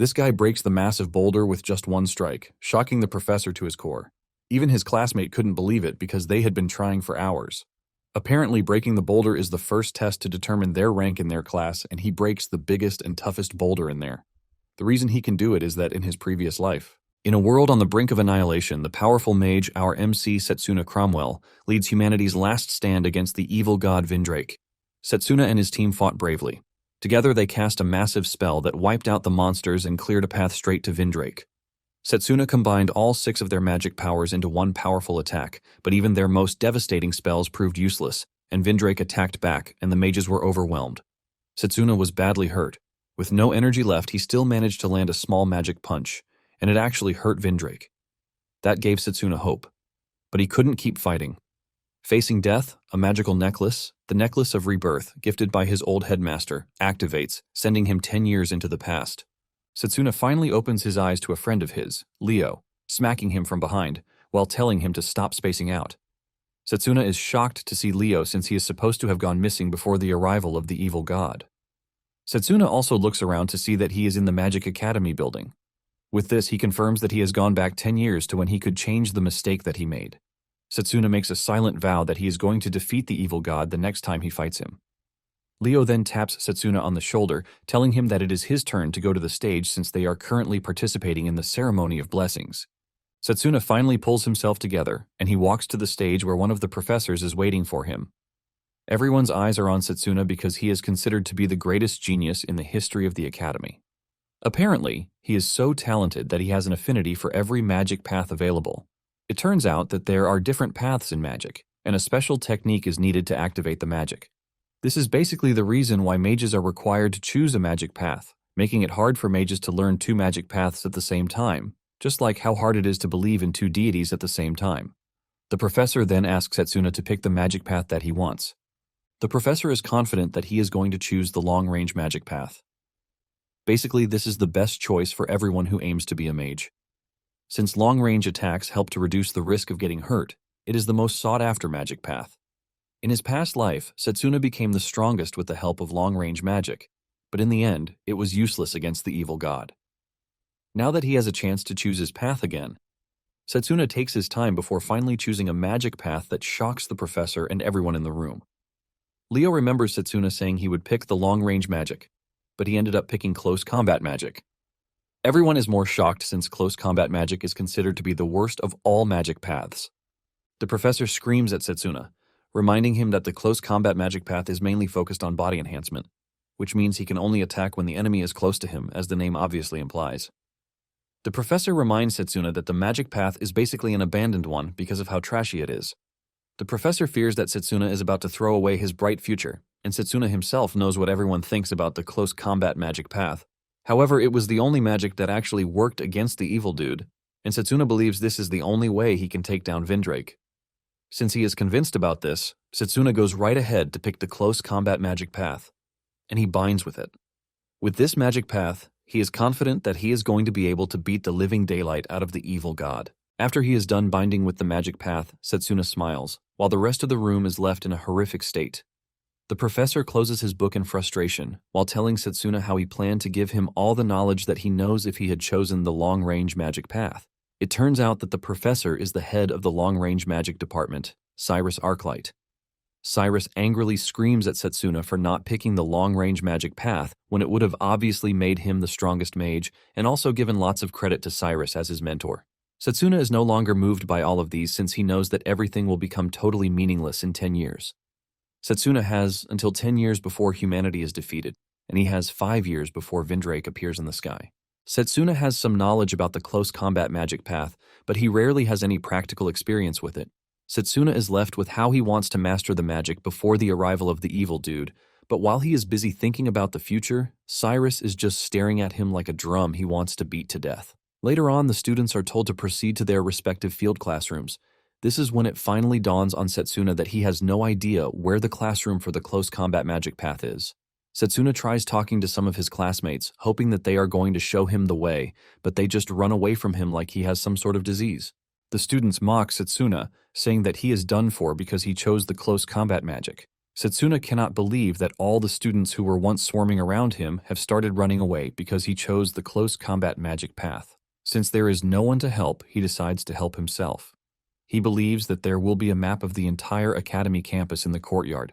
This guy breaks the massive boulder with just one strike, shocking the professor to his core. Even his classmate couldn't believe it because they had been trying for hours. Apparently, breaking the boulder is the first test to determine their rank in their class, and he breaks the biggest and toughest boulder in there. The reason he can do it is that in his previous life, in a world on the brink of annihilation, the powerful mage, our MC Satsuna Cromwell, leads humanity's last stand against the evil god Vindrake. Satsuna and his team fought bravely. Together they cast a massive spell that wiped out the monsters and cleared a path straight to Vindrake. Satsuna combined all 6 of their magic powers into one powerful attack, but even their most devastating spells proved useless, and Vindrake attacked back, and the mages were overwhelmed. Satsuna was badly hurt. With no energy left, he still managed to land a small magic punch, and it actually hurt Vindrake. That gave Satsuna hope. But he couldn't keep fighting. Facing death, a magical necklace, the necklace of rebirth, gifted by his old headmaster, activates, sending him 10 years into the past. Satsuna finally opens his eyes to a friend of his, Leo, smacking him from behind, while telling him to stop spacing out. Satsuna is shocked to see Leo since he is supposed to have gone missing before the arrival of the evil god. Satsuna also looks around to see that he is in the Magic Academy building. With this, he confirms that he has gone back 10 years to when he could change the mistake that he made. Satsuna makes a silent vow that he is going to defeat the evil god the next time he fights him. Leo then taps Satsuna on the shoulder, telling him that it is his turn to go to the stage since they are currently participating in the ceremony of blessings. Satsuna finally pulls himself together, and he walks to the stage where one of the professors is waiting for him. Everyone's eyes are on Satsuna because he is considered to be the greatest genius in the history of the academy. Apparently, he is so talented that he has an affinity for every magic path available. It turns out that there are different paths in magic, and a special technique is needed to activate the magic. This is basically the reason why mages are required to choose a magic path, making it hard for mages to learn 2 magic paths at the same time, just like how hard it is to believe in 2 deities at the same time. The professor then asks Satsuna to pick the magic path that he wants. The professor is confident that he is going to choose the long-range magic path. Basically, this is the best choice for everyone who aims to be a mage. Since long-range attacks help to reduce the risk of getting hurt, it is the most sought-after magic path. In his past life, Satsuna became the strongest with the help of long-range magic, but in the end, it was useless against the evil god. Now that he has a chance to choose his path again, Satsuna takes his time before finally choosing a magic path that shocks the professor and everyone in the room. Leo remembers Satsuna saying he would pick the long-range magic, but he ended up picking close combat magic. Everyone is more shocked since close combat magic is considered to be the worst of all magic paths. The professor screams at Satsuna, reminding him that the close combat magic path is mainly focused on body enhancement, which means he can only attack when the enemy is close to him, as the name obviously implies. The professor reminds Satsuna that the magic path is basically an abandoned one because of how trashy it is. The professor fears that Satsuna is about to throw away his bright future, and Satsuna himself knows what everyone thinks about the close combat magic path. However, it was the only magic that actually worked against the evil dude, and Satsuna believes this is the only way he can take down Vindrake. Since he is convinced about this, Satsuna goes right ahead to pick the close combat magic path, and he binds with it. With this magic path, he is confident that he is going to be able to beat the living daylight out of the evil god. After he is done binding with the magic path, Satsuna smiles, while the rest of the room is left in a horrific state. The professor closes his book in frustration, while telling Satsuna how he planned to give him all the knowledge that he knows if he had chosen the long-range magic path. It turns out that the professor is the head of the long-range magic department, Cyrus Arclight. Cyrus angrily screams at Satsuna for not picking the long-range magic path when it would have obviously made him the strongest mage and also given lots of credit to Cyrus as his mentor. Satsuna is no longer moved by all of these since he knows that everything will become totally meaningless in 10 years. Satsuna has until 10 years before humanity is defeated, and he has 5 years before Vindrake appears in the sky. Satsuna has some knowledge about the close combat magic path, but he rarely has any practical experience with it. Satsuna is left with how he wants to master the magic before the arrival of the evil dude, but while he is busy thinking about the future, Cyrus is just staring at him like a drum he wants to beat to death. Later on, the students are told to proceed to their respective field classrooms. This is when it finally dawns on Satsuna that he has no idea where the classroom for the close combat magic path is. Satsuna tries talking to some of his classmates, hoping that they are going to show him the way, but they just run away from him like he has some sort of disease. The students mock Satsuna, saying that he is done for because he chose the close combat magic. Satsuna cannot believe that all the students who were once swarming around him have started running away because he chose the close combat magic path. Since there is no one to help, he decides to help himself. He believes that there will be a map of the entire academy campus in the courtyard.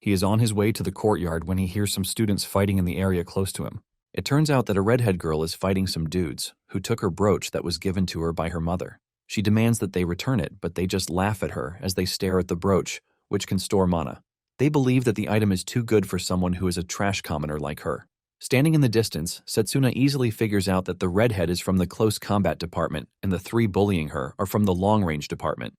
He is on his way to the courtyard when he hears some students fighting in the area close to him. It turns out that a redhead girl is fighting some dudes who took her brooch that was given to her by her mother. She demands that they return it, but they just laugh at her as they stare at the brooch, which can store mana. They believe that the item is too good for someone who is a trash commoner like her. Standing in the distance, Satsuna easily figures out that the redhead is from the close combat department and the three bullying her are from the long-range department.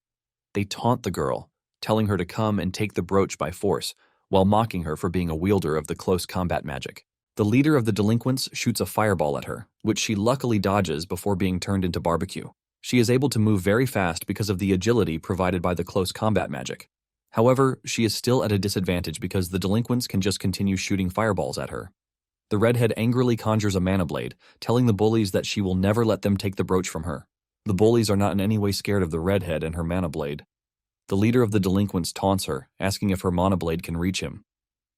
They taunt the girl, telling her to come and take the brooch by force, while mocking her for being a wielder of the close combat magic. The leader of the delinquents shoots a fireball at her, which she luckily dodges before being turned into barbecue. She is able to move very fast because of the agility provided by the close combat magic. However, she is still at a disadvantage because the delinquents can just continue shooting fireballs at her. The redhead angrily conjures a mana blade, telling the bullies that she will never let them take the brooch from her. The bullies are not in any way scared of the redhead and her mana blade. The leader of the delinquents taunts her, asking if her mana blade can reach him.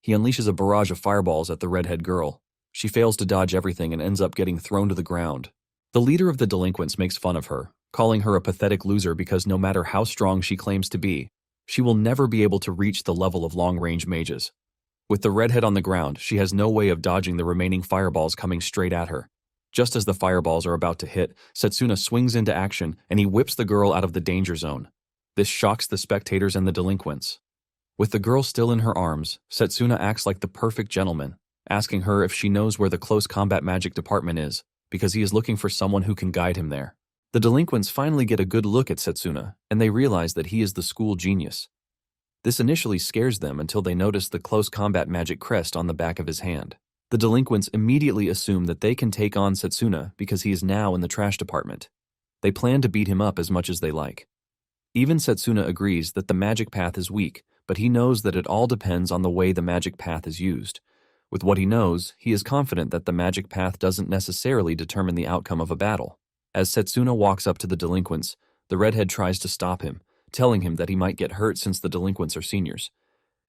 He unleashes a barrage of fireballs at the redhead girl. She fails to dodge everything and ends up getting thrown to the ground. The leader of the delinquents makes fun of her, calling her a pathetic loser because no matter how strong she claims to be, she will never be able to reach the level of long-range mages. With the redhead on the ground, she has no way of dodging the remaining fireballs coming straight at her. Just as the fireballs are about to hit, Satsuna swings into action and he whips the girl out of the danger zone. This shocks the spectators and the delinquents. With the girl still in her arms, Satsuna acts like the perfect gentleman, asking her if she knows where the close combat magic department is, because he is looking for someone who can guide him there. The delinquents finally get a good look at Satsuna, and they realize that he is the school genius. This initially scares them until they notice the close combat magic crest on the back of his hand. The delinquents immediately assume that they can take on Satsuna because he is now in the trash department. They plan to beat him up as much as they like. Even Satsuna agrees that the magic path is weak, but he knows that it all depends on the way the magic path is used. With what he knows, he is confident that the magic path doesn't necessarily determine the outcome of a battle. As Satsuna walks up to the delinquents, the redhead tries to stop him, telling him that he might get hurt since the delinquents are seniors.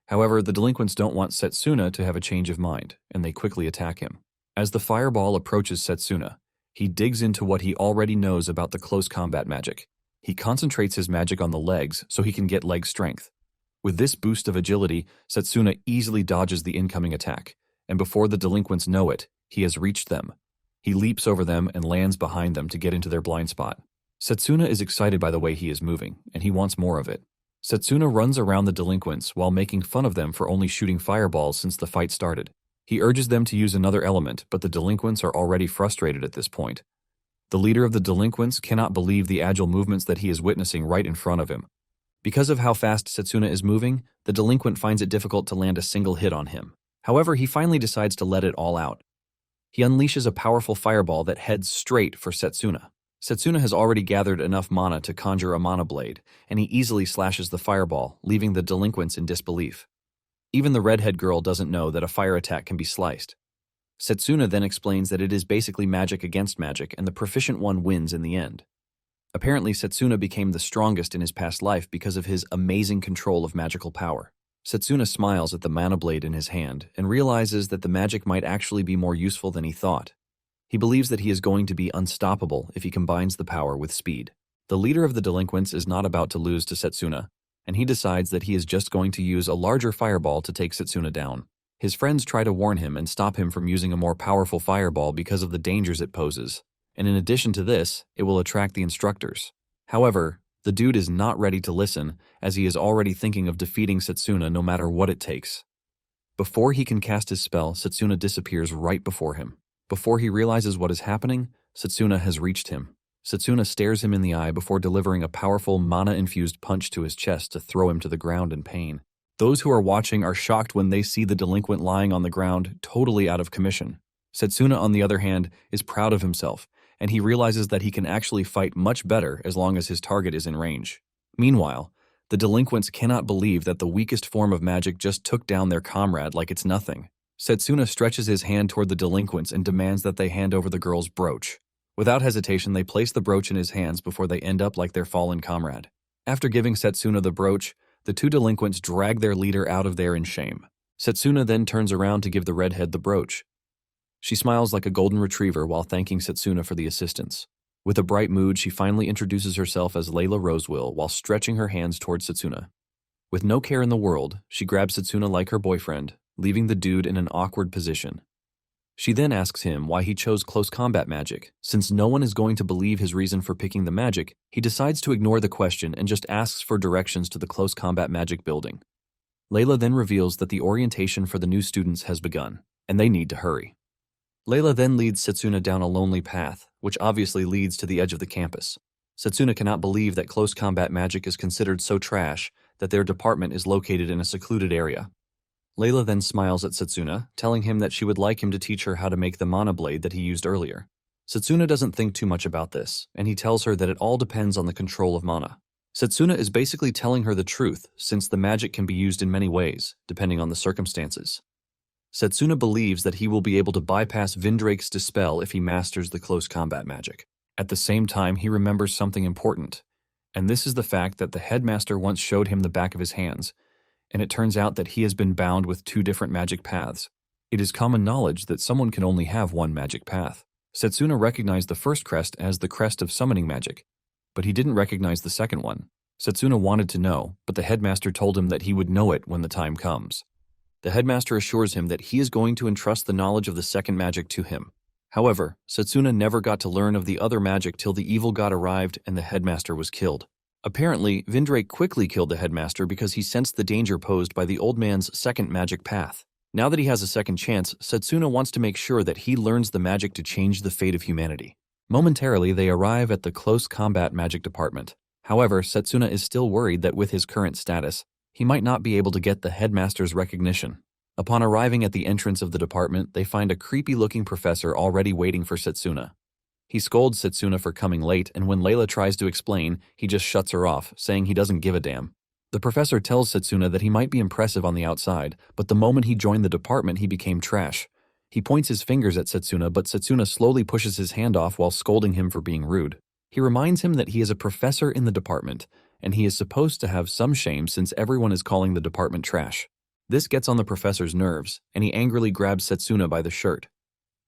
However, the delinquents don't want Satsuna to have a change of mind, and they quickly attack him. As the fireball approaches Satsuna, he digs into what he already knows about the close combat magic. He concentrates his magic on the legs so he can get leg strength. With this boost of agility, Satsuna easily dodges the incoming attack, and before the delinquents know it, he has reached them. He leaps over them and lands behind them to get into their blind spot. Satsuna is excited by the way he is moving, and he wants more of it. Satsuna runs around the delinquents while making fun of them for only shooting fireballs since the fight started. He urges them to use another element, but the delinquents are already frustrated at this point. The leader of the delinquents cannot believe the agile movements that he is witnessing right in front of him. Because of how fast Satsuna is moving, the delinquent finds it difficult to land a single hit on him. However, he finally decides to let it all out. He unleashes a powerful fireball that heads straight for Satsuna. Satsuna has already gathered enough mana to conjure a mana blade, and he easily slashes the fireball, leaving the delinquents in disbelief. Even the redhead girl doesn't know that a fire attack can be sliced. Satsuna then explains that it is basically magic against magic, and the proficient one wins in the end. Apparently, Satsuna became the strongest in his past life because of his amazing control of magical power. Satsuna smiles at the mana blade in his hand and realizes that the magic might actually be more useful than he thought. He believes that he is going to be unstoppable if he combines the power with speed. The leader of the delinquents is not about to lose to Satsuna, and he decides that he is just going to use a larger fireball to take Satsuna down. His friends try to warn him and stop him from using a more powerful fireball because of the dangers it poses, and in addition to this, it will attract the instructors. However, the dude is not ready to listen, as he is already thinking of defeating Satsuna no matter what it takes. Before he can cast his spell, Satsuna disappears right before him. Before he realizes what is happening, Satsuna has reached him. Satsuna stares him in the eye before delivering a powerful mana-infused punch to his chest to throw him to the ground in pain. Those who are watching are shocked when they see the delinquent lying on the ground, totally out of commission. Satsuna, on the other hand, is proud of himself, and he realizes that he can actually fight much better as long as his target is in range. Meanwhile, the delinquents cannot believe that the weakest form of magic just took down their comrade like it's nothing. Satsuna stretches his hand toward the delinquents and demands that they hand over the girl's brooch. Without hesitation, they place the brooch in his hands before they end up like their fallen comrade. After giving Satsuna the brooch, The two delinquents drag their leader out of there in shame. Satsuna then turns around to give the redhead the brooch. She smiles like a golden retriever while thanking Satsuna for the assistance. With a bright mood, she finally introduces herself as Layla Rosewill while stretching her hands towards Satsuna. With no care in the world, she grabs Satsuna like her boyfriend, leaving the dude in an awkward position. She then asks him why he chose close combat magic. Since no one is going to believe his reason for picking the magic, he decides to ignore the question and just asks for directions to the close combat magic building. Layla then reveals that the orientation for the new students has begun, and they need to hurry. Layla then leads Satsuna down a lonely path, which obviously leads to the edge of the campus. Satsuna cannot believe that close combat magic is considered so trash that their department is located in a secluded area. Layla then smiles at Satsuna, telling him that she would like him to teach her how to make the mana blade that he used earlier. Satsuna doesn't think too much about this, and he tells her that it all depends on the control of mana. Satsuna is basically telling her the truth, since the magic can be used in many ways, depending on the circumstances. Satsuna believes that he will be able to bypass Vindrake's dispel if he masters the close combat magic. At the same time, he remembers something important, and this is the fact that the headmaster once showed him the back of his hands, and it turns out that he has been bound with two different magic paths. It is common knowledge that someone can only have one magic path. Satsuna recognized the first crest as the crest of summoning magic, but he didn't recognize the second one. Satsuna wanted to know, but the headmaster told him that he would know it when the time comes. The headmaster assures him that he is going to entrust the knowledge of the second magic to him. However, Satsuna never got to learn of the other magic till the evil god arrived and the headmaster was killed. Apparently, Vindrake quickly killed the headmaster because he sensed the danger posed by the old man's second magic path. Now that he has a second chance, Satsuna wants to make sure that he learns the magic to change the fate of humanity. Momentarily, they arrive at the close combat magic department. However, Satsuna is still worried that with his current status, he might not be able to get the headmaster's recognition. Upon arriving at the entrance of the department, they find a creepy-looking professor already waiting for Satsuna. He scolds Satsuna for coming late, and when Layla tries to explain, he just shuts her off, saying he doesn't give a damn. The professor tells Satsuna that he might be impressive on the outside, but the moment he joined the department, he became trash. He points his fingers at Satsuna, but Satsuna slowly pushes his hand off while scolding him for being rude. He reminds him that he is a professor in the department, and he is supposed to have some shame since everyone is calling the department trash. This gets on the professor's nerves, and he angrily grabs Satsuna by the shirt.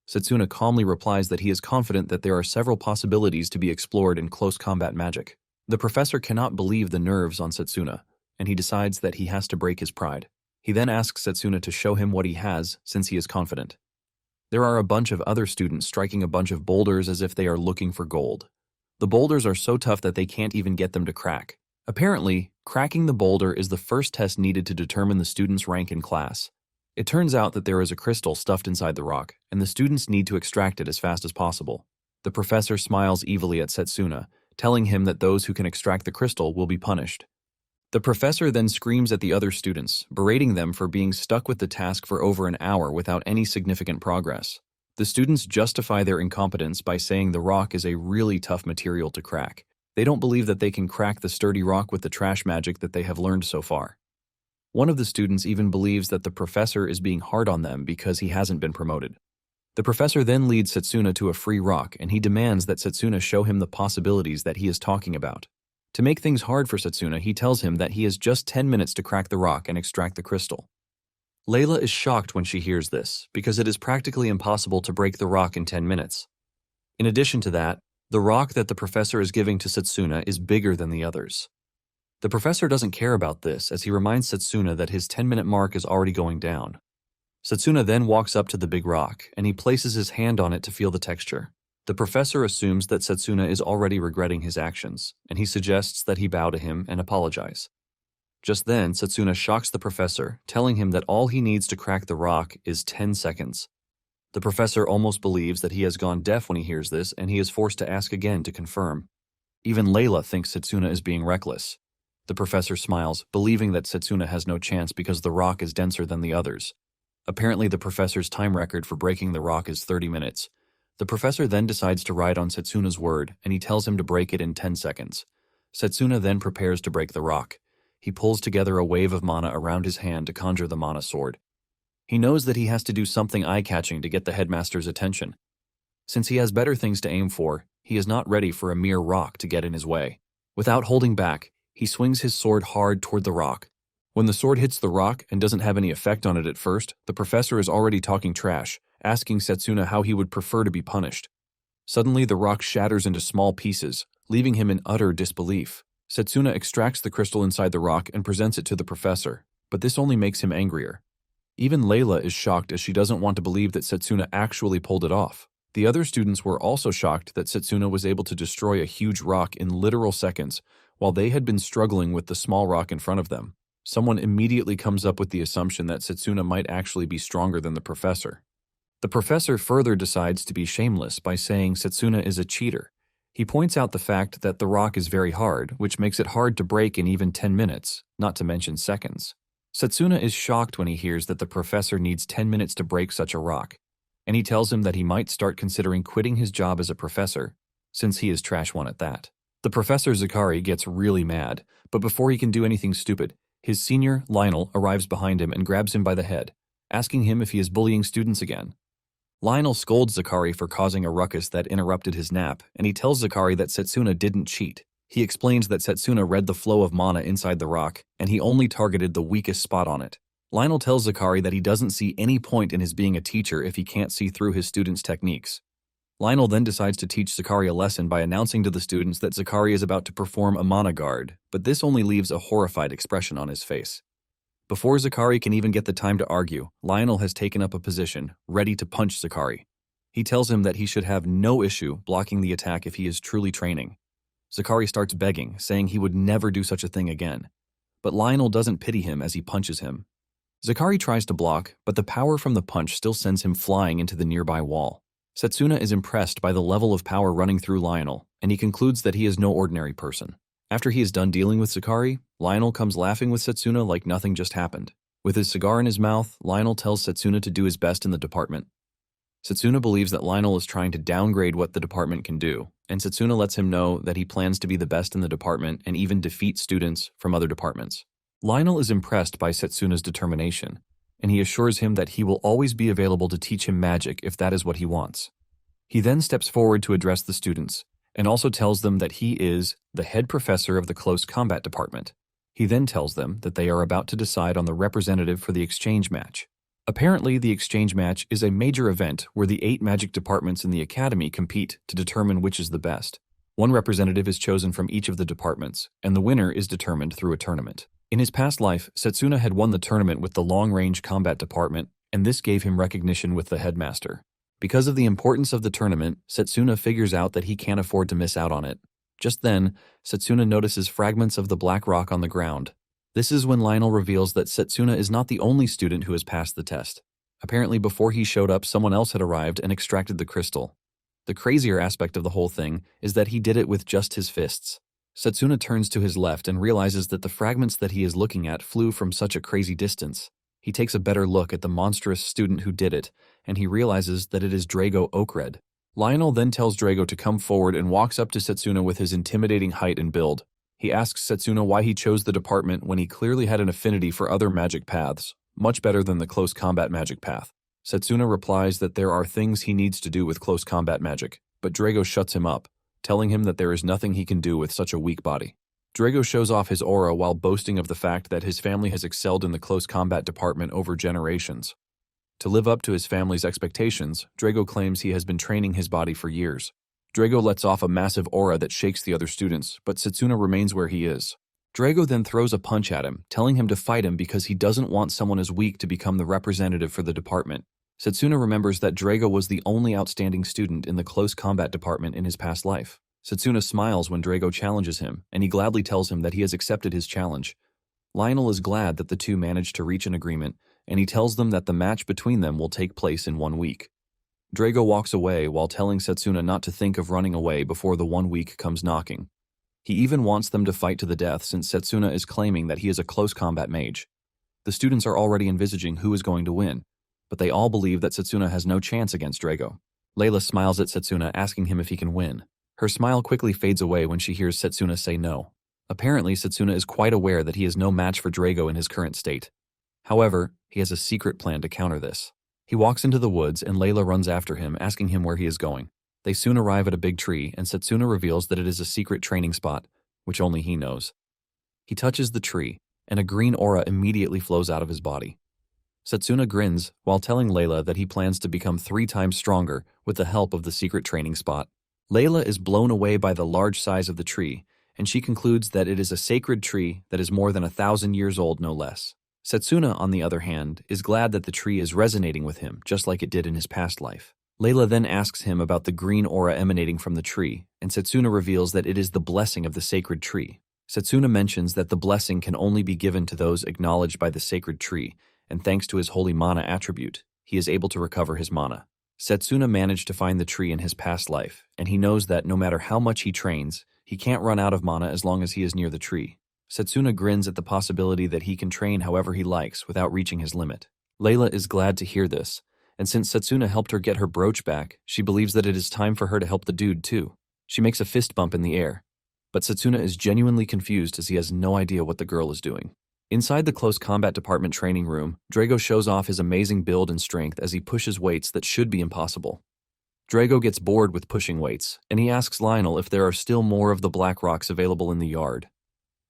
Satsuna calmly replies that he is confident that there are several possibilities to be explored in close combat magic. The professor cannot believe the nerves on Satsuna, and he decides that he has to break his pride. He then asks Satsuna to show him what he has, since he is confident. There are a bunch of other students striking a bunch of boulders as if they are looking for gold. The boulders are so tough that they can't even get them to crack. Apparently, cracking the boulder is the first test needed to determine the student's rank in class. It turns out that there is a crystal stuffed inside the rock, and the students need to extract it as fast as possible. The professor smiles evilly at Satsuna, telling him that those who can extract the crystal will be punished. The professor then screams at the other students, berating them for being stuck with the task for over an hour without any significant progress. The students justify their incompetence by saying the rock is a really tough material to crack. They don't believe that they can crack the sturdy rock with the trash magic that they have learned so far. One of the students even believes that the professor is being hard on them because he hasn't been promoted. The professor then leads Satsuna to a free rock, and he demands that Satsuna show him the possibilities that he is talking about. To make things hard for Satsuna, he tells him that he has just 10 minutes to crack the rock and extract the crystal. Layla is shocked when she hears this, because it is practically impossible to break the rock in 10 minutes. In addition to that, the rock that the professor is giving to Satsuna is bigger than the others. The professor doesn't care about this, as he reminds Satsuna that his 10-minute mark is already going down. Satsuna then walks up to the big rock, and he places his hand on it to feel the texture. The professor assumes that Satsuna is already regretting his actions, and he suggests that he bow to him and apologize. Just then, Satsuna shocks the professor, telling him that all he needs to crack the rock is 10 seconds. The professor almost believes that he has gone deaf when he hears this, and he is forced to ask again to confirm. Even Layla thinks Satsuna is being reckless. The professor smiles, believing that Satsuna has no chance because the rock is denser than the others. Apparently, the professor's time record for breaking the rock is 30 minutes. The professor then decides to ride on Satsuna's word, and he tells him to break it in 10 seconds. Satsuna then prepares to break the rock. He pulls together a wave of mana around his hand to conjure the mana sword. He knows that he has to do something eye-catching to get the headmaster's attention. Since he has better things to aim for, he is not ready for a mere rock to get in his way. Without holding back, He swings his sword hard toward the rock. When the sword hits the rock and doesn't have any effect on it at first, the professor is already talking trash, asking Satsuna how he would prefer to be punished. Suddenly, the rock shatters into small pieces, leaving him in utter disbelief. Satsuna extracts the crystal inside the rock and presents it to the professor, but this only makes him angrier. Even Layla is shocked as she doesn't want to believe that Satsuna actually pulled it off. The other students were also shocked that Satsuna was able to destroy a huge rock in literal seconds, while they had been struggling with the small rock in front of them. Someone immediately comes up with the assumption that Satsuna might actually be stronger than the professor. The professor further decides to be shameless by saying Satsuna is a cheater. He points out the fact that the rock is very hard, which makes it hard to break in even 10 minutes, not to mention seconds. Satsuna is shocked when he hears that the professor needs 10 minutes to break such a rock, and he tells him that he might start considering quitting his job as a professor, since he is trash one at that. The professor Zakari gets really mad, but before he can do anything stupid, his senior, Lionel, arrives behind him and grabs him by the head, asking him if he is bullying students again. Lionel scolds Zakari for causing a ruckus that interrupted his nap, and he tells Zakari that Satsuna didn't cheat. He explains that Satsuna read the flow of mana inside the rock, and he only targeted the weakest spot on it. Lionel tells Zakari that he doesn't see any point in his being a teacher if he can't see through his students' techniques. Lionel then decides to teach Zakari a lesson by announcing to the students that Zakari is about to perform a mana guard, but this only leaves a horrified expression on his face. Before Zakari can even get the time to argue, Lionel has taken up a position, ready to punch Zakari. He tells him that he should have no issue blocking the attack if he is truly training. Zakari starts begging, saying he would never do such a thing again. But Lionel doesn't pity him as he punches him. Zakari tries to block, but the power from the punch still sends him flying into the nearby wall. Satsuna is impressed by the level of power running through Lionel, and he concludes that he is no ordinary person. After he is done dealing with Zakari, Lionel comes laughing with Satsuna like nothing just happened. With his cigar in his mouth, Lionel tells Satsuna to do his best in the department. Satsuna believes that Lionel is trying to downgrade what the department can do, and Satsuna lets him know that he plans to be the best in the department and even defeat students from other departments. Lionel is impressed by Satsuna's determination, and he assures him that he will always be available to teach him magic if that is what he wants. He then steps forward to address the students, and also tells them that he is the head professor of the close combat department. He then tells them that they are about to decide on the representative for the exchange match. Apparently, the exchange match is a major event where the 8 magic departments in the academy compete to determine which is the best. One representative is chosen from each of the departments, and the winner is determined through a tournament. In his past life, Satsuna had won the tournament with the long-range combat department, and this gave him recognition with the headmaster. Because of the importance of the tournament, Satsuna figures out that he can't afford to miss out on it. Just then, Satsuna notices fragments of the black rock on the ground. This is when Lionel reveals that Satsuna is not the only student who has passed the test. Apparently, before he showed up, someone else had arrived and extracted the crystal. The crazier aspect of the whole thing is that he did it with just his fists. Satsuna turns to his left and realizes that the fragments that he is looking at flew from such a crazy distance. He takes a better look at the monstrous student who did it, and he realizes that it is Drago Oakred. Lionel then tells Drago to come forward and walks up to Satsuna with his intimidating height and build. He asks Satsuna why he chose the department when he clearly had an affinity for other magic paths, much better than the close combat magic path. Satsuna replies that there are things he needs to do with close combat magic, but Drago shuts him up, telling him that there is nothing he can do with such a weak body. Drago shows off his aura while boasting of the fact that his family has excelled in the close combat department over generations. To live up to his family's expectations, Drago claims he has been training his body for years. Drago lets off a massive aura that shakes the other students, but Satsuna remains where he is. Drago then throws a punch at him, telling him to fight him because he doesn't want someone as weak to become the representative for the department. Satsuna remembers that Drago was the only outstanding student in the close combat department in his past life. Satsuna smiles when Drago challenges him, and he gladly tells him that he has accepted his challenge. Lionel is glad that the two managed to reach an agreement, and he tells them that the match between them will take place in 1 week. Drago walks away while telling Satsuna not to think of running away before the 1 week comes knocking. He even wants them to fight to the death since Satsuna is claiming that he is a close combat mage. The students are already envisaging who is going to win, but they all believe that Satsuna has no chance against Drago. Layla smiles at Satsuna, asking him if he can win. Her smile quickly fades away when she hears Satsuna say no. Apparently, Satsuna is quite aware that he is no match for Drago in his current state. However, he has a secret plan to counter this. He walks into the woods and Layla runs after him, asking him where he is going. They soon arrive at a big tree and Satsuna reveals that it is a secret training spot, which only he knows. He touches the tree, and a green aura immediately flows out of his body. Satsuna grins while telling Layla that he plans to become 3 times stronger with the help of the secret training spot. Layla is blown away by the large size of the tree, and she concludes that it is a sacred tree that is more than 1,000 years old, no less. Satsuna, on the other hand, is glad that the tree is resonating with him, just like it did in his past life. Layla then asks him about the green aura emanating from the tree, and Satsuna reveals that it is the blessing of the sacred tree. Satsuna mentions that the blessing can only be given to those acknowledged by the sacred tree, and thanks to his holy mana attribute, he is able to recover his mana. Satsuna managed to find the tree in his past life, and he knows that no matter how much he trains, he can't run out of mana as long as he is near the tree. Satsuna grins at the possibility that he can train however he likes without reaching his limit. Layla is glad to hear this, and since Satsuna helped her get her brooch back, she believes that it is time for her to help the dude too. She makes a fist bump in the air, but Satsuna is genuinely confused as he has no idea what the girl is doing. Inside the close combat department training room, Drago shows off his amazing build and strength as he pushes weights that should be impossible. Drago gets bored with pushing weights, and he asks Lionel if there are still more of the black rocks available in the yard.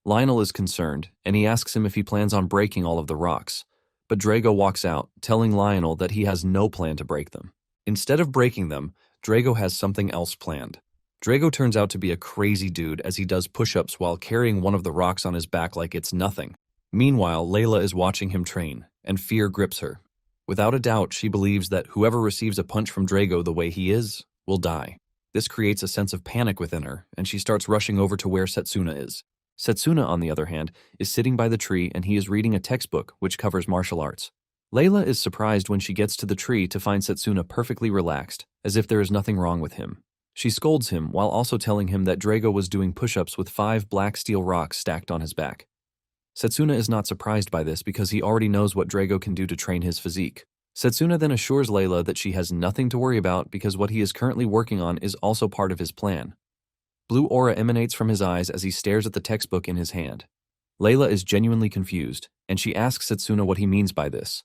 Lionel is concerned, and he asks him if he plans on breaking all of the rocks, but Drago walks out, telling Lionel that he has no plan to break them. Instead of breaking them, Drago has something else planned. Drago turns out to be a crazy dude as he does push-ups while carrying one of the rocks on his back like it's nothing. Meanwhile, Layla is watching him train, and fear grips her. Without a doubt, she believes that whoever receives a punch from Drago the way he is, will die. This creates a sense of panic within her, and she starts rushing over to where Satsuna is. Satsuna, on the other hand, is sitting by the tree and he is reading a textbook which covers martial arts. Layla is surprised when she gets to the tree to find Satsuna perfectly relaxed, as if there is nothing wrong with him. She scolds him while also telling him that Drago was doing push-ups with 5 black steel rocks stacked on his back. Satsuna is not surprised by this because he already knows what Drago can do to train his physique. Satsuna then assures Layla that she has nothing to worry about because what he is currently working on is also part of his plan. Blue aura emanates from his eyes as he stares at the textbook in his hand. Layla is genuinely confused, and she asks Satsuna what he means by this.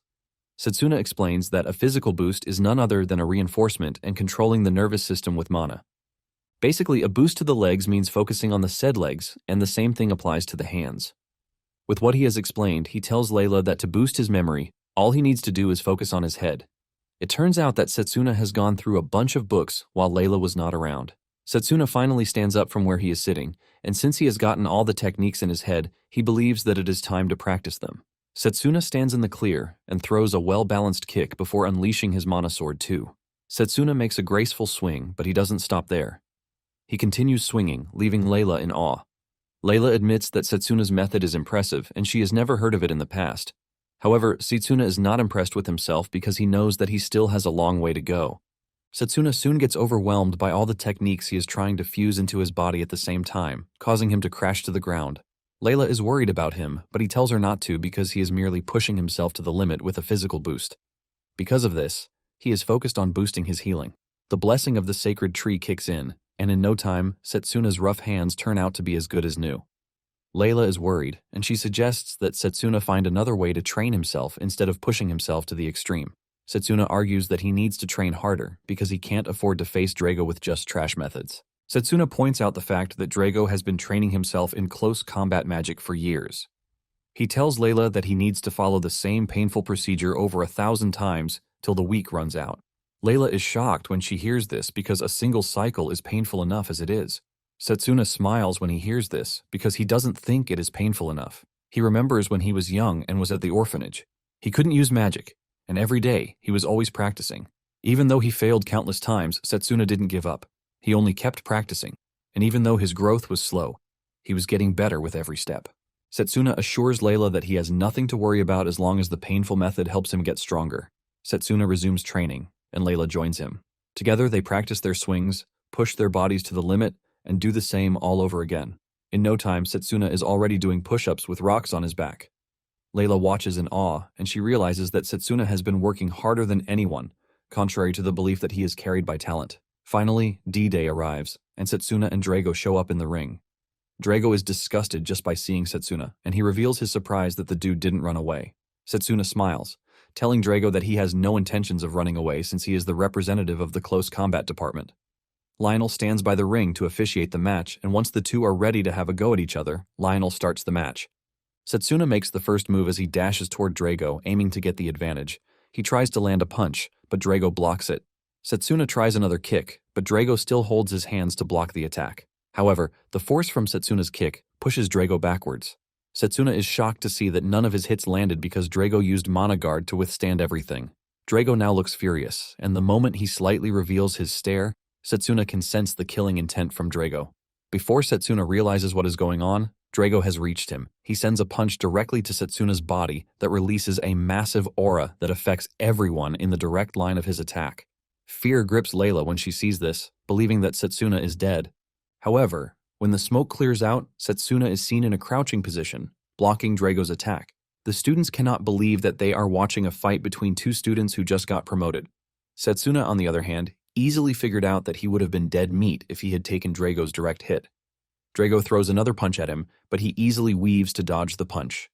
Satsuna explains that a physical boost is none other than a reinforcement and controlling the nervous system with mana. Basically, a boost to the legs means focusing on the said legs, and the same thing applies to the hands. With what he has explained, he tells Layla that to boost his memory, all he needs to do is focus on his head. It turns out that Satsuna has gone through a bunch of books while Layla was not around. Satsuna finally stands up from where he is sitting, and since he has gotten all the techniques in his head, he believes that it is time to practice them. Satsuna stands in the clear and throws a well-balanced kick before unleashing his mana sword too. Satsuna makes a graceful swing, but he doesn't stop there. He continues swinging, leaving Layla in awe. Layla admits that Satsuna's method is impressive, and she has never heard of it in the past. However, Satsuna is not impressed with himself because he knows that he still has a long way to go. Satsuna soon gets overwhelmed by all the techniques he is trying to fuse into his body at the same time, causing him to crash to the ground. Layla is worried about him, but he tells her not to because he is merely pushing himself to the limit with a physical boost. Because of this, he is focused on boosting his healing. The blessing of the sacred tree kicks in, and in no time, Satsuna's rough hands turn out to be as good as new. Layla is worried, and she suggests that Satsuna find another way to train himself instead of pushing himself to the extreme. Satsuna argues that he needs to train harder because he can't afford to face Drago with just trash methods. Satsuna points out the fact that Drago has been training himself in close combat magic for years. He tells Layla that he needs to follow the same painful procedure over 1,000 times till the week runs out. Layla is shocked when she hears this because a single cycle is painful enough as it is. Satsuna smiles when he hears this because he doesn't think it is painful enough. He remembers when he was young and was at the orphanage. He couldn't use magic, and every day he was always practicing. Even though he failed countless times, Satsuna didn't give up. He only kept practicing, and even though his growth was slow, he was getting better with every step. Satsuna assures Layla that he has nothing to worry about as long as the painful method helps him get stronger. Satsuna resumes training, and Layla joins him. Together they practice their swings, push their bodies to the limit, and do the same all over again. In no time, Satsuna is already doing push-ups with rocks on his back. Layla watches in awe, and she realizes that Satsuna has been working harder than anyone, contrary to the belief that he is carried by talent. Finally, D-Day arrives, and Satsuna and Drago show up in the ring. Drago is disgusted just by seeing Satsuna, and he reveals his surprise that the dude didn't run away. Satsuna smiles, telling Drago that he has no intentions of running away since he is the representative of the close combat department. Lionel stands by the ring to officiate the match, and once the two are ready to have a go at each other, Lionel starts the match. Satsuna makes the first move as he dashes toward Drago, aiming to get the advantage. He tries to land a punch, but Drago blocks it. Satsuna tries another kick, but Drago still holds his hands to block the attack. However, the force from Satsuna's kick pushes Drago backwards. Satsuna is shocked to see that none of his hits landed because Drago used Mana Guard to withstand everything. Drago now looks furious, and the moment he slightly reveals his stare, Satsuna can sense the killing intent from Drago. Before Satsuna realizes what is going on, Drago has reached him. He sends a punch directly to Satsuna's body that releases a massive aura that affects everyone in the direct line of his attack. Fear grips Layla when she sees this, believing that Satsuna is dead. However, when the smoke clears out, Satsuna is seen in a crouching position, blocking Drago's attack. The students cannot believe that they are watching a fight between two students who just got promoted. Satsuna, on the other hand, easily figured out that he would have been dead meat if he had taken Drago's direct hit. Drago throws another punch at him, but he easily weaves to dodge the punch.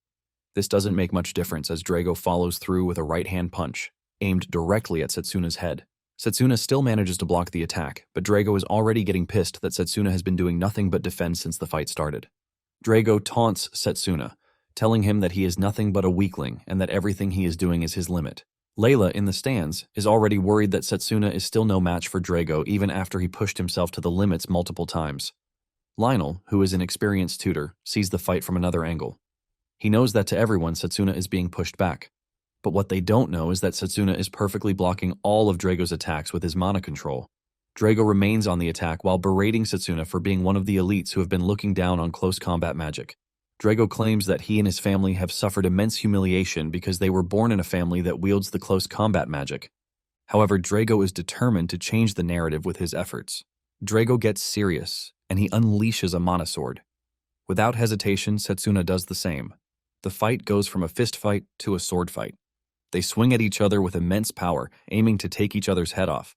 This doesn't make much difference as Drago follows through with a right-hand punch, aimed directly at Satsuna's head. Satsuna still manages to block the attack, but Drago is already getting pissed that Satsuna has been doing nothing but defend since the fight started. Drago taunts Satsuna, telling him that he is nothing but a weakling and that everything he is doing is his limit. Layla, in the stands, is already worried that Satsuna is still no match for Drago even after he pushed himself to the limits multiple times. Lionel, who is an experienced tutor, sees the fight from another angle. He knows that to everyone Satsuna is being pushed back. But what they don't know is that Satsuna is perfectly blocking all of Drago's attacks with his mana control. Drago remains on the attack while berating Satsuna for being one of the elites who have been looking down on close combat magic. Drago claims that he and his family have suffered immense humiliation because they were born in a family that wields the close combat magic. However, Drago is determined to change the narrative with his efforts. Drago gets serious, and he unleashes a mana sword. Without hesitation, Satsuna does the same. The fight goes from a fist fight to a sword fight. They swing at each other with immense power, aiming to take each other's head off.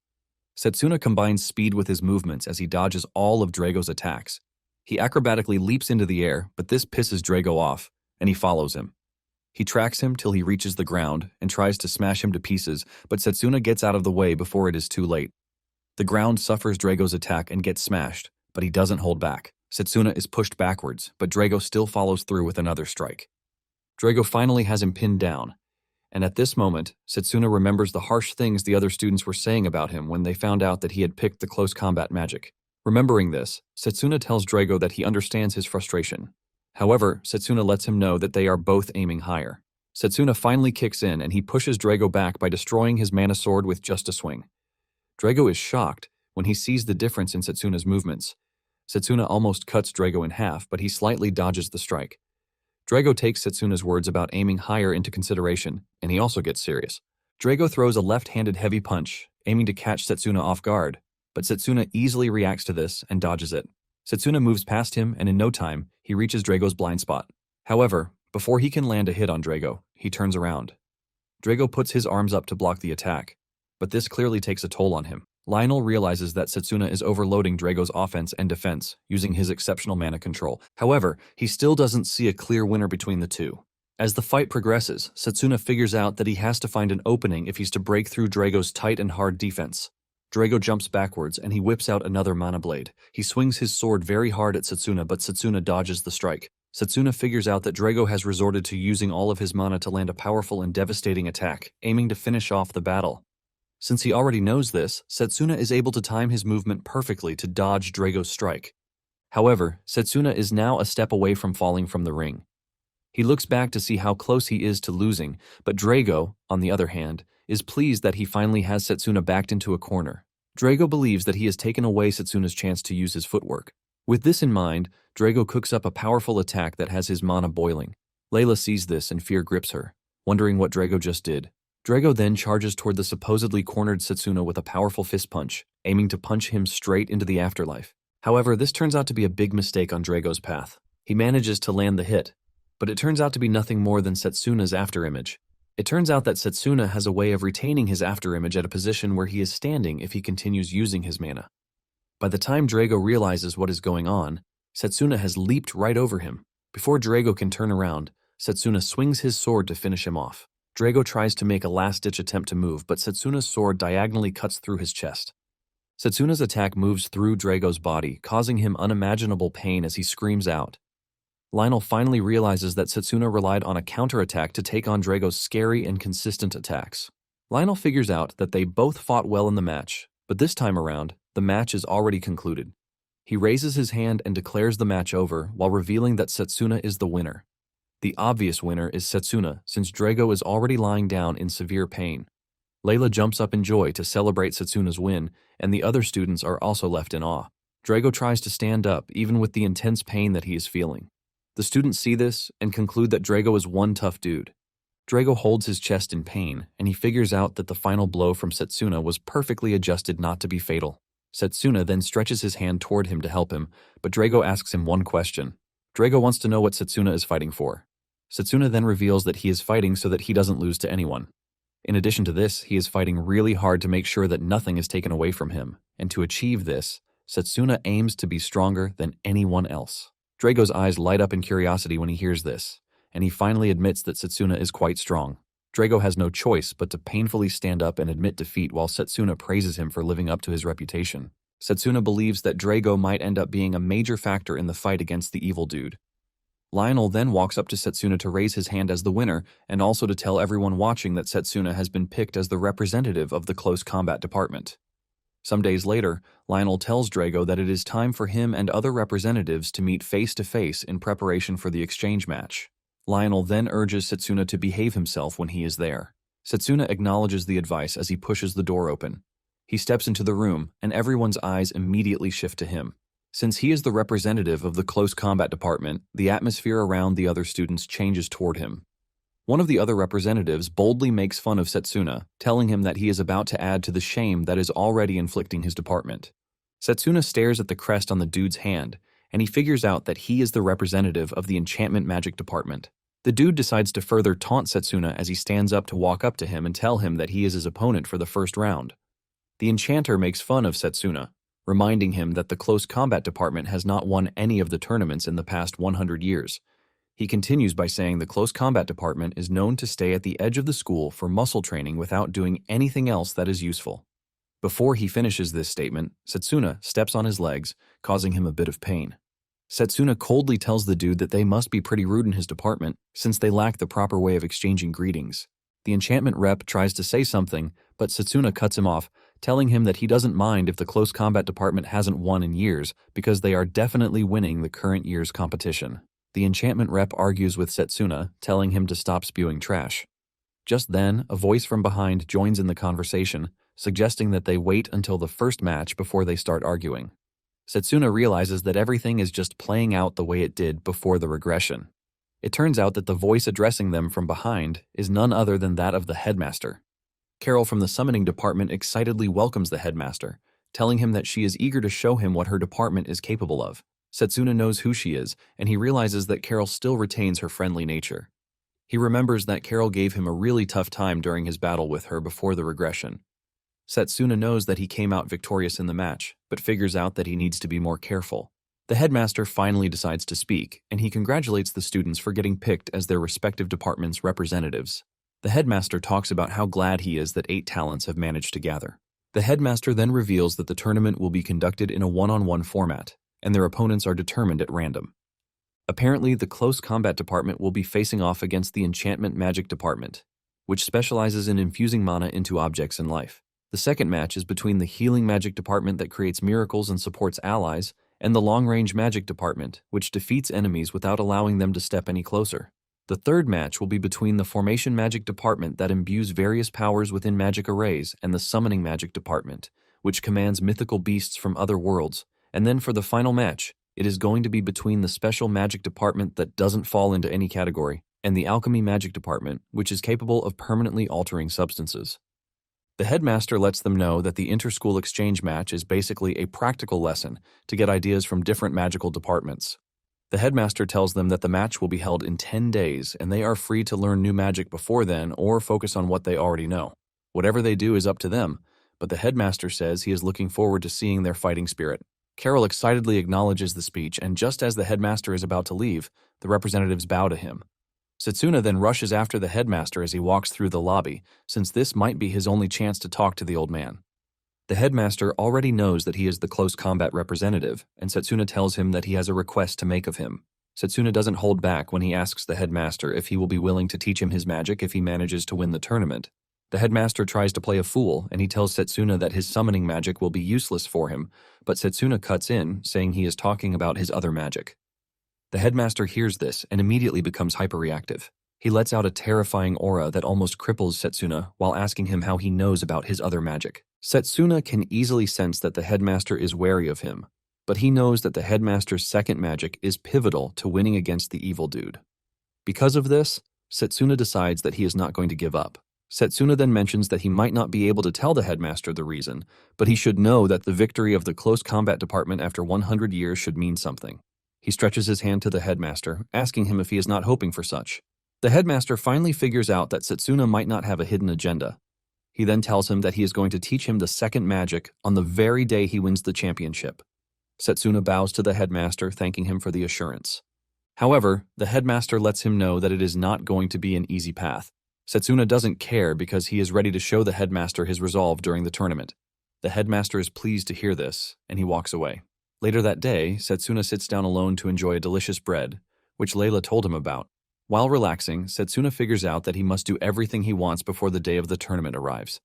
Satsuna combines speed with his movements as he dodges all of Drago's attacks. He acrobatically leaps into the air, but this pisses Drago off, and he follows him. He tracks him till he reaches the ground and tries to smash him to pieces, but Satsuna gets out of the way before it is too late. The ground suffers Drago's attack and gets smashed, but he doesn't hold back. Satsuna is pushed backwards, but Drago still follows through with another strike. Drago finally has him pinned down, and at this moment, Satsuna remembers the harsh things the other students were saying about him when they found out that he had picked the close combat magic. Remembering this, Satsuna tells Drago that he understands his frustration. However, Satsuna lets him know that they are both aiming higher. Satsuna finally kicks in and he pushes Drago back by destroying his mana sword with just a swing. Drago is shocked when he sees the difference in Satsuna's movements. Satsuna almost cuts Drago in half, but he slightly dodges the strike. Drago takes Satsuna's words about aiming higher into consideration, and he also gets serious. Drago throws a left-handed heavy punch, aiming to catch Satsuna off guard, but Satsuna easily reacts to this and dodges it. Satsuna moves past him, and in no time, he reaches Drago's blind spot. However, before he can land a hit on Drago, he turns around. Drago puts his arms up to block the attack, but this clearly takes a toll on him. Lionel realizes that Satsuna is overloading Drago's offense and defense, using his exceptional mana control. However, he still doesn't see a clear winner between the two. As the fight progresses, Satsuna figures out that he has to find an opening if he's to break through Drago's tight and hard defense. Drago jumps backwards and he whips out another mana blade. He swings his sword very hard at Satsuna, but Satsuna dodges the strike. Satsuna figures out that Drago has resorted to using all of his mana to land a powerful and devastating attack, aiming to finish off the battle. Since he already knows this, Satsuna is able to time his movement perfectly to dodge Drago's strike. However, Satsuna is now a step away from falling from the ring. He looks back to see how close he is to losing, but Drago, on the other hand, is pleased that he finally has Satsuna backed into a corner. Drago believes that he has taken away Satsuna's chance to use his footwork. With this in mind, Drago cooks up a powerful attack that has his mana boiling. Layla sees this and fear grips her, wondering what Drago just did. Drago then charges toward the supposedly cornered Satsuna with a powerful fist punch, aiming to punch him straight into the afterlife. However, this turns out to be a big mistake on Drago's path. He manages to land the hit, but it turns out to be nothing more than Satsuna's afterimage. It turns out that Satsuna has a way of retaining his afterimage at a position where he is standing if he continues using his mana. By the time Drago realizes what is going on, Satsuna has leaped right over him. Before Drago can turn around, Satsuna swings his sword to finish him off. Drago tries to make a last-ditch attempt to move, but Satsuna's sword diagonally cuts through his chest. Satsuna's attack moves through Drago's body, causing him unimaginable pain as he screams out. Lionel finally realizes that Satsuna relied on a counterattack to take on Drago's scary and consistent attacks. Lionel figures out that they both fought well in the match, but this time around, the match is already concluded. He raises his hand and declares the match over while revealing that Satsuna is the winner. The obvious winner is Satsuna, since Drago is already lying down in severe pain. Layla jumps up in joy to celebrate Satsuna's win, and the other students are also left in awe. Drago tries to stand up, even with the intense pain that he is feeling. The students see this and conclude that Drago is one tough dude. Drago holds his chest in pain, and he figures out that the final blow from Satsuna was perfectly adjusted not to be fatal. Satsuna then stretches his hand toward him to help him, but Drago asks him one question. Drago wants to know what Satsuna is fighting for. Satsuna then reveals that he is fighting so that he doesn't lose to anyone. In addition to this, he is fighting really hard to make sure that nothing is taken away from him, and to achieve this, Satsuna aims to be stronger than anyone else. Drago's eyes light up in curiosity when he hears this, and he finally admits that Satsuna is quite strong. Drago has no choice but to painfully stand up and admit defeat while Satsuna praises him for living up to his reputation. Satsuna believes that Drago might end up being a major factor in the fight against the evil dude. Lionel then walks up to Satsuna to raise his hand as the winner and also to tell everyone watching that Satsuna has been picked as the representative of the close combat department. Some days later, Lionel tells Drago that it is time for him and other representatives to meet face-to-face in preparation for the exchange match. Lionel then urges Satsuna to behave himself when he is there. Satsuna acknowledges the advice as he pushes the door open. He steps into the room, and everyone's eyes immediately shift to him. Since he is the representative of the close combat department, the atmosphere around the other students changes toward him. One of the other representatives boldly makes fun of Satsuna, telling him that he is about to add to the shame that is already inflicting his department. Satsuna stares at the crest on the dude's hand, and he figures out that he is the representative of the enchantment magic department. The dude decides to further taunt Satsuna as he stands up to walk up to him and tell him that he is his opponent for the first round. The enchanter makes fun of Satsuna, reminding him that the close combat department has not won any of the tournaments in the past 100 years. He continues by saying the close combat department is known to stay at the edge of the school for muscle training without doing anything else that is useful. Before he finishes this statement, Satsuna steps on his legs, causing him a bit of pain. Satsuna coldly tells the dude that they must be pretty rude in his department, since they lack the proper way of exchanging greetings. The enchantment rep tries to say something, but Satsuna cuts him off, telling him that he doesn't mind if the close combat department hasn't won in years, because they are definitely winning the current year's competition. The enchantment rep argues with Satsuna, telling him to stop spewing trash. Just then, a voice from behind joins in the conversation, suggesting that they wait until the first match before they start arguing. Satsuna realizes that everything is just playing out the way it did before the regression. It turns out that the voice addressing them from behind is none other than that of the headmaster. Carol from the summoning department excitedly welcomes the headmaster, telling him that she is eager to show him what her department is capable of. Satsuna knows who she is, and he realizes that Carol still retains her friendly nature. He remembers that Carol gave him a really tough time during his battle with her before the regression. Satsuna knows that he came out victorious in the match, but figures out that he needs to be more careful. The headmaster finally decides to speak, and he congratulates the students for getting picked as their respective departments' representatives. The headmaster talks about how glad he is that 8 talents have managed to gather. The headmaster then reveals that the tournament will be conducted in a one-on-one format, and their opponents are determined at random. Apparently, the close combat department will be facing off against the enchantment magic department, which specializes in infusing mana into objects in life. The second match is between the healing magic department that creates miracles and supports allies, and the long-range magic department, which defeats enemies without allowing them to step any closer. The third match will be between the formation magic department that imbues various powers within magic arrays and the summoning magic department, which commands mythical beasts from other worlds. And then for the final match, it is going to be between the special magic department that doesn't fall into any category and the alchemy magic department, which is capable of permanently altering substances. The headmaster lets them know that the inter-school exchange match is basically a practical lesson to get ideas from different magical departments. The headmaster tells them that the match will be held in 10 days and they are free to learn new magic before then or focus on what they already know. Whatever they do is up to them, but the headmaster says he is looking forward to seeing their fighting spirit. Carol excitedly acknowledges the speech, and just as the headmaster is about to leave, the representatives bow to him. Satsuna then rushes after the headmaster as he walks through the lobby, since this might be his only chance to talk to the old man. The headmaster already knows that he is the close combat representative, and Satsuna tells him that he has a request to make of him. Satsuna doesn't hold back when he asks the headmaster if he will be willing to teach him his magic if he manages to win the tournament. The headmaster tries to play a fool, and he tells Satsuna that his summoning magic will be useless for him, but Satsuna cuts in, saying he is talking about his other magic. The headmaster hears this and immediately becomes hyperreactive. He lets out a terrifying aura that almost cripples Satsuna while asking him how he knows about his other magic. Satsuna can easily sense that the headmaster is wary of him, but he knows that the headmaster's second magic is pivotal to winning against the evil dude. Because of this, Satsuna decides that he is not going to give up. Satsuna then mentions that he might not be able to tell the headmaster the reason, but he should know that the victory of the close combat department after 100 years should mean something. He stretches his hand to the headmaster, asking him if he is not hoping for such. The headmaster finally figures out that Satsuna might not have a hidden agenda. He then tells him that he is going to teach him the second magic on the very day he wins the championship. Satsuna bows to the headmaster, thanking him for the assurance. However, the headmaster lets him know that it is not going to be an easy path. Satsuna doesn't care because he is ready to show the headmaster his resolve during the tournament. The headmaster is pleased to hear this, and he walks away. Later that day, Satsuna sits down alone to enjoy a delicious bread, which Layla told him about. While relaxing, Satsuna figures out that he must do everything he wants before the day of the tournament arrives.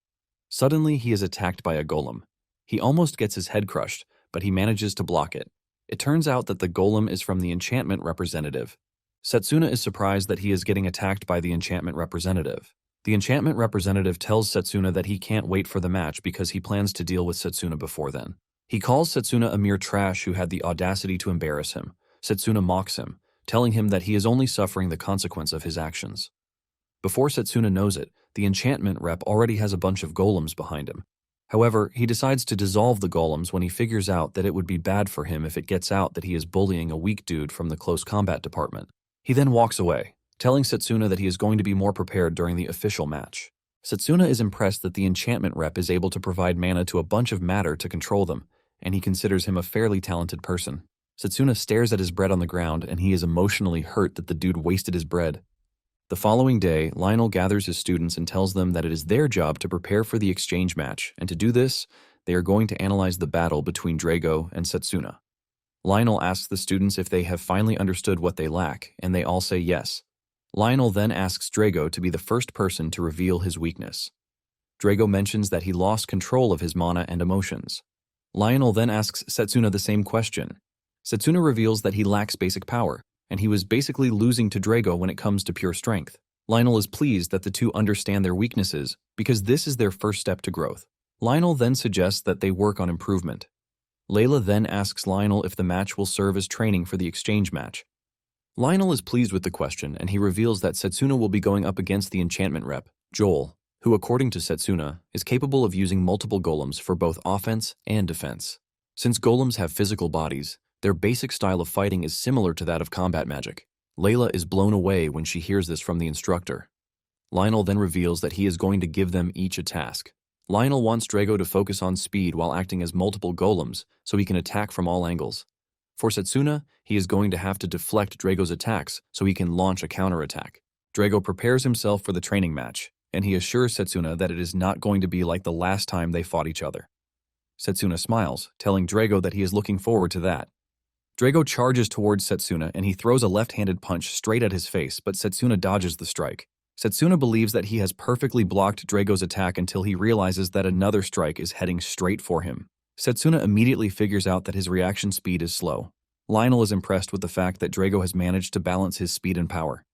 Suddenly, he is attacked by a golem. He almost gets his head crushed, but he manages to block it. It turns out that the golem is from the enchantment representative. Satsuna is surprised that he is getting attacked by the enchantment representative. The enchantment representative tells Satsuna that he can't wait for the match because he plans to deal with Satsuna before then. He calls Satsuna a mere trash who had the audacity to embarrass him. Satsuna mocks him, telling him that he is only suffering the consequence of his actions. Before Satsuna knows it, the enchantment rep already has a bunch of golems behind him. However, he decides to dissolve the golems when he figures out that it would be bad for him if it gets out that he is bullying a weak dude from the close combat department. He then walks away, telling Satsuna that he is going to be more prepared during the official match. Satsuna is impressed that the enchantment rep is able to provide mana to a bunch of matter to control them, and he considers him a fairly talented person. Satsuna stares at his bread on the ground, and he is emotionally hurt that the dude wasted his bread. The following day, Lionel gathers his students and tells them that it is their job to prepare for the exchange match, and to do this, they are going to analyze the battle between Drago and Satsuna. Lionel asks the students if they have finally understood what they lack, and they all say yes. Lionel then asks Drago to be the first person to reveal his weakness. Drago mentions that he lost control of his mana and emotions. Lionel then asks Satsuna the same question. Satsuna reveals that he lacks basic power, and he was basically losing to Drago when it comes to pure strength. Lionel is pleased that the two understand their weaknesses because this is their first step to growth. Lionel then suggests that they work on improvement. Layla then asks Lionel if the match will serve as training for the exchange match. Lionel is pleased with the question, and he reveals that Satsuna will be going up against the enchantment rep, Joel, who, according to Satsuna, is capable of using multiple golems for both offense and defense. Since golems have physical bodies, their basic style of fighting is similar to that of combat magic. Layla is blown away when she hears this from the instructor. Lionel then reveals that he is going to give them each a task. Lionel wants Drago to focus on speed while acting as multiple golems so he can attack from all angles. For Satsuna, he is going to have to deflect Drago's attacks so he can launch a counterattack. Drago prepares himself for the training match, and he assures Satsuna that it is not going to be like the last time they fought each other. Satsuna smiles, telling Drago that he is looking forward to that. Drago charges towards Satsuna and he throws a left-handed punch straight at his face, but Satsuna dodges the strike. Satsuna believes that he has perfectly blocked Drago's attack until he realizes that another strike is heading straight for him. Satsuna immediately figures out that his reaction speed is slow. Lionel is impressed with the fact that Drago has managed to balance his speed and power.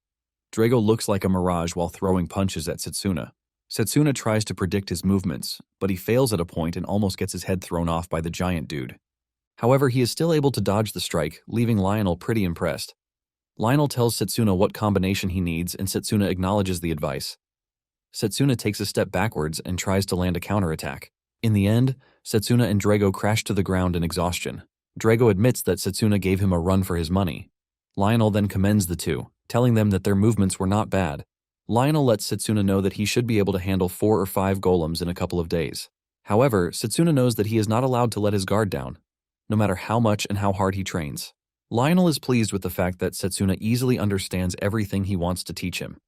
Drago looks like a mirage while throwing punches at Satsuna. Satsuna tries to predict his movements, but he fails at a point and almost gets his head thrown off by the giant dude. However, he is still able to dodge the strike, leaving Lionel pretty impressed. Lionel tells Satsuna what combination he needs, and Satsuna acknowledges the advice. Satsuna takes a step backwards and tries to land a counterattack. In the end, Satsuna and Drago crash to the ground in exhaustion. Drago admits that Satsuna gave him a run for his money. Lionel then commends the two, telling them that their movements were not bad. Lionel lets Satsuna know that he should be able to handle 4 or 5 golems in a couple of days. However, Satsuna knows that he is not allowed to let his guard down, no matter how much and how hard he trains. Lionel is pleased with the fact that Satsuna easily understands everything he wants to teach him.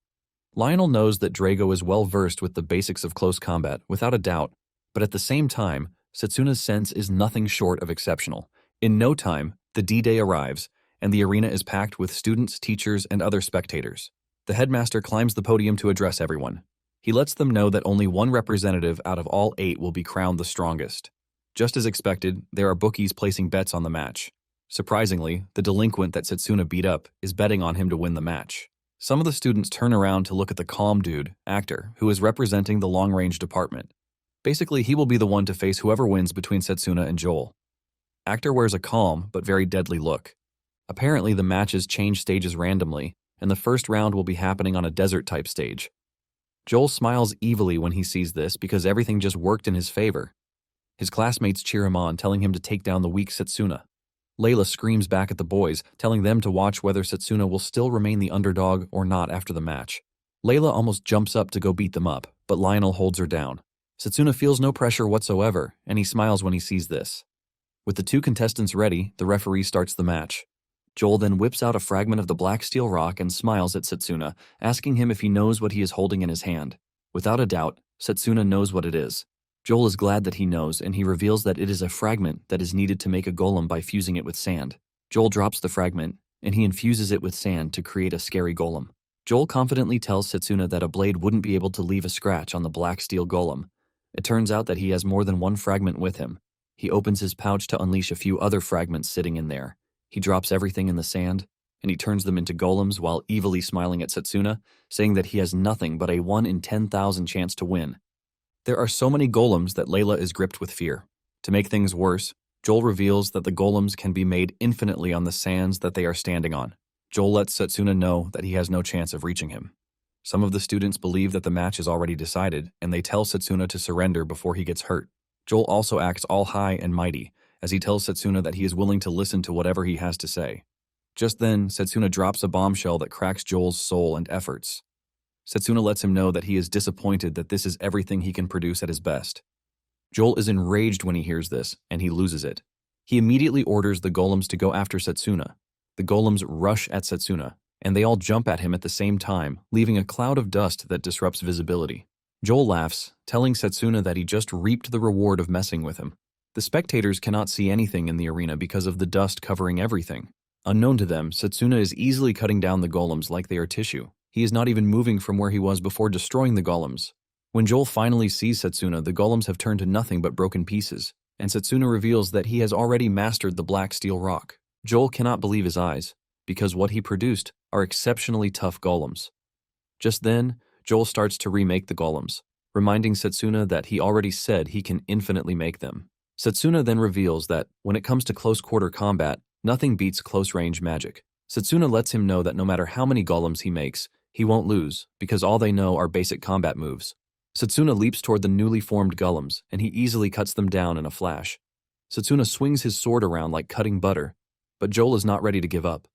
Lionel knows that Drago is well versed with the basics of close combat, without a doubt, but at the same time, Satsuna's sense is nothing short of exceptional. In no time, the D-Day arrives, and the arena is packed with students, teachers, and other spectators. The headmaster climbs the podium to address everyone. He lets them know that only one representative out of all 8 will be crowned the strongest. Just as expected, there are bookies placing bets on the match. Surprisingly, the delinquent that Satsuna beat up is betting on him to win the match. Some of the students turn around to look at the calm dude, Actar, who is representing the long-range department. Basically, he will be the one to face whoever wins between Satsuna and Joel. Actar wears a calm but very deadly look. Apparently, the matches change stages randomly, and the first round will be happening on a desert-type stage. Joel smiles evilly when he sees this because everything just worked in his favor. His classmates cheer him on, telling him to take down the weak Satsuna. Layla screams back at the boys, telling them to watch whether Satsuna will still remain the underdog or not after the match. Layla almost jumps up to go beat them up, but Lionel holds her down. Satsuna feels no pressure whatsoever, and he smiles when he sees this. With the 2 contestants ready, the referee starts the match. Joel then whips out a fragment of the black steel rock and smiles at Satsuna, asking him if he knows what he is holding in his hand. Without a doubt, Satsuna knows what it is. Joel is glad that he knows, and he reveals that it is a fragment that is needed to make a golem by fusing it with sand. Joel drops the fragment, and he infuses it with sand to create a scary golem. Joel confidently tells Satsuna that a blade wouldn't be able to leave a scratch on the black steel golem. It turns out that he has more than one fragment with him. He opens his pouch to unleash a few other fragments sitting in there. He drops everything in the sand, and he turns them into golems while evilly smiling at Satsuna, saying that he has nothing but a 1 in 10,000 chance to win. There are so many golems that Layla is gripped with fear. To make things worse, Joel reveals that the golems can be made infinitely on the sands that they are standing on. Joel lets Satsuna know that he has no chance of reaching him. Some of the students believe that the match is already decided, and they tell Satsuna to surrender before he gets hurt. Joel also acts all high and mighty, as he tells Satsuna that he is willing to listen to whatever he has to say. Just then, Satsuna drops a bombshell that cracks Joel's soul and efforts. Satsuna lets him know that he is disappointed that this is everything he can produce at his best. Joel is enraged when he hears this, and he loses it. He immediately orders the golems to go after Satsuna. The golems rush at Satsuna, and they all jump at him at the same time, leaving a cloud of dust that disrupts visibility. Joel laughs, telling Satsuna that he just reaped the reward of messing with him. The spectators cannot see anything in the arena because of the dust covering everything. Unknown to them, Satsuna is easily cutting down the golems like they are tissue. He is not even moving from where he was before destroying the golems. When Joel finally sees Satsuna, the golems have turned to nothing but broken pieces, and Satsuna reveals that he has already mastered the black steel rock. Joel cannot believe his eyes, because what he produced are exceptionally tough golems. Just then, Joel starts to remake the golems, reminding Satsuna that he already said he can infinitely make them. Satsuna then reveals that, when it comes to close-quarter combat, nothing beats close-range magic. Satsuna lets him know that no matter how many golems he makes, he won't lose, because all they know are basic combat moves. Satsuna leaps toward the newly formed golems, and he easily cuts them down in a flash. Satsuna swings his sword around like cutting butter, but Joel is not ready to give up.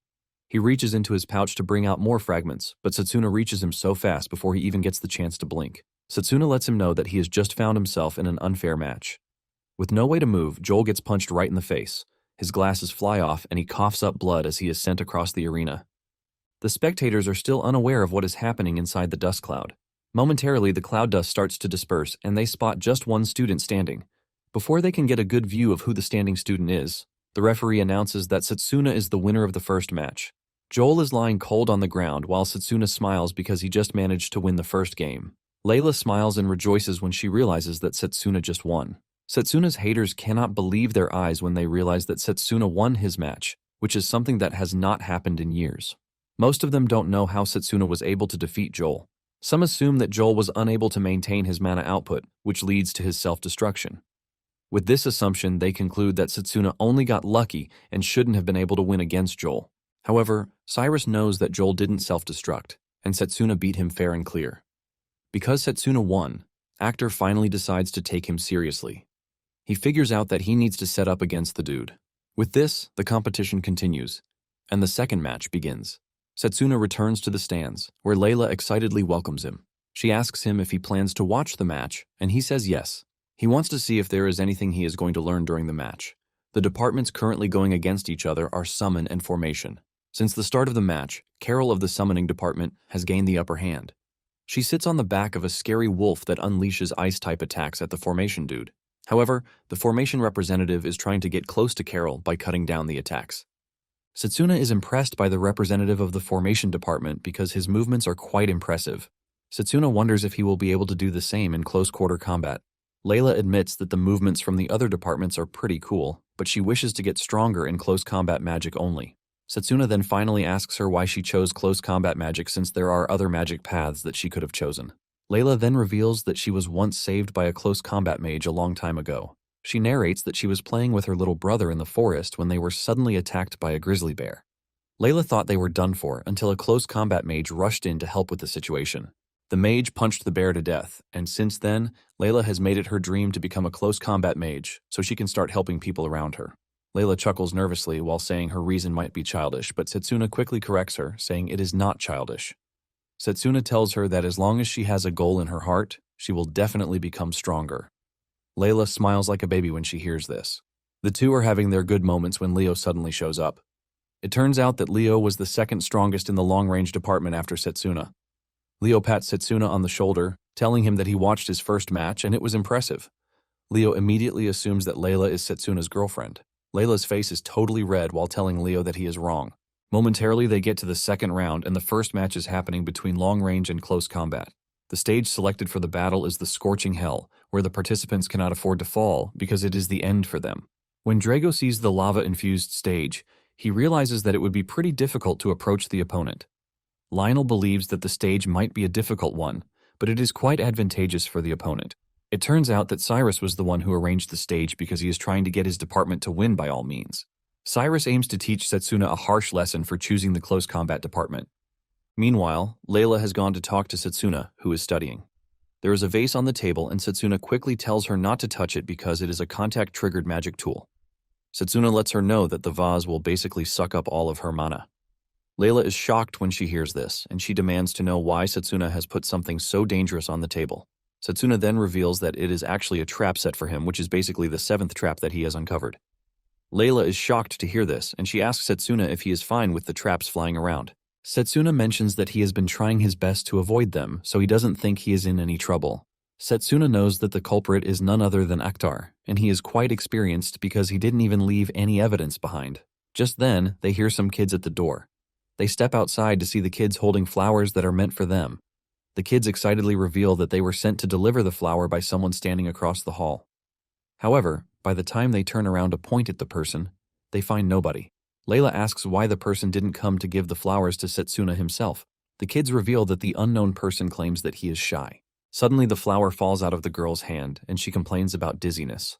He reaches into his pouch to bring out more fragments, but Satsuna reaches him so fast before he even gets the chance to blink. Satsuna lets him know that he has just found himself in an unfair match. With no way to move, Joel gets punched right in the face. His glasses fly off, and he coughs up blood as he is sent across the arena. The spectators are still unaware of what is happening inside the dust cloud. Momentarily, the cloud dust starts to disperse, and they spot just one student standing. Before they can get a good view of who the standing student is, the referee announces that Satsuna is the winner of the first match. Joel is lying cold on the ground while Satsuna smiles because he just managed to win the first game. Layla smiles and rejoices when she realizes that Satsuna just won. Satsuna's haters cannot believe their eyes when they realize that Satsuna won his match, which is something that has not happened in years. Most of them don't know how Satsuna was able to defeat Joel. Some assume that Joel was unable to maintain his mana output, which leads to his self-destruction. With this assumption, they conclude that Satsuna only got lucky and shouldn't have been able to win against Joel. However, Cyrus knows that Joel didn't self-destruct, and Satsuna beat him fair and clear. Because Satsuna won, Actar finally decides to take him seriously. He figures out that he needs to set up against the dude. With this, the competition continues, and the second match begins. Satsuna returns to the stands, where Layla excitedly welcomes him. She asks him if he plans to watch the match, and he says yes. He wants to see if there is anything he is going to learn during the match. The departments currently going against each other are Summon and Formation. Since the start of the match, Carol of the Summoning Department has gained the upper hand. She sits on the back of a scary wolf that unleashes ice-type attacks at the Formation dude. However, the formation representative is trying to get close to Carol by cutting down the attacks. Satsuna is impressed by the representative of the formation department because his movements are quite impressive. Satsuna wonders if he will be able to do the same in close-quarter combat. Layla admits that the movements from the other departments are pretty cool, but she wishes to get stronger in close combat magic only. Satsuna then finally asks her why she chose close combat magic since there are other magic paths that she could have chosen. Layla then reveals that she was once saved by a close combat mage a long time ago. She narrates that she was playing with her little brother in the forest when they were suddenly attacked by a grizzly bear. Layla thought they were done for until a close combat mage rushed in to help with the situation. The mage punched the bear to death, and since then, Layla has made it her dream to become a close combat mage so she can start helping people around her. Layla chuckles nervously while saying her reason might be childish, but Satsuna quickly corrects her, saying it is not childish. Satsuna tells her that as long as she has a goal in her heart, she will definitely become stronger. Layla smiles like a baby when she hears this. The two are having their good moments when Leo suddenly shows up. It turns out that Leo was the second strongest in the long-range department after Satsuna. Leo pats Satsuna on the shoulder, telling him that he watched his first match and it was impressive. Leo immediately assumes that Layla is Satsuna's girlfriend. Layla's face is totally red while telling Leo that he is wrong. Momentarily, they get to the second round and the first match is happening between long-range and close combat. The stage selected for the battle is the Scorching Hell, where the participants cannot afford to fall because it is the end for them. When Drago sees the lava-infused stage, he realizes that it would be pretty difficult to approach the opponent. Lionel believes that the stage might be a difficult one, but it is quite advantageous for the opponent. It turns out that Cyrus was the one who arranged the stage because he is trying to get his department to win by all means. Cyrus aims to teach Satsuna a harsh lesson for choosing the close combat department. Meanwhile, Layla has gone to talk to Satsuna, who is studying. There is a vase on the table and Satsuna quickly tells her not to touch it because it is a contact-triggered magic tool. Satsuna lets her know that the vase will basically suck up all of her mana. Layla is shocked when she hears this, and she demands to know why Satsuna has put something so dangerous on the table. Satsuna then reveals that it is actually a trap set for him, which is basically the 7th trap that he has uncovered. Layla is shocked to hear this, and she asks Satsuna if he is fine with the traps flying around. Satsuna mentions that he has been trying his best to avoid them, so he doesn't think he is in any trouble. Satsuna knows that the culprit is none other than Actar, and he is quite experienced because he didn't even leave any evidence behind. Just then, they hear some kids at the door. They step outside to see the kids holding flowers that are meant for them. The kids excitedly reveal that they were sent to deliver the flower by someone standing across the hall. However, by the time they turn around to point at the person, they find nobody. Layla asks why the person didn't come to give the flowers to Satsuna himself. The kids reveal that the unknown person claims that he is shy. Suddenly, the flower falls out of the girl's hand, and she complains about dizziness.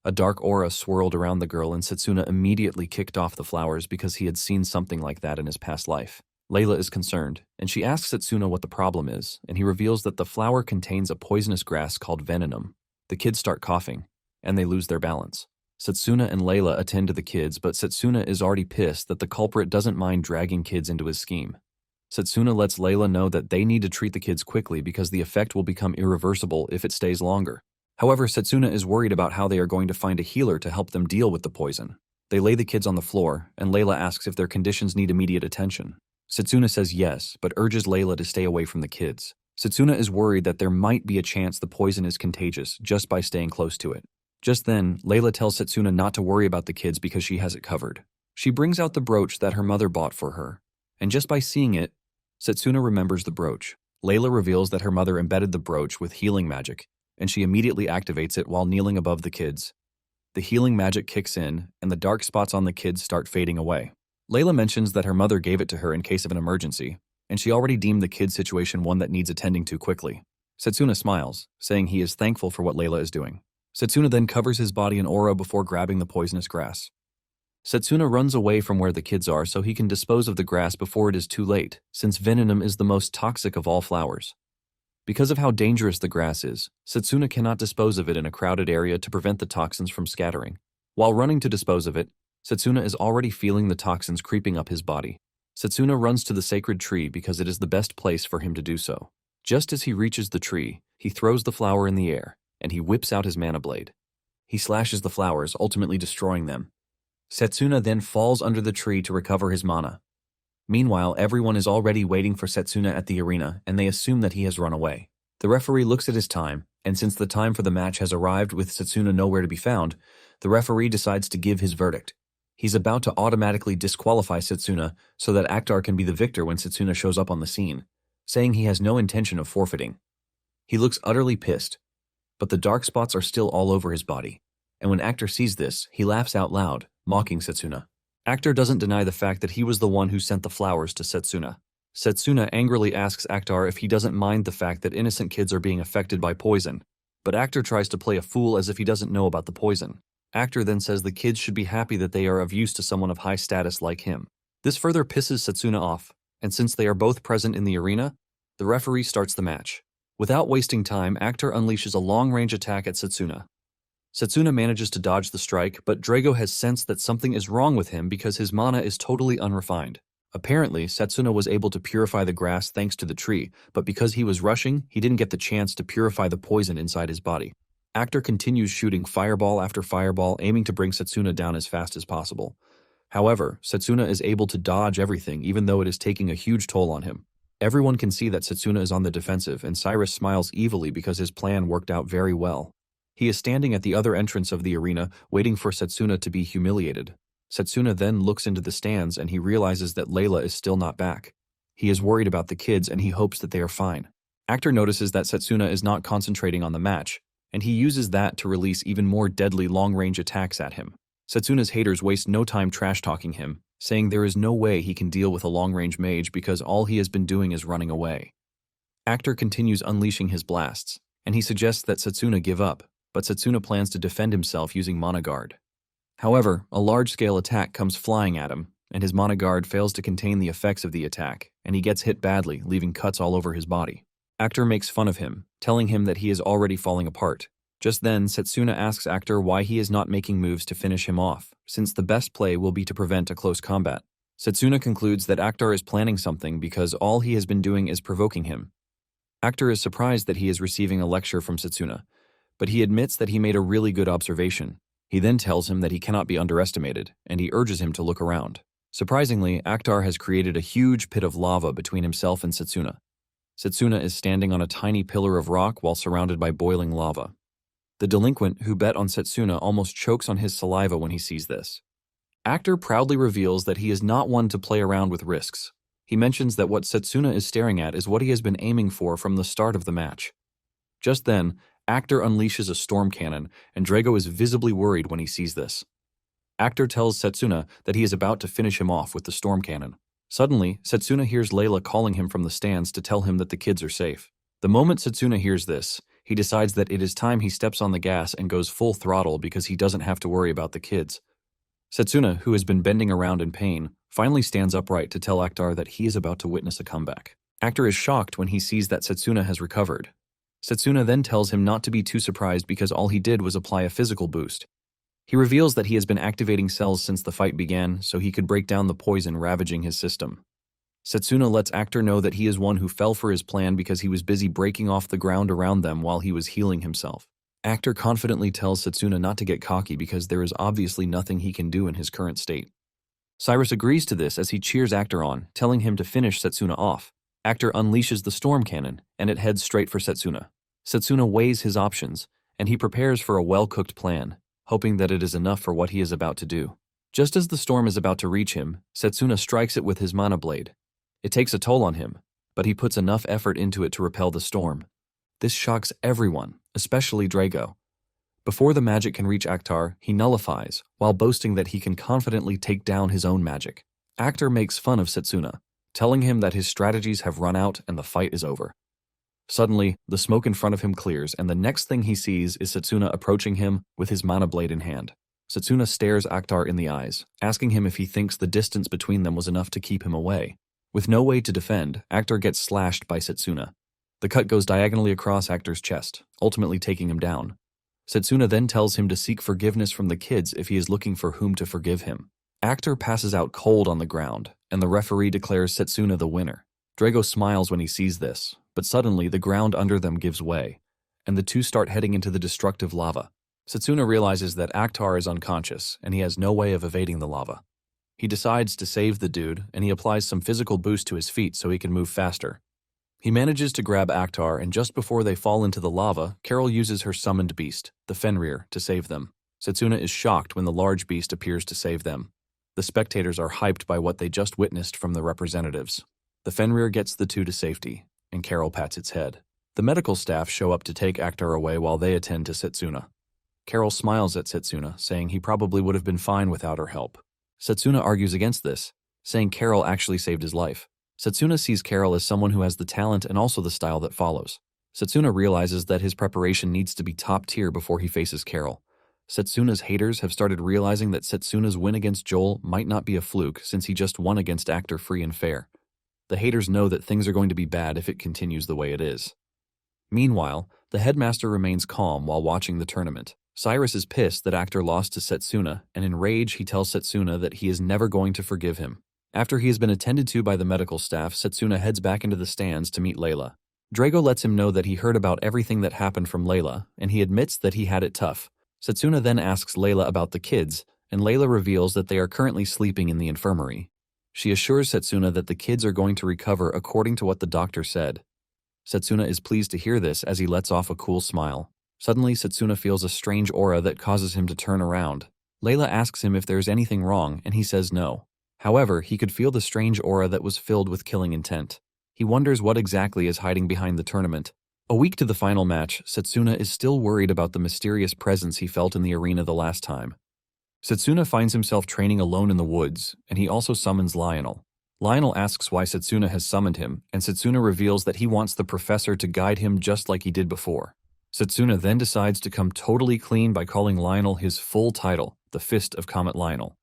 A dark aura swirled around the girl, and Satsuna immediately kicked off the flowers because he had seen something like that in his past life. Layla is concerned, and she asks Satsuna what the problem is, and he reveals that the flower contains a poisonous grass called veninum. The kids start coughing, and they lose their balance. Satsuna and Layla attend to the kids, but Satsuna is already pissed that the culprit doesn't mind dragging kids into his scheme. Satsuna lets Layla know that they need to treat the kids quickly because the effect will become irreversible if it stays longer. However, Satsuna is worried about how they are going to find a healer to help them deal with the poison. They lay the kids on the floor, and Layla asks if their conditions need immediate attention. Satsuna says yes, but urges Layla to stay away from the kids. Satsuna is worried that there might be a chance the poison is contagious just by staying close to it. Just then, Layla tells Satsuna not to worry about the kids because she has it covered. She brings out the brooch that her mother bought for her, and just by seeing it, Satsuna remembers the brooch. Layla reveals that her mother embedded the brooch with healing magic, and she immediately activates it while kneeling above the kids. The healing magic kicks in, and the dark spots on the kids start fading away. Layla mentions that her mother gave it to her in case of an emergency, and she already deemed the kid's situation one that needs attending to quickly. Satsuna smiles, saying he is thankful for what Layla is doing. Satsuna then covers his body in aura before grabbing the poisonous grass. Satsuna runs away from where the kids are so he can dispose of the grass before it is too late, since veninum is the most toxic of all flowers. Because of how dangerous the grass is, Satsuna cannot dispose of it in a crowded area to prevent the toxins from scattering. While running to dispose of it, Satsuna is already feeling the toxins creeping up his body. Satsuna runs to the sacred tree because it is the best place for him to do so. Just as he reaches the tree, he throws the flower in the air, and he whips out his mana blade. He slashes the flowers, ultimately destroying them. Satsuna then falls under the tree to recover his mana. Meanwhile, everyone is already waiting for Satsuna at the arena, and they assume that he has run away. The referee looks at his time, and since the time for the match has arrived with Satsuna nowhere to be found, the referee decides to give his verdict. He's about to automatically disqualify Satsuna so that Actar can be the victor when Satsuna shows up on the scene, saying he has no intention of forfeiting. He looks utterly pissed, but the dark spots are still all over his body, and when Actar sees this, he laughs out loud, mocking Satsuna. Actar doesn't deny the fact that he was the one who sent the flowers to Satsuna. Satsuna angrily asks Actar if he doesn't mind the fact that innocent kids are being affected by poison, but Actar tries to play a fool as if he doesn't know about the poison. Actar then says the kids should be happy that they are of use to someone of high status like him. This further pisses Satsuna off, and since they are both present in the arena, the referee starts the match. Without wasting time, Actar unleashes a long-range attack at Satsuna. Satsuna manages to dodge the strike, but Drago has sensed that something is wrong with him because his mana is totally unrefined. Apparently, Satsuna was able to purify the grass thanks to the tree, but because he was rushing, he didn't get the chance to purify the poison inside his body. Actar continues shooting fireball after fireball, aiming to bring Satsuna down as fast as possible. However, Satsuna is able to dodge everything even though it is taking a huge toll on him. Everyone can see that Satsuna is on the defensive, and Cyrus smiles evilly because his plan worked out very well. He is standing at the other entrance of the arena, waiting for Satsuna to be humiliated. Satsuna then looks into the stands and he realizes that Layla is still not back. He is worried about the kids and he hopes that they are fine. Actar notices that Satsuna is not concentrating on the match, and he uses that to release even more deadly long-range attacks at him. Satsuna's haters waste no time trash-talking him, saying there is no way he can deal with a long-range mage because all he has been doing is running away. Actar continues unleashing his blasts, and he suggests that Satsuna give up, but Satsuna plans to defend himself using Mana Guard. However, a large-scale attack comes flying at him, and his Mana Guard fails to contain the effects of the attack, and he gets hit badly, leaving cuts all over his body. Actar makes fun of him, telling him that he is already falling apart. Just then, Satsuna asks Actar why he is not making moves to finish him off, since the best play will be to prevent a close combat. Satsuna concludes that Actar is planning something because all he has been doing is provoking him. Actar is surprised that he is receiving a lecture from Satsuna, but he admits that he made a really good observation. He then tells him that he cannot be underestimated, and he urges him to look around. Surprisingly, Actar has created a huge pit of lava between himself and Satsuna. Satsuna is standing on a tiny pillar of rock while surrounded by boiling lava. The delinquent who bet on Satsuna almost chokes on his saliva when he sees this. Actar proudly reveals that he is not one to play around with risks. He mentions that what Satsuna is staring at is what he has been aiming for from the start of the match. Just then, Actar unleashes a storm cannon, and Drago is visibly worried when he sees this. Actar tells Satsuna that he is about to finish him off with the storm cannon. Suddenly, Satsuna hears Layla calling him from the stands to tell him that the kids are safe. The moment Satsuna hears this, he decides that it is time he steps on the gas and goes full throttle because he doesn't have to worry about the kids. Satsuna, who has been bending around in pain, finally stands upright to tell Actar that he is about to witness a comeback. Actar is shocked when he sees that Satsuna has recovered. Satsuna then tells him not to be too surprised because all he did was apply a physical boost. He reveals that he has been activating cells since the fight began so he could break down the poison ravaging his system. Satsuna lets Actar know that he is one who fell for his plan because he was busy breaking off the ground around them while he was healing himself. Actar confidently tells Satsuna not to get cocky because there is obviously nothing he can do in his current state. Cyrus agrees to this as he cheers Actar on, telling him to finish Satsuna off. Actar unleashes the storm cannon, and it heads straight for Satsuna. Satsuna weighs his options, and he prepares for a well-cooked plan, hoping that it is enough for what he is about to do. Just as the storm is about to reach him, Satsuna strikes it with his mana blade. It takes a toll on him, but he puts enough effort into it to repel the storm. This shocks everyone, especially Drago. Before the magic can reach Actar, he nullifies, while boasting that he can confidently take down his own magic. Actar makes fun of Satsuna, telling him that his strategies have run out and the fight is over. Suddenly, the smoke in front of him clears, and the next thing he sees is Satsuna approaching him with his mana blade in hand. Satsuna stares Actar in the eyes, asking him if he thinks the distance between them was enough to keep him away. With no way to defend, Actar gets slashed by Satsuna. The cut goes diagonally across Actar's chest, ultimately taking him down. Satsuna then tells him to seek forgiveness from the kids if he is looking for whom to forgive him. Actar passes out cold on the ground, and the referee declares Satsuna the winner. Drago smiles when he sees this, but suddenly the ground under them gives way, and the two start heading into the destructive lava. Satsuna realizes that Actar is unconscious, and he has no way of evading the lava. He decides to save the dude, and he applies some physical boost to his feet so he can move faster. He manages to grab Actar, and just before they fall into the lava, Carol uses her summoned beast, the Fenrir, to save them. Satsuna is shocked when the large beast appears to save them. The spectators are hyped by what they just witnessed from the representatives. The Fenrir gets the two to safety, and Carol pats its head. The medical staff show up to take Actar away while they attend to Satsuna. Carol smiles at Satsuna, saying he probably would have been fine without her help. Satsuna argues against this, saying Carol actually saved his life. Satsuna sees Carol as someone who has the talent and also the style that follows. Satsuna realizes that his preparation needs to be top tier before he faces Carol. Satsuna's haters have started realizing that Satsuna's win against Joel might not be a fluke since he just won against Actar free and fair. The haters know that things are going to be bad if it continues the way it is. Meanwhile, the headmaster remains calm while watching the tournament. Cyrus is pissed that Actar lost to Satsuna, and in rage he tells Satsuna that he is never going to forgive him. After he has been attended to by the medical staff, Satsuna heads back into the stands to meet Layla. Drago lets him know that he heard about everything that happened from Layla, and he admits that he had it tough. Satsuna then asks Layla about the kids, and Layla reveals that they are currently sleeping in the infirmary. She assures Satsuna that the kids are going to recover according to what the doctor said. Satsuna is pleased to hear this as he lets off a cool smile. Suddenly, Satsuna feels a strange aura that causes him to turn around. Layla asks him if there's anything wrong, and he says no. However, he could feel the strange aura that was filled with killing intent. He wonders what exactly is hiding behind the tournament. A week to the final match, Satsuna is still worried about the mysterious presence he felt in the arena the last time. Satsuna finds himself training alone in the woods, and he also summons Lionel. Lionel asks why Satsuna has summoned him, and Satsuna reveals that he wants the professor to guide him just like he did before. Satsuna then decides to come totally clean by calling Lionel his full title, the Fist of Comet Lionel.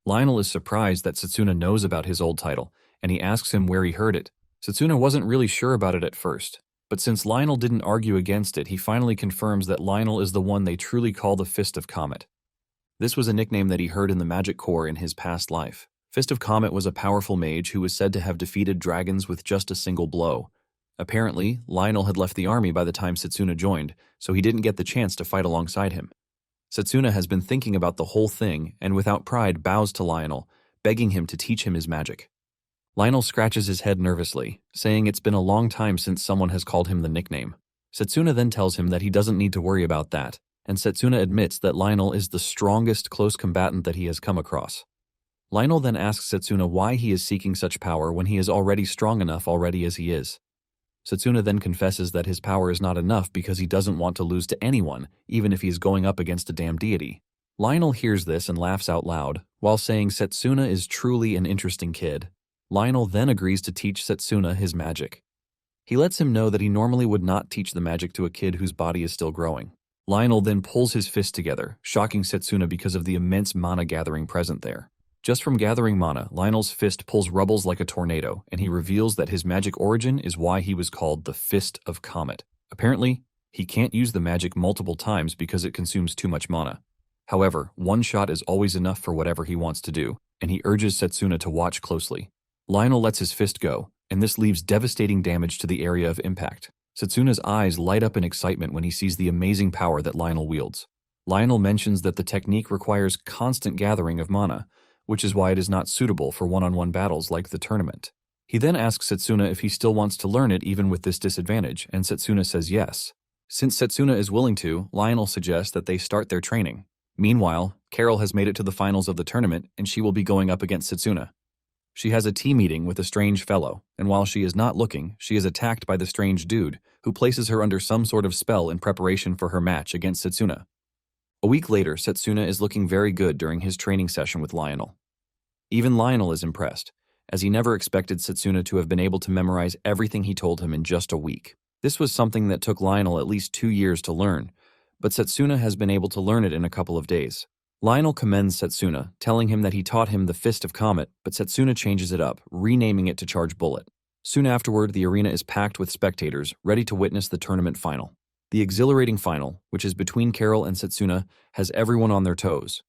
Lionel is surprised that Satsuna knows about his old title, and he asks him where he heard it. Satsuna wasn't really sure about it at first, but since Lionel didn't argue against it, he finally confirms that Lionel is the one they truly call the Fist of Comet. This was a nickname that he heard in the Magic Corps in his past life. Fist of Comet was a powerful mage who was said to have defeated dragons with just a single blow. Apparently, Lionel had left the army by the time Satsuna joined, so he didn't get the chance to fight alongside him. Satsuna has been thinking about the whole thing and without pride bows to Lionel, begging him to teach him his magic. Lionel scratches his head nervously, saying it's been a long time since someone has called him the nickname. Satsuna then tells him that he doesn't need to worry about that, and Satsuna admits that Lionel is the strongest close combatant that he has come across. Lionel then asks Satsuna why he is seeking such power when he is already strong enough already as he is. Satsuna then confesses that his power is not enough because he doesn't want to lose to anyone, even if he is going up against a damn deity. Lionel hears this and laughs out loud, while saying Satsuna is truly an interesting kid. Lionel then agrees to teach Satsuna his magic. He lets him know that he normally would not teach the magic to a kid whose body is still growing. Lionel then pulls his fist together, shocking Satsuna because of the immense mana gathering present there. Just from gathering mana, Lionel's fist pulls rubbles like a tornado, and he reveals that his magic origin is why he was called the Fist of Comet. Apparently, he can't use the magic multiple times because it consumes too much mana. However, one shot is always enough for whatever he wants to do, and he urges Satsuna to watch closely. Lionel lets his fist go, and this leaves devastating damage to the area of impact. Satsuna's eyes light up in excitement when he sees the amazing power that Lionel wields. Lionel mentions that the technique requires constant gathering of mana, which is why it is not suitable for one-on-one battles like the tournament. He then asks Satsuna if he still wants to learn it even with this disadvantage, and Satsuna says yes. Since Satsuna is willing to, Lionel suggests that they start their training. Meanwhile, Carol has made it to the finals of the tournament, and she will be going up against Satsuna. She has a tea meeting with a strange fellow, and while she is not looking, she is attacked by the strange dude, who places her under some sort of spell in preparation for her match against Satsuna. A week later, Satsuna is looking very good during his training session with Lionel. Even Lionel is impressed, as he never expected Satsuna to have been able to memorize everything he told him in just a week. This was something that took Lionel at least 2 years to learn, but Satsuna has been able to learn it in a couple of days. Lionel commends Satsuna, telling him that he taught him the Fist of Comet, but Satsuna changes it up, renaming it to Charge Bullet. Soon afterward, the arena is packed with spectators, ready to witness the tournament final. The exhilarating final, which is between Carol and Satsuna, has everyone on their toes.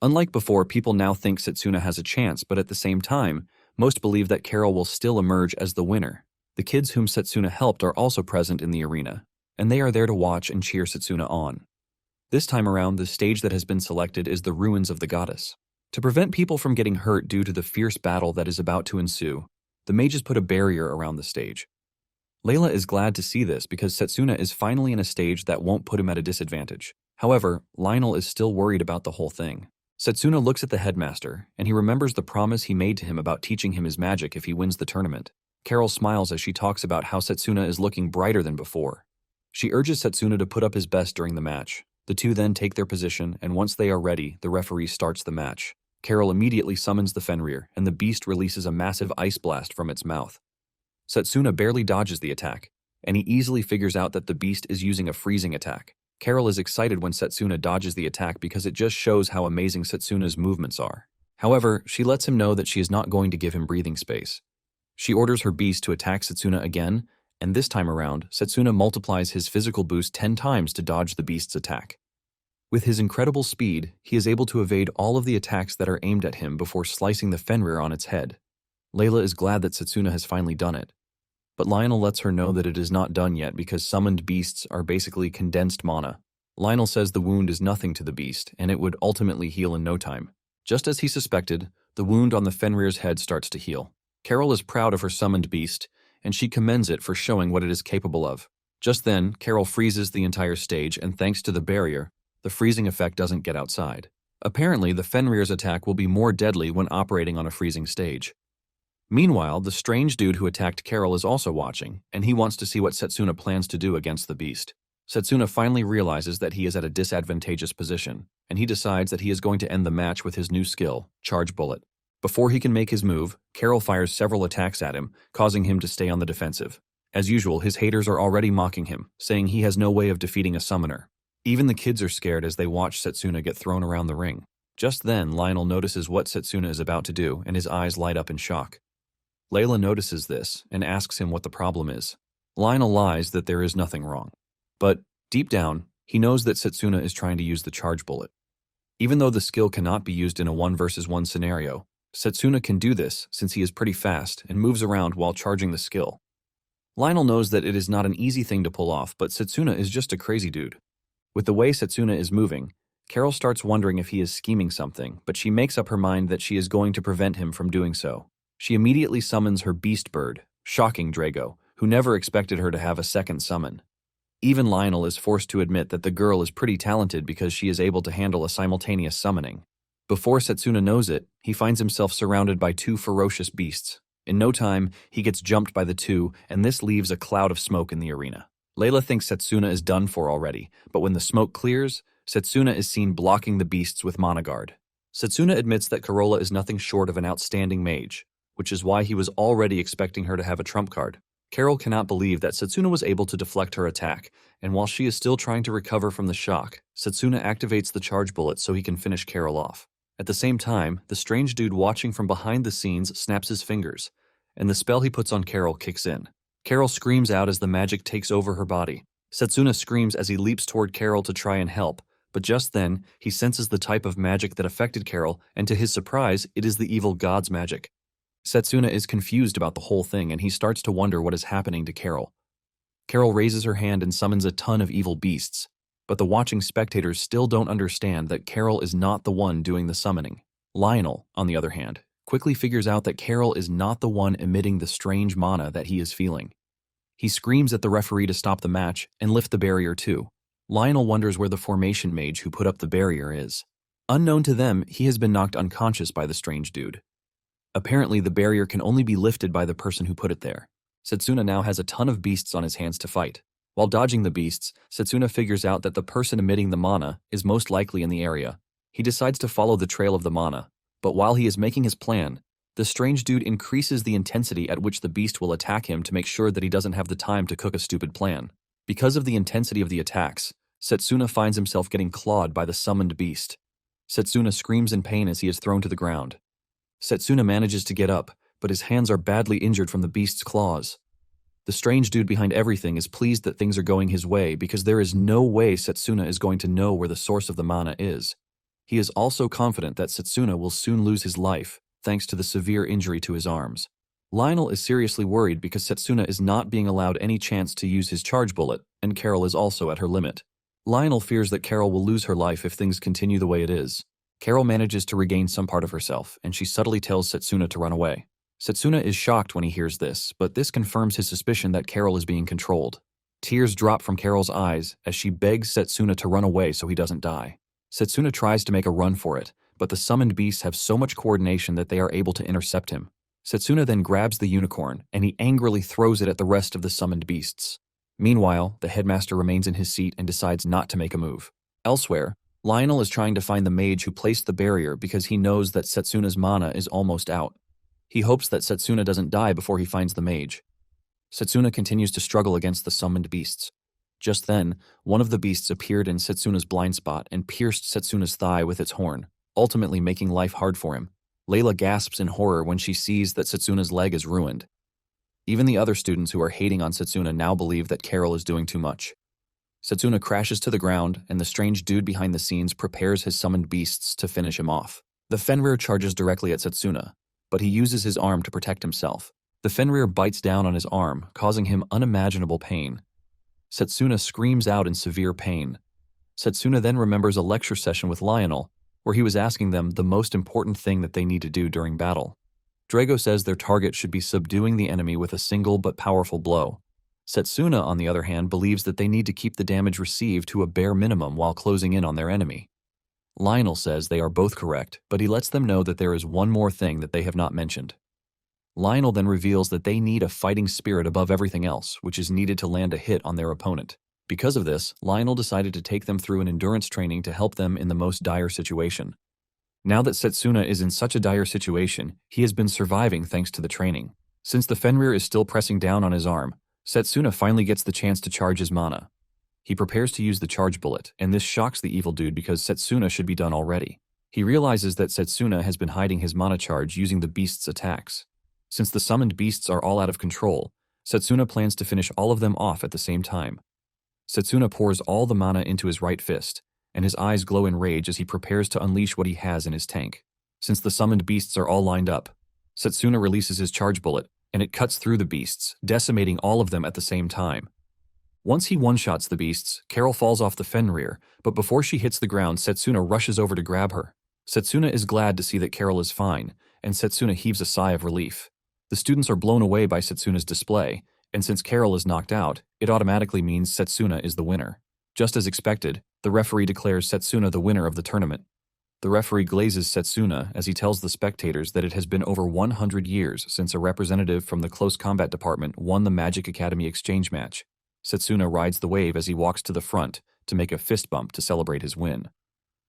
Unlike before, people now think Satsuna has a chance, but at the same time, most believe that Carol will still emerge as the winner. The kids whom Satsuna helped are also present in the arena, and they are there to watch and cheer Satsuna on. This time around, the stage that has been selected is the Ruins of the Goddess. To prevent people from getting hurt due to the fierce battle that is about to ensue, the mages put a barrier around the stage. Layla is glad to see this because Satsuna is finally in a stage that won't put him at a disadvantage. However, Lionel is still worried about the whole thing. Satsuna looks at the headmaster, and he remembers the promise he made to him about teaching him his magic if he wins the tournament. Carol smiles as she talks about how Satsuna is looking brighter than before. She urges Satsuna to put up his best during the match. The two then take their position, and once they are ready, the referee starts the match. Carol immediately summons the Fenrir, and the beast releases a massive ice blast from its mouth. Satsuna barely dodges the attack, and he easily figures out that the beast is using a freezing attack. Carol is excited when Satsuna dodges the attack because it just shows how amazing Satsuna's movements are. However, she lets him know that she is not going to give him breathing space. She orders her beast to attack Satsuna again, and this time around, Satsuna multiplies his physical boost 10 times to dodge the beast's attack. With his incredible speed, he is able to evade all of the attacks that are aimed at him before slicing the Fenrir on its head. Layla is glad that Satsuna has finally done it. But Lionel lets her know that it is not done yet because summoned beasts are basically condensed mana. Lionel says the wound is nothing to the beast, and it would ultimately heal in no time. Just as he suspected, the wound on the Fenrir's head starts to heal. Carol is proud of her summoned beast, and she commends it for showing what it is capable of. Just then, Carol freezes the entire stage, and thanks to the barrier, the freezing effect doesn't get outside. Apparently, the Fenrir's attack will be more deadly when operating on a freezing stage. Meanwhile, the strange dude who attacked Carol is also watching, and he wants to see what Satsuna plans to do against the beast. Satsuna finally realizes that he is at a disadvantageous position, and he decides that he is going to end the match with his new skill, Charge Bullet. Before he can make his move, Carol fires several attacks at him, causing him to stay on the defensive. As usual, his haters are already mocking him, saying he has no way of defeating a summoner. Even the kids are scared as they watch Satsuna get thrown around the ring. Just then, Lionel notices what Satsuna is about to do, and his eyes light up in shock. Layla notices this and asks him what the problem is. Lionel lies that there is nothing wrong. But, deep down, he knows that Satsuna is trying to use the Charge Bullet. Even though the skill cannot be used in a 1-versus-1 scenario, Satsuna can do this since he is pretty fast and moves around while charging the skill. Lionel knows that it is not an easy thing to pull off, but Satsuna is just a crazy dude. With the way Satsuna is moving, Carol starts wondering if he is scheming something, but she makes up her mind that she is going to prevent him from doing so. She immediately summons her beast bird, shocking Drago, who never expected her to have a second summon. Even Lionel is forced to admit that the girl is pretty talented because she is able to handle a simultaneous summoning. Before Satsuna knows it, he finds himself surrounded by 2 ferocious beasts. In no time, he gets jumped by the 2, and this leaves a cloud of smoke in the arena. Layla thinks Satsuna is done for already, but when the smoke clears, Satsuna is seen blocking the beasts with Mana Guard. Satsuna admits that Corolla is nothing short of an outstanding mage, which is why he was already expecting her to have a trump card. Carol cannot believe that Satsuna was able to deflect her attack, and while she is still trying to recover from the shock, Satsuna activates the Charge Bullet so he can finish Carol off. At the same time, the strange dude watching from behind the scenes snaps his fingers, and the spell he puts on Carol kicks in. Carol screams out as the magic takes over her body. Satsuna screams as he leaps toward Carol to try and help, but just then, he senses the type of magic that affected Carol, and to his surprise, it is the evil god's magic. Satsuna is confused about the whole thing, and he starts to wonder what is happening to Carol. Carol raises her hand and summons a ton of evil beasts, but the watching spectators still don't understand that Carol is not the one doing the summoning. Lionel, on the other hand, quickly figures out that Carol is not the one emitting the strange mana that he is feeling. He screams at the referee to stop the match and lift the barrier too. Lionel wonders where the formation mage who put up the barrier is. Unknown to them, he has been knocked unconscious by the strange dude. Apparently, the barrier can only be lifted by the person who put it there. Satsuna now has a ton of beasts on his hands to fight. While dodging the beasts, Satsuna figures out that the person emitting the mana is most likely in the area. He decides to follow the trail of the mana, but while he is making his plan, the strange dude increases the intensity at which the beast will attack him to make sure that he doesn't have the time to cook a stupid plan. Because of the intensity of the attacks, Satsuna finds himself getting clawed by the summoned beast. Satsuna screams in pain as he is thrown to the ground. Satsuna manages to get up, but his hands are badly injured from the beast's claws. The strange dude behind everything is pleased that things are going his way because there is no way Satsuna is going to know where the source of the mana is. He is also confident that Satsuna will soon lose his life, thanks to the severe injury to his arms. Lionel is seriously worried because Satsuna is not being allowed any chance to use his charge bullet, and Carol is also at her limit. Lionel fears that Carol will lose her life if things continue the way it is. Carol manages to regain some part of herself, and she subtly tells Satsuna to run away. Satsuna is shocked when he hears this, but this confirms his suspicion that Carol is being controlled. Tears drop from Carol's eyes as she begs Satsuna to run away so he doesn't die. Satsuna tries to make a run for it, but the summoned beasts have so much coordination that they are able to intercept him. Satsuna then grabs the unicorn, and he angrily throws it at the rest of the summoned beasts. Meanwhile, the headmaster remains in his seat and decides not to make a move. Elsewhere, Lionel is trying to find the mage who placed the barrier because he knows that Satsuna's mana is almost out. He hopes that Satsuna doesn't die before he finds the mage. Satsuna continues to struggle against the summoned beasts. Just then, one of the beasts appeared in Satsuna's blind spot and pierced Satsuna's thigh with its horn, ultimately making life hard for him. Layla gasps in horror when she sees that Satsuna's leg is ruined. Even the other students who are hating on Satsuna now believe that Carol is doing too much. Satsuna crashes to the ground, and the strange dude behind the scenes prepares his summoned beasts to finish him off. The Fenrir charges directly at Satsuna, but he uses his arm to protect himself. The Fenrir bites down on his arm, causing him unimaginable pain. Satsuna screams out in severe pain. Satsuna then remembers a lecture session with Lionel, where he was asking them the most important thing that they need to do during battle. Drago says their target should be subduing the enemy with a single but powerful blow. Satsuna, on the other hand, believes that they need to keep the damage received to a bare minimum while closing in on their enemy. Lionel says they are both correct, but he lets them know that there is one more thing that they have not mentioned. Lionel then reveals that they need a fighting spirit above everything else, which is needed to land a hit on their opponent. Because of this, Lionel decided to take them through an endurance training to help them in the most dire situation. Now that Satsuna is in such a dire situation, he has been surviving thanks to the training. Since the Fenrir is still pressing down on his arm, Satsuna finally gets the chance to charge his mana. He prepares to use the charge bullet, and this shocks the evil dude because Satsuna should be done already. He realizes that Satsuna has been hiding his mana charge using the beast's attacks. Since the summoned beasts are all out of control, Satsuna plans to finish all of them off at the same time. Satsuna pours all the mana into his right fist, and his eyes glow in rage as he prepares to unleash what he has in his tank. Since the summoned beasts are all lined up, Satsuna releases his charge bullet, and it cuts through the beasts, decimating all of them at the same time. Once he one-shots the beasts, Carol falls off the Fenrir, but before she hits the ground, Satsuna rushes over to grab her. Satsuna is glad to see that Carol is fine, and Satsuna heaves a sigh of relief. The students are blown away by Satsuna's display, and since Carol is knocked out, it automatically means Satsuna is the winner. Just as expected, the referee declares Satsuna the winner of the tournament. The referee glazes Satsuna as he tells the spectators that it has been over 100 years since a representative from the Close Combat Department won the Magic Academy exchange match. Satsuna rides the wave as he walks to the front to make a fist bump to celebrate his win.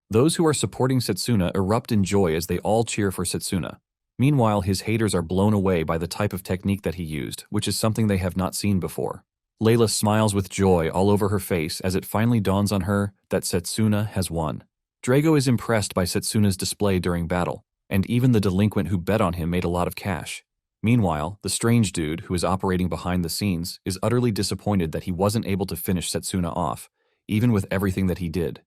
Those who are supporting Satsuna erupt in joy as they all cheer for Satsuna. Meanwhile, his haters are blown away by the type of technique that he used, which is something they have not seen before. Layla smiles with joy all over her face as it finally dawns on her that Satsuna has won. Drago is impressed by Satsuna's display during battle, and even the delinquent who bet on him made a lot of cash. Meanwhile, the strange dude, who is operating behind the scenes, is utterly disappointed that he wasn't able to finish Satsuna off, even with everything that he did.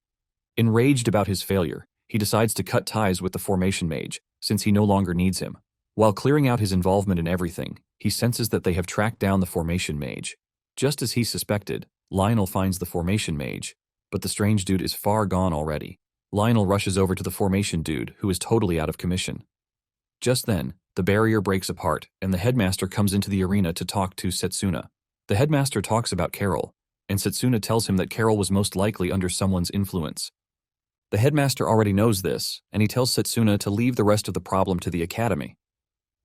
Enraged about his failure, he decides to cut ties with the Formation Mage, since he no longer needs him. While clearing out his involvement in everything, he senses that they have tracked down the Formation Mage. Just as he suspected, Lionel finds the Formation Mage, but the strange dude is far gone already. Lionel rushes over to the Formation dude, who is totally out of commission. Just then, the barrier breaks apart, and the headmaster comes into the arena to talk to Satsuna. The headmaster talks about Carol, and Satsuna tells him that Carol was most likely under someone's influence. The headmaster already knows this, and he tells Satsuna to leave the rest of the problem to the academy.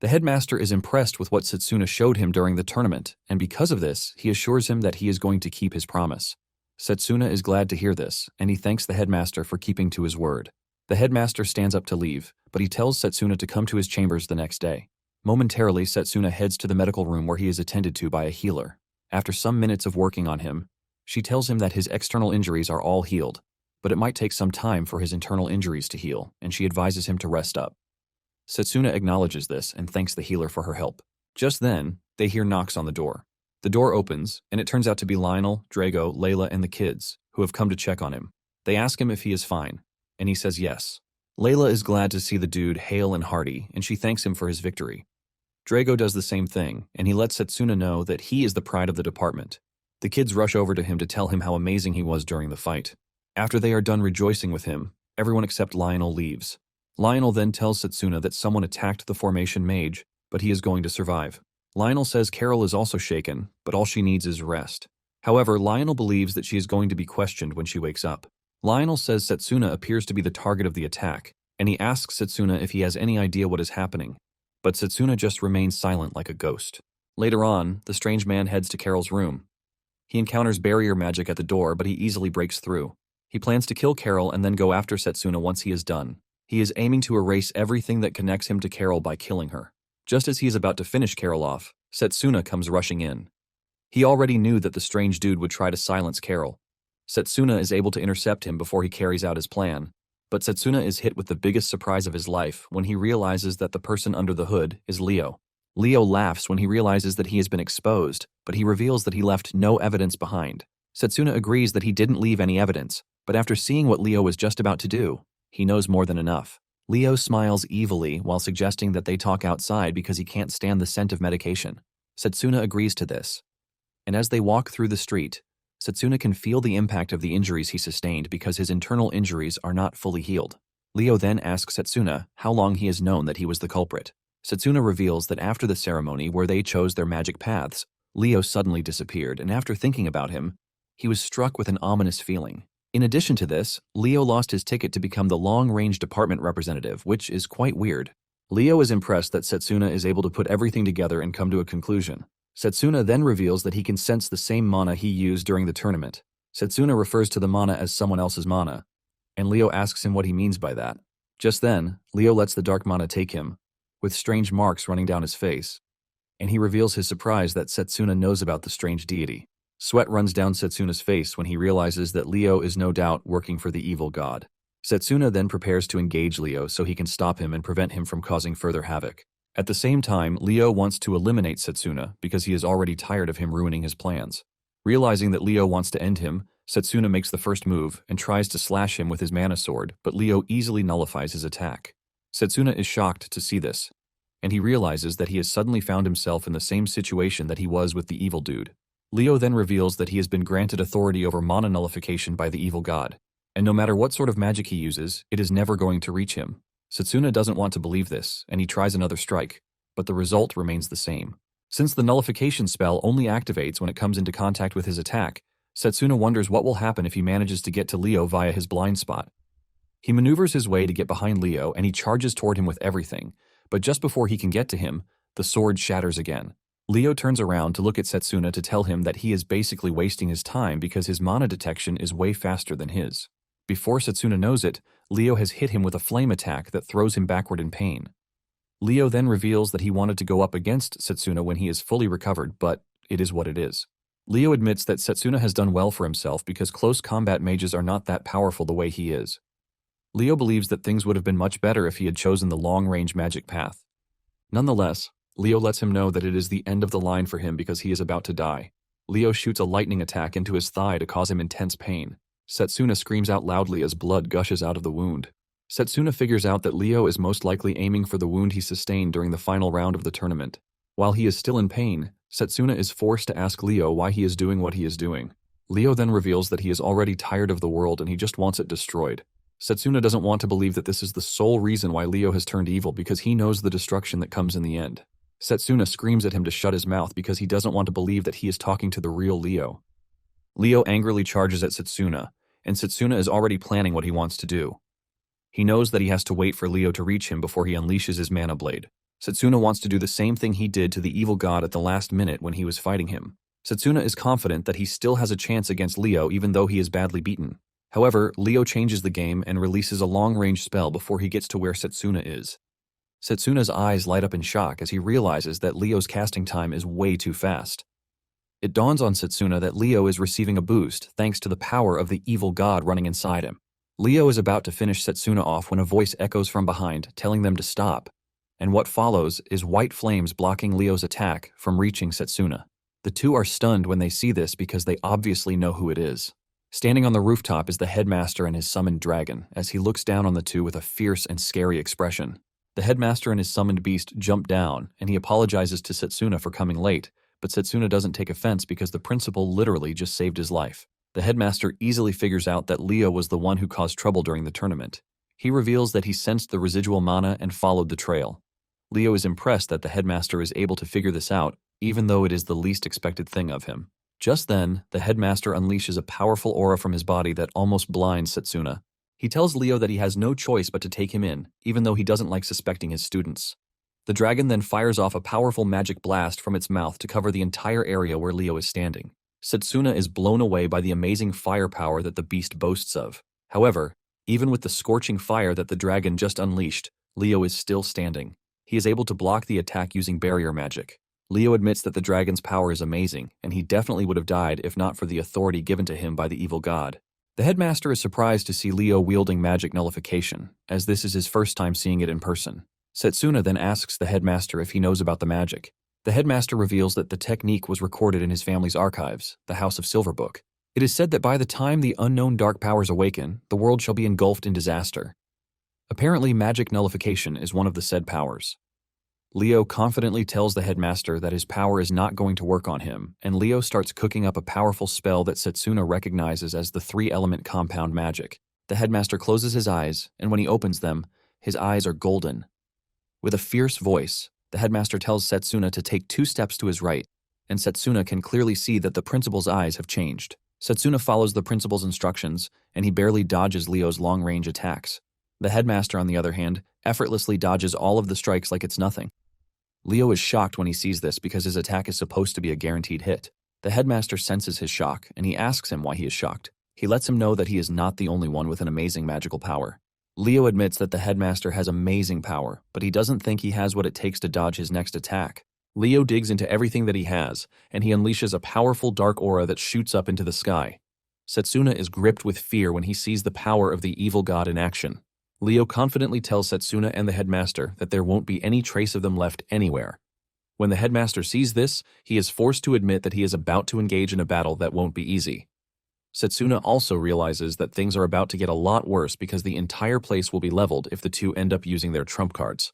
The headmaster is impressed with what Satsuna showed him during the tournament, and because of this, he assures him that he is going to keep his promise. Satsuna is glad to hear this, and he thanks the headmaster for keeping to his word. The headmaster stands up to leave, but he tells Satsuna to come to his chambers the next day. Momentarily, Satsuna heads to the medical room where he is attended to by a healer. After some minutes of working on him, she tells him that his external injuries are all healed, but it might take some time for his internal injuries to heal, and she advises him to rest up. Satsuna acknowledges this and thanks the healer for her help. Just then, they hear knocks on the door. The door opens, and it turns out to be Lionel, Drago, Layla, and the kids, who have come to check on him. They ask him if he is fine, and he says yes. Layla is glad to see the dude hale and hearty, and she thanks him for his victory. Drago does the same thing, and he lets Satsuna know that he is the pride of the department. The kids rush over to him to tell him how amazing he was during the fight. After they are done rejoicing with him, everyone except Lionel leaves. Lionel then tells Satsuna that someone attacked the Formation Mage, but he is going to survive. Lionel says Carol is also shaken, but all she needs is rest. However, Lionel believes that she is going to be questioned when she wakes up. Lionel says Satsuna appears to be the target of the attack, and he asks Satsuna if he has any idea what is happening, but Satsuna just remains silent like a ghost. Later on, the strange man heads to Carol's room. He encounters barrier magic at the door, but he easily breaks through. He plans to kill Carol and then go after Satsuna once he is done. He is aiming to erase everything that connects him to Carol by killing her. Just as he is about to finish Carol off, Satsuna comes rushing in. He already knew that the strange dude would try to silence Carol. Satsuna is able to intercept him before he carries out his plan, but Satsuna is hit with the biggest surprise of his life when he realizes that the person under the hood is Leo. Leo laughs when he realizes that he has been exposed, but he reveals that he left no evidence behind. Satsuna agrees that he didn't leave any evidence, but after seeing what Leo was just about to do, he knows more than enough. Leo smiles evilly while suggesting that they talk outside because he can't stand the scent of medication. Satsuna agrees to this, and as they walk through the street, Satsuna can feel the impact of the injuries he sustained because his internal injuries are not fully healed. Leo then asks Satsuna how long he has known that he was the culprit. Satsuna reveals that after the ceremony where they chose their magic paths, Leo suddenly disappeared, and after thinking about him, he was struck with an ominous feeling. In addition to this, Leo lost his ticket to become the long-range department representative, which is quite weird. Leo is impressed that Satsuna is able to put everything together and come to a conclusion. Satsuna then reveals that he can sense the same mana he used during the tournament. Satsuna refers to the mana as someone else's mana, and Leo asks him what he means by that. Just then, Leo lets the dark mana take him, with strange marks running down his face, and he reveals his surprise that Satsuna knows about the strange deity. Sweat runs down Satsuna's face when he realizes that Leo is no doubt working for the evil god. Satsuna then prepares to engage Leo so he can stop him and prevent him from causing further havoc. At the same time, Leo wants to eliminate Satsuna because he is already tired of him ruining his plans. Realizing that Leo wants to end him, Satsuna makes the first move and tries to slash him with his mana sword, but Leo easily nullifies his attack. Satsuna is shocked to see this, and he realizes that he has suddenly found himself in the same situation that he was with the evil dude. Leo then reveals that he has been granted authority over mana nullification by the evil god, and no matter what sort of magic he uses, it is never going to reach him. Satsuna doesn't want to believe this, and he tries another strike, but the result remains the same. Since the nullification spell only activates when it comes into contact with his attack, Satsuna wonders what will happen if he manages to get to Leo via his blind spot. He maneuvers his way to get behind Leo, and he charges toward him with everything, but just before he can get to him, the sword shatters again. Leo turns around to look at Satsuna to tell him that he is basically wasting his time because his mana detection is way faster than his. Before Satsuna knows it, Leo has hit him with a flame attack that throws him backward in pain. Leo then reveals that he wanted to go up against Satsuna when he is fully recovered, but it is what it is. Leo admits that Satsuna has done well for himself because close combat mages are not that powerful the way he is. Leo believes that things would have been much better if he had chosen the long-range magic path. Nonetheless, Leo lets him know that it is the end of the line for him because he is about to die. Leo shoots a lightning attack into his thigh to cause him intense pain. Satsuna screams out loudly as blood gushes out of the wound. Satsuna figures out that Leo is most likely aiming for the wound he sustained during the final round of the tournament. While he is still in pain, Satsuna is forced to ask Leo why he is doing what he is doing. Leo then reveals that he is already tired of the world and he just wants it destroyed. Satsuna doesn't want to believe that this is the sole reason why Leo has turned evil because he knows the destruction that comes in the end. Satsuna screams at him to shut his mouth because he doesn't want to believe that he is talking to the real Leo. Leo angrily charges at Satsuna, and Satsuna is already planning what he wants to do. He knows that he has to wait for Leo to reach him before he unleashes his mana blade. Satsuna wants to do the same thing he did to the evil god at the last minute when he was fighting him. Satsuna is confident that he still has a chance against Leo even though he is badly beaten. However, Leo changes the game and releases a long-range spell before he gets to where Satsuna is. Satsuna's eyes light up in shock as he realizes that Leo's casting time is way too fast. It dawns on Satsuna that Leo is receiving a boost thanks to the power of the evil god running inside him. Leo is about to finish Satsuna off when a voice echoes from behind, telling them to stop, and what follows is white flames blocking Leo's attack from reaching Satsuna. The two are stunned when they see this because they obviously know who it is. Standing on the rooftop is the headmaster and his summoned dragon, as he looks down on the two with a fierce and scary expression. The headmaster and his summoned beast jump down, and he apologizes to Satsuna for coming late, but Satsuna doesn't take offense because the principal literally just saved his life. The headmaster easily figures out that Leo was the one who caused trouble during the tournament. He reveals that he sensed the residual mana and followed the trail. Leo is impressed that the headmaster is able to figure this out, even though it is the least expected thing of him. Just then, the headmaster unleashes a powerful aura from his body that almost blinds Satsuna. He tells Leo that he has no choice but to take him in, even though he doesn't like suspecting his students. The dragon then fires off a powerful magic blast from its mouth to cover the entire area where Leo is standing. Satsuna is blown away by the amazing firepower that the beast boasts of. However, even with the scorching fire that the dragon just unleashed, Leo is still standing. He is able to block the attack using barrier magic. Leo admits that the dragon's power is amazing, and he definitely would have died if not for the authority given to him by the evil god. The headmaster is surprised to see Leo wielding magic nullification, as this is his first time seeing it in person. Satsuna then asks the headmaster if he knows about the magic. The headmaster reveals that the technique was recorded in his family's archives, the House of Silverbook. It is said that by the time the unknown dark powers awaken, the world shall be engulfed in disaster. Apparently, magic nullification is one of the said powers. Leo confidently tells the headmaster that his power is not going to work on him, and Leo starts cooking up a powerful spell that Satsuna recognizes as the three-element compound magic. The headmaster closes his eyes, and when he opens them, his eyes are golden. With a fierce voice, the headmaster tells Satsuna to take 2 steps to his right, and Satsuna can clearly see that the principal's eyes have changed. Satsuna follows the principal's instructions, and he barely dodges Leo's long-range attacks. The headmaster, on the other hand, effortlessly dodges all of the strikes like it's nothing. Leo is shocked when he sees this because his attack is supposed to be a guaranteed hit. The headmaster senses his shock, and he asks him why he is shocked. He lets him know that he is not the only one with an amazing magical power. Leo admits that the headmaster has amazing power, but he doesn't think he has what it takes to dodge his next attack. Leo digs into everything that he has, and he unleashes a powerful dark aura that shoots up into the sky. Satsuna is gripped with fear when he sees the power of the evil god in action. Leo confidently tells Satsuna and the headmaster that there won't be any trace of them left anywhere. When the headmaster sees this, he is forced to admit that he is about to engage in a battle that won't be easy. Satsuna also realizes that things are about to get a lot worse because the entire place will be leveled if the two end up using their trump cards.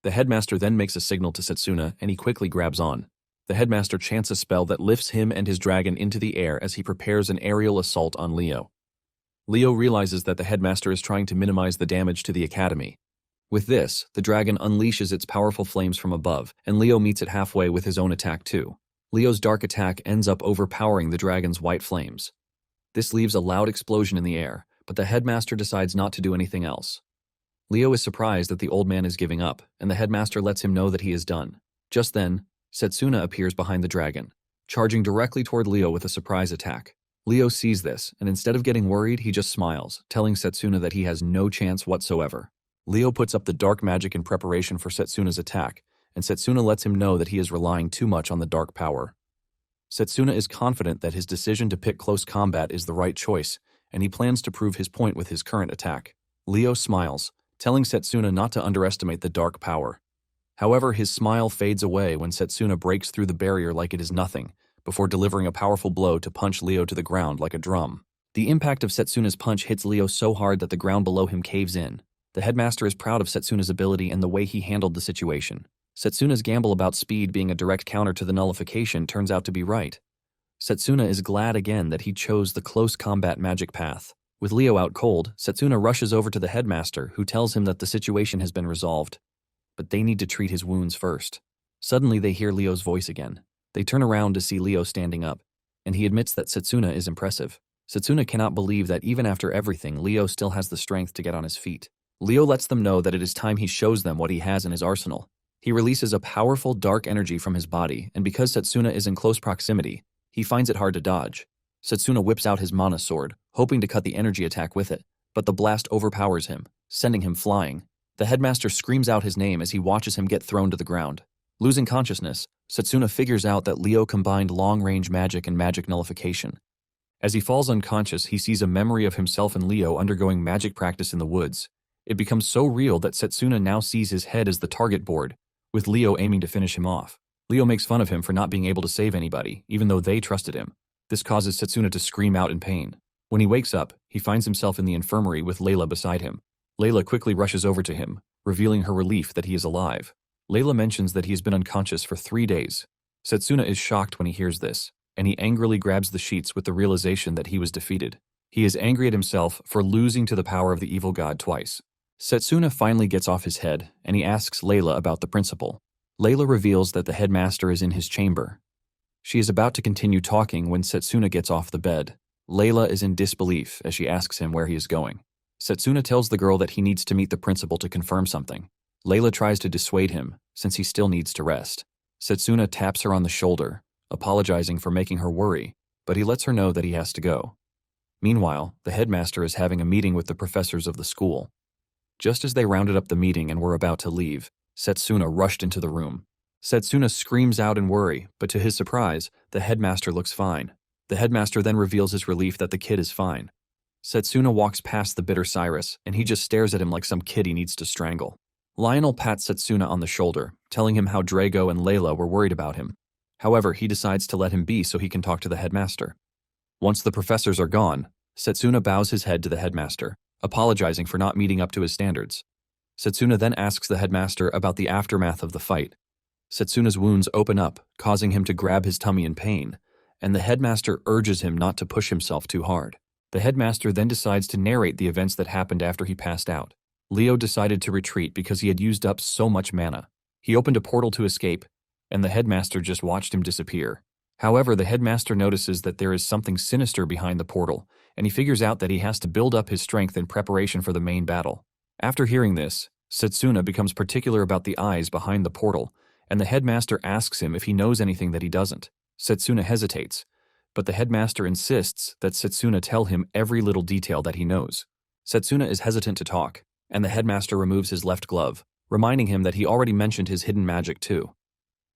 The headmaster then makes a signal to Satsuna, and he quickly grabs on. The headmaster chants a spell that lifts him and his dragon into the air as he prepares an aerial assault on Leo. Leo realizes that the headmaster is trying to minimize the damage to the academy. With this, the dragon unleashes its powerful flames from above, and Leo meets it halfway with his own attack too. Leo's dark attack ends up overpowering the dragon's white flames. This leaves a loud explosion in the air, but the headmaster decides not to do anything else. Leo is surprised that the old man is giving up, and the headmaster lets him know that he is done. Just then, Satsuna appears behind the dragon, charging directly toward Leo with a surprise attack. Leo sees this, and instead of getting worried, he just smiles, telling Satsuna that he has no chance whatsoever. Leo puts up the dark magic in preparation for Satsuna's attack, and Satsuna lets him know that he is relying too much on the dark power. Satsuna is confident that his decision to pick close combat is the right choice, and he plans to prove his point with his current attack. Leo smiles, telling Satsuna not to underestimate the dark power. However, his smile fades away when Satsuna breaks through the barrier like it is nothing, before delivering a powerful blow to punch Leo to the ground like a drum. The impact of Satsuna's punch hits Leo so hard that the ground below him caves in. The headmaster is proud of Satsuna's ability and the way he handled the situation. Satsuna's gamble about speed being a direct counter to the nullification turns out to be right. Satsuna is glad again that he chose the close combat magic path. With Leo out cold, Satsuna rushes over to the headmaster, who tells him that the situation has been resolved. But they need to treat his wounds first. Suddenly they hear Leo's voice again. They turn around to see Leo standing up, and he admits that Satsuna is impressive. Satsuna cannot believe that even after everything, Leo still has the strength to get on his feet. Leo lets them know that it is time he shows them what he has in his arsenal. He releases a powerful dark energy from his body, and because Satsuna is in close proximity, he finds it hard to dodge. Satsuna whips out his mana sword, hoping to cut the energy attack with it, but the blast overpowers him, sending him flying. The headmaster screams out his name as he watches him get thrown to the ground. Losing consciousness, Satsuna figures out that Leo combined long-range magic and magic nullification. As he falls unconscious, he sees a memory of himself and Leo undergoing magic practice in the woods. It becomes so real that Satsuna now sees his head as the target board, with Leo aiming to finish him off. Leo makes fun of him for not being able to save anybody, even though they trusted him. This causes Satsuna to scream out in pain. When he wakes up, he finds himself in the infirmary with Layla beside him. Layla quickly rushes over to him, revealing her relief that he is alive. Layla mentions that he has been unconscious for 3 days. Satsuna is shocked when he hears this, and he angrily grabs the sheets with the realization that he was defeated. He is angry at himself for losing to the power of the evil god twice. Satsuna finally gets off his head, and he asks Layla about the principal. Layla reveals that the headmaster is in his chamber. She is about to continue talking when Satsuna gets off the bed. Layla is in disbelief as she asks him where he is going. Satsuna tells the girl that he needs to meet the principal to confirm something. Layla tries to dissuade him, since he still needs to rest. Satsuna taps her on the shoulder, apologizing for making her worry, but he lets her know that he has to go. Meanwhile, the headmaster is having a meeting with the professors of the school. Just as they rounded up the meeting and were about to leave, Satsuna rushed into the room. Satsuna screams out in worry, but to his surprise, the headmaster looks fine. The headmaster then reveals his relief that the kid is fine. Satsuna walks past the bitter Cyrus, and he just stares at him like some kid he needs to strangle. Lionel pats Satsuna on the shoulder, telling him how Drago and Layla were worried about him. However, he decides to let him be so he can talk to the headmaster. Once the professors are gone, Satsuna bows his head to the headmaster, apologizing for not meeting up to his standards. Satsuna then asks the headmaster about the aftermath of the fight. Satsuna's wounds open up, causing him to grab his tummy in pain, and the headmaster urges him not to push himself too hard. The headmaster then decides to narrate the events that happened after he passed out. Leo decided to retreat because he had used up so much mana. He opened a portal to escape, and the headmaster just watched him disappear. However, the headmaster notices that there is something sinister behind the portal, and he figures out that he has to build up his strength in preparation for the main battle. After hearing this, Satsuna becomes particular about the eyes behind the portal, and the headmaster asks him if he knows anything that he doesn't. Satsuna hesitates, but the headmaster insists that Satsuna tell him every little detail that he knows. Satsuna is hesitant to talk, and the headmaster removes his left glove, reminding him that he already mentioned his hidden magic too.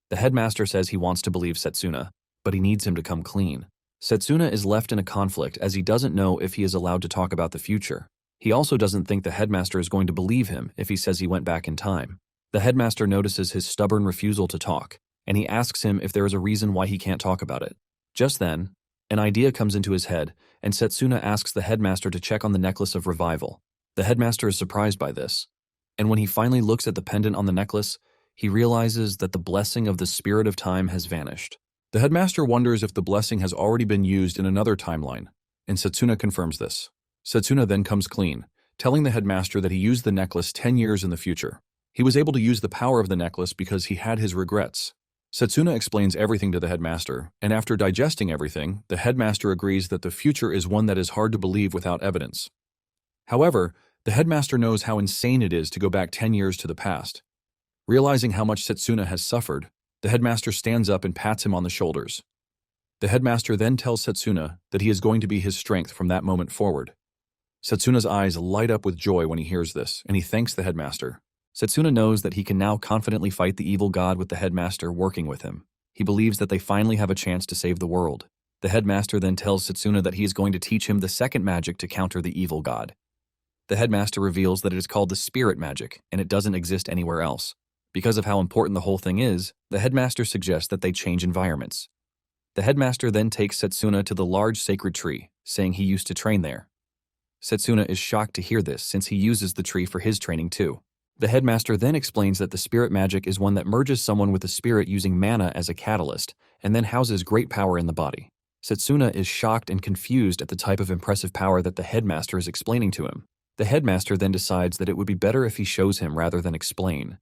The headmaster says he wants to believe Satsuna, but he needs him to come clean. Satsuna is left in a conflict as he doesn't know if he is allowed to talk about the future. He also doesn't think the headmaster is going to believe him if he says he went back in time. The headmaster notices his stubborn refusal to talk, and he asks him if there is a reason why he can't talk about it. Just then, an idea comes into his head, and Satsuna asks the headmaster to check on the necklace of revival. The headmaster is surprised by this, and when he finally looks at the pendant on the necklace, he realizes that the blessing of the spirit of time has vanished. The headmaster wonders if the blessing has already been used in another timeline, and Satsuna confirms this. Satsuna then comes clean, telling the headmaster that he used the necklace 10 years in the future. He was able to use the power of the necklace because he had his regrets. Satsuna explains everything to the headmaster, and after digesting everything, the headmaster agrees that the future is one that is hard to believe without evidence. However, the headmaster knows how insane it is to go back 10 years to the past. Realizing how much Satsuna has suffered, the headmaster stands up and pats him on the shoulders. The headmaster then tells Satsuna that he is going to be his strength from that moment forward. Satsuna's eyes light up with joy when he hears this, and he thanks the headmaster. Satsuna knows that he can now confidently fight the evil god with the headmaster working with him. He believes that they finally have a chance to save the world. The headmaster then tells Satsuna that he is going to teach him the second magic to counter the evil god. The headmaster reveals that it is called the spirit magic, and it doesn't exist anywhere else. Because of how important the whole thing is, the headmaster suggests that they change environments. The headmaster then takes Satsuna to the large sacred tree, saying he used to train there. Satsuna is shocked to hear this since he uses the tree for his training too. The headmaster then explains that the spirit magic is one that merges someone with a spirit using mana as a catalyst, and then houses great power in the body. Satsuna is shocked and confused at the type of impressive power that the headmaster is explaining to him. The headmaster then decides that it would be better if he shows him rather than explain.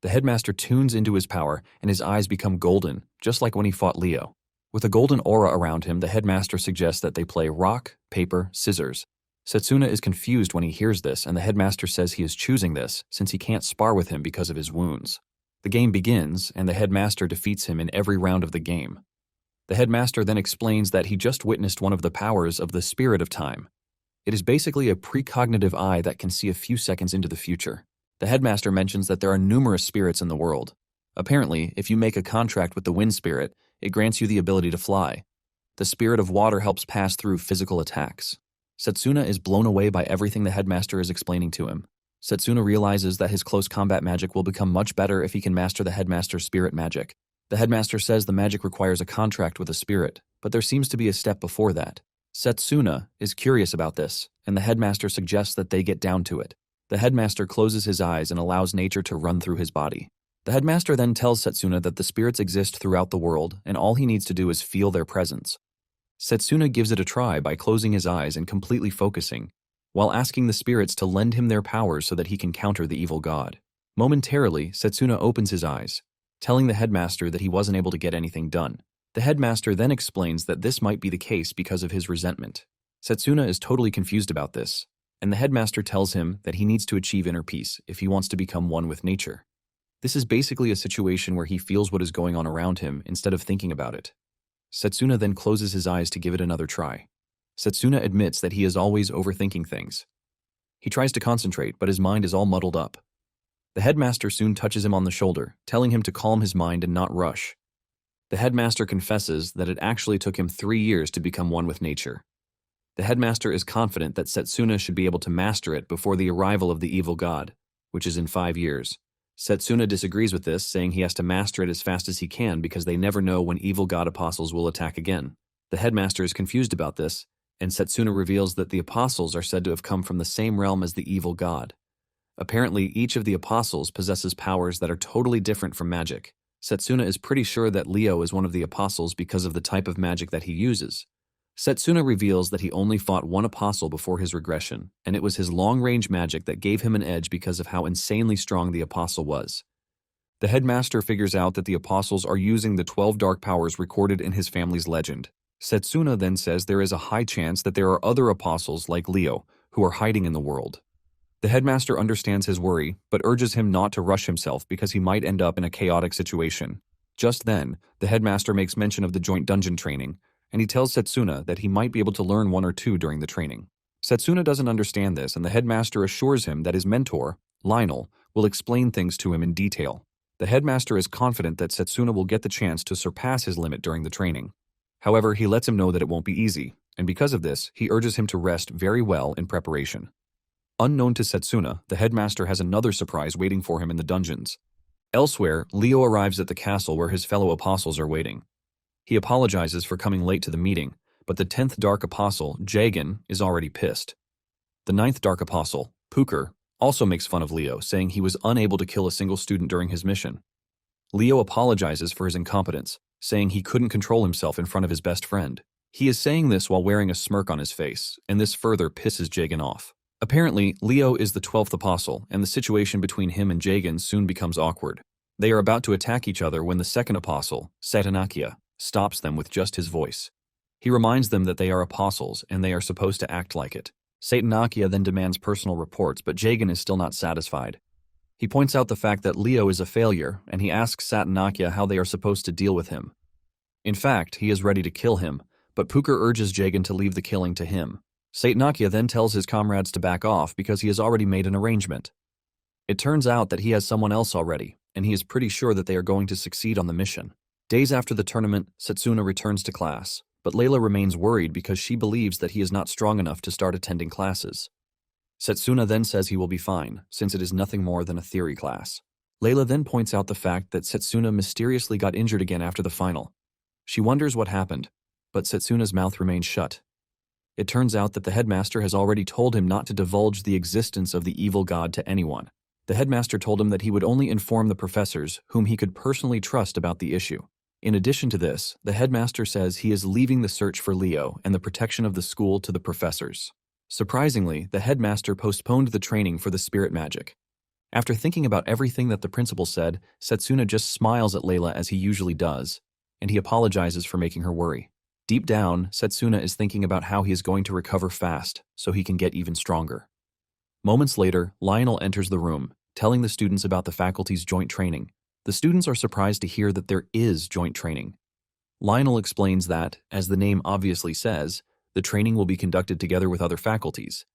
The headmaster tunes into his power, and his eyes become golden, just like when he fought Leo. With a golden aura around him, the headmaster suggests that they play rock, paper, scissors. Satsuna is confused when he hears this, and the headmaster says he is choosing this since he can't spar with him because of his wounds. The game begins, and the headmaster defeats him in every round of the game. The headmaster then explains that he just witnessed one of the powers of the spirit of time. It is basically a precognitive eye that can see a few seconds into the future. The headmaster mentions that there are numerous spirits in the world. Apparently, if you make a contract with the wind spirit, it grants you the ability to fly. The spirit of water helps pass through physical attacks. Satsuna is blown away by everything the headmaster is explaining to him. Satsuna realizes that his close combat magic will become much better if he can master the headmaster's spirit magic. The headmaster says the magic requires a contract with a spirit, but there seems to be a step before that. Satsuna is curious about this, and the headmaster suggests that they get down to it. The headmaster closes his eyes and allows nature to run through his body. The headmaster then tells Satsuna that the spirits exist throughout the world, and all he needs to do is feel their presence. Satsuna gives it a try by closing his eyes and completely focusing. while asking the spirits to lend him their powers so that he can counter the evil god. Momentarily, Satsuna opens his eyes, telling the headmaster that he wasn't able to get anything done. The headmaster then explains that this might be the case because of his resentment. Satsuna is totally confused about this, and the headmaster tells him that he needs to achieve inner peace if he wants to become one with nature. This is basically a situation where he feels what is going on around him instead of thinking about it. Satsuna then closes his eyes to give it another try. Satsuna admits that he is always overthinking things. He tries to concentrate, but his mind is all muddled up. The headmaster soon touches him on the shoulder, telling him to calm his mind and not rush. The headmaster confesses that it actually took him 3 years to become one with nature. The headmaster is confident that Satsuna should be able to master it before the arrival of the evil god, which is in 5 years. Satsuna disagrees with this, saying he has to master it as fast as he can because they never know when evil god apostles will attack again. The headmaster is confused about this, and Satsuna reveals that the apostles are said to have come from the same realm as the evil god. Apparently, each of the apostles possesses powers that are totally different from magic. Satsuna is pretty sure that Leo is one of the apostles because of the type of magic that he uses. Satsuna reveals that he only fought one apostle before his regression, and it was his long-range magic that gave him an edge because of how insanely strong the apostle was. The headmaster figures out that the apostles are using the 12 dark powers recorded in his family's legend. Satsuna then says there is a high chance that there are other apostles like Leo who are hiding in the world. The headmaster understands his worry, but urges him not to rush himself because he might end up in a chaotic situation. Just then, the headmaster makes mention of the joint dungeon training, and he tells Satsuna that he might be able to learn 1 or 2 during the training. Satsuna doesn't understand this, and the headmaster assures him that his mentor, Lionel, will explain things to him in detail. The headmaster is confident that Satsuna will get the chance to surpass his limit during the training. However, he lets him know that it won't be easy, and because of this, he urges him to rest very well in preparation. Unknown to Satsuna, the headmaster has another surprise waiting for him in the dungeons. Elsewhere, Leo arrives at the castle where his fellow apostles are waiting. He apologizes for coming late to the meeting, but the 10th Dark Apostle, Jagan, is already pissed. The 9th Dark Apostle, Puker, also makes fun of Leo, saying he was unable to kill a single student during his mission. Leo apologizes for his incompetence, saying he couldn't control himself in front of his best friend. He is saying this while wearing a smirk on his face, and this further pisses Jagan off. Apparently, Leo is the 12th apostle, and the situation between him and Jagan soon becomes awkward. They are about to attack each other when the second apostle, Satsuna, stops them with just his voice. He reminds them that they are apostles and they are supposed to act like it. Satsuna then demands personal reports, but Jagan is still not satisfied. He points out the fact that Leo is a failure, and he asks Satsuna how they are supposed to deal with him. In fact, he is ready to kill him, but Puker urges Jagan to leave the killing to him. Satsuna then tells his comrades to back off because he has already made an arrangement. It turns out that he has someone else already, and he is pretty sure that they are going to succeed on the mission. Days after the tournament, Satsuna returns to class, but Layla remains worried because she believes that he is not strong enough to start attending classes. Satsuna then says he will be fine, since it is nothing more than a theory class. Layla then points out the fact that Satsuna mysteriously got injured again after the final. She wonders what happened, but Satsuna's mouth remains shut. It turns out that the headmaster has already told him not to divulge the existence of the evil god to anyone. The headmaster told him that he would only inform the professors whom he could personally trust about the issue. In addition to this, the headmaster says he is leaving the search for Leo and the protection of the school to the professors. Surprisingly, the headmaster postponed the training for the spirit magic. After thinking about everything that the principal said, Satsuna just smiles at Layla as he usually does, and he apologizes for making her worry. Deep down, Satsuna is thinking about how he is going to recover fast so he can get even stronger. Moments later, Lionel enters the room, telling the students about the faculty's joint training. The students are surprised to hear that there is joint training. Lionel explains that, as the name obviously says, the training will be conducted together with other faculties.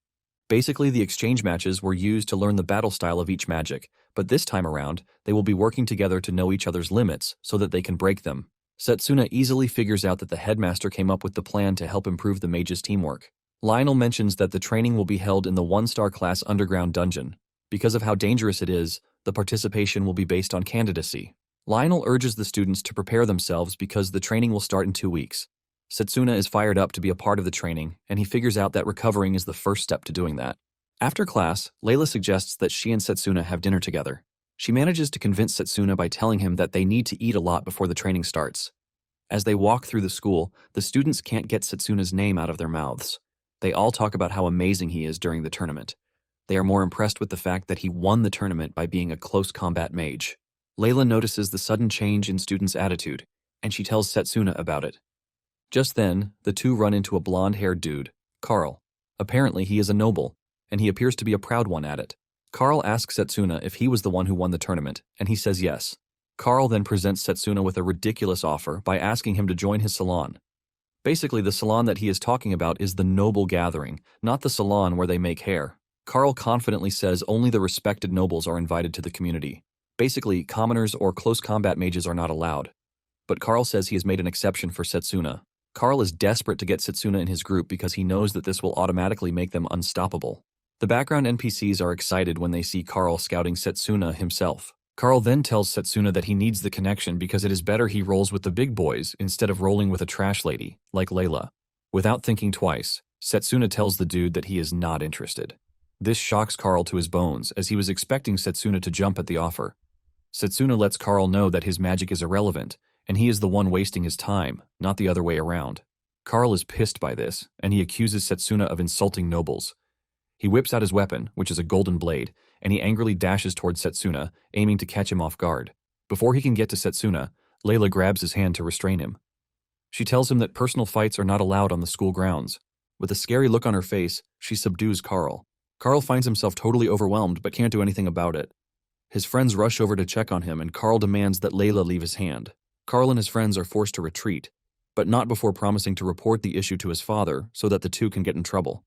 Basically, the exchange matches were used to learn the battle style of each magic, but this time around, they will be working together to know each other's limits so that they can break them. Satsuna easily figures out that the headmaster came up with the plan to help improve the mage's teamwork. Lionel mentions that the training will be held in the 1-star class underground dungeon. Because of how dangerous it is, the participation will be based on candidacy. Lionel urges the students to prepare themselves because the training will start in 2 weeks. Satsuna is fired up to be a part of the training, and he figures out that recovering is the first step to doing that. After class, Layla suggests that she and Satsuna have dinner together. She manages to convince Satsuna by telling him that they need to eat a lot before the training starts. As they walk through the school, the students can't get Satsuna's name out of their mouths. They all talk about how amazing he is during the tournament. They are more impressed with the fact that he won the tournament by being a close combat mage. Layla notices the sudden change in students' attitude, and she tells Satsuna about it. Just then, the two run into a blonde-haired dude, Carl. Apparently, he is a noble, and he appears to be a proud one at it. Carl asks Satsuna if he was the one who won the tournament, and he says yes. Carl then presents Satsuna with a ridiculous offer by asking him to join his salon. Basically, the salon that he is talking about is the noble gathering, not the salon where they make hair. Carl confidently says only the respected nobles are invited to the community. Basically, commoners or close combat mages are not allowed. But Carl says he has made an exception for Satsuna. Carl is desperate to get Satsuna in his group because he knows that this will automatically make them unstoppable. The background NPCs are excited when they see Carl scouting Satsuna himself. Carl then tells Satsuna that he needs the connection because it is better he rolls with the big boys instead of rolling with a trash lady, like Layla. Without thinking twice, Satsuna tells the dude that he is not interested. This shocks Carl to his bones, as he was expecting Satsuna to jump at the offer. Satsuna lets Carl know that his magic is irrelevant, and he is the one wasting his time, not the other way around. Carl is pissed by this, and he accuses Satsuna of insulting nobles. He whips out his weapon, which is a golden blade, and he angrily dashes towards Satsuna, aiming to catch him off guard. Before he can get to Satsuna, Layla grabs his hand to restrain him. She tells him that personal fights are not allowed on the school grounds. With a scary look on her face, she subdues Carl. Carl finds himself totally overwhelmed but can't do anything about it. His friends rush over to check on him, and Carl demands that Layla leave his hand. Carl and his friends are forced to retreat, but not before promising to report the issue to his father so that the two can get in trouble.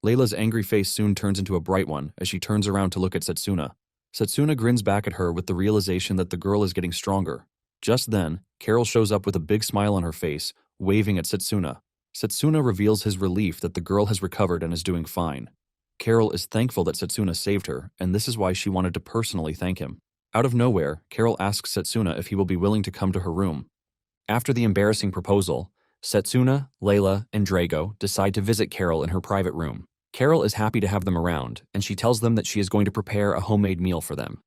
Layla's angry face soon turns into a bright one as she turns around to look at Satsuna. Satsuna grins back at her with the realization that the girl is getting stronger. Just then, Carol shows up with a big smile on her face, waving at Satsuna. Satsuna reveals his relief that the girl has recovered and is doing fine. Carol is thankful that Satsuna saved her, and this is why she wanted to personally thank him. Out of nowhere, Carol asks Satsuna if he will be willing to come to her room. After the embarrassing proposal, Satsuna, Layla, and Drago decide to visit Carol in her private room. Carol is happy to have them around, and she tells them that she is going to prepare a homemade meal for them.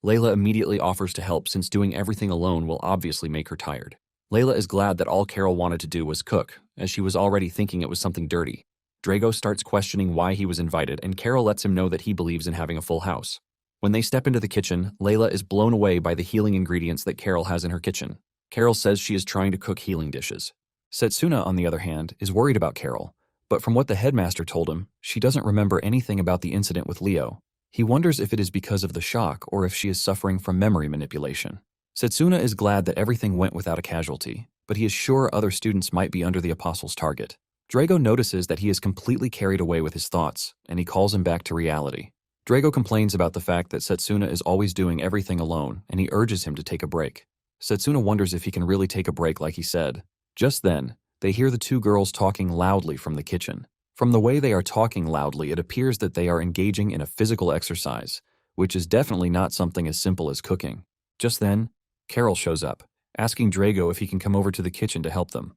Layla immediately offers to help since doing everything alone will obviously make her tired. Layla is glad that all Carol wanted to do was cook, as she was already thinking it was something dirty. Drago starts questioning why he was invited, and Carol lets him know that he believes in having a full house. When they step into the kitchen, Layla is blown away by the healing ingredients that Carol has in her kitchen. Carol says she is trying to cook healing dishes. Satsuna, on the other hand, is worried about Carol, but from what the headmaster told him, she doesn't remember anything about the incident with Leo. He wonders if it is because of the shock or if she is suffering from memory manipulation. Satsuna is glad that everything went without a casualty, but he is sure other students might be under the apostle's target. Drago notices that he is completely carried away with his thoughts, and he calls him back to reality. Drago complains about the fact that Satsuna is always doing everything alone, and he urges him to take a break. Satsuna wonders if he can really take a break like he said. Just then, they hear the two girls talking loudly from the kitchen. From the way they are talking loudly, it appears that they are engaging in a physical exercise, which is definitely not something as simple as cooking. Just then, Carol shows up, asking Drago if he can come over to the kitchen to help them.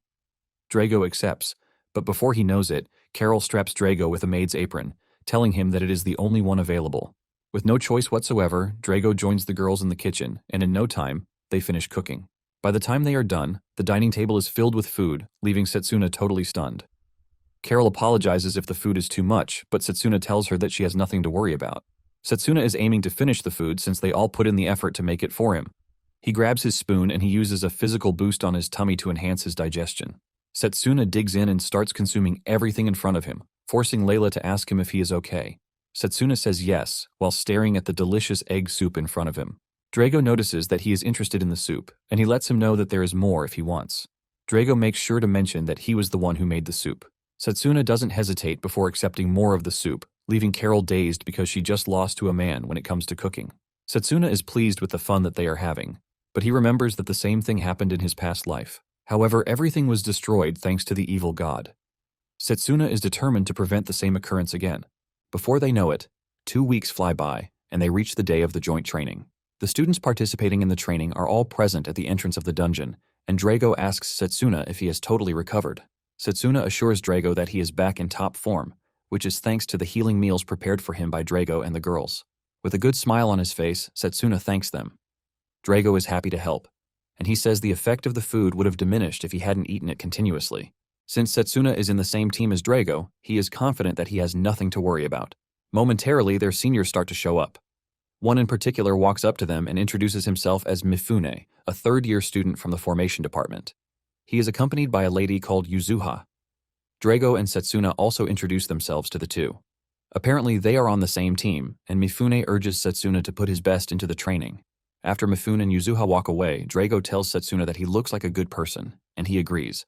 Drago accepts, but before he knows it, Carol straps Drago with a maid's apron, telling him that it is the only one available. With no choice whatsoever, Drago joins the girls in the kitchen, and in no time, they finish cooking. By the time they are done, the dining table is filled with food, leaving Satsuna totally stunned. Carol apologizes if the food is too much, but Satsuna tells her that she has nothing to worry about. Satsuna is aiming to finish the food since they all put in the effort to make it for him. He grabs his spoon and he uses a physical boost on his tummy to enhance his digestion. Satsuna digs in and starts consuming everything in front of him, forcing Layla to ask him if he is okay. Satsuna says yes, while staring at the delicious egg soup in front of him. Drago notices that he is interested in the soup, and he lets him know that there is more if he wants. Drago makes sure to mention that he was the one who made the soup. Satsuna doesn't hesitate before accepting more of the soup, leaving Carol dazed because she just lost to a man when it comes to cooking. Satsuna is pleased with the fun that they are having, but he remembers that the same thing happened in his past life. However, everything was destroyed thanks to the evil god. Satsuna is determined to prevent the same occurrence again. Before they know it, 2 weeks fly by, and they reach the day of the joint training. The students participating in the training are all present at the entrance of the dungeon, and Drago asks Satsuna if he has totally recovered. Satsuna assures Drago that he is back in top form, which is thanks to the healing meals prepared for him by Drago and the girls. With a good smile on his face, Satsuna thanks them. Drago is happy to help, and he says the effect of the food would have diminished if he hadn't eaten it continuously. Since Satsuna is in the same team as Drago, he is confident that he has nothing to worry about. Momentarily, their seniors start to show up. One in particular walks up to them and introduces himself as Mifune, a third-year student from the formation department. He is accompanied by a lady called Yuzuha. Drago and Satsuna also introduce themselves to the two. Apparently, they are on the same team, and Mifune urges Satsuna to put his best into the training. After Mifune and Yuzuha walk away, Drago tells Satsuna that he looks like a good person, and he agrees.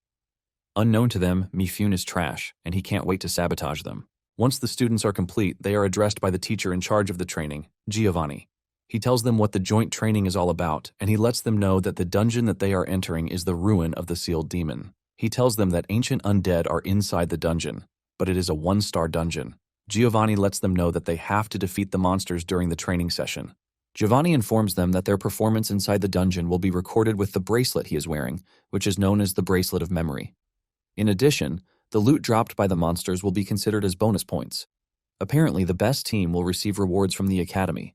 Unknown to them, Mifune is trash, and he can't wait to sabotage them. Once the students are complete, they are addressed by the teacher in charge of the training, Giovanni. He tells them what the joint training is all about, and he lets them know that the dungeon that they are entering is the ruin of the sealed demon. He tells them that ancient undead are inside the dungeon, but it is a 1-star dungeon. Giovanni lets them know that they have to defeat the monsters during the training session. Giovanni informs them that their performance inside the dungeon will be recorded with the bracelet he is wearing, which is known as the Bracelet of Memory. In addition, the loot dropped by the monsters will be considered as bonus points. Apparently, the best team will receive rewards from the academy.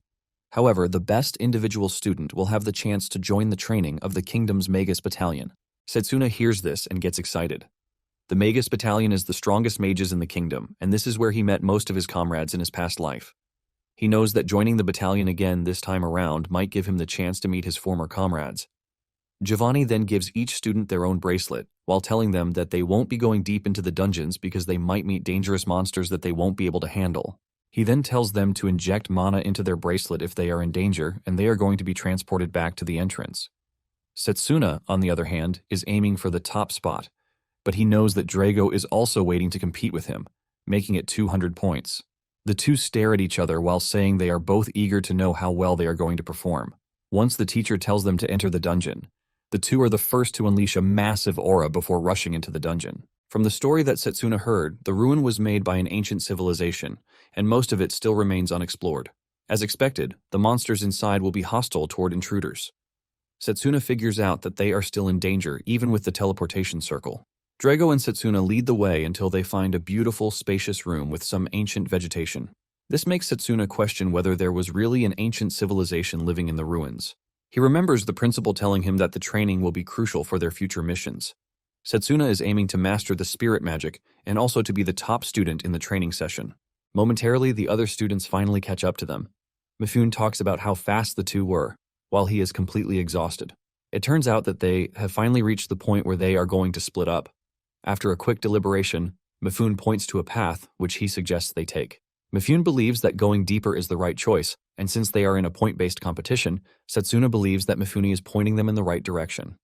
However, the best individual student will have the chance to join the training of the kingdom's Magus Battalion. Satsuna hears this and gets excited. The Magus Battalion is the strongest mages in the kingdom, and this is where he met most of his comrades in his past life. He knows that joining the battalion again this time around might give him the chance to meet his former comrades. Giovanni then gives each student their own bracelet, while telling them that they won't be going deep into the dungeons because they might meet dangerous monsters that they won't be able to handle. He then tells them to inject mana into their bracelet if they are in danger, and they are going to be transported back to the entrance. Satsuna, on the other hand, is aiming for the top spot, but he knows that Drago is also waiting to compete with him, making it 200 points. The two stare at each other while saying they are both eager to know how well they are going to perform. Once the teacher tells them to enter the dungeon, the two are the first to unleash a massive aura before rushing into the dungeon. From the story that Satsuna heard, the ruin was made by an ancient civilization, and most of it still remains unexplored. As expected, the monsters inside will be hostile toward intruders. Satsuna figures out that they are still in danger, even with the teleportation circle. Drago and Satsuna lead the way until they find a beautiful, spacious room with some ancient vegetation. This makes Satsuna question whether there was really an ancient civilization living in the ruins. He remembers the principal telling him that the training will be crucial for their future missions. Satsuna is aiming to master the spirit magic and also to be the top student in the training session. Momentarily, the other students finally catch up to them. Mifune talks about how fast the two were, while he is completely exhausted. It turns out that they have finally reached the point where they are going to split up. After a quick deliberation, Mifune points to a path which he suggests they take. Mifune believes that going deeper is the right choice, and since they are in a point-based competition, Satsuna believes that Mifune is pointing them in the right direction.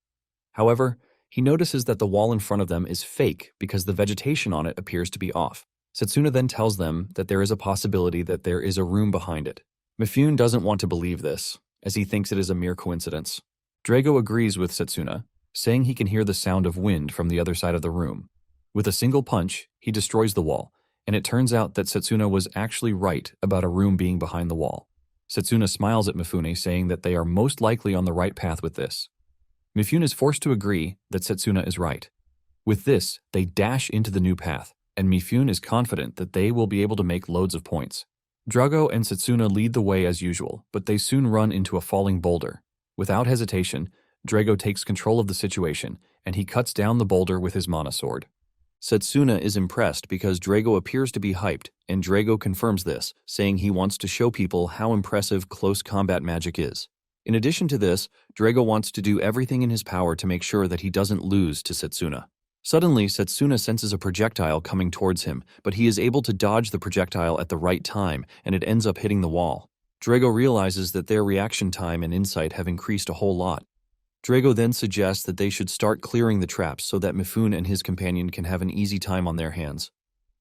However, he notices that the wall in front of them is fake because the vegetation on it appears to be off. Satsuna then tells them that there is a possibility that there is a room behind it. Mifune doesn't want to believe this, as he thinks it is a mere coincidence. Drago agrees with Satsuna, saying he can hear the sound of wind from the other side of the room. With a single punch, he destroys the wall, and it turns out that Satsuna was actually right about a room being behind the wall. Satsuna smiles at Mifune, saying that they are most likely on the right path with this. Mifune is forced to agree that Satsuna is right. With this, they dash into the new path, and Mifune is confident that they will be able to make loads of points. Drago and Satsuna lead the way as usual, but they soon run into a falling boulder. Without hesitation, Drago takes control of the situation, and he cuts down the boulder with his mana sword. Satsuna is impressed because Drago appears to be hyped, and Drago confirms this, saying he wants to show people how impressive close combat magic is. In addition to this, Drago wants to do everything in his power to make sure that he doesn't lose to Satsuna. Suddenly, Satsuna senses a projectile coming towards him, but he is able to dodge the projectile at the right time, and it ends up hitting the wall. Drago realizes that their reaction time and insight have increased a whole lot. Drago then suggests that they should start clearing the traps so that Mifune and his companion can have an easy time on their hands.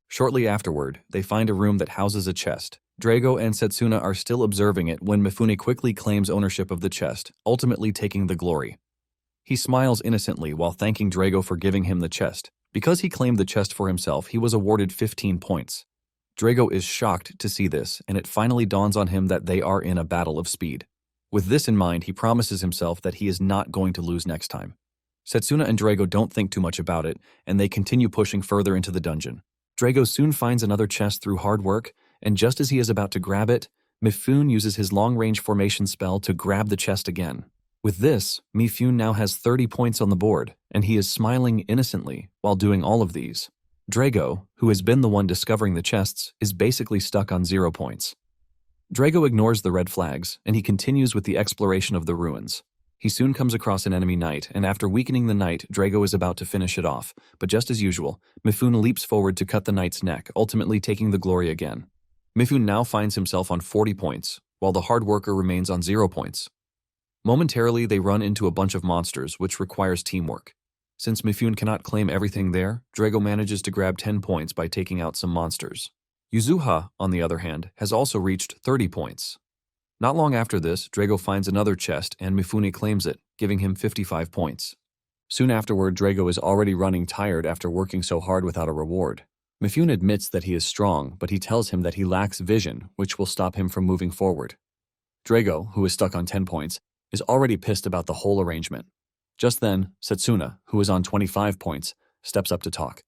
Shortly afterward, they find a room that houses a chest. Drago and Satsuna are still observing it when Mifune quickly claims ownership of the chest, ultimately taking the glory. He smiles innocently while thanking Drago for giving him the chest. Because he claimed the chest for himself, he was awarded 15 points. Drago is shocked to see this, and it finally dawns on him that they are in a battle of speed. With this in mind, he promises himself that he is not going to lose next time. Satsuna and Drago don't think too much about it, and they continue pushing further into the dungeon. Drago soon finds another chest through hard work, and just as he is about to grab it, Mifune uses his long-range formation spell to grab the chest again. With this, Mifune now has 30 points on the board, and he is smiling innocently while doing all of these. Drago, who has been the one discovering the chests, is basically stuck on 0 points. Drago ignores the red flags, and he continues with the exploration of the ruins. He soon comes across an enemy knight, and after weakening the knight, Drago is about to finish it off, but just as usual, Mifune leaps forward to cut the knight's neck, ultimately taking the glory again. Mifune now finds himself on 40 points, while the hard worker remains on 0 points. Momentarily, they run into a bunch of monsters, which requires teamwork. Since Mifune cannot claim everything there, Drago manages to grab 10 points by taking out some monsters. Yuzuha, on the other hand, has also reached 30 points. Not long after this, Drago finds another chest and Mifune claims it, giving him 55 points. Soon afterward, Drago is already running tired after working so hard without a reward. Mifune admits that he is strong, but he tells him that he lacks vision, which will stop him from moving forward. Drago, who is stuck on 10 points, is already pissed about the whole arrangement. Just then, Satsuna, who is on 25 points, steps up to talk.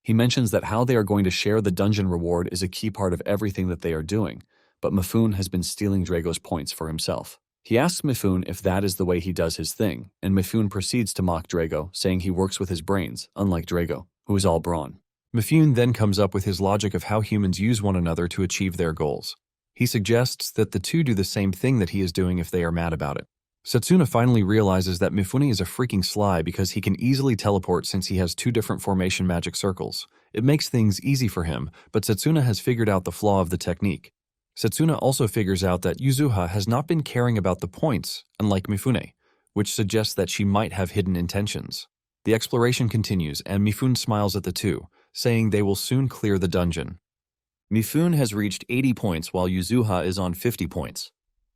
He mentions that how they are going to share the dungeon reward is a key part of everything that they are doing, but Mifune has been stealing Drago's points for himself. He asks Mifune if that is the way he does his thing, and Mifune proceeds to mock Drago, saying he works with his brains, unlike Drago, who is all brawn. Mifune then comes up with his logic of how humans use one another to achieve their goals. He suggests that the two do the same thing that he is doing if they are mad about it. Satsuna finally realizes that Mifune is a freaking sly because he can easily teleport since he has 2 different formation magic circles. It makes things easy for him, but Satsuna has figured out the flaw of the technique. Satsuna also figures out that Yuzuha has not been caring about the points, unlike Mifune, which suggests that she might have hidden intentions. The exploration continues, and Mifune smiles at the two, saying they will soon clear the dungeon. Mifune has reached 80 points while Yuzuha is on 50 points.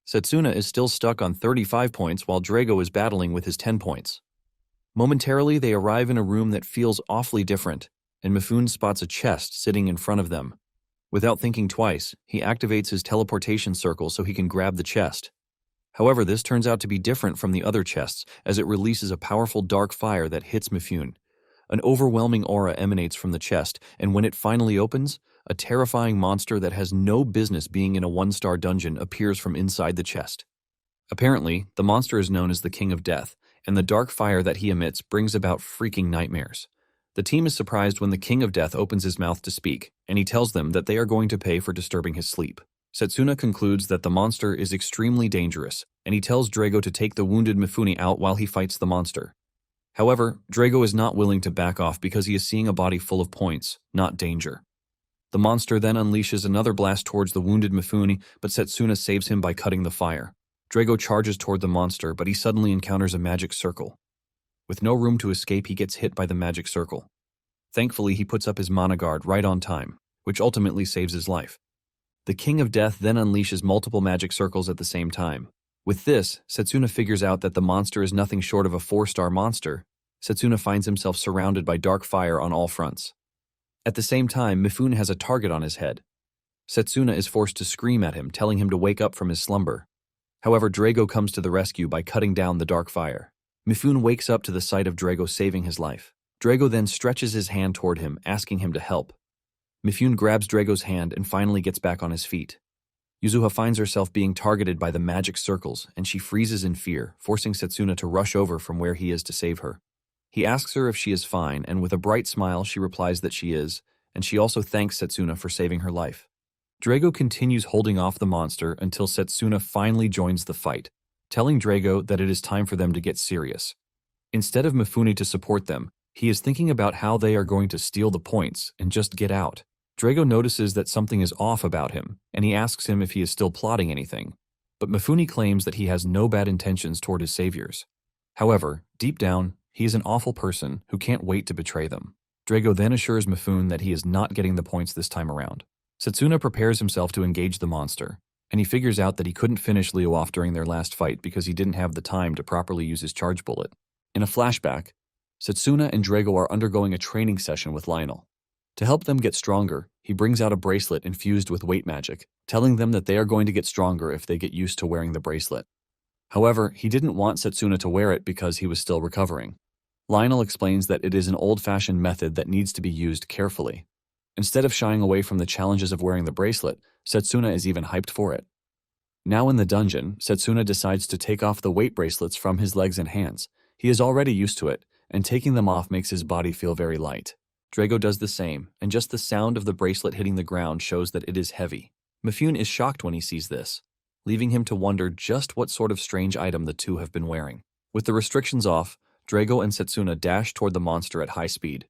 Satsuna is still stuck on 35 points while Drago is battling with his 10 points. Momentarily, they arrive in a room that feels awfully different, and Mifune spots a chest sitting in front of them. Without thinking twice, he activates his teleportation circle so he can grab the chest. However, this turns out to be different from the other chests as it releases a powerful dark fire that hits Mifune. An overwhelming aura emanates from the chest, and when it finally opens, a terrifying monster that has no business being in a 1-star dungeon appears from inside the chest. Apparently, the monster is known as the King of Death, and the dark fire that he emits brings about freaking nightmares. The team is surprised when the King of Death opens his mouth to speak, and he tells them that they are going to pay for disturbing his sleep. Satsuna concludes that the monster is extremely dangerous, and he tells Drago to take the wounded Mifune out while he fights the monster. However, Drago is not willing to back off because he is seeing a body full of points, not danger. The monster then unleashes another blast towards the wounded Mifune, but Satsuna saves him by cutting the fire. Drago charges toward the monster, but he suddenly encounters a magic circle. With no room to escape, he gets hit by the magic circle. Thankfully, he puts up his mana guard right on time, which ultimately saves his life. The King of Death then unleashes multiple magic circles at the same time. With this, Satsuna figures out that the monster is nothing short of a 4-star monster. Satsuna finds himself surrounded by dark fire on all fronts. At the same time, Mifune has a target on his head. Satsuna is forced to scream at him, telling him to wake up from his slumber. However, Drago comes to the rescue by cutting down the dark fire. Mifune wakes up to the sight of Drago saving his life. Drago then stretches his hand toward him, asking him to help. Mifune grabs Drago's hand and finally gets back on his feet. Yuzuha finds herself being targeted by the magic circles, and she freezes in fear, forcing Satsuna to rush over from where he is to save her. He asks her if she is fine, and with a bright smile, she replies that she is, and she also thanks Satsuna for saving her life. Drago continues holding off the monster until Satsuna finally joins the fight, telling Drago that it is time for them to get serious. Instead of Mifune to support them, he is thinking about how they are going to steal the points and just get out. Drago notices that something is off about him, and he asks him if he is still plotting anything, but Mifune claims that he has no bad intentions toward his saviors. However, deep down, he is an awful person who can't wait to betray them. Drago then assures Mifune that he is not getting the points this time around. Satsuna prepares himself to engage the monster, and he figures out that he couldn't finish Leo off during their last fight because he didn't have the time to properly use his charge bullet. In a flashback, Satsuna and Drago are undergoing a training session with Lionel. To help them get stronger, he brings out a bracelet infused with weight magic, telling them that they are going to get stronger if they get used to wearing the bracelet. However, he didn't want Satsuna to wear it because he was still recovering. Lionel explains that it is an old-fashioned method that needs to be used carefully. Instead of shying away from the challenges of wearing the bracelet, Satsuna is even hyped for it. Now in the dungeon, Satsuna decides to take off the weight bracelets from his legs and hands. He is already used to it, and taking them off makes his body feel very light. Drago does the same, and just the sound of the bracelet hitting the ground shows that it is heavy. Mifune is shocked when he sees this, leaving him to wonder just what sort of strange item the two have been wearing. With the restrictions off, Drago and Satsuna dash toward the monster at high speed.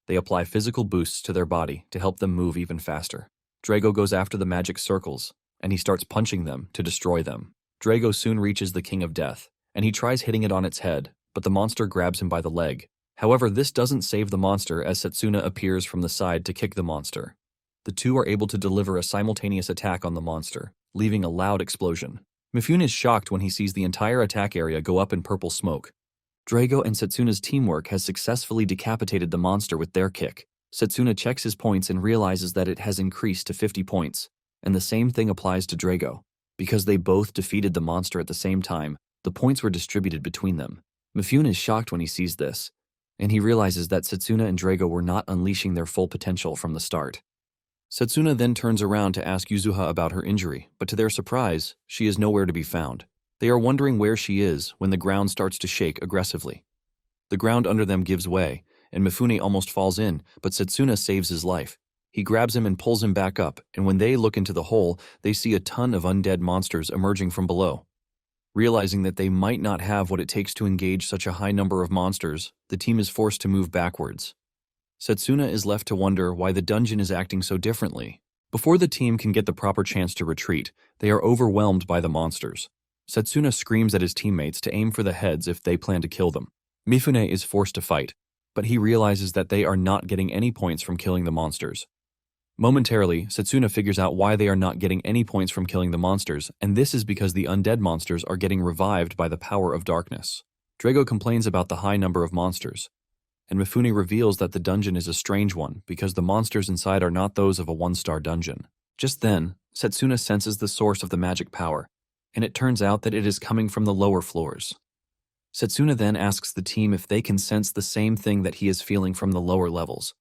They apply physical boosts to their body to help them move even faster. Drago goes after the magic circles, and he starts punching them to destroy them. Drago soon reaches the King of Death, and he tries hitting it on its head, but the monster grabs him by the leg. However, this doesn't save the monster as Satsuna appears from the side to kick the monster. The two are able to deliver a simultaneous attack on the monster, leaving a loud explosion. Mifune is shocked when he sees the entire attack area go up in purple smoke. Drago and Satsuna's teamwork has successfully decapitated the monster with their kick. Satsuna checks his points and realizes that it has increased to 50 points, and the same thing applies to Drago. Because they both defeated the monster at the same time, the points were distributed between them. Mifune is shocked when he sees this, and he realizes that Satsuna and Drago were not unleashing their full potential from the start. Satsuna then turns around to ask Yuzuha about her injury, but to their surprise, she is nowhere to be found. They are wondering where she is when the ground starts to shake aggressively. The ground under them gives way, and Mifune almost falls in, but Satsuna saves his life. He grabs him and pulls him back up, and when they look into the hole, they see a ton of undead monsters emerging from below. Realizing that they might not have what it takes to engage such a high number of monsters, the team is forced to move backwards. Satsuna is left to wonder why the dungeon is acting so differently. Before the team can get the proper chance to retreat, they are overwhelmed by the monsters. Satsuna screams at his teammates to aim for the heads if they plan to kill them. Mifune is forced to fight, but he realizes that they are not getting any points from killing the monsters. Momentarily, Satsuna figures out why they are not getting any points from killing the monsters, and this is because the undead monsters are getting revived by the power of darkness. Drago complains about the high number of monsters, and Mifune reveals that the dungeon is a strange one because the monsters inside are not those of a one-star dungeon. Just then, Satsuna senses the source of the magic power, and it turns out that it is coming from the lower floors. Satsuna then asks the team if they can sense the same thing that he is feeling from the lower levels.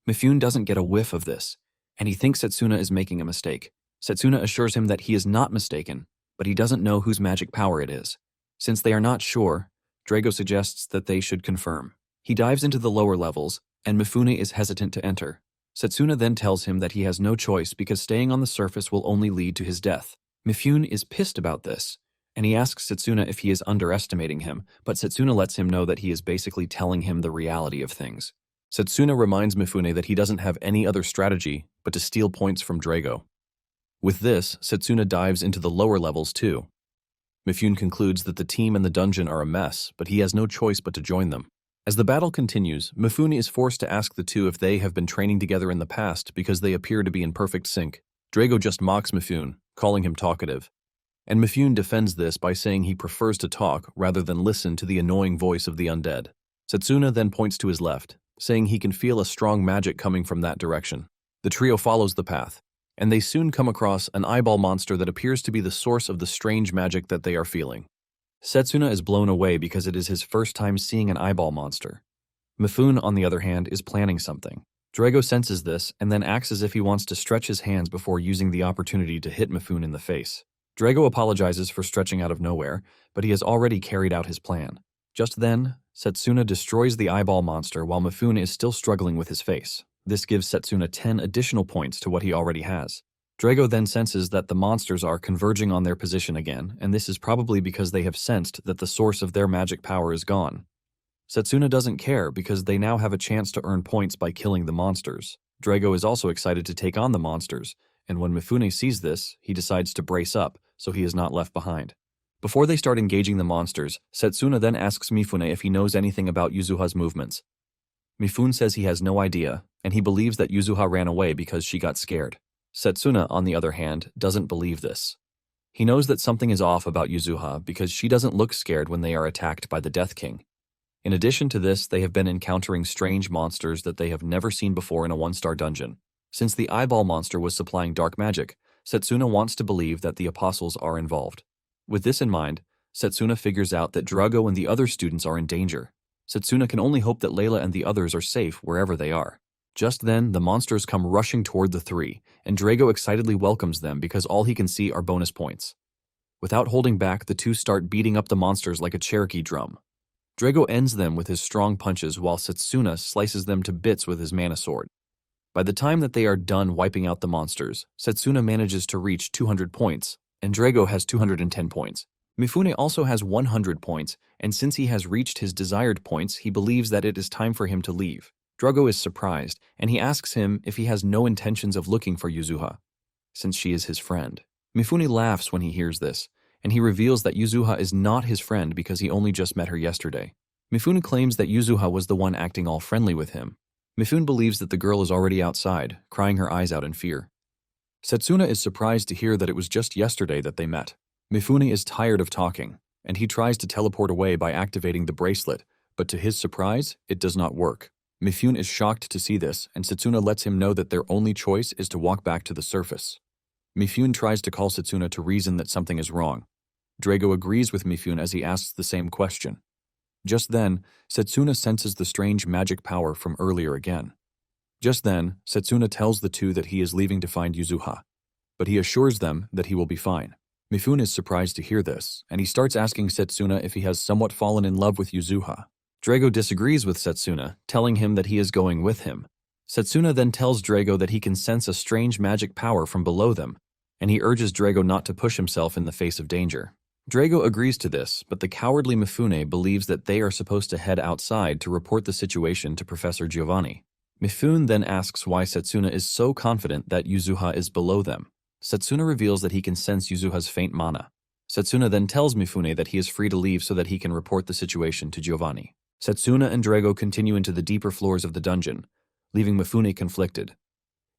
Mifune doesn't get a whiff of this, and he thinks Satsuna is making a mistake. Satsuna assures him that he is not mistaken, but he doesn't know whose magic power it is. Since they are not sure, Drago suggests that they should confirm. He dives into the lower levels, and Mifune is hesitant to enter. Satsuna then tells him that he has no choice because staying on the surface will only lead to his death. Mifune is pissed about this, and he asks Satsuna if he is underestimating him, but Satsuna lets him know that he is basically telling him the reality of things. Satsuna reminds Mifune that he doesn't have any other strategy but to steal points from Drago. With this, Satsuna dives into the lower levels too. Mifune concludes that the team and the dungeon are a mess, but he has no choice but to join them. As the battle continues, Mifune is forced to ask the two if they have been training together in the past because they appear to be in perfect sync. Drago just mocks Mifune, calling him talkative. And Mifune defends this by saying he prefers to talk rather than listen to the annoying voice of the undead. Satsuna then points to his left, saying he can feel a strong magic coming from that direction. The trio follows the path, and they soon come across an eyeball monster that appears to be the source of the strange magic that they are feeling. Satsuna is blown away because it is his first time seeing an eyeball monster. Mifune, on the other hand, is planning something. Drago senses this and then acts as if he wants to stretch his hands before using the opportunity to hit Mifune in the face. Drago apologizes for stretching out of nowhere, but he has already carried out his plan. Just then, Satsuna destroys the eyeball monster while Mifune is still struggling with his face. This gives Satsuna 10 additional points to what he already has. Drago then senses that the monsters are converging on their position again, and this is probably because they have sensed that the source of their magic power is gone. Satsuna doesn't care because they now have a chance to earn points by killing the monsters. Drago is also excited to take on the monsters, and when Mifune sees this, he decides to brace up so he is not left behind. Before they start engaging the monsters, Satsuna then asks Mifune if he knows anything about Yuzuha's movements. Mifune says he has no idea, and he believes that Yuzuha ran away because she got scared. Satsuna, on the other hand, doesn't believe this. He knows that something is off about Yuzuha because she doesn't look scared when they are attacked by the Death King. In addition to this, they have been encountering strange monsters that they have never seen before in a one-star dungeon. Since the eyeball monster was supplying dark magic, Satsuna wants to believe that the apostles are involved. With this in mind, Satsuna figures out that Drago and the other students are in danger. Satsuna can only hope that Layla and the others are safe wherever they are. Just then, the monsters come rushing toward the three, and Drago excitedly welcomes them because all he can see are bonus points. Without holding back, the two start beating up the monsters like a Cherokee drum. Drago ends them with his strong punches while Satsuna slices them to bits with his mana sword. By the time that they are done wiping out the monsters, Satsuna manages to reach 200 points, and Drago has 210 points. Mifune also has 100 points, and since he has reached his desired points, he believes that it is time for him to leave. Drago is surprised, and he asks him if he has no intentions of looking for Yuzuha, since she is his friend. Mifune laughs when he hears this, and he reveals that Yuzuha is not his friend because he only just met her yesterday. Mifune claims that Yuzuha was the one acting all friendly with him. Mifune believes that the girl is already outside, crying her eyes out in fear. Satsuna is surprised to hear that it was just yesterday that they met. Mifune is tired of talking, and he tries to teleport away by activating the bracelet, but to his surprise, it does not work. Mifune is shocked to see this, and Satsuna lets him know that their only choice is to walk back to the surface. Mifune tries to call Satsuna to reason that something is wrong. Drago agrees with Mifune as he asks the same question. Just then, Satsuna senses the strange magic power from earlier again. Just then, Satsuna tells the two that he is leaving to find Yuzuha, but he assures them that he will be fine. Mifune is surprised to hear this, and he starts asking Satsuna if he has somewhat fallen in love with Yuzuha. Drago disagrees with Satsuna, telling him that he is going with him. Satsuna then tells Drago that he can sense a strange magic power from below them, and he urges Drago not to push himself in the face of danger. Drago agrees to this, but the cowardly Mifune believes that they are supposed to head outside to report the situation to Professor Giovanni. Mifune then asks why Satsuna is so confident that Yuzuha is below them. Satsuna reveals that he can sense Yuzuha's faint mana. Satsuna then tells Mifune that he is free to leave so that he can report the situation to Giovanni. Satsuna and Drago continue into the deeper floors of the dungeon, leaving Mifune conflicted.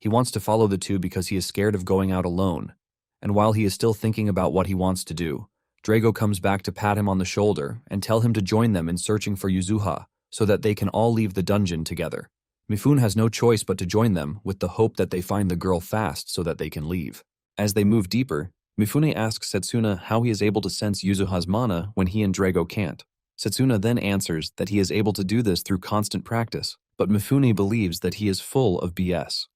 He wants to follow the two because he is scared of going out alone, and while he is still thinking about what he wants to do, Drago comes back to pat him on the shoulder and tell him to join them in searching for Yuzuha so that they can all leave the dungeon together. Mifune has no choice but to join them with the hope that they find the girl fast so that they can leave. As they move deeper, Mifune asks Satsuna how he is able to sense Yuzuha's mana when he and Drago can't. Satsuna then answers that he is able to do this through constant practice, but Mifune believes that he is full of BS.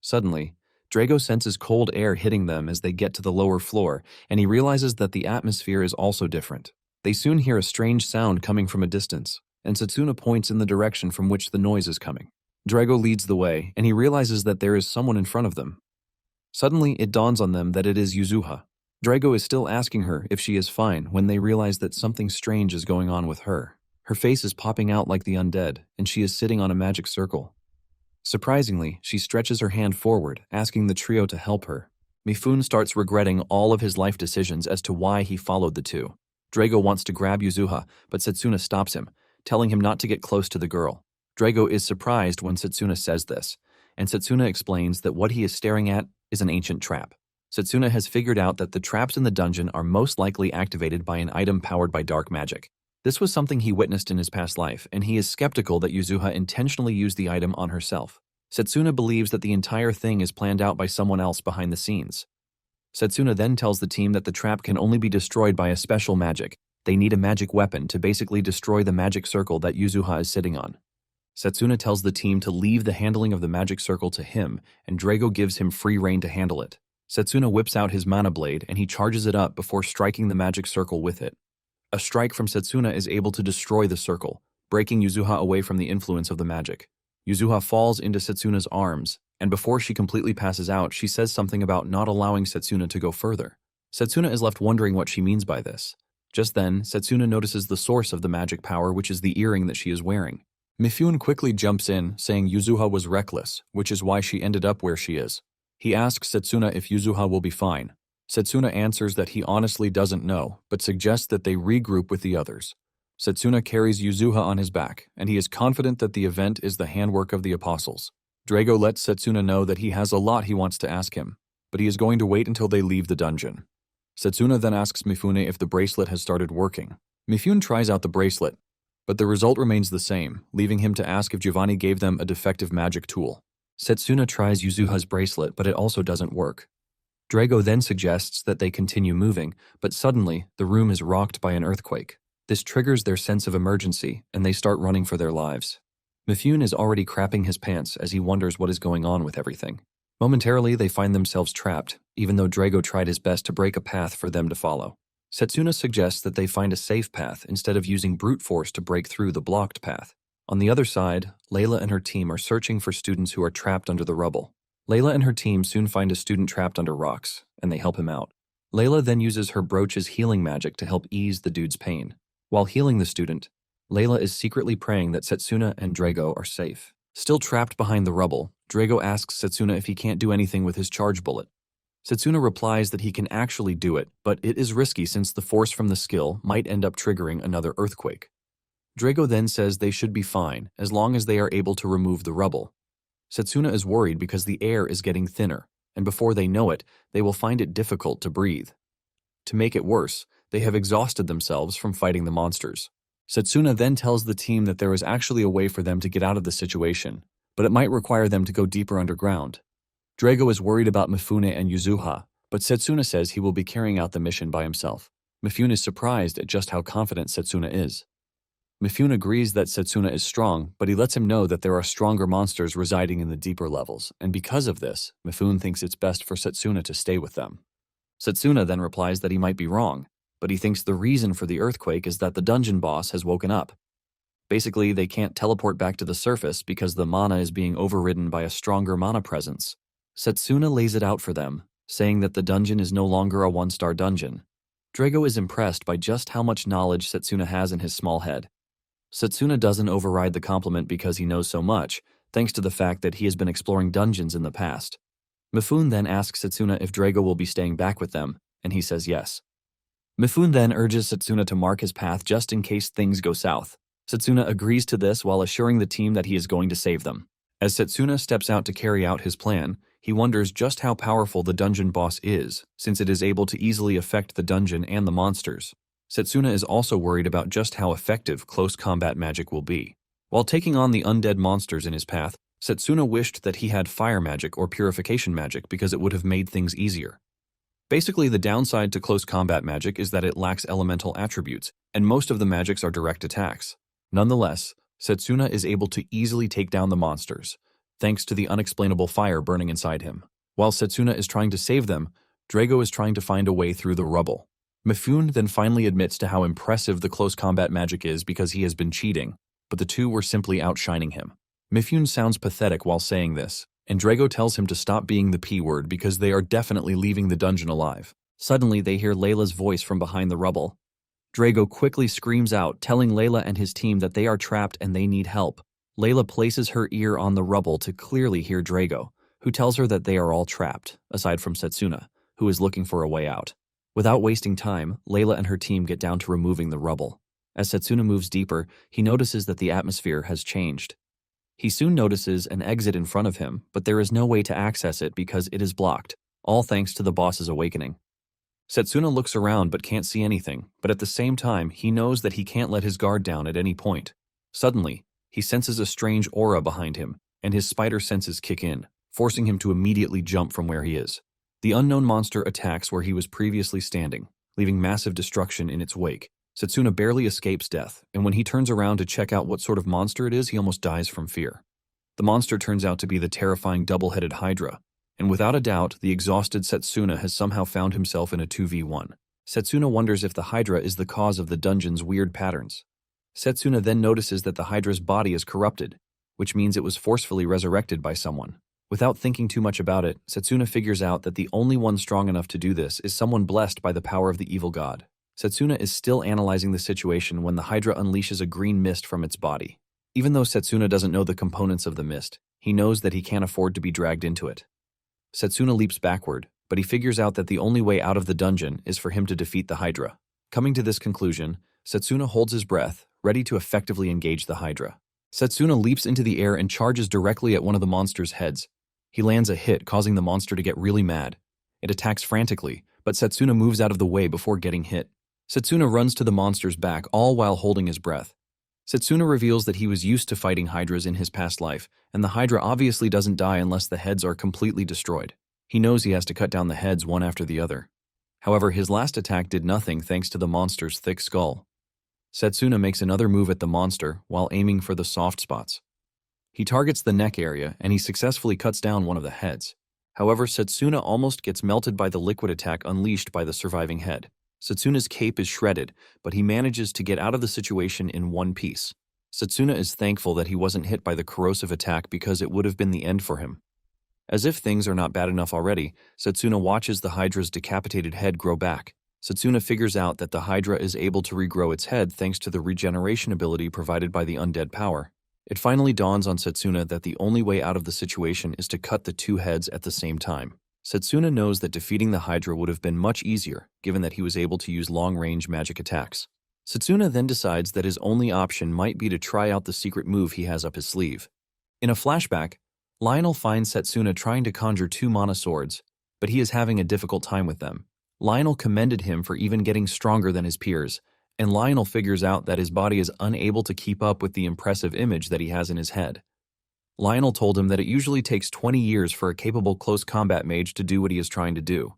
Suddenly, Drago senses cold air hitting them as they get to the lower floor, and he realizes that the atmosphere is also different. They soon hear a strange sound coming from a distance, and Satsuna points in the direction from which the noise is coming. Drago leads the way, and he realizes that there is someone in front of them. Suddenly, it dawns on them that it is Yuzuha. Drago is still asking her if she is fine when they realize that something strange is going on with her. Her face is popping out like the undead, and she is sitting on a magic circle. Surprisingly, she stretches her hand forward, asking the trio to help her. Mifune starts regretting all of his life decisions as to why he followed the two. Drago wants to grab Yuzuha, but Satsuna stops him, telling him not to get close to the girl. Drago is surprised when Satsuna says this, and Satsuna explains that what he is staring at is an ancient trap. Satsuna has figured out that the traps in the dungeon are most likely activated by an item powered by dark magic. This was something he witnessed in his past life, and he is skeptical that Yuzuha intentionally used the item on herself. Satsuna believes that the entire thing is planned out by someone else behind the scenes. Satsuna then tells the team that the trap can only be destroyed by a special magic. They need a magic weapon to basically destroy the magic circle that Yuzuha is sitting on. Satsuna tells the team to leave the handling of the magic circle to him, and Drago gives him free rein to handle it. Satsuna whips out his mana blade, and he charges it up before striking the magic circle with it. A strike from Satsuna is able to destroy the circle, breaking Yuzuha away from the influence of the magic. Yuzuha falls into Satsuna's arms, and before she completely passes out, she says something about not allowing Satsuna to go further. Satsuna is left wondering what she means by this. Just then, Satsuna notices the source of the magic power, which is the earring that she is wearing. Mifune quickly jumps in, saying Yuzuha was reckless, which is why she ended up where she is. He asks Satsuna if Yuzuha will be fine. Satsuna answers that he honestly doesn't know, but suggests that they regroup with the others. Satsuna carries Yuzuha on his back, and he is confident that the event is the handwork of the apostles. Drago lets Satsuna know that he has a lot he wants to ask him, but he is going to wait until they leave the dungeon. Satsuna then asks Mifune if the bracelet has started working. Mifune tries out the bracelet, but the result remains the same, leaving him to ask if Giovanni gave them a defective magic tool. Satsuna tries Yuzuha's bracelet, but it also doesn't work. Drago then suggests that they continue moving, but suddenly, the room is rocked by an earthquake. This triggers their sense of emergency, and they start running for their lives. Mifune is already crapping his pants as he wonders what is going on with everything. Momentarily, they find themselves trapped, even though Drago tried his best to break a path for them to follow. Satsuna suggests that they find a safe path instead of using brute force to break through the blocked path. On the other side, Layla and her team are searching for students who are trapped under the rubble. Layla and her team soon find a student trapped under rocks, and they help him out. Layla then uses her brooch's healing magic to help ease the dude's pain. While healing the student, Layla is secretly praying that Satsuna and Drago are safe. Still trapped behind the rubble, Drago asks Satsuna if he can't do anything with his charge bullet. Satsuna replies that he can actually do it, but it is risky since the force from the skill might end up triggering another earthquake. Drago then says they should be fine as long as they are able to remove the rubble. Satsuna is worried because the air is getting thinner, and before they know it, they will find it difficult to breathe. To make it worse, they have exhausted themselves from fighting the monsters. Satsuna then tells the team that there is actually a way for them to get out of the situation, but it might require them to go deeper underground. Drago is worried about Mifune and Yuzuha, but Satsuna says he will be carrying out the mission by himself. Mifune is surprised at just how confident Satsuna is. Mifune agrees that Satsuna is strong, but he lets him know that there are stronger monsters residing in the deeper levels, and because of this, Mifune thinks it's best for Satsuna to stay with them. Satsuna then replies that he might be wrong, but he thinks the reason for the earthquake is that the dungeon boss has woken up. Basically, they can't teleport back to the surface because the mana is being overridden by a stronger mana presence. Satsuna lays it out for them, saying that the dungeon is no longer a one-star dungeon. Drago is impressed by just how much knowledge Satsuna has in his small head. Satsuna doesn't override the compliment because he knows so much, thanks to the fact that he has been exploring dungeons in the past. Mifune then asks Satsuna if Drago will be staying back with them, and he says yes. Mifune then urges Satsuna to mark his path just in case things go south. Satsuna agrees to this while assuring the team that he is going to save them. As Satsuna steps out to carry out his plan, he wonders just how powerful the dungeon boss is, since it is able to easily affect the dungeon and the monsters. Satsuna is also worried about just how effective close combat magic will be. While taking on the undead monsters in his path, Satsuna wished that he had fire magic or purification magic because it would have made things easier. Basically, the downside to close combat magic is that it lacks elemental attributes, and most of the magics are direct attacks. Nonetheless, Satsuna is able to easily take down the monsters, thanks to the unexplainable fire burning inside him. While Satsuna is trying to save them, Drago is trying to find a way through the rubble. Mifune then finally admits to how impressive the close combat magic is because he has been cheating, but the two were simply outshining him. Mifune sounds pathetic while saying this, and Drago tells him to stop being the P-word because they are definitely leaving the dungeon alive. Suddenly, they hear Layla's voice from behind the rubble. Drago quickly screams out, telling Layla and his team that they are trapped and they need help. Layla places her ear on the rubble to clearly hear Drago, who tells her that they are all trapped, aside from Satsuna, who is looking for a way out. Without wasting time, Layla and her team get down to removing the rubble. As Satsuna moves deeper, he notices that the atmosphere has changed. He soon notices an exit in front of him, but there is no way to access it because it is blocked, all thanks to the boss's awakening. Satsuna looks around but can't see anything, but at the same time, he knows that he can't let his guard down at any point. Suddenly, he senses a strange aura behind him, and his spider senses kick in, forcing him to immediately jump from where he is. The unknown monster attacks where he was previously standing, leaving massive destruction in its wake. Satsuna barely escapes death, and when he turns around to check out what sort of monster it is, he almost dies from fear. The monster turns out to be the terrifying double-headed Hydra, and without a doubt, the exhausted Satsuna has somehow found himself in a 2v1. Satsuna wonders if the Hydra is the cause of the dungeon's weird patterns. Satsuna then notices that the Hydra's body is corrupted, which means it was forcefully resurrected by someone. Without thinking too much about it, Satsuna figures out that the only one strong enough to do this is someone blessed by the power of the evil god. Satsuna is still analyzing the situation when the Hydra unleashes a green mist from its body. Even though Satsuna doesn't know the components of the mist, he knows that he can't afford to be dragged into it. Satsuna leaps backward, but he figures out that the only way out of the dungeon is for him to defeat the Hydra. Coming to this conclusion, Satsuna holds his breath, ready to effectively engage the Hydra. Satsuna leaps into the air and charges directly at one of the monster's heads. He lands a hit, causing the monster to get really mad. It attacks frantically, but Satsuna moves out of the way before getting hit. Satsuna runs to the monster's back, all while holding his breath. Satsuna reveals that he was used to fighting Hydras in his past life, and the Hydra obviously doesn't die unless the heads are completely destroyed. He knows he has to cut down the heads one after the other. However, his last attack did nothing thanks to the monster's thick skull. Satsuna makes another move at the monster while aiming for the soft spots. He targets the neck area, and he successfully cuts down one of the heads. However, Satsuna almost gets melted by the liquid attack unleashed by the surviving head. Satsuna's cape is shredded, but he manages to get out of the situation in one piece. Satsuna is thankful that he wasn't hit by the corrosive attack because it would have been the end for him. As if things are not bad enough already, Satsuna watches the Hydra's decapitated head grow back. Satsuna figures out that the Hydra is able to regrow its head thanks to the regeneration ability provided by the undead power. It finally dawns on Satsuna that the only way out of the situation is to cut the two heads at the same time. Satsuna knows that defeating the Hydra would have been much easier, given that he was able to use long-range magic attacks. Satsuna then decides that his only option might be to try out the secret move he has up his sleeve. In a flashback, Lionel finds Satsuna trying to conjure two mana swords, but he is having a difficult time with them. Lionel commended him for even getting stronger than his peers, and Lionel figures out that his body is unable to keep up with the impressive image that he has in his head. Lionel told him that it usually takes 20 years for a capable close combat mage to do what he is trying to do.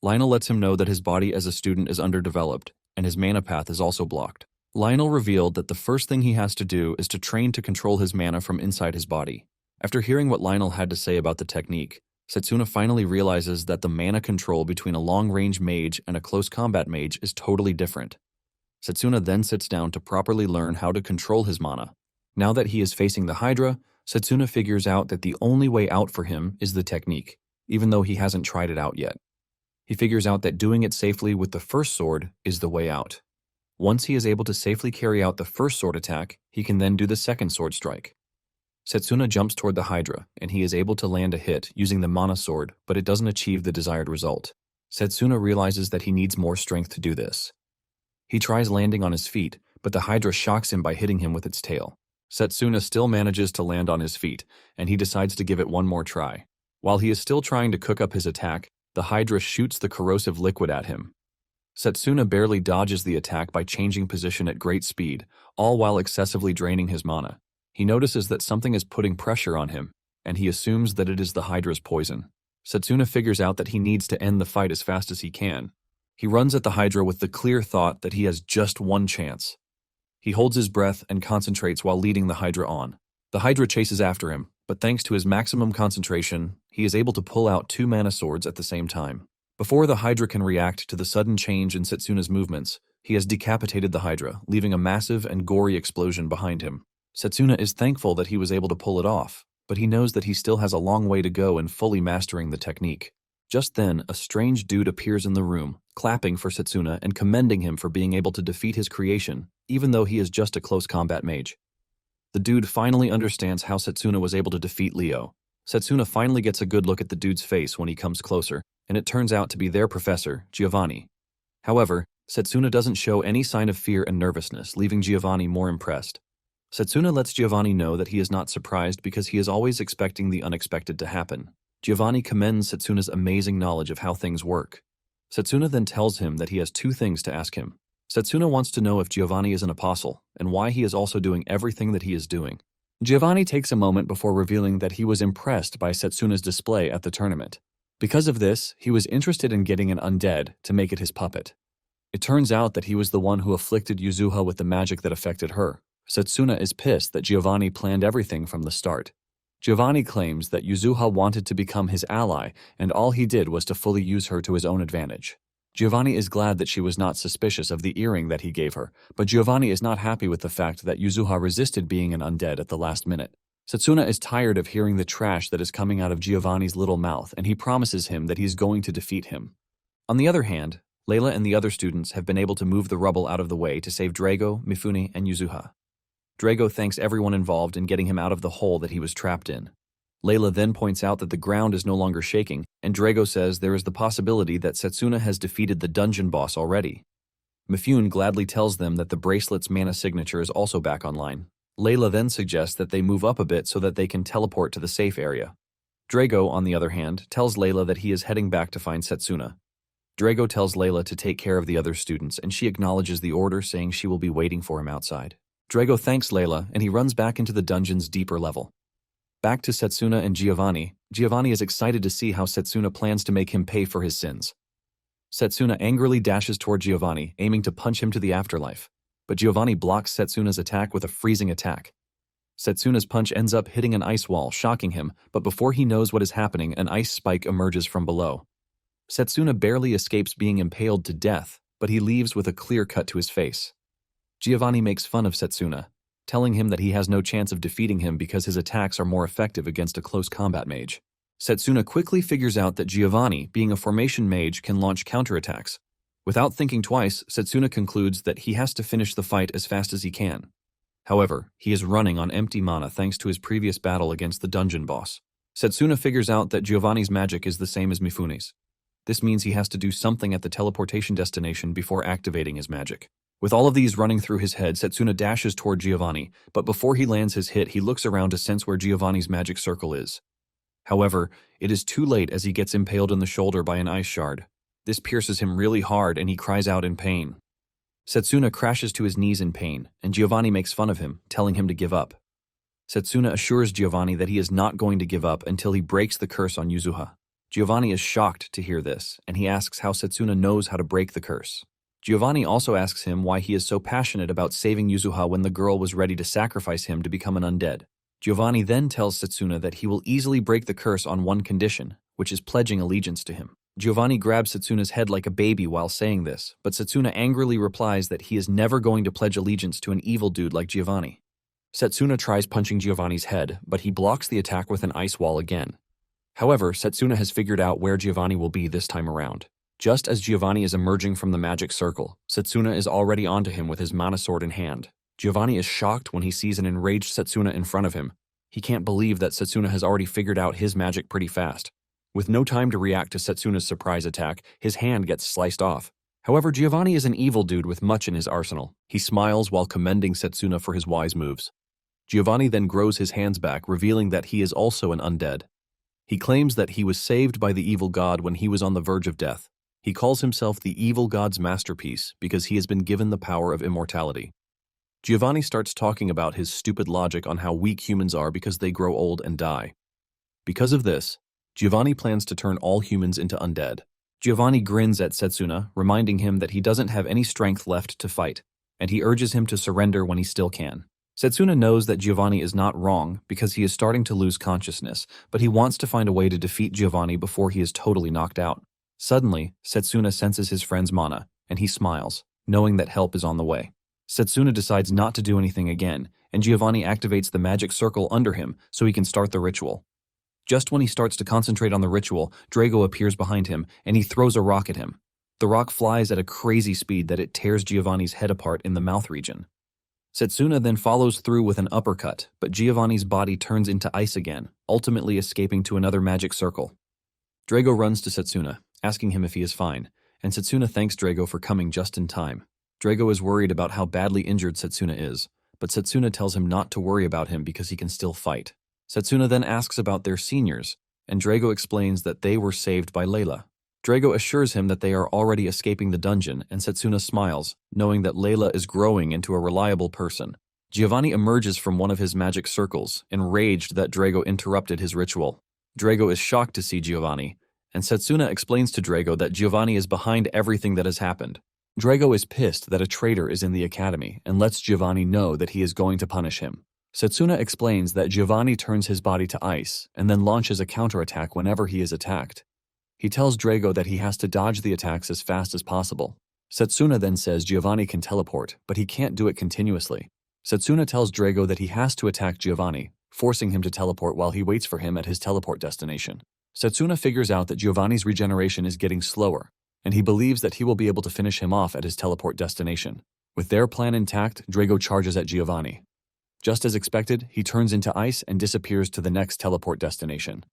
Lionel lets him know that his body as a student is underdeveloped, and his mana path is also blocked. Lionel revealed that the first thing he has to do is to train to control his mana from inside his body. After hearing what Lionel had to say about the technique, Satsuna finally realizes that the mana control between a long-range mage and a close combat mage is totally different. Satsuna then sits down to properly learn how to control his mana. Now that he is facing the Hydra, Satsuna figures out that the only way out for him is the technique, even though he hasn't tried it out yet. He figures out that doing it safely with the first sword is the way out. Once he is able to safely carry out the first sword attack, he can then do the second sword strike. Satsuna jumps toward the Hydra, and he is able to land a hit using the mana sword, but it doesn't achieve the desired result. Satsuna realizes that he needs more strength to do this. He tries landing on his feet, but the Hydra shocks him by hitting him with its tail. Satsuna still manages to land on his feet, and he decides to give it one more try. While he is still trying to cook up his attack, the Hydra shoots the corrosive liquid at him. Satsuna barely dodges the attack by changing position at great speed, all while excessively draining his mana. He notices that something is putting pressure on him, and he assumes that it is the Hydra's poison. Satsuna figures out that he needs to end the fight as fast as he can. He runs at the Hydra with the clear thought that he has just one chance. He holds his breath and concentrates while leading the Hydra on. The Hydra chases after him, but thanks to his maximum concentration, he is able to pull out two mana swords at the same time. Before the Hydra can react to the sudden change in Satsuna's movements, he has decapitated the Hydra, leaving a massive and gory explosion behind him. Satsuna is thankful that he was able to pull it off, but he knows that he still has a long way to go in fully mastering the technique. Just then, a strange dude appears in the room, clapping for Satsuna and commending him for being able to defeat his creation, even though he is just a close combat mage. The dude finally understands how Satsuna was able to defeat Leo. Satsuna finally gets a good look at the dude's face when he comes closer, and it turns out to be their professor, Giovanni. However, Satsuna doesn't show any sign of fear and nervousness, leaving Giovanni more impressed. Satsuna lets Giovanni know that he is not surprised because he is always expecting the unexpected to happen. Giovanni commends Satsuna's amazing knowledge of how things work. Satsuna then tells him that he has two things to ask him. Satsuna wants to know if Giovanni is an apostle, and why he is also doing everything that he is doing. Giovanni takes a moment before revealing that he was impressed by Satsuna's display at the tournament. Because of this, he was interested in getting an undead to make it his puppet. It turns out that he was the one who afflicted Yuzuha with the magic that affected her. Satsuna is pissed that Giovanni planned everything from the start. Giovanni claims that Yuzuha wanted to become his ally, and all he did was to fully use her to his own advantage. Giovanni is glad that she was not suspicious of the earring that he gave her, but Giovanni is not happy with the fact that Yuzuha resisted being an undead at the last minute. Satsuna is tired of hearing the trash that is coming out of Giovanni's little mouth, and he promises him that he's going to defeat him. On the other hand, Layla and the other students have been able to move the rubble out of the way to save Drago, Mifune, and Yuzuha. Drago thanks everyone involved in getting him out of the hole that he was trapped in. Layla then points out that the ground is no longer shaking, and Drago says there is the possibility that Satsuna has defeated the dungeon boss already. Mifune gladly tells them that the bracelet's mana signature is also back online. Layla then suggests that they move up a bit so that they can teleport to the safe area. Drago, on the other hand, tells Layla that he is heading back to find Satsuna. Drago tells Layla to take care of the other students, and she acknowledges the order, saying she will be waiting for him outside. Drago thanks Layla, and he runs back into the dungeon's deeper level. Back to Satsuna and Giovanni. Giovanni is excited to see how Satsuna plans to make him pay for his sins. Satsuna angrily dashes toward Giovanni, aiming to punch him to the afterlife. But Giovanni blocks Satsuna's attack with a freezing attack. Satsuna's punch ends up hitting an ice wall, shocking him, but before he knows what is happening, an ice spike emerges from below. Satsuna barely escapes being impaled to death, but he leaves with a clear cut to his face. Giovanni makes fun of Satsuna, telling him that he has no chance of defeating him because his attacks are more effective against a close combat mage. Satsuna quickly figures out that Giovanni, being a formation mage, can launch counterattacks. Without thinking twice, Satsuna concludes that he has to finish the fight as fast as he can. However, he is running on empty mana thanks to his previous battle against the dungeon boss. Satsuna figures out that Giovanni's magic is the same as Mifune's. This means he has to do something at the teleportation destination before activating his magic. With all of these running through his head, Satsuna dashes toward Giovanni, but before he lands his hit, he looks around to sense where Giovanni's magic circle is. However, it is too late as he gets impaled in the shoulder by an ice shard. This pierces him really hard and he cries out in pain. Satsuna crashes to his knees in pain, and Giovanni makes fun of him, telling him to give up. Satsuna assures Giovanni that he is not going to give up until he breaks the curse on Yuzuha. Giovanni is shocked to hear this, and he asks how Satsuna knows how to break the curse. Giovanni also asks him why he is so passionate about saving Yuzuha when the girl was ready to sacrifice him to become an undead. Giovanni then tells Satsuna that he will easily break the curse on one condition, which is pledging allegiance to him. Giovanni grabs Satsuna's head like a baby while saying this, but Satsuna angrily replies that he is never going to pledge allegiance to an evil dude like Giovanni. Satsuna tries punching Giovanni's head, but he blocks the attack with an ice wall again. However, Satsuna has figured out where Giovanni will be this time around. Just as Giovanni is emerging from the magic circle, Satsuna is already onto him with his mana sword in hand. Giovanni is shocked when he sees an enraged Satsuna in front of him. He can't believe that Satsuna has already figured out his magic pretty fast. With no time to react to Satsuna's surprise attack, his hand gets sliced off. However, Giovanni is an evil dude with much in his arsenal. He smiles while commending Satsuna for his wise moves. Giovanni then grows his hands back, revealing that he is also an undead. He claims that he was saved by the evil god when he was on the verge of death. He calls himself the evil god's masterpiece because he has been given the power of immortality. Giovanni starts talking about his stupid logic on how weak humans are because they grow old and die. Because of this, Giovanni plans to turn all humans into undead. Giovanni grins at Satsuna, reminding him that he doesn't have any strength left to fight, and he urges him to surrender when he still can. Satsuna knows that Giovanni is not wrong because he is starting to lose consciousness, but he wants to find a way to defeat Giovanni before he is totally knocked out. Suddenly, Satsuna senses his friend's mana, and he smiles, knowing that help is on the way. Satsuna decides not to do anything again, and Giovanni activates the magic circle under him so he can start the ritual. Just when he starts to concentrate on the ritual, Drago appears behind him, and he throws a rock at him. The rock flies at a crazy speed that it tears Giovanni's head apart in the mouth region. Satsuna then follows through with an uppercut, but Giovanni's body turns into ice again, ultimately escaping to another magic circle. Drago runs to Satsuna, asking him if he is fine, and Satsuna thanks Drago for coming just in time. Drago is worried about how badly injured Satsuna is, but Satsuna tells him not to worry about him because he can still fight. Satsuna then asks about their seniors, and Drago explains that they were saved by Layla. Drago assures him that they are already escaping the dungeon, and Satsuna smiles, knowing that Layla is growing into a reliable person. Giovanni emerges from one of his magic circles, enraged that Drago interrupted his ritual. Drago is shocked to see Giovanni, and Satsuna explains to Drago that Giovanni is behind everything that has happened. Drago is pissed that a traitor is in the academy and lets Giovanni know that he is going to punish him. Satsuna explains that Giovanni turns his body to ice and then launches a counterattack whenever he is attacked. He tells Drago that he has to dodge the attacks as fast as possible. Satsuna then says Giovanni can teleport, but he can't do it continuously. Satsuna tells Drago that he has to attack Giovanni, forcing him to teleport while he waits for him at his teleport destination. Satsuna figures out that Giovanni's regeneration is getting slower, and he believes that he will be able to finish him off at his teleport destination. With their plan intact, Drago charges at Giovanni. Just as expected, he turns into ice and disappears to the next teleport destination.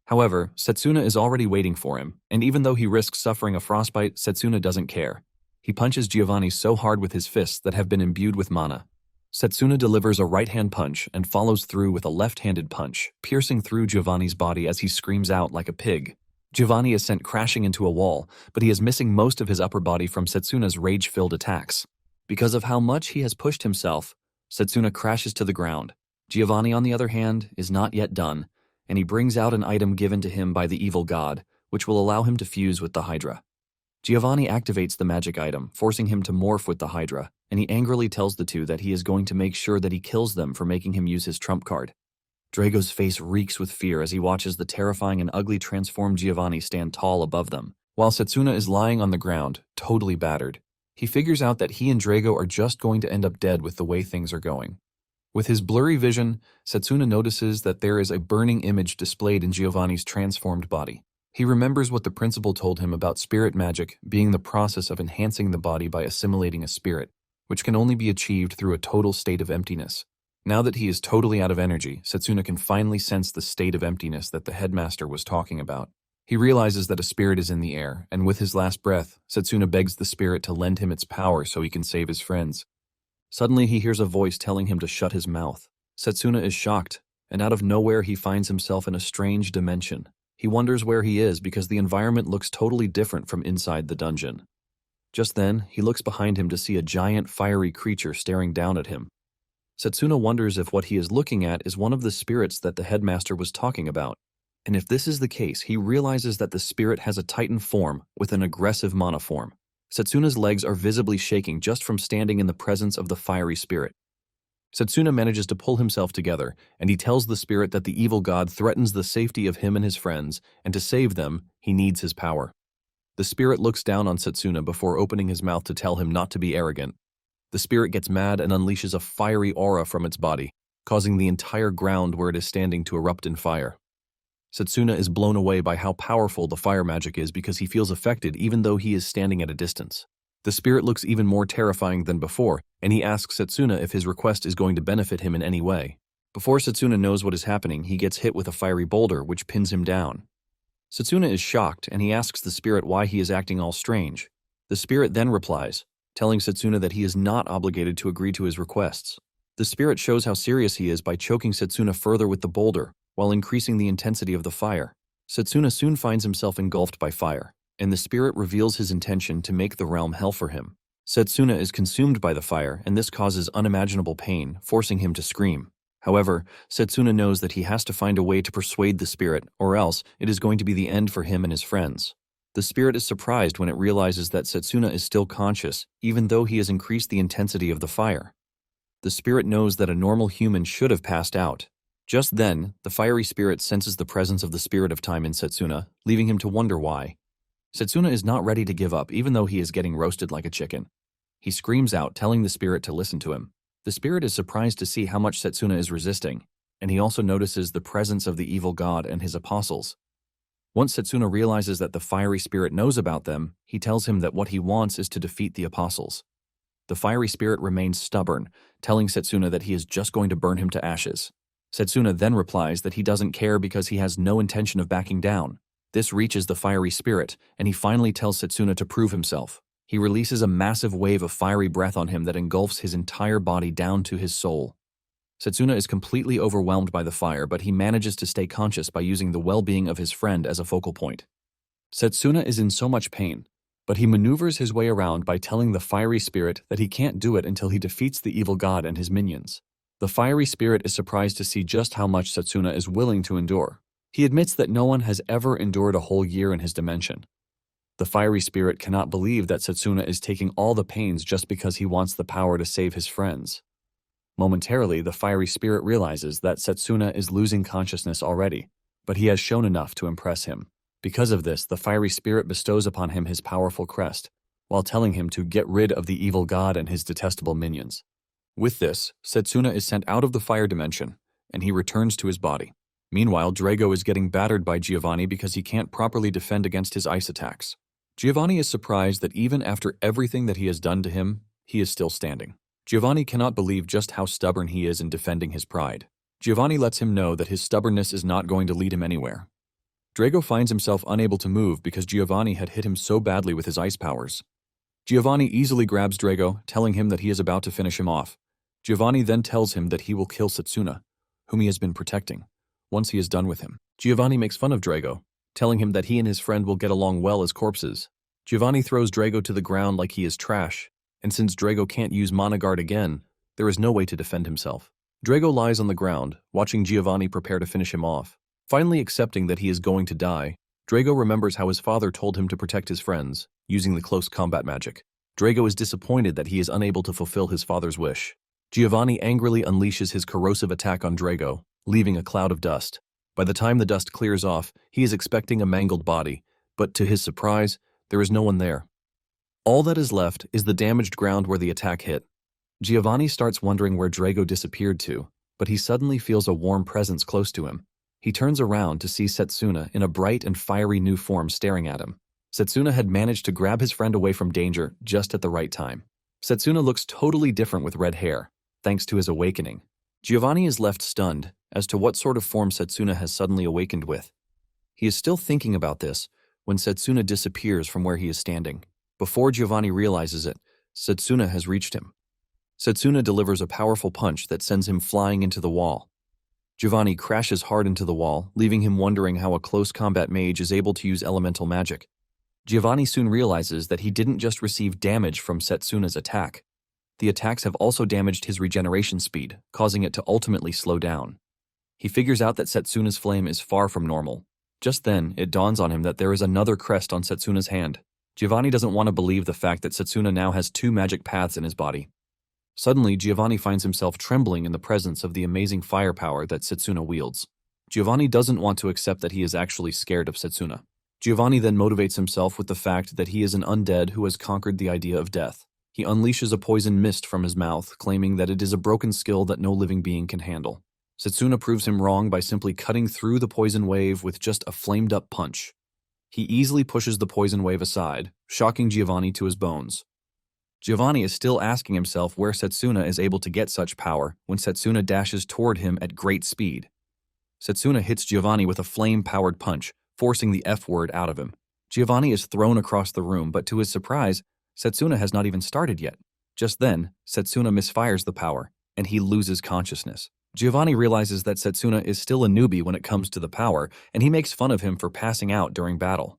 However, Satsuna is already waiting for him, and even though he risks suffering a frostbite, Satsuna doesn't care. He punches Giovanni so hard with his fists that have been imbued with mana. Satsuna delivers a right-hand punch and follows through with a left-handed punch, piercing through Giovanni's body as he screams out like a pig. Giovanni is sent crashing into a wall, but he is missing most of his upper body from Satsuna's rage-filled attacks. Because of how much he has pushed himself, Satsuna crashes to the ground. Giovanni, on the other hand, is not yet done, and he brings out an item given to him by the evil god, which will allow him to fuse with the Hydra. Giovanni activates the magic item, forcing him to morph with the Hydra, and he angrily tells the two that he is going to make sure that he kills them for making him use his trump card. Drago's face reeks with fear as he watches the terrifying and ugly transformed Giovanni stand tall above them, while Satsuna is lying on the ground, totally battered. He figures out that he and Drago are just going to end up dead with the way things are going. With his blurry vision, Satsuna notices that there is a burning image displayed in Giovanni's transformed body. He remembers what the principal told him about spirit magic being the process of enhancing the body by assimilating a spirit, which can only be achieved through a total state of emptiness. Now that he is totally out of energy, Satsuna can finally sense the state of emptiness that the headmaster was talking about. He realizes that a spirit is in the air, and with his last breath, Satsuna begs the spirit to lend him its power so he can save his friends. Suddenly, he hears a voice telling him to shut his mouth. Satsuna is shocked, and out of nowhere he finds himself in a strange dimension. He wonders where he is because the environment looks totally different from inside the dungeon. Just then, he looks behind him to see a giant fiery creature staring down at him. Satsuna wonders if what he is looking at is one of the spirits that the headmaster was talking about. And if this is the case, he realizes that the spirit has a titan form with an aggressive mana form. Satsuna's legs are visibly shaking just from standing in the presence of the fiery spirit. Satsuna manages to pull himself together, and he tells the spirit that the evil god threatens the safety of him and his friends, and to save them, he needs his power. The spirit looks down on Satsuna before opening his mouth to tell him not to be arrogant. The spirit gets mad and unleashes a fiery aura from its body, causing the entire ground where it is standing to erupt in fire. Satsuna is blown away by how powerful the fire magic is because he feels affected even though he is standing at a distance. The spirit looks even more terrifying than before, and he asks Satsuna if his request is going to benefit him in any way. Before Satsuna knows what is happening, he gets hit with a fiery boulder which pins him down. Satsuna is shocked, and he asks the spirit why he is acting all strange. The spirit then replies, telling Satsuna that he is not obligated to agree to his requests. The spirit shows how serious he is by choking Satsuna further with the boulder, while increasing the intensity of the fire. Satsuna soon finds himself engulfed by fire, and the spirit reveals his intention to make the realm hell for him. Satsuna is consumed by the fire, and this causes unimaginable pain, forcing him to scream. However, Satsuna knows that he has to find a way to persuade the spirit, or else it is going to be the end for him and his friends. The spirit is surprised when it realizes that Satsuna is still conscious, even though he has increased the intensity of the fire. The spirit knows that a normal human should have passed out. Just then, the fiery spirit senses the presence of the spirit of time in Satsuna, leaving him to wonder why. Satsuna is not ready to give up even though he is getting roasted like a chicken. He screams out, telling the spirit to listen to him. The spirit is surprised to see how much Satsuna is resisting, and he also notices the presence of the evil god and his apostles. Once Satsuna realizes that the fiery spirit knows about them, he tells him that what he wants is to defeat the apostles. The fiery spirit remains stubborn, telling Satsuna that he is just going to burn him to ashes. Satsuna then replies that he doesn't care because he has no intention of backing down. This reaches the fiery spirit, and he finally tells Satsuna to prove himself. He releases a massive wave of fiery breath on him that engulfs his entire body down to his soul. Satsuna is completely overwhelmed by the fire, but he manages to stay conscious by using the well-being of his friend as a focal point. Satsuna is in so much pain, but he maneuvers his way around by telling the fiery spirit that he can't do it until he defeats the evil god and his minions. The fiery spirit is surprised to see just how much Satsuna is willing to endure. He admits that no one has ever endured a whole year in his dimension. The fiery spirit cannot believe that Satsuna is taking all the pains just because he wants the power to save his friends. Momentarily, the fiery spirit realizes that Satsuna is losing consciousness already, but he has shown enough to impress him. Because of this, the fiery spirit bestows upon him his powerful crest, while telling him to get rid of the evil god and his detestable minions. With this, Satsuna is sent out of the fire dimension, and he returns to his body. Meanwhile, Drago is getting battered by Giovanni because he can't properly defend against his ice attacks. Giovanni is surprised that even after everything that he has done to him, he is still standing. Giovanni cannot believe just how stubborn he is in defending his pride. Giovanni lets him know that his stubbornness is not going to lead him anywhere. Drago finds himself unable to move because Giovanni had hit him so badly with his ice powers. Giovanni easily grabs Drago, telling him that he is about to finish him off. Giovanni then tells him that he will kill Satsuna, whom he has been protecting, once he is done with him. Giovanni makes fun of Drago, telling him that he and his friend will get along well as corpses. Giovanni throws Drago to the ground like he is trash, and since Drago can't use Mana Guard again, there is no way to defend himself. Drago lies on the ground, watching Giovanni prepare to finish him off. Finally accepting that he is going to die, Drago remembers how his father told him to protect his friends, using the close combat magic. Drago is disappointed that he is unable to fulfill his father's wish. Giovanni angrily unleashes his corrosive attack on Drago, leaving a cloud of dust. By the time the dust clears off, he is expecting a mangled body, but to his surprise, there is no one there. All that is left is the damaged ground where the attack hit. Giovanni starts wondering where Drago disappeared to, but he suddenly feels a warm presence close to him. He turns around to see Satsuna in a bright and fiery new form staring at him. Satsuna had managed to grab his friend away from danger just at the right time. Satsuna looks totally different with red hair, thanks to his awakening. Giovanni is left stunned as to what sort of form Satsuna has suddenly awakened with. He is still thinking about this when Satsuna disappears from where he is standing. Before Giovanni realizes it, Satsuna has reached him. Satsuna delivers a powerful punch that sends him flying into the wall. Giovanni crashes hard into the wall, leaving him wondering how a close combat mage is able to use elemental magic. Giovanni soon realizes that he didn't just receive damage from Satsuna's attack. The attacks have also damaged his regeneration speed, causing it to ultimately slow down. He figures out that Satsuna's flame is far from normal. Just then, it dawns on him that there is another crest on Satsuna's hand. Giovanni doesn't want to believe the fact that Satsuna now has 2 magic paths in his body. Suddenly, Giovanni finds himself trembling in the presence of the amazing firepower that Satsuna wields. Giovanni doesn't want to accept that he is actually scared of Satsuna. Giovanni then motivates himself with the fact that he is an undead who has conquered the idea of death. He unleashes a poison mist from his mouth, claiming that it is a broken skill that no living being can handle. Satsuna proves him wrong by simply cutting through the poison wave with just a flamed-up punch. He easily pushes the poison wave aside, shocking Giovanni to his bones. Giovanni is still asking himself where Satsuna is able to get such power when Satsuna dashes toward him at great speed. Satsuna hits Giovanni with a flame-powered punch, forcing the F word out of him. Giovanni is thrown across the room, but to his surprise, Satsuna has not even started yet. Just then, Satsuna misfires the power, and he loses consciousness. Giovanni realizes that Satsuna is still a newbie when it comes to the power, and he makes fun of him for passing out during battle.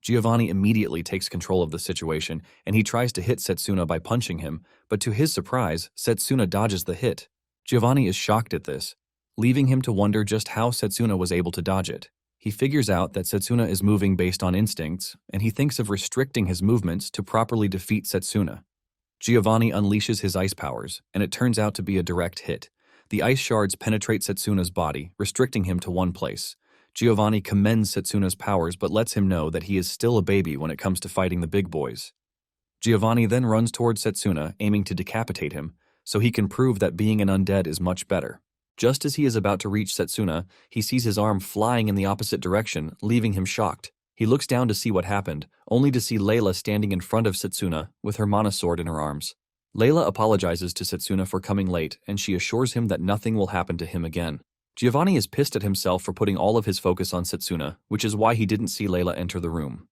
Giovanni immediately takes control of the situation, and he tries to hit Satsuna by punching him, but to his surprise, Satsuna dodges the hit. Giovanni is shocked at this, leaving him to wonder just how Satsuna was able to dodge it. He figures out that Satsuna is moving based on instincts, and he thinks of restricting his movements to properly defeat Satsuna. Giovanni unleashes his ice powers, and it turns out to be a direct hit. The ice shards penetrate Satsuna's body, restricting him to one place. Giovanni commends Satsuna's powers but lets him know that he is still a baby when it comes to fighting the big boys. Giovanni then runs towards Satsuna, aiming to decapitate him, so he can prove that being an undead is much better. Just as he is about to reach Satsuna, he sees his arm flying in the opposite direction, leaving him shocked. He looks down to see what happened, only to see Layla standing in front of Satsuna with her mana sword in her arms. Layla apologizes to Satsuna for coming late, and she assures him that nothing will happen to him again. Giovanni is pissed at himself for putting all of his focus on Satsuna, which is why he didn't see Layla enter the room.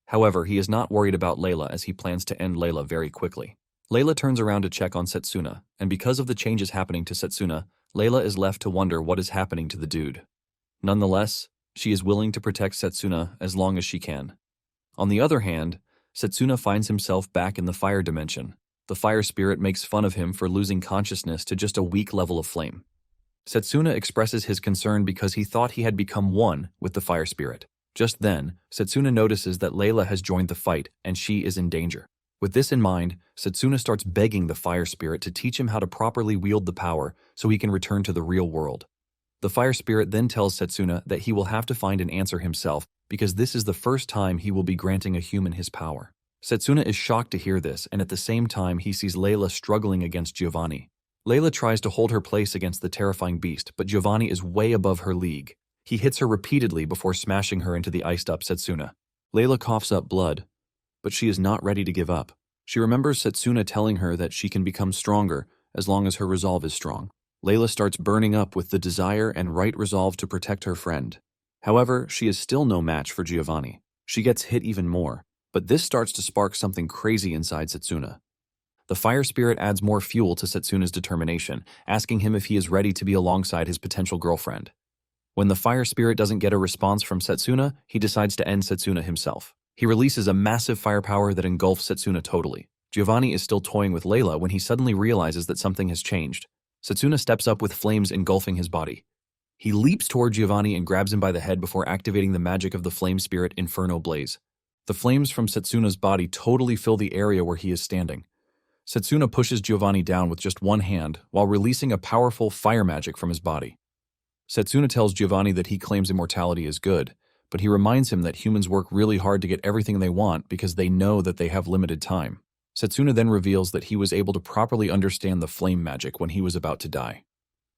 However, he is not worried about Layla as he plans to end Layla very quickly. Layla turns around to check on Satsuna, and because of the changes happening to Satsuna, Layla is left to wonder what is happening to the dude. Nonetheless, she is willing to protect Satsuna as long as she can. On the other hand, Satsuna finds himself back in the fire dimension. The fire spirit makes fun of him for losing consciousness to just a weak level of flame. Satsuna expresses his concern because he thought he had become one with the fire spirit. Just then, Satsuna notices that Layla has joined the fight and she is in danger. With this in mind, Satsuna starts begging the fire spirit to teach him how to properly wield the power so he can return to the real world. The fire spirit then tells Satsuna that he will have to find an answer himself because this is the first time he will be granting a human his power. Satsuna is shocked to hear this, and at the same time he sees Layla struggling against Giovanni. Layla tries to hold her place against the terrifying beast, but Giovanni is way above her league. He hits her repeatedly before smashing her into the iced-up Satsuna. Layla coughs up blood, but she is not ready to give up. She remembers Satsuna telling her that she can become stronger as long as her resolve is strong. Layla starts burning up with the desire and right resolve to protect her friend. However, she is still no match for Giovanni. She gets hit even more, but this starts to spark something crazy inside Satsuna. The fire spirit adds more fuel to Satsuna's determination, asking him if he is ready to be alongside his potential girlfriend. When the fire spirit doesn't get a response from Satsuna, he decides to end Satsuna himself. He releases a massive firepower that engulfs Satsuna totally. Giovanni is still toying with Layla when he suddenly realizes that something has changed. Satsuna steps up with flames engulfing his body. He leaps toward Giovanni and grabs him by the head before activating the magic of the flame spirit Inferno Blaze. The flames from Satsuna's body totally fill the area where he is standing. Satsuna pushes Giovanni down with just one hand while releasing a powerful fire magic from his body. Satsuna tells Giovanni that he claims immortality is good, but he reminds him that humans work really hard to get everything they want because they know that they have limited time. Satsuna then reveals that he was able to properly understand the flame magic when he was about to die.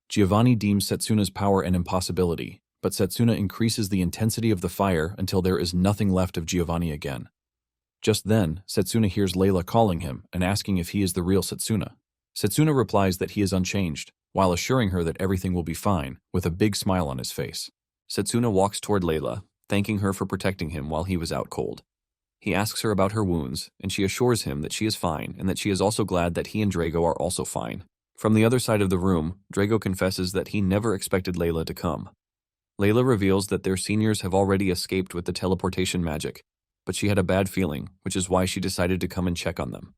Giovanni deems Satsuna's power an impossibility, but Satsuna increases the intensity of the fire until there is nothing left of Giovanni again. Just then, Satsuna hears Layla calling him and asking if he is the real Satsuna. Satsuna replies that he is unchanged, while assuring her that everything will be fine, with a big smile on his face. Satsuna walks toward Layla, thanking her for protecting him while he was out cold. He asks her about her wounds, and she assures him that she is fine and that she is also glad that he and Drago are also fine. From the other side of the room, Drago confesses that he never expected Layla to come. Layla reveals that their seniors have already escaped with the teleportation magic, but she had a bad feeling, which is why she decided to come and check on them.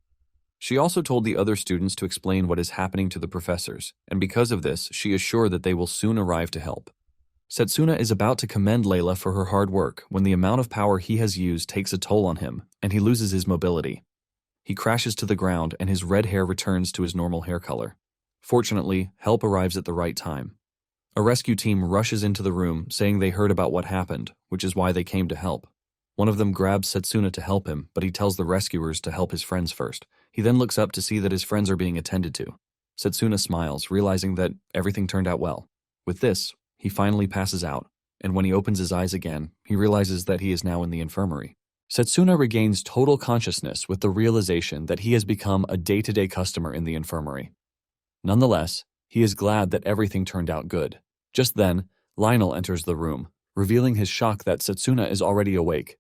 She also told the other students to explain what is happening to the professors, and because of this, she is sure that they will soon arrive to help. Satsuna is about to commend Layla for her hard work when the amount of power he has used takes a toll on him, and he loses his mobility. He crashes to the ground and his red hair returns to his normal hair color. Fortunately, help arrives at the right time. A rescue team rushes into the room saying they heard about what happened, which is why they came to help. One of them grabs Satsuna to help him, but he tells the rescuers to help his friends first. He then looks up to see that his friends are being attended to. Satsuna smiles, realizing that everything turned out well. With this, he finally passes out, and when he opens his eyes again, he realizes that he is now in the infirmary. Satsuna regains total consciousness with the realization that he has become a day-to-day customer in the infirmary. Nonetheless, he is glad that everything turned out good. Just then, Lionel enters the room, revealing his shock that Satsuna is already awake.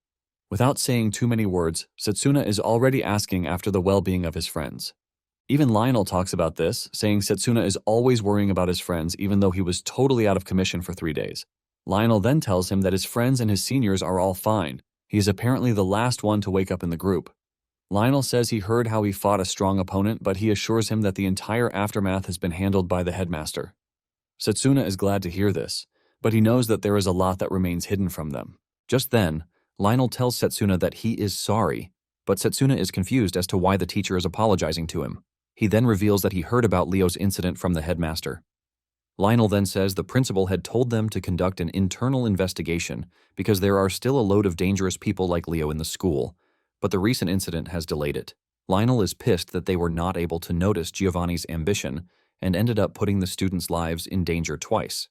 Without saying too many words, Satsuna is already asking after the well-being of his friends. Even Lionel talks about this, saying Satsuna is always worrying about his friends even though he was totally out of commission for 3 days. Lionel then tells him that his friends and his seniors are all fine. He is apparently the last one to wake up in the group. Lionel says he heard how he fought a strong opponent, but he assures him that the entire aftermath has been handled by the headmaster. Satsuna is glad to hear this, but he knows that there is a lot that remains hidden from them. Just then, Lionel tells Satsuna that he is sorry, but Satsuna is confused as to why the teacher is apologizing to him. He then reveals that he heard about Leo's incident from the headmaster. Lionel then says the principal had told them to conduct an internal investigation because there are still a load of dangerous people like Leo in the school, but the recent incident has delayed it. Lionel is pissed that they were not able to notice Giovanni's ambition and ended up putting the students' lives in danger twice.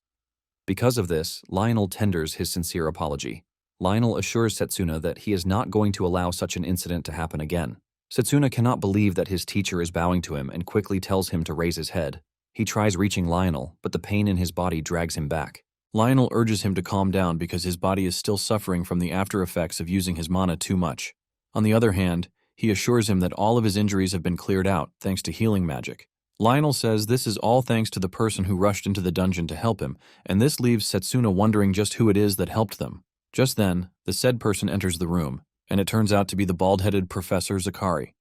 Because of this, Lionel tenders his sincere apology. Lionel assures Satsuna that he is not going to allow such an incident to happen again. Satsuna cannot believe that his teacher is bowing to him and quickly tells him to raise his head. He tries reaching Lionel, but the pain in his body drags him back. Lionel urges him to calm down because his body is still suffering from the after effects of using his mana too much. On the other hand, he assures him that all of his injuries have been cleared out thanks to healing magic. Lionel says this is all thanks to the person who rushed into the dungeon to help him, and this leaves Satsuna wondering just who it is that helped them. Just then, the said person enters the room, and it turns out to be the bald-headed Professor Zakari.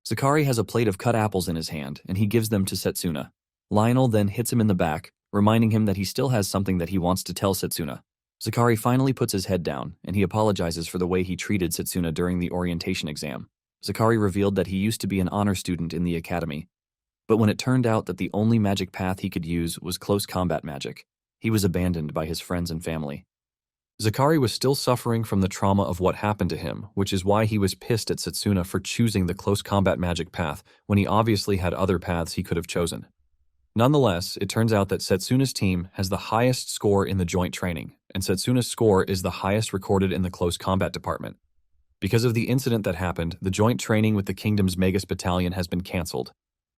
Zakari has a plate of cut apples in his hand, and he gives them to Satsuna. Lionel then hits him in the back, reminding him that he still has something that he wants to tell Satsuna. Zakari finally puts his head down, and he apologizes for the way he treated Satsuna during the orientation exam. Zakari revealed that he used to be an honor student in the academy, but when it turned out that the only magic path he could use was close combat magic, he was abandoned by his friends and family. Zakari was still suffering from the trauma of what happened to him, which is why he was pissed at Satsuna for choosing the close combat magic path when he obviously had other paths he could have chosen. Nonetheless, it turns out that Satsuna's team has the highest score in the joint training, and Satsuna's score is the highest recorded in the close combat department. Because of the incident that happened, the joint training with the kingdom's Magus battalion has been cancelled.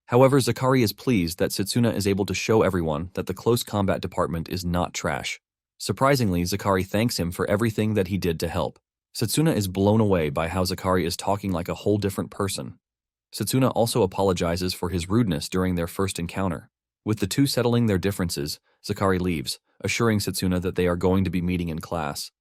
However, Zakari is pleased that Satsuna is able to show everyone that the close combat department is not trash. Surprisingly, Zakari thanks him for everything that he did to help. Satsuna is blown away by how Zakari is talking like a whole different person. Satsuna also apologizes for his rudeness during their first encounter. With the two settling their differences, Zakari leaves, assuring Satsuna that they are going to be meeting in class.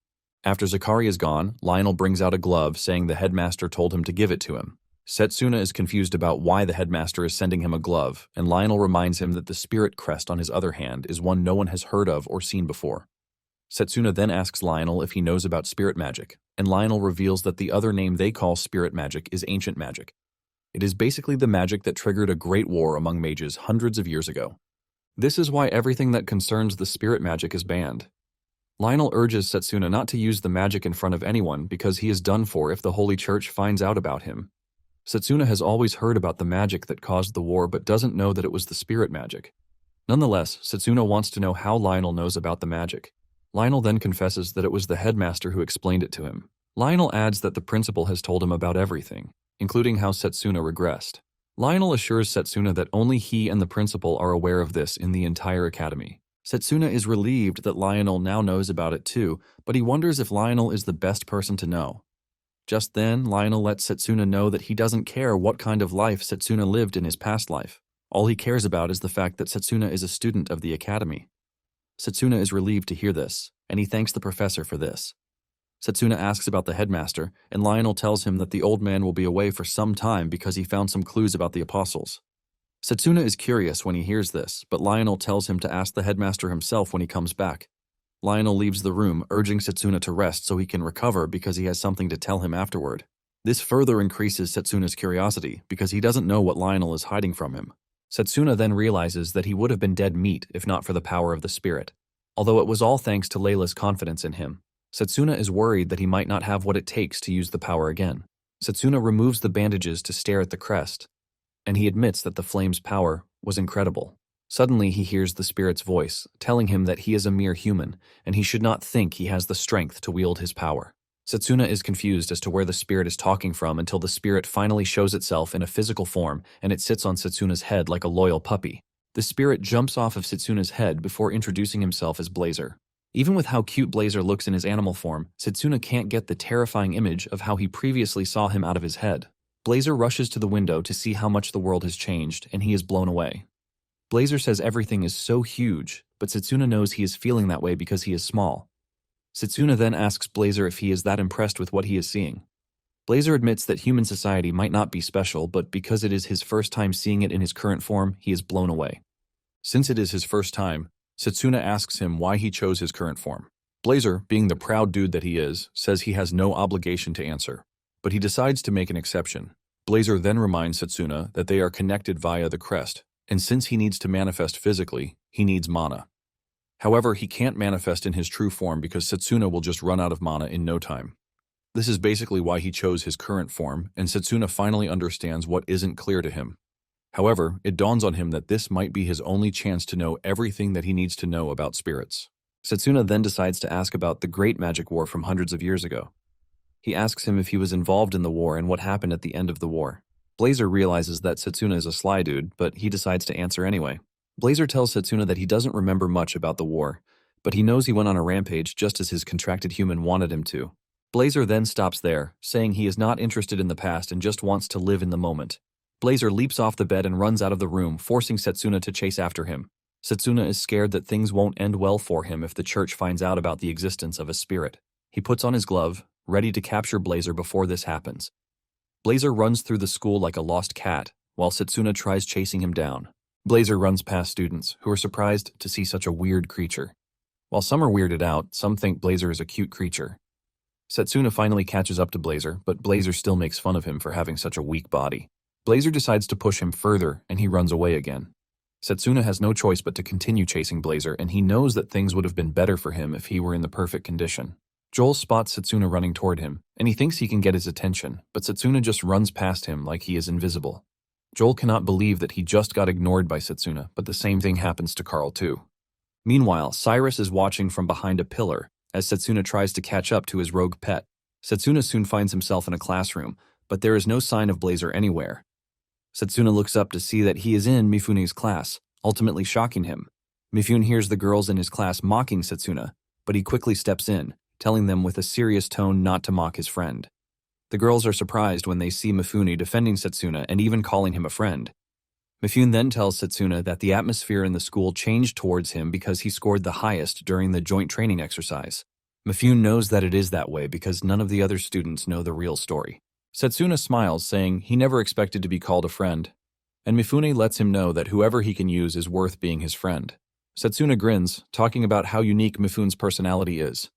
After Zakari is gone, Lionel brings out a glove saying the headmaster told him to give it to him. Satsuna is confused about why the headmaster is sending him a glove, and Lionel reminds him that the spirit crest on his other hand is one no one has heard of or seen before. Satsuna then asks Lionel if he knows about spirit magic, and Lionel reveals that the other name they call spirit magic is ancient magic. It is basically the magic that triggered a great war among mages hundreds of years ago. This is why everything that concerns the spirit magic is banned. Lionel urges Satsuna not to use the magic in front of anyone because he is done for if the Holy Church finds out about him. Satsuna has always heard about the magic that caused the war but doesn't know that it was the spirit magic. Nonetheless, Satsuna wants to know how Lionel knows about the magic. Lionel then confesses that it was the headmaster who explained it to him. Lionel adds that the principal has told him about everything, including how Satsuna regressed. Lionel assures Satsuna that only he and the principal are aware of this in the entire academy. Satsuna is relieved that Lionel now knows about it too, but he wonders if Lionel is the best person to know. Just then, Lionel lets Satsuna know that he doesn't care what kind of life Satsuna lived in his past life. All he cares about is the fact that Satsuna is a student of the academy. Satsuna is relieved to hear this, and he thanks the professor for this. Satsuna asks about the headmaster, and Lionel tells him that the old man will be away for some time because he found some clues about the apostles. Satsuna is curious when he hears this, but Lionel tells him to ask the headmaster himself when he comes back. Lionel leaves the room, urging Satsuna to rest so he can recover because he has something to tell him afterward. This further increases Satsuna's curiosity because he doesn't know what Lionel is hiding from him. Satsuna then realizes that he would have been dead meat if not for the power of the spirit, although it was all thanks to Layla's confidence in him. Satsuna is worried that he might not have what it takes to use the power again. Satsuna removes the bandages to stare at the crest, and he admits that the flame's power was incredible. Suddenly he hears the spirit's voice, telling him that he is a mere human, and he should not think he has the strength to wield his power. Satsuna is confused as to where the spirit is talking from until the spirit finally shows itself in a physical form and it sits on Satsuna's head like a loyal puppy. The spirit jumps off of Satsuna's head before introducing himself as Blazer. Even with how cute Blazer looks in his animal form, Satsuna can't get the terrifying image of how he previously saw him out of his head. Blazer rushes to the window to see how much the world has changed, and he is blown away. Blazer says everything is so huge, but Satsuna knows he is feeling that way because he is small. Satsuna then asks Blazer if he is that impressed with what he is seeing. Blazer admits that human society might not be special, but because it is his first time seeing it in his current form, he is blown away. Since it is his first time, Satsuna asks him why he chose his current form. Blazer, being the proud dude that he is, says he has no obligation to answer, but he decides to make an exception. Blazer then reminds Satsuna that they are connected via the crest, and since he needs to manifest physically, he needs mana. However, he can't manifest in his true form because Satsuna will just run out of mana in no time. This is basically why he chose his current form, and Satsuna finally understands what isn't clear to him. However, it dawns on him that this might be his only chance to know everything that he needs to know about spirits. Satsuna then decides to ask about the Great Magic War from hundreds of years ago. He asks him if he was involved in the war and what happened at the end of the war. Blazer realizes that Satsuna is a sly dude, but he decides to answer anyway. Blazer tells Satsuna that he doesn't remember much about the war, but he knows he went on a rampage just as his contracted human wanted him to. Blazer then stops there, saying he is not interested in the past and just wants to live in the moment. Blazer leaps off the bed and runs out of the room, forcing Satsuna to chase after him. Satsuna is scared that things won't end well for him if the church finds out about the existence of a spirit. He puts on his glove, ready to capture Blazer before this happens. Blazer runs through the school like a lost cat, while Satsuna tries chasing him down. Blazer runs past students, who are surprised to see such a weird creature. While some are weirded out, some think Blazer is a cute creature. Satsuna finally catches up to Blazer, but Blazer still makes fun of him for having such a weak body. Blazer decides to push him further, and he runs away again. Satsuna has no choice but to continue chasing Blazer, and he knows that things would have been better for him if he were in the perfect condition. Joel spots Satsuna running toward him, and he thinks he can get his attention, but Satsuna just runs past him like he is invisible. Joel cannot believe that he just got ignored by Satsuna, but the same thing happens to Carl too. Meanwhile, Cyrus is watching from behind a pillar as Satsuna tries to catch up to his rogue pet. Satsuna soon finds himself in a classroom, but there is no sign of Blazer anywhere. Satsuna looks up to see that he is in Mifune's class, ultimately shocking him. Mifune hears the girls in his class mocking Satsuna, but he quickly steps in, telling them with a serious tone not to mock his friend. The girls are surprised when they see Mifune defending Satsuna and even calling him a friend. Mifune then tells Satsuna that the atmosphere in the school changed towards him because he scored the highest during the joint training exercise. Mifune knows that it is that way because none of the other students know the real story. Satsuna smiles, saying he never expected to be called a friend, and Mifune lets him know that whoever he can use is worth being his friend. Satsuna grins, talking about how unique Mifune's personality is.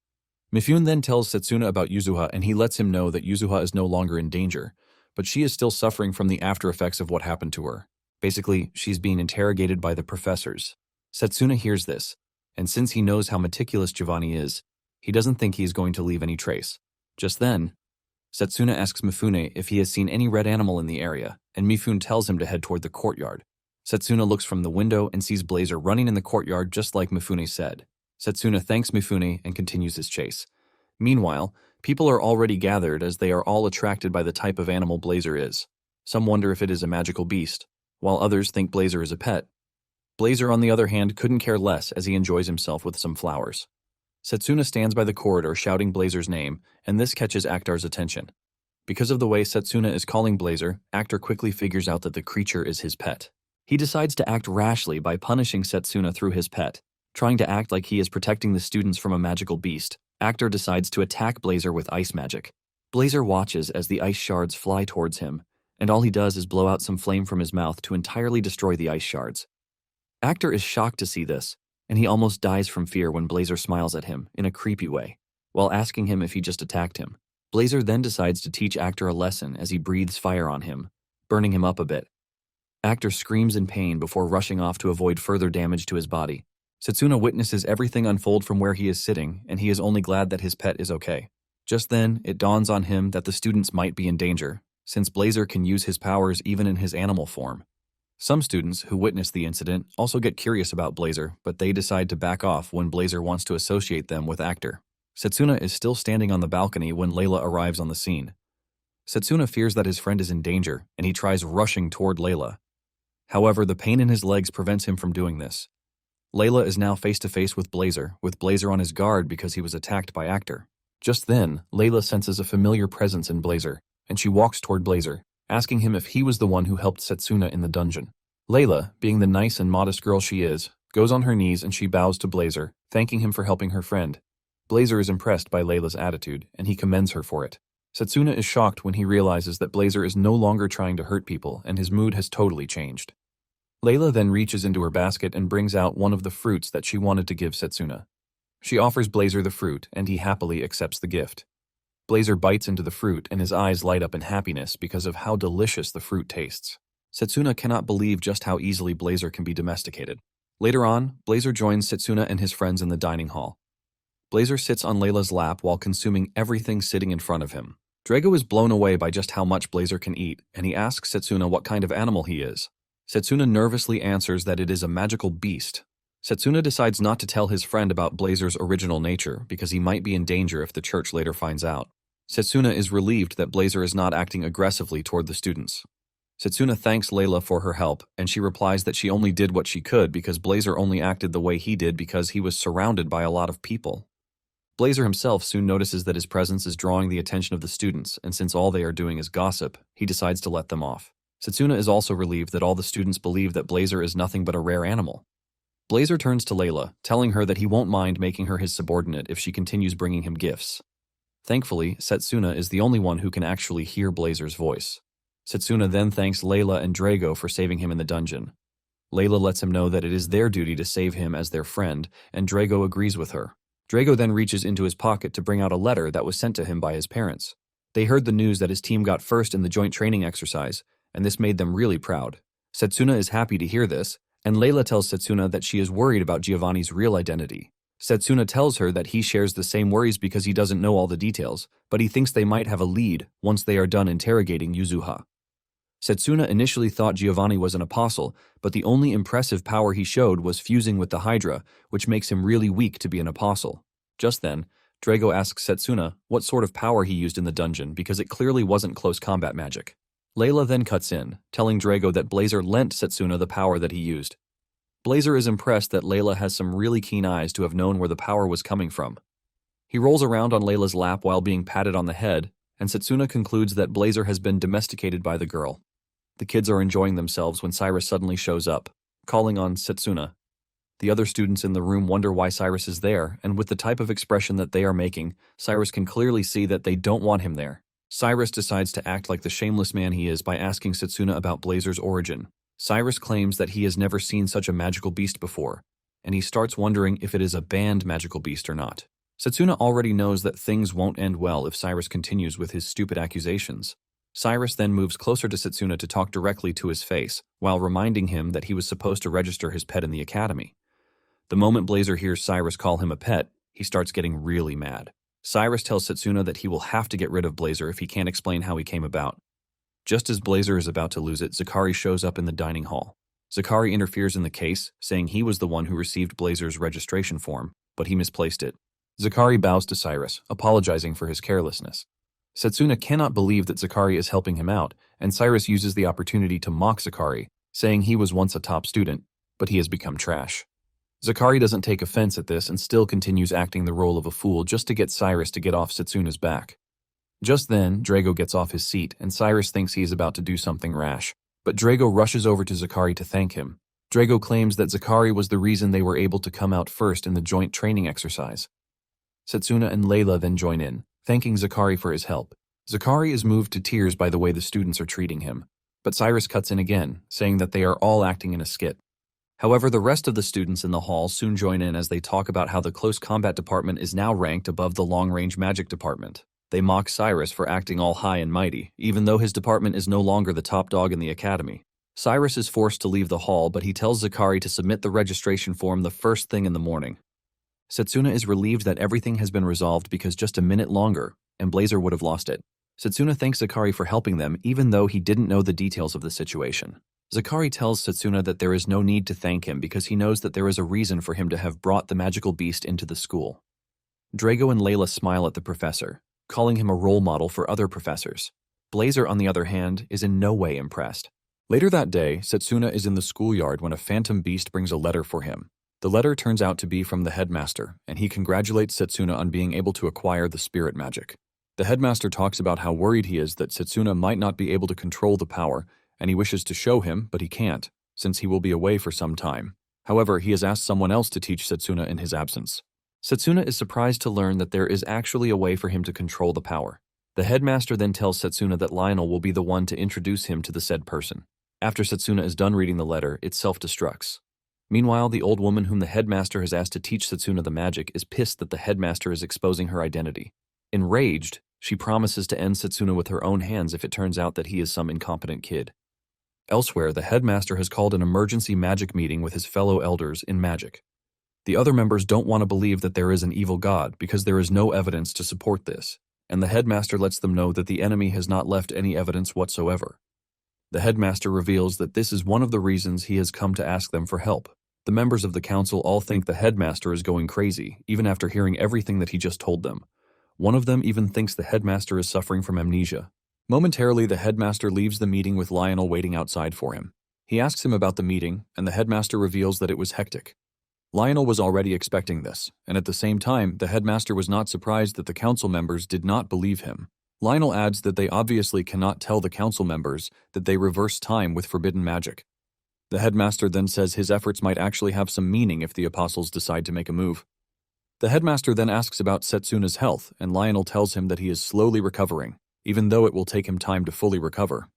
Mifune then tells Satsuna about Yuzuha, and he lets him know that Yuzuha is no longer in danger, but she is still suffering from the after effects of what happened to her. Basically, she's being interrogated by the professors. Satsuna hears this, and since he knows how meticulous Giovanni is, He doesn't think he is going to leave any trace. Just then, Satsuna asks Mifune if he has seen any red animal in the area, and Mifune tells him to head toward the courtyard. Satsuna looks from the window and sees Blazer running in the courtyard just like Mifune said. Satsuna thanks Mifune and continues his chase. Meanwhile, people are already gathered as they are all attracted by the type of animal Blazer is. Some wonder if it is a magical beast, while others think Blazer is a pet. Blazer, on the other hand, couldn't care less as he enjoys himself with some flowers. Satsuna stands by the corridor shouting Blazer's name, and this catches Actar's attention. Because of the way Satsuna is calling Blazer, Actar quickly figures out that the creature is his pet. He decides to act rashly by punishing Satsuna through his pet. Trying to act like he is protecting the students from a magical beast, Actar decides to attack Blazer with ice magic. Blazer watches as the ice shards fly towards him, and all he does is blow out some flame from his mouth to entirely destroy the ice shards. Actar is shocked to see this, and he almost dies from fear when Blazer smiles at him in a creepy way, while asking him if he just attacked him. Blazer then decides to teach Actar a lesson as he breathes fire on him, burning him up a bit. Actar screams in pain before rushing off to avoid further damage to his body. Satsuna witnesses everything unfold from where he is sitting, and he is only glad that his pet is okay. Just then, it dawns on him that the students might be in danger, since Blazer can use his powers even in his animal form. Some students who witness the incident also get curious about Blazer, but they decide to back off when Blazer wants to associate them with Actar. Satsuna is still standing on the balcony when Layla arrives on the scene. Satsuna fears that his friend is in danger, and he tries rushing toward Layla. However, the pain in his legs prevents him from doing this. Layla is now face-to-face with Blazer on his guard because he was attacked by Actar. Just then, Layla senses a familiar presence in Blazer, and she walks toward Blazer, asking him if he was the one who helped Satsuna in the dungeon. Layla, being the nice and modest girl she is, goes on her knees and she bows to Blazer, thanking him for helping her friend. Blazer is impressed by Layla's attitude, and he commends her for it. Satsuna is shocked when he realizes that Blazer is no longer trying to hurt people, and his mood has totally changed. Layla then reaches into her basket and brings out one of the fruits that she wanted to give Satsuna. She offers Blazer the fruit, and he happily accepts the gift. Blazer bites into the fruit, and his eyes light up in happiness because of how delicious the fruit tastes. Satsuna cannot believe just how easily Blazer can be domesticated. Later on, Blazer joins Satsuna and his friends in the dining hall. Blazer sits on Layla's lap while consuming everything sitting in front of him. Drago is blown away by just how much Blazer can eat, and he asks Satsuna what kind of animal he is. Satsuna nervously answers that it is a magical beast. Satsuna decides not to tell his friend about Blazer's original nature because he might be in danger if the church later finds out. Satsuna is relieved that Blazer is not acting aggressively toward the students. Satsuna thanks Layla for her help, and she replies that she only did what she could because Blazer only acted the way he did because he was surrounded by a lot of people. Blazer himself soon notices that his presence is drawing the attention of the students, and since all they are doing is gossip, he decides to let them off. Satsuna is also relieved that all the students believe that Blazer is nothing but a rare animal. Blazer turns to Layla, telling her that he won't mind making her his subordinate if she continues bringing him gifts. Thankfully, Satsuna is the only one who can actually hear Blazer's voice. Satsuna then thanks Layla and Drago for saving him in the dungeon. Layla lets him know that it is their duty to save him as their friend, and Drago agrees with her. Drago then reaches into his pocket to bring out a letter that was sent to him by his parents. They heard the news that his team got first in the joint training exercise, and this made them really proud. Satsuna is happy to hear this, and Layla tells Satsuna that she is worried about Giovanni's real identity. Satsuna tells her that he shares the same worries because he doesn't know all the details, but he thinks they might have a lead once they are done interrogating Yuzuha. Satsuna initially thought Giovanni was an apostle, but the only impressive power he showed was fusing with the Hydra, which makes him really weak to be an apostle. Just then, Drago asks Satsuna what sort of power he used in the dungeon because it clearly wasn't close combat magic. Layla then cuts in, telling Drago that Blazer lent Satsuna the power that he used. Blazer is impressed that Layla has some really keen eyes to have known where the power was coming from. He rolls around on Layla's lap while being patted on the head, and Satsuna concludes that Blazer has been domesticated by the girl. The kids are enjoying themselves when Cyrus suddenly shows up, calling on Satsuna. The other students in the room wonder why Cyrus is there, and with the type of expression that they are making, Cyrus can clearly see that they don't want him there. Cyrus decides to act like the shameless man he is by asking Satsuna about Blazer's origin. Cyrus claims that he has never seen such a magical beast before, and he starts wondering if it is a banned magical beast or not. Satsuna already knows that things won't end well if Cyrus continues with his stupid accusations. Cyrus then moves closer to Satsuna to talk directly to his face, while reminding him that he was supposed to register his pet in the academy. The moment Blazer hears Cyrus call him a pet, He starts getting really mad. Cyrus tells Satsuna that he will have to get rid of Blazer if he can't explain how he came about. Just as Blazer is about to lose it, Zakari shows up in the dining hall. Zakari interferes in the case, saying he was the one who received Blazer's registration form, but he misplaced it. Zakari bows to Cyrus, apologizing for his carelessness. Satsuna cannot believe that Zakari is helping him out, and Cyrus uses the opportunity to mock Zakari, saying he was once a top student, but he has become trash. Zakari doesn't take offense at this and still continues acting the role of a fool just to get Cyrus to get off Satsuna's back. Just then, Drago gets off his seat, and Cyrus thinks he is about to do something rash, but Drago rushes over to Zakari to thank him. Drago claims that Zakari was the reason they were able to come out first in the joint training exercise. Satsuna and Layla then join in, thanking Zakari for his help. Zakari is moved to tears by the way the students are treating him, but Cyrus cuts in again, saying that they are all acting in a skit. However, the rest of the students in the hall soon join in as they talk about how the close combat department is now ranked above the long-range magic department. They mock Cyrus for acting all high and mighty, even though his department is no longer the top dog in the academy. Cyrus is forced to leave the hall, but he tells Zakari to submit the registration form the first thing in the morning. Satsuna is relieved that everything has been resolved because just a minute longer, and Blazer would have lost it. Satsuna thanks Zakari for helping them, even though he didn't know the details of the situation. Zakari tells Satsuna that there is no need to thank him because he knows that there is a reason for him to have brought the magical beast into the school. Drago and Layla smile at the professor, calling him a role model for other professors. Blazer, on the other hand, is in no way impressed. Later that day, Satsuna is in the schoolyard when a phantom beast brings a letter for him. The letter turns out to be from the headmaster, and he congratulates Satsuna on being able to acquire the spirit magic. The headmaster talks about how worried he is that Satsuna might not be able to control the power, and he wishes to show him, but he can't, since he will be away for some time. However, he has asked someone else to teach Satsuna in his absence. Satsuna is surprised to learn that there is actually a way for him to control the power. The headmaster then tells Satsuna that Lionel will be the one to introduce him to the said person. After Satsuna is done reading the letter, it self-destructs. Meanwhile, the old woman whom the headmaster has asked to teach Satsuna the magic is pissed that the headmaster is exposing her identity. Enraged, she promises to end Satsuna with her own hands if it turns out that he is some incompetent kid. Elsewhere, the headmaster has called an emergency magic meeting with his fellow elders in magic. The other members don't want to believe that there is an evil god because there is no evidence to support this, and the headmaster lets them know that the enemy has not left any evidence whatsoever. The headmaster reveals that this is one of the reasons he has come to ask them for help. The members of the council all think the headmaster is going crazy, even after hearing everything that he just told them. One of them even thinks the headmaster is suffering from amnesia. Momentarily, the headmaster leaves the meeting with Lionel waiting outside for him. He asks him about the meeting, and the headmaster reveals that it was hectic. Lionel was already expecting this, and at the same time, the headmaster was not surprised that the council members did not believe him. Lionel adds that they obviously cannot tell the council members that they reverse time with forbidden magic. The headmaster then says his efforts might actually have some meaning if the apostles decide to make a move. The headmaster then asks about Satsuna's health, and Lionel tells him that he is slowly recovering, even though it will take him time to fully recover.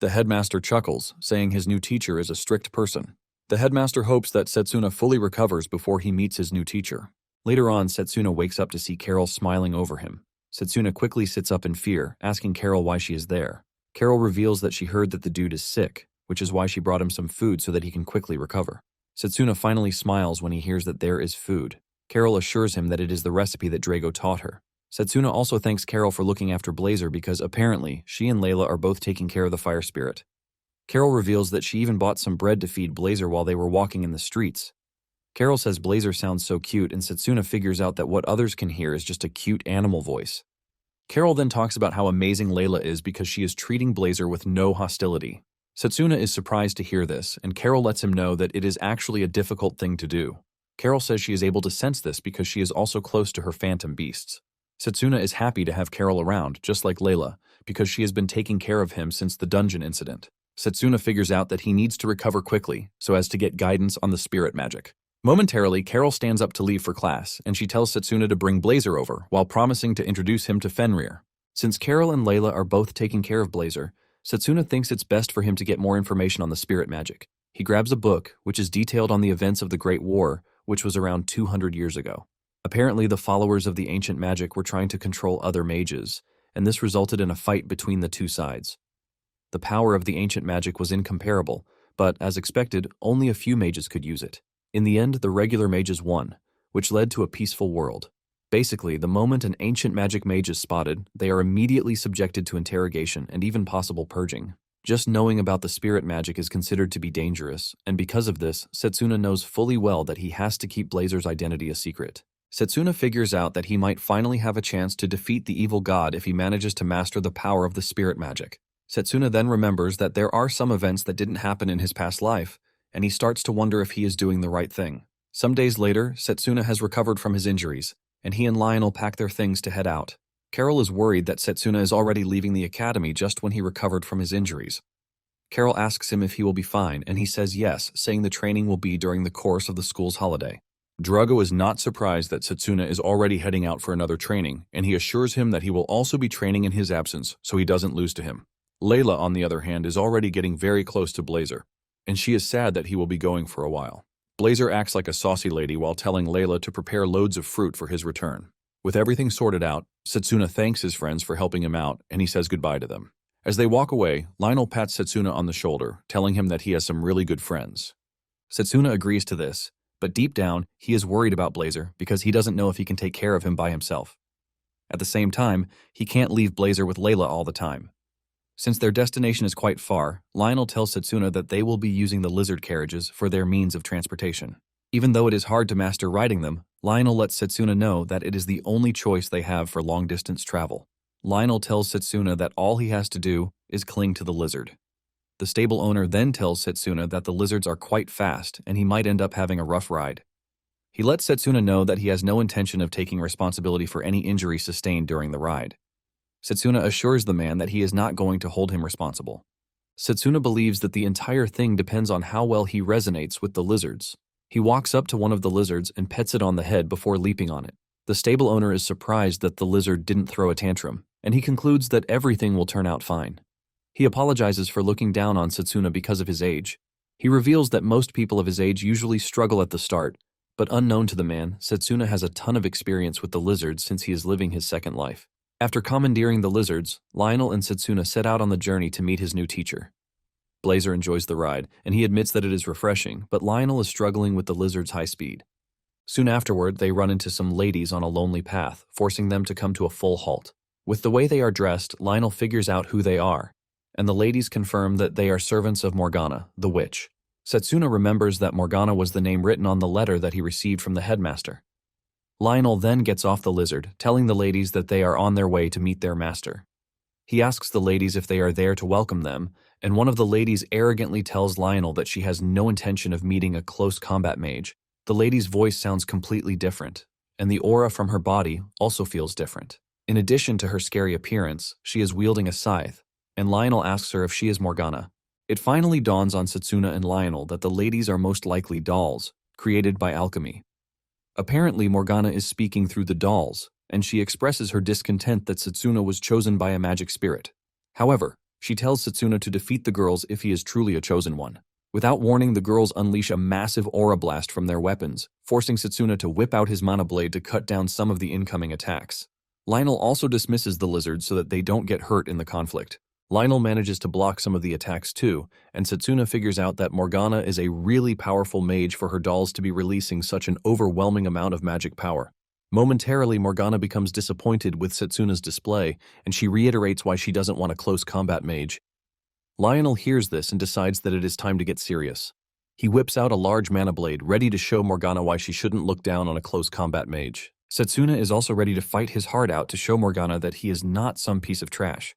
The headmaster chuckles, saying his new teacher is a strict person. The headmaster hopes that Satsuna fully recovers before he meets his new teacher. Later on, Satsuna wakes up to see Carol smiling over him. Satsuna quickly sits up in fear, asking Carol why she is there. Carol reveals that she heard that the dude is sick, which is why she brought him some food so that he can quickly recover. Satsuna finally smiles when he hears that there is food. Carol assures him that it is the recipe that Drago taught her. Satsuna also thanks Carol for looking after Blazer because apparently she and Layla are both taking care of the fire spirit. Carol reveals that she even bought some bread to feed Blazer while they were walking in the streets. Carol says Blazer sounds so cute, and Satsuna figures out that what others can hear is just a cute animal voice. Carol then talks about how amazing Layla is because she is treating Blazer with no hostility. Satsuna is surprised to hear this, and Carol lets him know that it is actually a difficult thing to do. Carol says she is able to sense this because she is also close to her phantom beasts. Satsuna is happy to have Carol around, just like Layla, because she has been taking care of him since the dungeon incident. Satsuna figures out that he needs to recover quickly so as to get guidance on the spirit magic. Momentarily, Carol stands up to leave for class, and she tells Satsuna to bring Blazer over while promising to introduce him to Fenrir. Since Carol and Layla are both taking care of Blazer, Satsuna thinks it's best for him to get more information on the spirit magic. He grabs a book, which is detailed on the events of the Great War, which was around 200 years ago. Apparently, the followers of the ancient magic were trying to control other mages, and this resulted in a fight between the two sides. The power of the ancient magic was incomparable, but as expected, only a few mages could use it. In the end, the regular mages won, which led to a peaceful world. Basically, the moment an ancient magic mage is spotted, they are immediately subjected to interrogation and even possible purging. Just knowing about the spirit magic is considered to be dangerous, and because of this, Satsuna knows fully well that he has to keep Blazer's identity a secret. Satsuna figures out that he might finally have a chance to defeat the evil god if he manages to master the power of the spirit magic. Satsuna then remembers that there are some events that didn't happen in his past life, and he starts to wonder if he is doing the right thing. Some days later, Satsuna has recovered from his injuries, and he and Lionel pack their things to head out. Carol is worried that Satsuna is already leaving the academy just when he recovered from his injuries. Carol asks him if he will be fine, and he says yes, saying the training will be during the course of the school's holiday. Drago is not surprised that Satsuna is already heading out for another training, and he assures him that he will also be training in his absence, so he doesn't lose to him. Layla, on the other hand, is already getting very close to Blazer, and she is sad that he will be going for a while. Blazer acts like a saucy lady while telling Layla to prepare loads of fruit for his return. With everything sorted out, Satsuna thanks his friends for helping him out, and he says goodbye to them. As they walk away, Lionel pats Satsuna on the shoulder, telling him that he has some really good friends. Satsuna agrees to this, but deep down, he is worried about Blazer because he doesn't know if he can take care of him by himself. At the same time, he can't leave Blazer with Layla all the time. Since their destination is quite far, Lionel tells Satsuna that they will be using the lizard carriages for their means of transportation. Even though it is hard to master riding them, Lionel lets Satsuna know that it is the only choice they have for long-distance travel. Lionel tells Satsuna that all he has to do is cling to the lizard. The stable owner then tells Satsuna that the lizards are quite fast and he might end up having a rough ride. He lets Satsuna know that he has no intention of taking responsibility for any injury sustained during the ride. Satsuna assures the man that he is not going to hold him responsible. Satsuna believes that the entire thing depends on how well he resonates with the lizards. He walks up to one of the lizards and pets it on the head before leaping on it. The stable owner is surprised that the lizard didn't throw a tantrum, and he concludes that everything will turn out fine. He apologizes for looking down on Satsuna because of his age. He reveals that most people of his age usually struggle at the start, but unknown to the man, Satsuna has a ton of experience with the lizards since he is living his second life. After commandeering the lizards, Lionel and Satsuna set out on the journey to meet his new teacher. Blazer enjoys the ride, and he admits that it is refreshing, but Lionel is struggling with the lizard's high speed. Soon afterward, they run into some ladies on a lonely path, forcing them to come to a full halt. With the way they are dressed, Lionel figures out who they are, and the ladies confirm that they are servants of Morgana, the witch. Satsuna remembers that Morgana was the name written on the letter that he received from the headmaster. Lionel then gets off the lizard, telling the ladies that they are on their way to meet their master. He asks the ladies if they are there to welcome them, and one of the ladies arrogantly tells Lionel that she has no intention of meeting a close combat mage. The lady's voice sounds completely different, and the aura from her body also feels different. In addition to her scary appearance, she is wielding a scythe, and Lionel asks her if she is Morgana. It finally dawns on Satsuna and Lionel that the ladies are most likely dolls, created by alchemy. Apparently, Morgana is speaking through the dolls, and she expresses her discontent that Satsuna was chosen by a magic spirit. However, she tells Satsuna to defeat the girls if he is truly a chosen one. Without warning, the girls unleash a massive aura blast from their weapons, forcing Satsuna to whip out his mana blade to cut down some of the incoming attacks. Lionel also dismisses the lizards so that they don't get hurt in the conflict. Lionel manages to block some of the attacks too, and Satsuna figures out that Morgana is a really powerful mage for her dolls to be releasing such an overwhelming amount of magic power. Momentarily, Morgana becomes disappointed with Satsuna's display, and she reiterates why she doesn't want a close combat mage. Lionel hears this and decides that it is time to get serious. He whips out a large mana blade, ready to show Morgana why she shouldn't look down on a close combat mage. Satsuna is also ready to fight his heart out to show Morgana that he is not some piece of trash.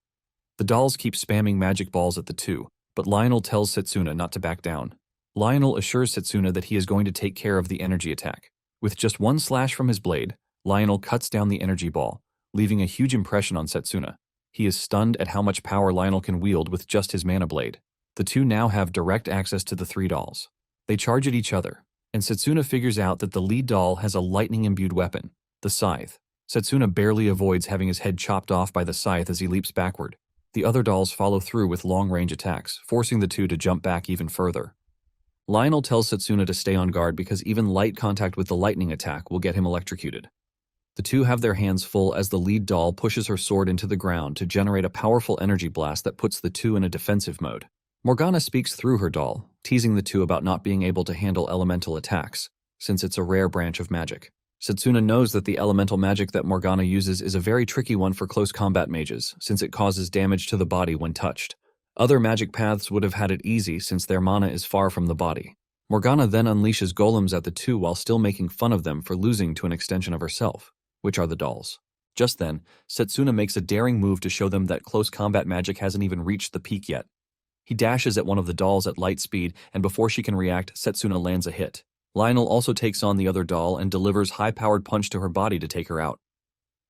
The dolls keep spamming magic balls at the two, but Lionel tells Satsuna not to back down. Lionel assures Satsuna that he is going to take care of the energy attack. With just one slash from his blade, Lionel cuts down the energy ball, leaving a huge impression on Satsuna. He is stunned at how much power Lionel can wield with just his mana blade. The two now have direct access to the three dolls. They charge at each other, and Satsuna figures out that the lead doll has a lightning-imbued weapon, the scythe. Satsuna barely avoids having his head chopped off by the scythe as he leaps backward. The other dolls follow through with long-range attacks, forcing the two to jump back even further. Lionel tells Satsuna to stay on guard because even light contact with the lightning attack will get him electrocuted. The two have their hands full as the lead doll pushes her sword into the ground to generate a powerful energy blast that puts the two in a defensive mode. Morgana speaks through her doll, teasing the two about not being able to handle elemental attacks, since it's a rare branch of magic. Satsuna knows that the elemental magic that Morgana uses is a very tricky one for close combat mages, since it causes damage to the body when touched. Other magic paths would have had it easy since their mana is far from the body. Morgana then unleashes golems at the two while still making fun of them for losing to an extension of herself, which are the dolls. Just then, Satsuna makes a daring move to show them that close combat magic hasn't even reached the peak yet. He dashes at one of the dolls at light speed, and before she can react, Satsuna lands a hit. Lionel also takes on the other doll and delivers high-powered punch to her body to take her out.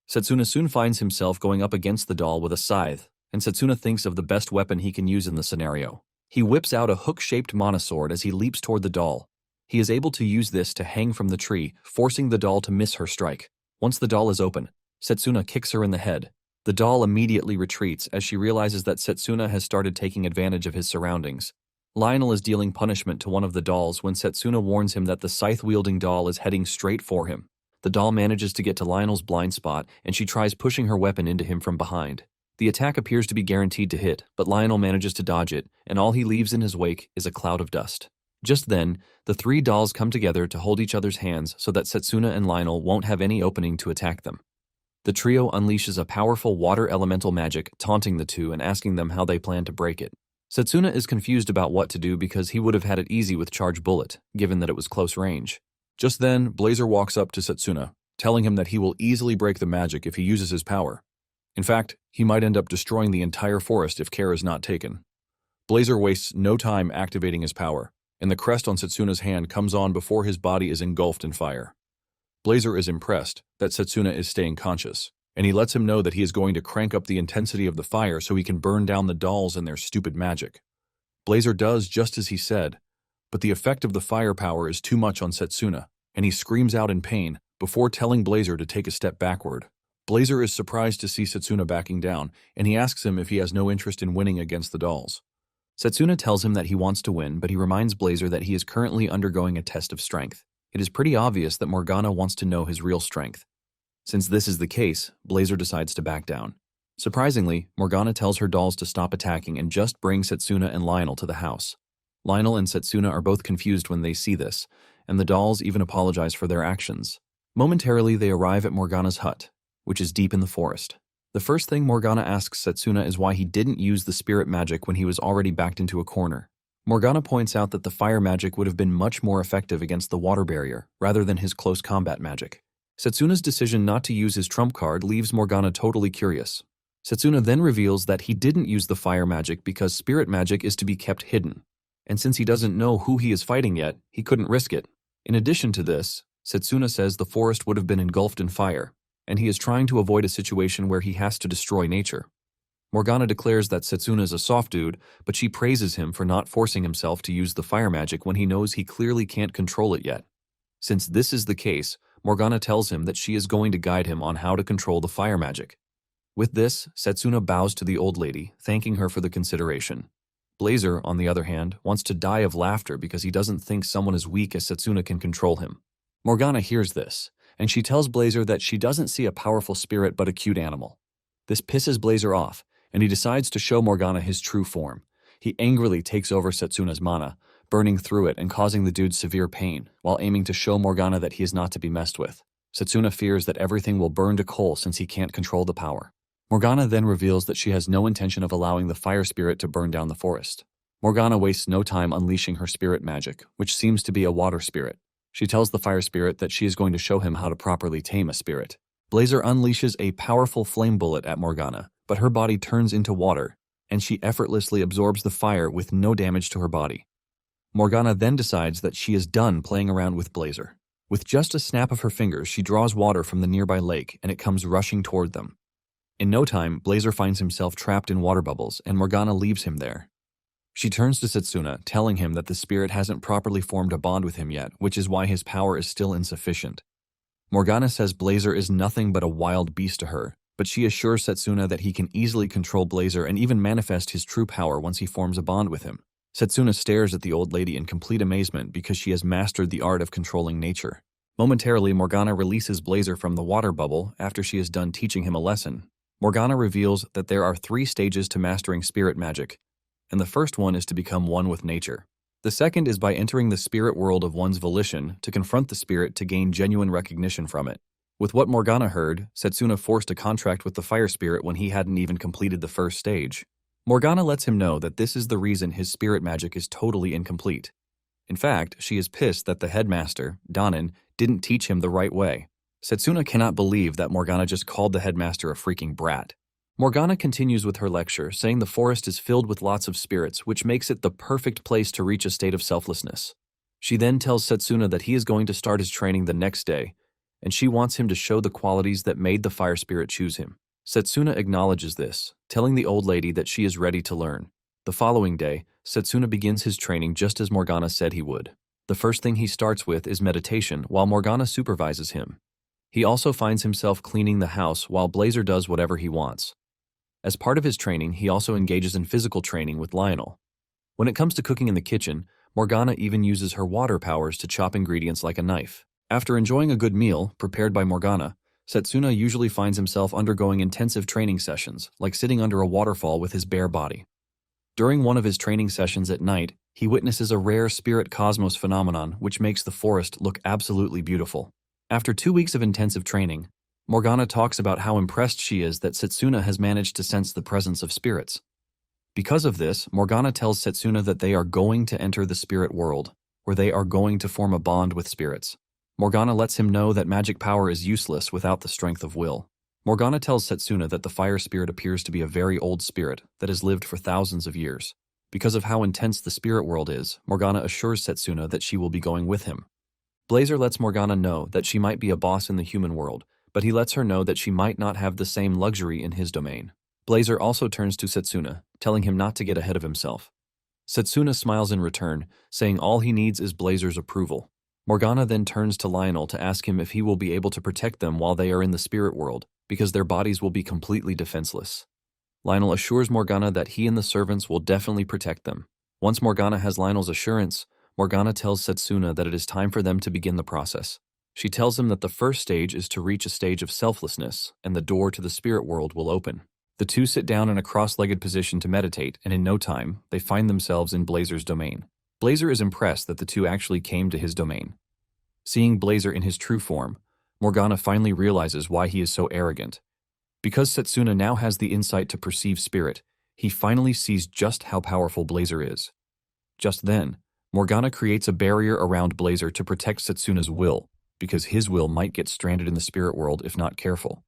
Satsuna soon finds himself going up against the doll with a scythe, and Satsuna thinks of the best weapon he can use in the scenario. He whips out a hook-shaped mana sword as he leaps toward the doll. He is able to use this to hang from the tree, forcing the doll to miss her strike. Once the doll is open, Satsuna kicks her in the head. The doll immediately retreats as she realizes that Satsuna has started taking advantage of his surroundings. Lionel is dealing punishment to one of the dolls when Satsuna warns him that the scythe-wielding doll is heading straight for him. The doll manages to get to Lionel's blind spot, and she tries pushing her weapon into him from behind. The attack appears to be guaranteed to hit, but Lionel manages to dodge it, and all he leaves in his wake is a cloud of dust. Just then, the three dolls come together to hold each other's hands so that Satsuna and Lionel won't have any opening to attack them. The trio unleashes a powerful water elemental magic, taunting the two and asking them how they plan to break it. Satsuna is confused about what to do because he would have had it easy with Charge Bullet, given that it was close range. Just then, Blazer walks up to Satsuna, telling him that he will easily break the magic if he uses his power. In fact, he might end up destroying the entire forest if care is not taken. Blazer wastes no time activating his power, and the crest on Satsuna's hand comes on before his body is engulfed in fire. Blazer is impressed that Satsuna is staying conscious, and he lets him know that he is going to crank up the intensity of the fire so he can burn down the dolls and their stupid magic. Blazer does just as he said, but the effect of the firepower is too much on Satsuna, and he screams out in pain before telling Blazer to take a step backward. Blazer is surprised to see Satsuna backing down, and he asks him if he has no interest in winning against the dolls. Satsuna tells him that he wants to win, but he reminds Blazer that he is currently undergoing a test of strength. It is pretty obvious that Morgana wants to know his real strength. Since this is the case, Blazer decides to back down. Surprisingly, Morgana tells her dolls to stop attacking and just bring Satsuna and Lionel to the house. Lionel and Satsuna are both confused when they see this, and the dolls even apologize for their actions. Momentarily, they arrive at Morgana's hut, which is deep in the forest. The first thing Morgana asks Satsuna is why he didn't use the spirit magic when he was already backed into a corner. Morgana points out that the fire magic would have been much more effective against the water barrier, rather than his close combat magic. Satsuna's decision not to use his trump card leaves Morgana totally curious. Satsuna then reveals that he didn't use the fire magic because spirit magic is to be kept hidden, and since he doesn't know who he is fighting yet, he couldn't risk it. In addition to this, Satsuna says the forest would have been engulfed in fire, and he is trying to avoid a situation where he has to destroy nature. Morgana declares that Satsuna is a soft dude, but she praises him for not forcing himself to use the fire magic when he knows he clearly can't control it yet. Since this is the case, Morgana tells him that she is going to guide him on how to control the fire magic. With this, Satsuna bows to the old lady, thanking her for the consideration. Blazer, on the other hand, wants to die of laughter because he doesn't think someone as weak as Satsuna can control him. Morgana hears this, and she tells Blazer that she doesn't see a powerful spirit but a cute animal. This pisses Blazer off, and he decides to show Morgana his true form. He angrily takes over Satsuna's mana, burning through it and causing the dude severe pain, while aiming to show Morgana that he is not to be messed with. Satsuna fears that everything will burn to coal since he can't control the power. Morgana then reveals that she has no intention of allowing the fire spirit to burn down the forest. Morgana wastes no time unleashing her spirit magic, which seems to be a water spirit. She tells the fire spirit that she is going to show him how to properly tame a spirit. Blazer unleashes a powerful flame bullet at Morgana, but her body turns into water, and she effortlessly absorbs the fire with no damage to her body. Morgana then decides that she is done playing around with Blazer. With just a snap of her fingers, she draws water from the nearby lake, and it comes rushing toward them. In no time, Blazer finds himself trapped in water bubbles, and Morgana leaves him there. She turns to Satsuna, telling him that the spirit hasn't properly formed a bond with him yet, which is why his power is still insufficient. Morgana says Blazer is nothing but a wild beast to her, but she assures Satsuna that he can easily control Blazer and even manifest his true power once he forms a bond with him. Satsuna stares at the old lady in complete amazement because she has mastered the art of controlling nature. Momentarily, Morgana releases Blazer from the water bubble after she is done teaching him a lesson. Morgana reveals that there are 3 stages to mastering spirit magic, and the first one is to become one with nature. The second is by entering the spirit world of one's volition to confront the spirit to gain genuine recognition from it. With what Morgana heard, Satsuna forced a contract with the fire spirit when he hadn't even completed the first stage. Morgana lets him know that this is the reason his spirit magic is totally incomplete. In fact, she is pissed that the headmaster, Danin, didn't teach him the right way. Satsuna cannot believe that Morgana just called the headmaster a freaking brat. Morgana continues with her lecture, saying the forest is filled with lots of spirits, which makes it the perfect place to reach a state of selflessness. She then tells Satsuna that he is going to start his training the next day, and she wants him to show the qualities that made the fire spirit choose him. Satsuna acknowledges this, telling the old lady that she is ready to learn. The following day, Satsuna begins his training just as Morgana said he would. The first thing he starts with is meditation, while Morgana supervises him. He also finds himself cleaning the house while Blazer does whatever he wants. As part of his training, he also engages in physical training with Lionel. When it comes to cooking in the kitchen, Morgana even uses her water powers to chop ingredients like a knife. After enjoying a good meal, prepared by Morgana, Satsuna usually finds himself undergoing intensive training sessions, like sitting under a waterfall with his bare body. During one of his training sessions at night, he witnesses a rare spirit cosmos phenomenon which makes the forest look absolutely beautiful. After 2 weeks of intensive training, Morgana talks about how impressed she is that Satsuna has managed to sense the presence of spirits. Because of this, Morgana tells Satsuna that they are going to enter the spirit world, where they are going to form a bond with spirits. Morgana lets him know that magic power is useless without the strength of will. Morgana tells Satsuna that the fire spirit appears to be a very old spirit that has lived for thousands of years. Because of how intense the spirit world is, Morgana assures Satsuna that she will be going with him. Blazer lets Morgana know that she might be a boss in the human world, but he lets her know that she might not have the same luxury in his domain. Blazer also turns to Satsuna, telling him not to get ahead of himself. Satsuna smiles in return, saying all he needs is Blazer's approval. Morgana then turns to Lionel to ask him if he will be able to protect them while they are in the spirit world, because their bodies will be completely defenseless. Lionel assures Morgana that he and the servants will definitely protect them. Once Morgana has Lionel's assurance, Morgana tells Satsuna that it is time for them to begin the process. She tells him that the first stage is to reach a stage of selflessness, and the door to the spirit world will open. The two sit down in a cross-legged position to meditate, and in no time, they find themselves in Blazer's domain. Blazer is impressed that the two actually came to his domain. Seeing Blazer in his true form, Morgana finally realizes why he is so arrogant. Because Satsuna now has the insight to perceive spirit, he finally sees just how powerful Blazer is. Just then, Morgana creates a barrier around Blazer to protect Satsuna's will, because his will might get stranded in the spirit world if not careful.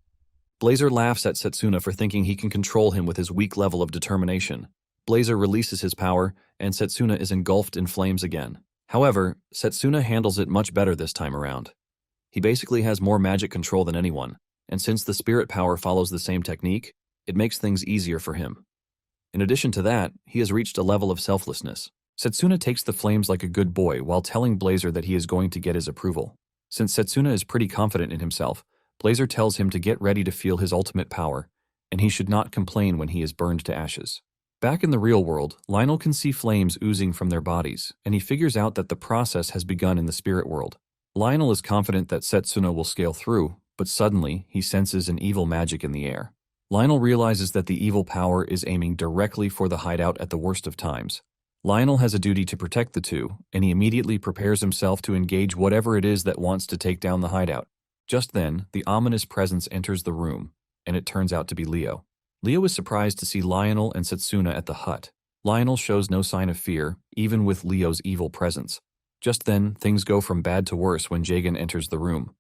Blazer laughs at Satsuna for thinking he can control him with his weak level of determination. Blazer releases his power, and Satsuna is engulfed in flames again. However, Satsuna handles it much better this time around. He basically has more magic control than anyone, and since the spirit power follows the same technique, it makes things easier for him. In addition to that, he has reached a level of selflessness. Satsuna takes the flames like a good boy while telling Blazer that he is going to get his approval. Since Satsuna is pretty confident in himself, Blazer tells him to get ready to feel his ultimate power, and he should not complain when he is burned to ashes. Back in the real world, Lionel can see flames oozing from their bodies, and he figures out that the process has begun in the spirit world. Lionel is confident that Satsuna will scale through, but suddenly he senses an evil magic in the air. Lionel realizes that the evil power is aiming directly for the hideout at the worst of times. Lionel has a duty to protect the two, and he immediately prepares himself to engage whatever it is that wants to take down the hideout. Just then, the ominous presence enters the room, and it turns out to be Leo. Leo is surprised to see Lionel and Satsuna at the hut. Lionel shows no sign of fear, even with Leo's evil presence. Just then, things go from bad to worse when Jagan enters the room.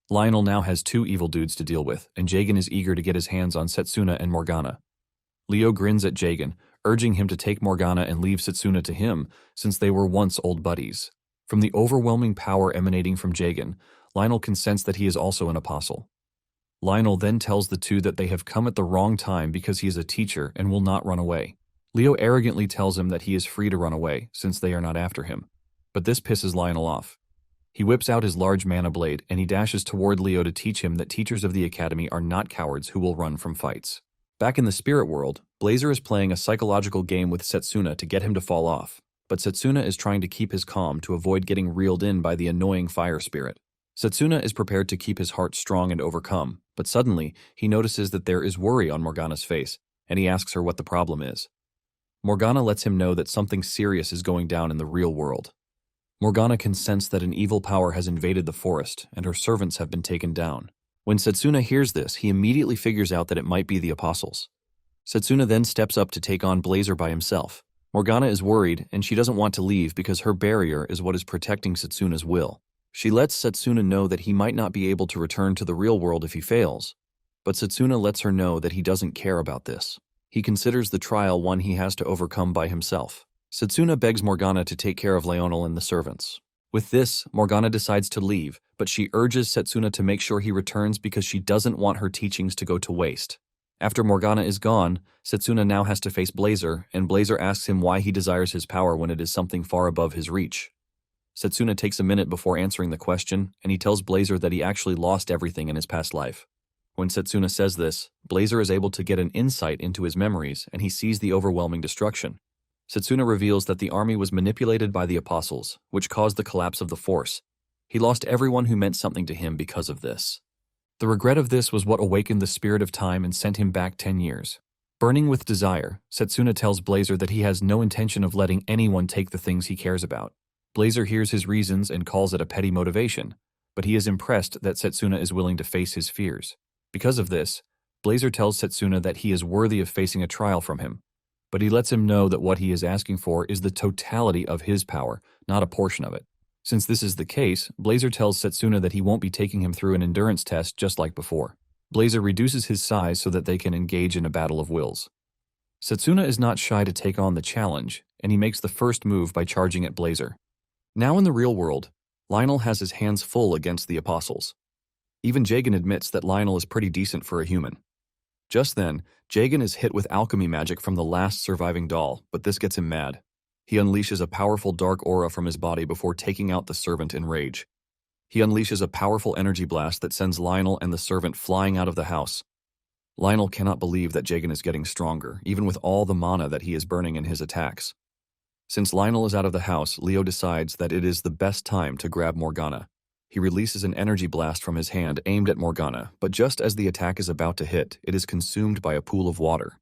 Lionel now has two evil dudes to deal with, and Jagan is eager to get his hands on Satsuna and Morgana. Leo grins at Jagan, urging him to take Morgana and leave Satsuna to him, since they were once old buddies. From the overwhelming power emanating from Jagan, Lionel can sense that he is also an apostle. Lionel then tells the two that they have come at the wrong time because he is a teacher and will not run away. Leo arrogantly tells him that he is free to run away, since they are not after him. But this pisses Lionel off. He whips out his large mana blade, and he dashes toward Leo to teach him that teachers of the academy are not cowards who will run from fights. Back in the spirit world, Blazer is playing a psychological game with Satsuna to get him to fall off, but Satsuna is trying to keep his calm to avoid getting reeled in by the annoying fire spirit. Satsuna is prepared to keep his heart strong and overcome, but suddenly he notices that there is worry on Morgana's face, and he asks her what the problem is. Morgana lets him know that something serious is going down in the real world. Morgana can sense that an evil power has invaded the forest and her servants have been taken down. When Satsuna hears this, he immediately figures out that it might be the apostles. Satsuna then steps up to take on Blazer by himself. Morgana is worried and she doesn't want to leave because her barrier is what is protecting Satsuna's will. She lets Satsuna know that he might not be able to return to the real world if he fails, but Satsuna lets her know that he doesn't care about this. He considers the trial one he has to overcome by himself. Satsuna begs Morgana to take care of Leonel and the servants. With this, Morgana decides to leave, but she urges Satsuna to make sure he returns because she doesn't want her teachings to go to waste. After Morgana is gone, Satsuna now has to face Blazer, and Blazer asks him why he desires his power when it is something far above his reach. Satsuna takes a minute before answering the question, and he tells Blazer that he actually lost everything in his past life. When Satsuna says this, Blazer is able to get an insight into his memories, and he sees the overwhelming destruction. Satsuna reveals that the army was manipulated by the apostles, which caused the collapse of the force. He lost everyone who meant something to him because of this. The regret of this was what awakened the spirit of time and sent him back 10 years. Burning with desire, Satsuna tells Blazer that he has no intention of letting anyone take the things he cares about. Blazer hears his reasons and calls it a petty motivation, but he is impressed that Satsuna is willing to face his fears. Because of this, Blazer tells Satsuna that he is worthy of facing a trial from him, but he lets him know that what he is asking for is the totality of his power, not a portion of it. Since this is the case, Blazer tells Satsuna that he won't be taking him through an endurance test just like before. Blazer reduces his size so that they can engage in a battle of wills. Satsuna is not shy to take on the challenge, and he makes the first move by charging at Blazer. Now in the real world, Lionel has his hands full against the apostles. Even Jagan admits that Lionel is pretty decent for a human. Just then, Jagan is hit with alchemy magic from the last surviving doll, but this gets him mad. He unleashes a powerful dark aura from his body before taking out the servant in rage. He unleashes a powerful energy blast that sends Lionel and the servant flying out of the house. Lionel cannot believe that Jagan is getting stronger, even with all the mana that he is burning in his attacks. Since Lionel is out of the house, Leo decides that it is the best time to grab Morgana. He releases an energy blast from his hand aimed at Morgana, but just as the attack is about to hit, it is consumed by a pool of water.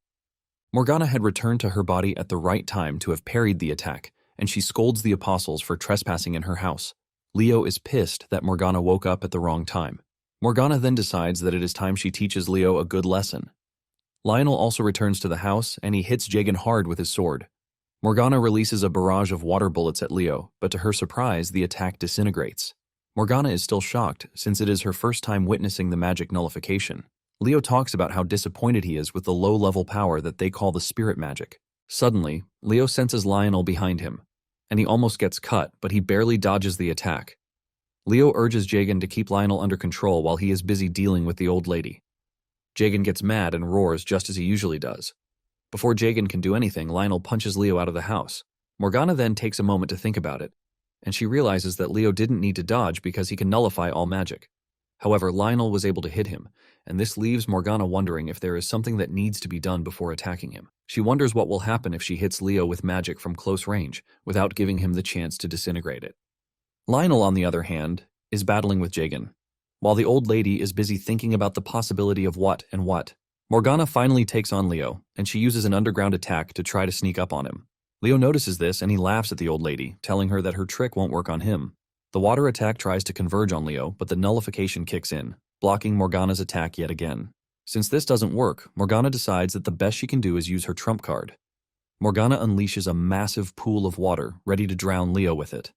Morgana had returned to her body at the right time to have parried the attack, and she scolds the apostles for trespassing in her house. Leo is pissed that Morgana woke up at the wrong time. Morgana then decides that it is time she teaches Leo a good lesson. Lionel also returns to the house, and he hits Jagan hard with his sword. Morgana releases a barrage of water bullets at Leo, but to her surprise, the attack disintegrates. Morgana is still shocked, since it is her first time witnessing the magic nullification. Leo talks about how disappointed he is with the low-level power that they call the spirit magic. Suddenly, Leo senses Lionel behind him, and he almost gets cut, but he barely dodges the attack. Leo urges Jagan to keep Lionel under control while he is busy dealing with the old lady. Jagan gets mad and roars just as he usually does. Before Jagan can do anything, Lionel punches Leo out of the house. Morgana then takes a moment to think about it, and she realizes that Leo didn't need to dodge because he can nullify all magic. However, Lionel was able to hit him, and this leaves Morgana wondering if there is something that needs to be done before attacking him. She wonders what will happen if she hits Leo with magic from close range, without giving him the chance to disintegrate it. Lionel, on the other hand, is battling with Jagan, while the old lady is busy thinking about the possibility of what. Morgana finally takes on Leo, and she uses an underground attack to try to sneak up on him. Leo notices this and he laughs at the old lady, telling her that her trick won't work on him. The water attack tries to converge on Leo, but the nullification kicks in, blocking Morgana's attack yet again. Since this doesn't work, Morgana decides that the best she can do is use her trump card. Morgana unleashes a massive pool of water, ready to drown Leo with it.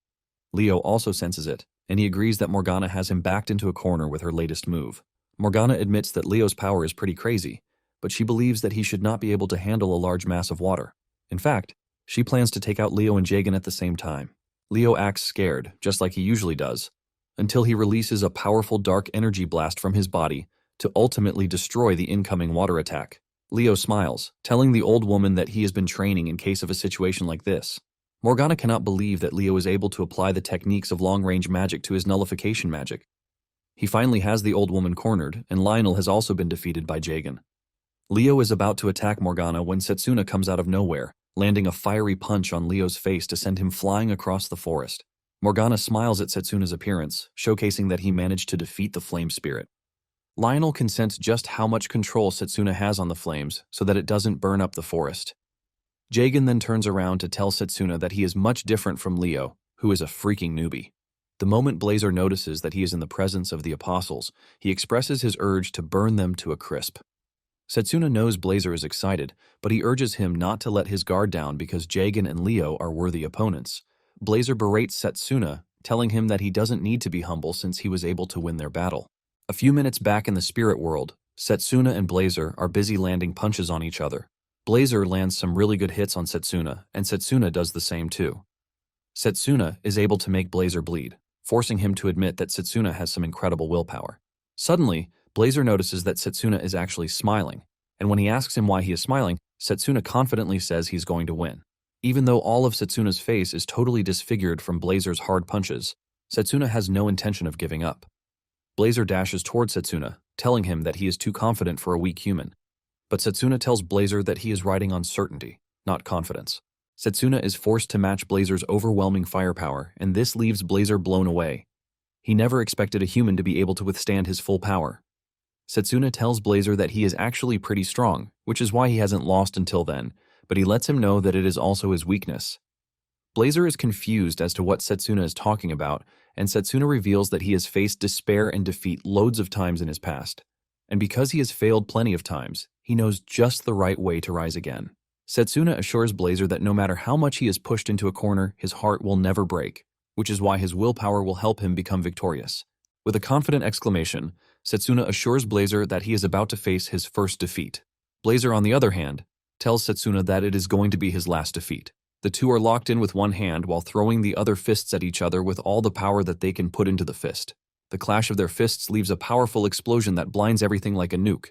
Leo also senses it, and he agrees that Morgana has him backed into a corner with her latest move. Morgana admits that Leo's power is pretty crazy, but she believes that he should not be able to handle a large mass of water. In fact, she plans to take out Leo and Jagan at the same time. Leo acts scared, just like he usually does, until he releases a powerful dark energy blast from his body to ultimately destroy the incoming water attack. Leo smiles, telling the old woman that he has been training in case of a situation like this. Morgana cannot believe that Leo is able to apply the techniques of long-range magic to his nullification magic. He finally has the old woman cornered, and Lionel has also been defeated by Jagan. Leo is about to attack Morgana when Satsuna comes out of nowhere, landing a fiery punch on Leo's face to send him flying across the forest. Morgana smiles at Satsuna's appearance, showcasing that he managed to defeat the flame spirit. Lionel can sense just how much control Satsuna has on the flames so that it doesn't burn up the forest. Jagan then turns around to tell Satsuna that he is much different from Leo, who is a freaking newbie. The moment Blazer notices that he is in the presence of the apostles, he expresses his urge to burn them to a crisp. Satsuna knows Blazer is excited, but he urges him not to let his guard down because Jagan and Leo are worthy opponents. Blazer berates Satsuna, telling him that he doesn't need to be humble since he was able to win their battle. A few minutes back in the spirit world, Satsuna and Blazer are busy landing punches on each other. Blazer lands some really good hits on Satsuna, and Satsuna does the same too. Satsuna is able to make Blazer bleed, forcing him to admit that Satsuna has some incredible willpower. Suddenly, Blazer notices that Satsuna is actually smiling, and when he asks him why he is smiling, Satsuna confidently says he's going to win. Even though all of Satsuna's face is totally disfigured from Blazer's hard punches, Satsuna has no intention of giving up. Blazer dashes toward Satsuna, telling him that he is too confident for a weak human. But Satsuna tells Blazer that he is riding on certainty, not confidence. Satsuna is forced to match Blazer's overwhelming firepower, and this leaves Blazer blown away. He never expected a human to be able to withstand his full power. Satsuna tells Blazer that he is actually pretty strong, which is why he hasn't lost until then, but he lets him know that it is also his weakness. Blazer is confused as to what Satsuna is talking about, and Satsuna reveals that he has faced despair and defeat loads of times in his past. And because he has failed plenty of times, he knows just the right way to rise again. Satsuna assures Blazer that no matter how much he is pushed into a corner, his heart will never break, which is why his willpower will help him become victorious. With a confident exclamation, Satsuna assures Blazer that he is about to face his first defeat. Blazer, on the other hand, tells Satsuna that it is going to be his last defeat. The two are locked in with one hand while throwing the other fists at each other with all the power that they can put into the fist. The clash of their fists leaves a powerful explosion that blinds everything like a nuke.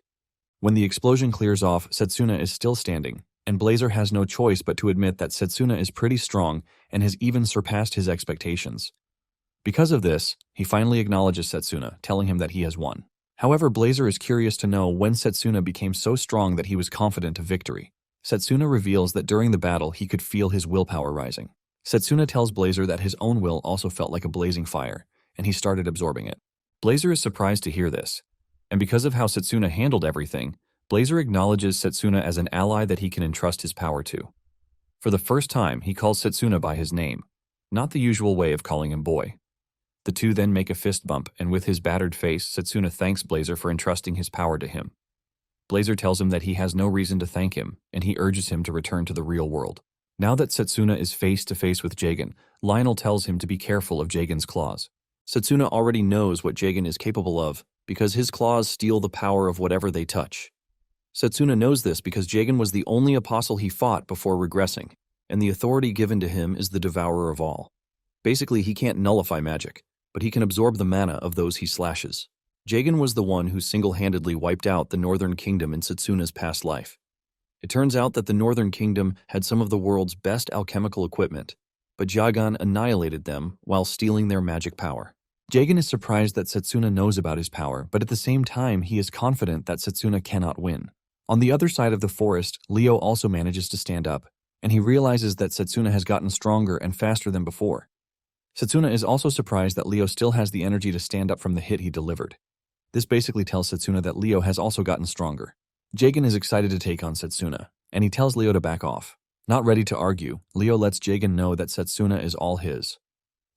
When the explosion clears off, Satsuna is still standing, and Blazer has no choice but to admit that Satsuna is pretty strong and has even surpassed his expectations. Because of this, he finally acknowledges Satsuna, telling him that he has won. However, Blazer is curious to know when Satsuna became so strong that he was confident of victory. Satsuna reveals that during the battle he could feel his willpower rising. Satsuna tells Blazer that his own will also felt like a blazing fire, and he started absorbing it. Blazer is surprised to hear this, and because of how Satsuna handled everything, Blazer acknowledges Satsuna as an ally that he can entrust his power to. For the first time, he calls Satsuna by his name, not the usual way of calling him boy. The two then make a fist bump, and with his battered face, Satsuna thanks Blazer for entrusting his power to him. Blazer tells him that he has no reason to thank him, and he urges him to return to the real world. Now that Satsuna is face to face with Jagan, Lionel tells him to be careful of Jagan's claws. Satsuna already knows what Jagan is capable of because his claws steal the power of whatever they touch. Satsuna knows this because Jagan was the only apostle he fought before regressing, and the authority given to him is the devourer of all. Basically, he can't nullify magic, but he can absorb the mana of those he slashes. Jagan was the one who single-handedly wiped out the Northern Kingdom in Satsuna's past life. It turns out that the Northern Kingdom had some of the world's best alchemical equipment, but Jagan annihilated them while stealing their magic power. Jagan is surprised that Satsuna knows about his power, but at the same time he is confident that Satsuna cannot win. On the other side of the forest, Leo also manages to stand up, and he realizes that Satsuna has gotten stronger and faster than before. Satsuna is also surprised that Leo still has the energy to stand up from the hit he delivered. This basically tells Satsuna that Leo has also gotten stronger. Jagan is excited to take on Satsuna, and he tells Leo to back off. Not ready to argue, Leo lets Jagan know that Satsuna is all his.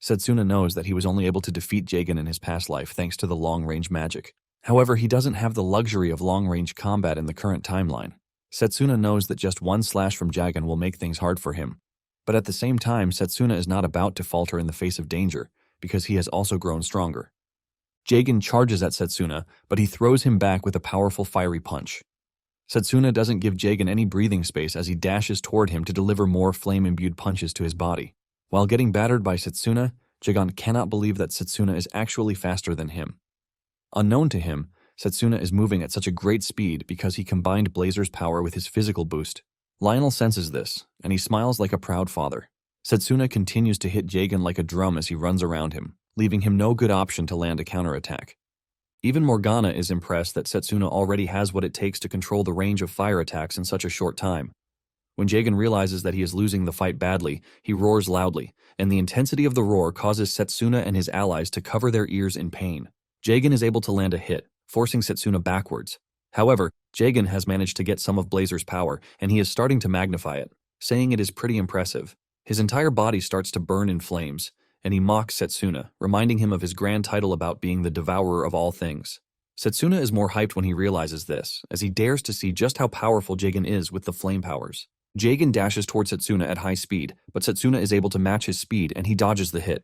Satsuna knows that he was only able to defeat Jagan in his past life thanks to the long-range magic. However, he doesn't have the luxury of long-range combat in the current timeline. Satsuna knows that just one slash from Jagan will make things hard for him. But at the same time, Satsuna is not about to falter in the face of danger, because he has also grown stronger. Jagan charges at Satsuna, but he throws him back with a powerful fiery punch. Satsuna doesn't give Jagan any breathing space as he dashes toward him to deliver more flame-imbued punches to his body. While getting battered by Satsuna, Jagan cannot believe that Satsuna is actually faster than him. Unknown to him, Satsuna is moving at such a great speed because he combined Blazer's power with his physical boost. Lionel senses this, and he smiles like a proud father. Satsuna continues to hit Jagan like a drum as he runs around him, leaving him no good option to land a counterattack. Even Morgana is impressed that Satsuna already has what it takes to control the range of fire attacks in such a short time. When Jagan realizes that he is losing the fight badly, he roars loudly, and the intensity of the roar causes Satsuna and his allies to cover their ears in pain. Jagan is able to land a hit, forcing Satsuna backwards. However, Jagan has managed to get some of Blazer's power, and he is starting to magnify it. saying it is pretty impressive. His entire body starts to burn in flames, and he mocks Satsuna, reminding him of his grand title about being the devourer of all things. Satsuna is more hyped when he realizes this, as he dares to see just how powerful Jagen is with the flame powers. Jagen dashes towards Satsuna at high speed, but Satsuna is able to match his speed and he dodges the hit.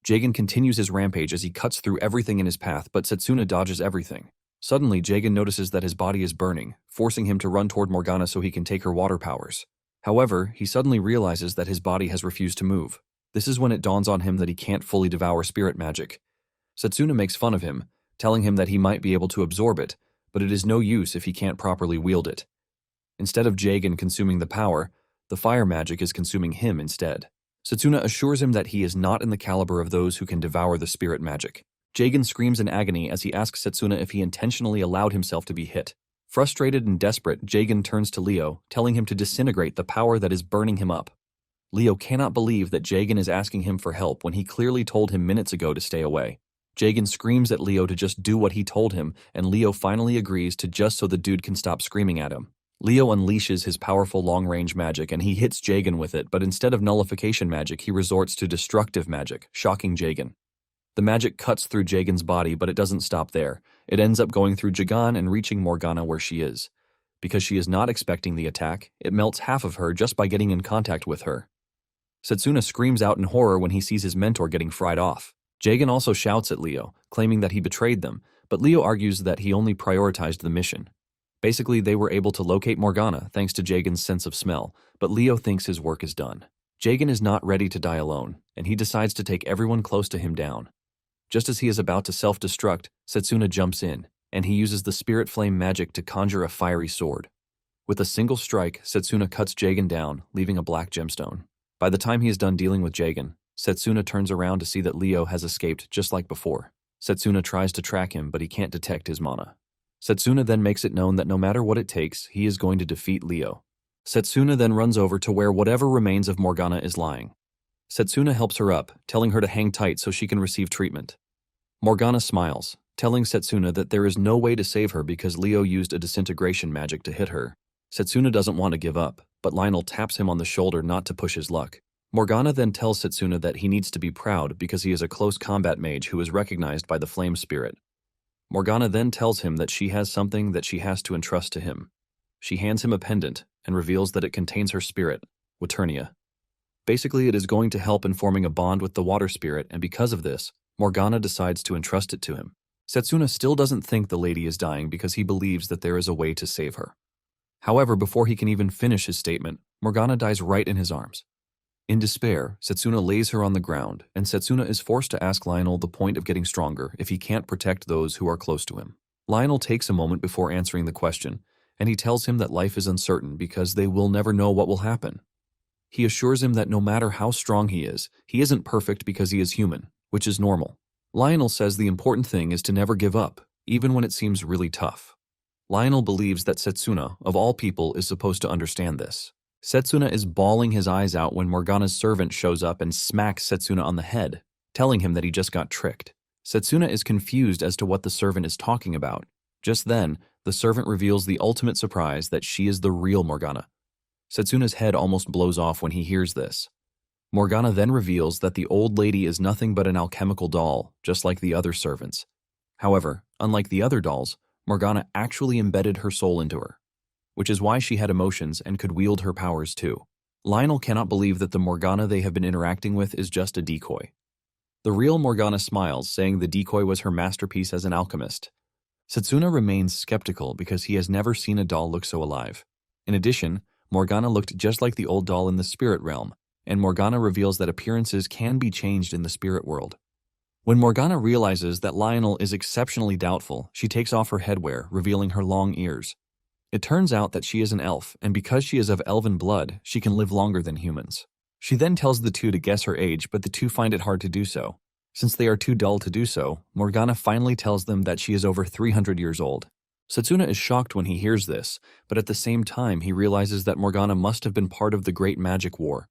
Jagen continues his rampage as he cuts through everything in his path, but Satsuna dodges everything. Suddenly, Jagen notices that his body is burning, forcing him to run toward Morgana so he can take her water powers. However, he suddenly realizes that his body has refused to move. This is when it dawns on him that he can't fully devour spirit magic. Satsuna makes fun of him, telling him that he might be able to absorb it, but it is no use if he can't properly wield it. Instead of Jagen consuming the power, the fire magic is consuming him instead. Satsuna assures him that he is not in the caliber of those who can devour the spirit magic. Jagen screams in agony as he asks Satsuna if he intentionally allowed himself to be hit. Frustrated and desperate, Jagen turns to Leo, telling him to disintegrate the power that is burning him up. Leo cannot believe that Jagen is asking him for help when he clearly told him minutes ago to stay away. Jagen screams at Leo to just do what he told him, and Leo finally agrees to just so the dude can stop screaming at him. Leo unleashes his powerful long-range magic and he hits Jagen with it, but instead of nullification magic, he resorts to destructive magic, shocking Jagen. The magic cuts through Jagen's body, but it doesn't stop there. It ends up going through Jagan and reaching Morgana where she is. Because she is not expecting the attack, it melts half of her just by getting in contact with her. Satsuna screams out in horror when he sees his mentor getting fried off. Jagen also shouts at Leo, claiming that he betrayed them, but Leo argues that he only prioritized the mission. Basically, they were able to locate Morgana thanks to Jagen's sense of smell, but Leo thinks his work is done. Jagen is not ready to die alone, and he decides to take everyone close to him down. Just as he is about to self-destruct, Satsuna jumps in, and he uses the spirit flame magic to conjure a fiery sword. With a single strike, Satsuna cuts Jagen down, leaving a black gemstone. By the time he is done dealing with Jagen, Satsuna turns around to see that Leo has escaped just like before. Satsuna tries to track him, but he can't detect his mana. Satsuna then makes it known that no matter what it takes, he is going to defeat Leo. Satsuna then runs over to where whatever remains of Morgana is lying. Satsuna helps her up, telling her to hang tight so she can receive treatment. Morgana smiles, telling Satsuna that there is no way to save her because Leo used a disintegration magic to hit her. Satsuna doesn't want to give up, but Lionel taps him on the shoulder not to push his luck. Morgana then tells Satsuna that he needs to be proud because he is a close combat mage who is recognized by the flame spirit. Morgana then tells him that she has something that she has to entrust to him. She hands him a pendant and reveals that it contains her spirit, Waternia. Basically, it is going to help in forming a bond with the water spirit, and because of this, Morgana decides to entrust it to him. Satsuna still doesn't think the lady is dying because he believes that there is a way to save her. However, before he can even finish his statement, Morgana dies right in his arms. In despair, Satsuna lays her on the ground, and Satsuna is forced to ask Lionel the point of getting stronger if he can't protect those who are close to him. Lionel takes a moment before answering the question, and he tells him that life is uncertain because they will never know what will happen. He assures him that no matter how strong he isn't perfect because he is human, which is normal. Lionel says the important thing is to never give up, even when it seems really tough. Lionel believes that Satsuna, of all people, is supposed to understand this. Satsuna is bawling his eyes out when Morgana's servant shows up and smacks Satsuna on the head, telling him that he just got tricked. Satsuna is confused as to what the servant is talking about. Just then, the servant reveals the ultimate surprise that she is the real Morgana. Satsuna's head almost blows off when he hears this. Morgana then reveals that the old lady is nothing but an alchemical doll, just like the other servants. However, unlike the other dolls, Morgana actually embedded her soul into her, which is why she had emotions and could wield her powers too. Lionel cannot believe that the Morgana they have been interacting with is just a decoy. The real Morgana smiles, saying the decoy was her masterpiece as an alchemist. Satsuna remains skeptical because he has never seen a doll look so alive. In addition, Morgana looked just like the old doll in the spirit realm, and Morgana reveals that appearances can be changed in the spirit world. When Morgana realizes that Lionel is exceptionally doubtful, she takes off her headwear, revealing her long ears. It turns out that she is an elf, and because she is of elven blood, she can live longer than humans. She then tells the two to guess her age, but the two find it hard to do so. Since they are too dull to do so, Morgana finally tells them that she is over 300 years old. Satsuna is shocked when he hears this, but at the same time he realizes that Morgana must have been part of the Great Magic War.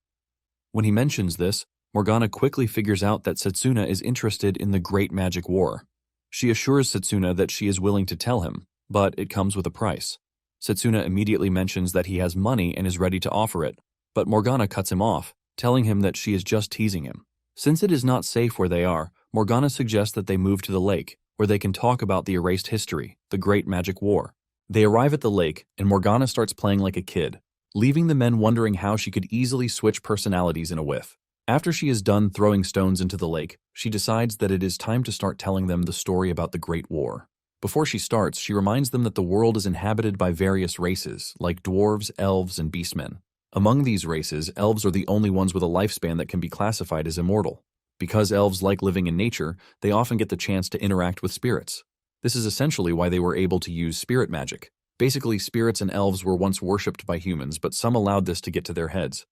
When he mentions this, Morgana quickly figures out that Satsuna is interested in the Great Magic War. She assures Satsuna that she is willing to tell him, but it comes with a price. Satsuna immediately mentions that he has money and is ready to offer it, but Morgana cuts him off, telling him that she is just teasing him. Since it is not safe where they are, Morgana suggests that they move to the lake, where they can talk about the erased history, the Great Magic War. They arrive at the lake, and Morgana starts playing like a kid, leaving the men wondering how she could easily switch personalities in a whiff. After she is done throwing stones into the lake, she decides that it is time to start telling them the story about the Great War. Before she starts, she reminds them that the world is inhabited by various races, like dwarves, elves, and beastmen. Among these races, elves are the only ones with a lifespan that can be classified as immortal. Because elves like living in nature, they often get the chance to interact with spirits. This is essentially why they were able to use spirit magic. Basically, spirits and elves were once worshipped by humans, but some allowed this to get to their heads.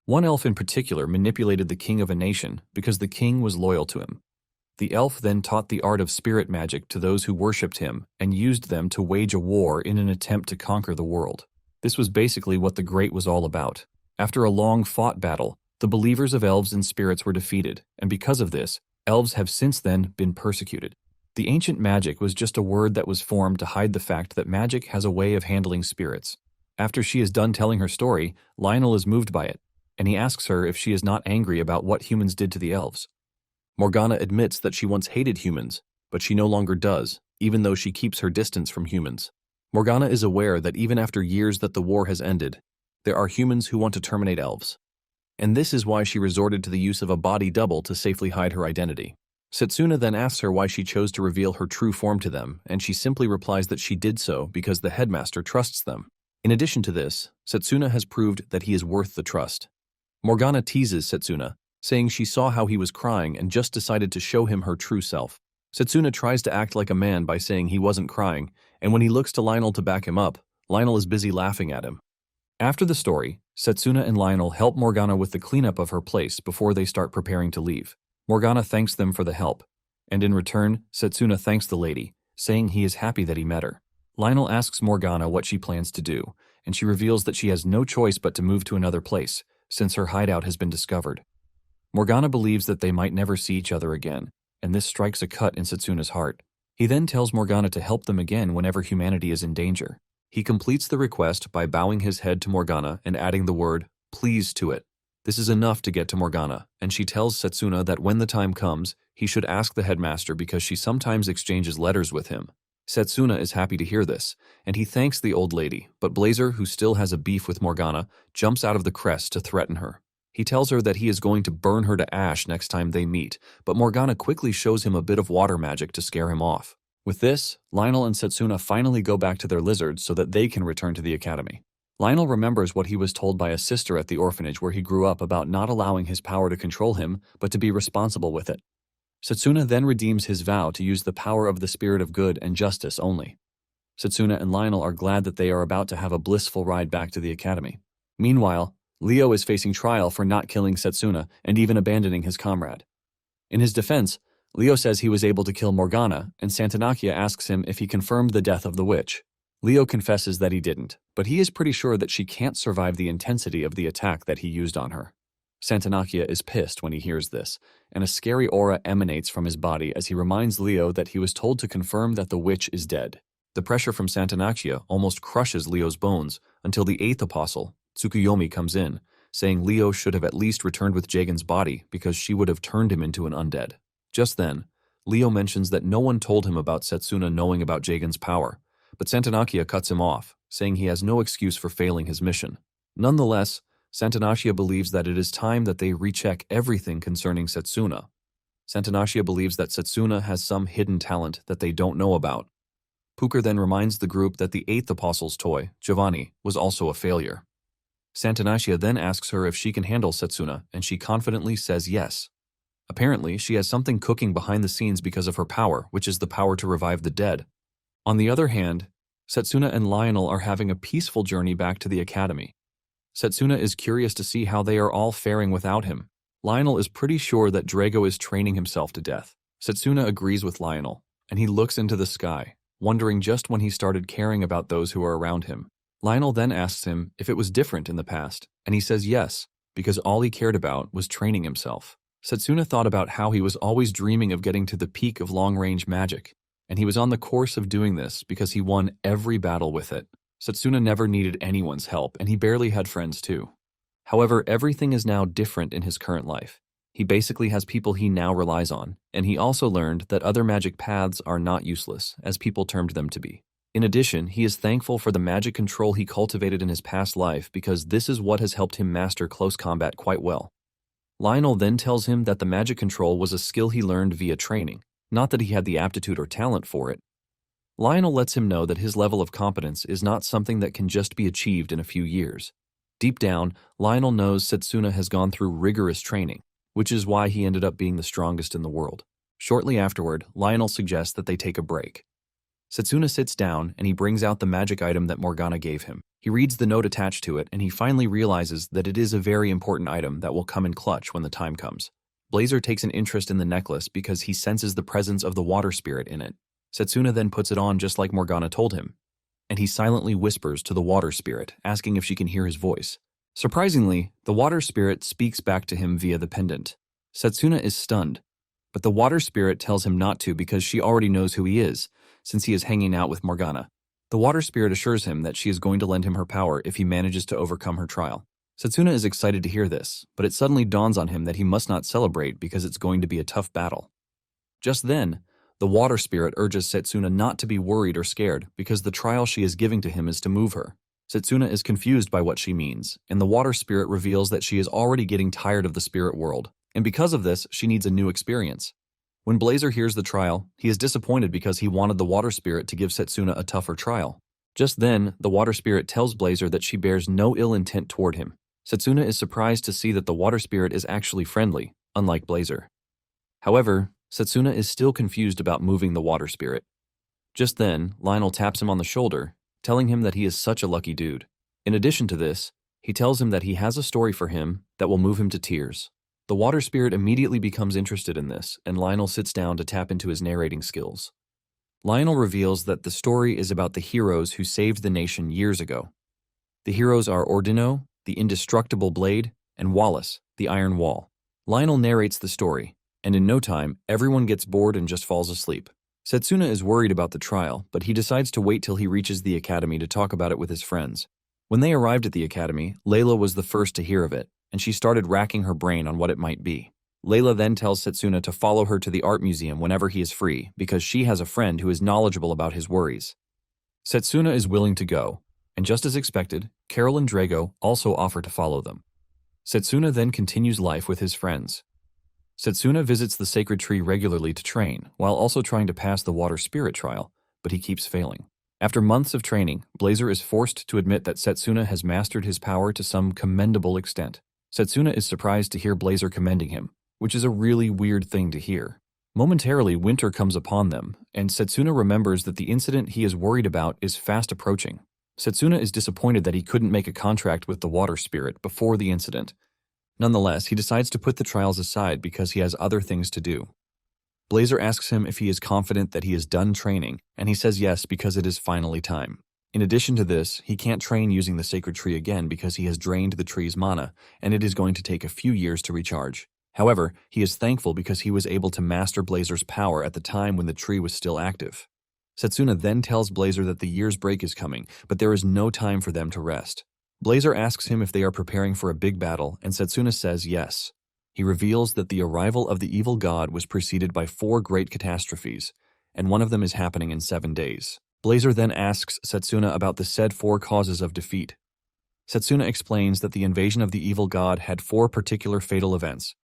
One elf in particular manipulated the king of a nation because the king was loyal to him. The elf then taught the art of spirit magic to those who worshipped him and used them to wage a war in an attempt to conquer the world. This was basically what the Great was all about. After a long fought battle, the believers of elves and spirits were defeated, and because of this, elves have since then been persecuted. The ancient magic was just a word that was formed to hide the fact that magic has a way of handling spirits. After she is done telling her story, Lionel is moved by it, and he asks her if she is not angry about what humans did to the elves. Morgana admits that she once hated humans, but she no longer does, even though she keeps her distance from humans. Morgana is aware that even after years that the war has ended, there are humans who want to terminate elves. And this is why she resorted to the use of a body double to safely hide her identity. Satsuna then asks her why she chose to reveal her true form to them, and she simply replies that she did so because the headmaster trusts them. In addition to this, Satsuna has proved that he is worth the trust. Morgana teases Satsuna, saying she saw how he was crying and just decided to show him her true self. Satsuna tries to act like a man by saying he wasn't crying, and when he looks to Lionel to back him up, Lionel is busy laughing at him. After the story, Satsuna and Lionel help Morgana with the cleanup of her place before they start preparing to leave. Morgana thanks them for the help, and in return, Satsuna thanks the lady, saying he is happy that he met her. Lionel asks Morgana what she plans to do, and she reveals that she has no choice but to move to another place, since her hideout has been discovered. Morgana believes that they might never see each other again, and this strikes a cut in Satsuna's heart. He then tells Morgana to help them again whenever humanity is in danger. He completes the request by bowing his head to Morgana and adding the word, "please" to it. This is enough to get to Morgana, and she tells Satsuna that when the time comes, he should ask the headmaster because she sometimes exchanges letters with him. Satsuna is happy to hear this, and he thanks the old lady, but Blazer, who still has a beef with Morgana, jumps out of the crest to threaten her. He tells her that he is going to burn her to ash next time they meet, but Morgana quickly shows him a bit of water magic to scare him off. With this, Lionel and Satsuna finally go back to their lizards so that they can return to the academy. Lionel remembers what he was told by a sister at the orphanage where he grew up about not allowing his power to control him, but to be responsible with it. Satsuna then redeems his vow to use the power of the spirit of good and justice only. Satsuna and Lionel are glad that they are about to have a blissful ride back to the academy. Meanwhile, Leo is facing trial for not killing Satsuna and even abandoning his comrade. In his defense, Leo says he was able to kill Morgana, and Santanakia asks him if he confirmed the death of the witch. Leo confesses that he didn't, but he is pretty sure that she can't survive the intensity of the attack that he used on her. Santanakia is pissed when he hears this, and a scary aura emanates from his body as he reminds Leo that he was told to confirm that the witch is dead. The pressure from Santanakia almost crushes Leo's bones until the 8th apostle, Tsukuyomi, comes in, saying Leo should have at least returned with Jagen's body because she would have turned him into an undead. Just then, Leo mentions that no one told him about Satsuna knowing about Jagen's power, but Santanakia cuts him off, saying he has no excuse for failing his mission. Nonetheless, Santanakia believes that it is time that they recheck everything concerning Satsuna. Santanakia believes that Satsuna has some hidden talent that they don't know about. Puker then reminds the group that the 8th apostle's toy, Giovanni, was also a failure. Santanakia then asks her if she can handle Satsuna, and she confidently says yes. Apparently, she has something cooking behind the scenes because of her power, which is the power to revive the dead. On the other hand, Satsuna and Lionel are having a peaceful journey back to the academy. Satsuna is curious to see how they are all faring without him. Lionel is pretty sure that Drago is training himself to death. Satsuna agrees with Lionel, and he looks into the sky, wondering just when he started caring about those who are around him. Lionel then asks him if it was different in the past, and he says yes, because all he cared about was training himself. Satsuna thought about how he was always dreaming of getting to the peak of long-range magic, and he was on the course of doing this because he won every battle with it. Satsuna never needed anyone's help, and he barely had friends too. However, everything is now different in his current life. He basically has people he now relies on, and he also learned that other magic paths are not useless, as people termed them to be. In addition, he is thankful for the magic control he cultivated in his past life because this is what has helped him master close combat quite well. Lionel then tells him that the magic control was a skill he learned via training, not that he had the aptitude or talent for it. Lionel lets him know that his level of competence is not something that can just be achieved in a few years. Deep down, Lionel knows Satsuna has gone through rigorous training, which is why he ended up being the strongest in the world. Shortly afterward, Lionel suggests that they take a break. Satsuna sits down and he brings out the magic item that Morgana gave him. He reads the note attached to it and he finally realizes that it is a very important item that will come in clutch when the time comes. Blazer takes an interest in the necklace because he senses the presence of the water spirit in it. Satsuna then puts it on just like Morgana told him, and he silently whispers to the water spirit, asking if she can hear his voice. Surprisingly, the water spirit speaks back to him via the pendant. Satsuna is stunned, but the water spirit tells him not to because she already knows who he is, since he is hanging out with Morgana. The water spirit assures him that she is going to lend him her power if he manages to overcome her trial. Satsuna is excited to hear this, but it suddenly dawns on him that he must not celebrate because it's going to be a tough battle. Just then, the water spirit urges Satsuna not to be worried or scared because the trial she is giving to him is to move her. Satsuna is confused by what she means, and the water spirit reveals that she is already getting tired of the spirit world, and because of this, she needs a new experience. When Blazer hears the trial, he is disappointed because he wanted the water spirit to give Satsuna a tougher trial. Just then, the water spirit tells Blazer that she bears no ill intent toward him. Satsuna is surprised to see that the water spirit is actually friendly, unlike Blazer. However, Satsuna is still confused about moving the water spirit. Just then, Lionel taps him on the shoulder, telling him that he is such a lucky dude. In addition to this, he tells him that he has a story for him that will move him to tears. The water spirit immediately becomes interested in this, and Lionel sits down to tap into his narrating skills. Lionel reveals that the story is about the heroes who saved the nation years ago. The heroes are Ordino, the indestructible blade, and Wallace, the iron wall. Lionel narrates the story, and in no time, everyone gets bored and just falls asleep. Satsuna is worried about the trial, but he decides to wait till he reaches the academy to talk about it with his friends. When they arrived at the academy, Layla was the first to hear of it, and she started racking her brain on what it might be. Layla then tells Satsuna to follow her to the art museum whenever he is free, because she has a friend who is knowledgeable about his worries. Satsuna is willing to go, and just as expected, Carol and Drago also offer to follow them. Satsuna then continues life with his friends. Satsuna visits the sacred tree regularly to train, while also trying to pass the water spirit trial, but he keeps failing. After months of training, Blazer is forced to admit that Satsuna has mastered his power to some commendable extent. Satsuna is surprised to hear Blazer commending him, which is a really weird thing to hear. Momentarily, winter comes upon them, and Satsuna remembers that the incident he is worried about is fast approaching. Satsuna is disappointed that he couldn't make a contract with the water spirit before the incident. Nonetheless, he decides to put the trials aside because he has other things to do. Blazer asks him if he is confident that he is done training, and he says yes because it is finally time. In addition to this, he can't train using the sacred tree again because he has drained the tree's mana, and it is going to take a few years to recharge. However, he is thankful because he was able to master Blazer's power at the time when the tree was still active. Satsuna then tells Blazer that the year's break is coming, but there is no time for them to rest. Blazer asks him if they are preparing for a big battle, and Satsuna says yes. He reveals that the arrival of the evil god was preceded by 4 great catastrophes, and one of them is happening in 7 days. Blazer then asks Satsuna about the said 4 causes of defeat. Satsuna explains that the invasion of the evil god had 4 particular fatal events.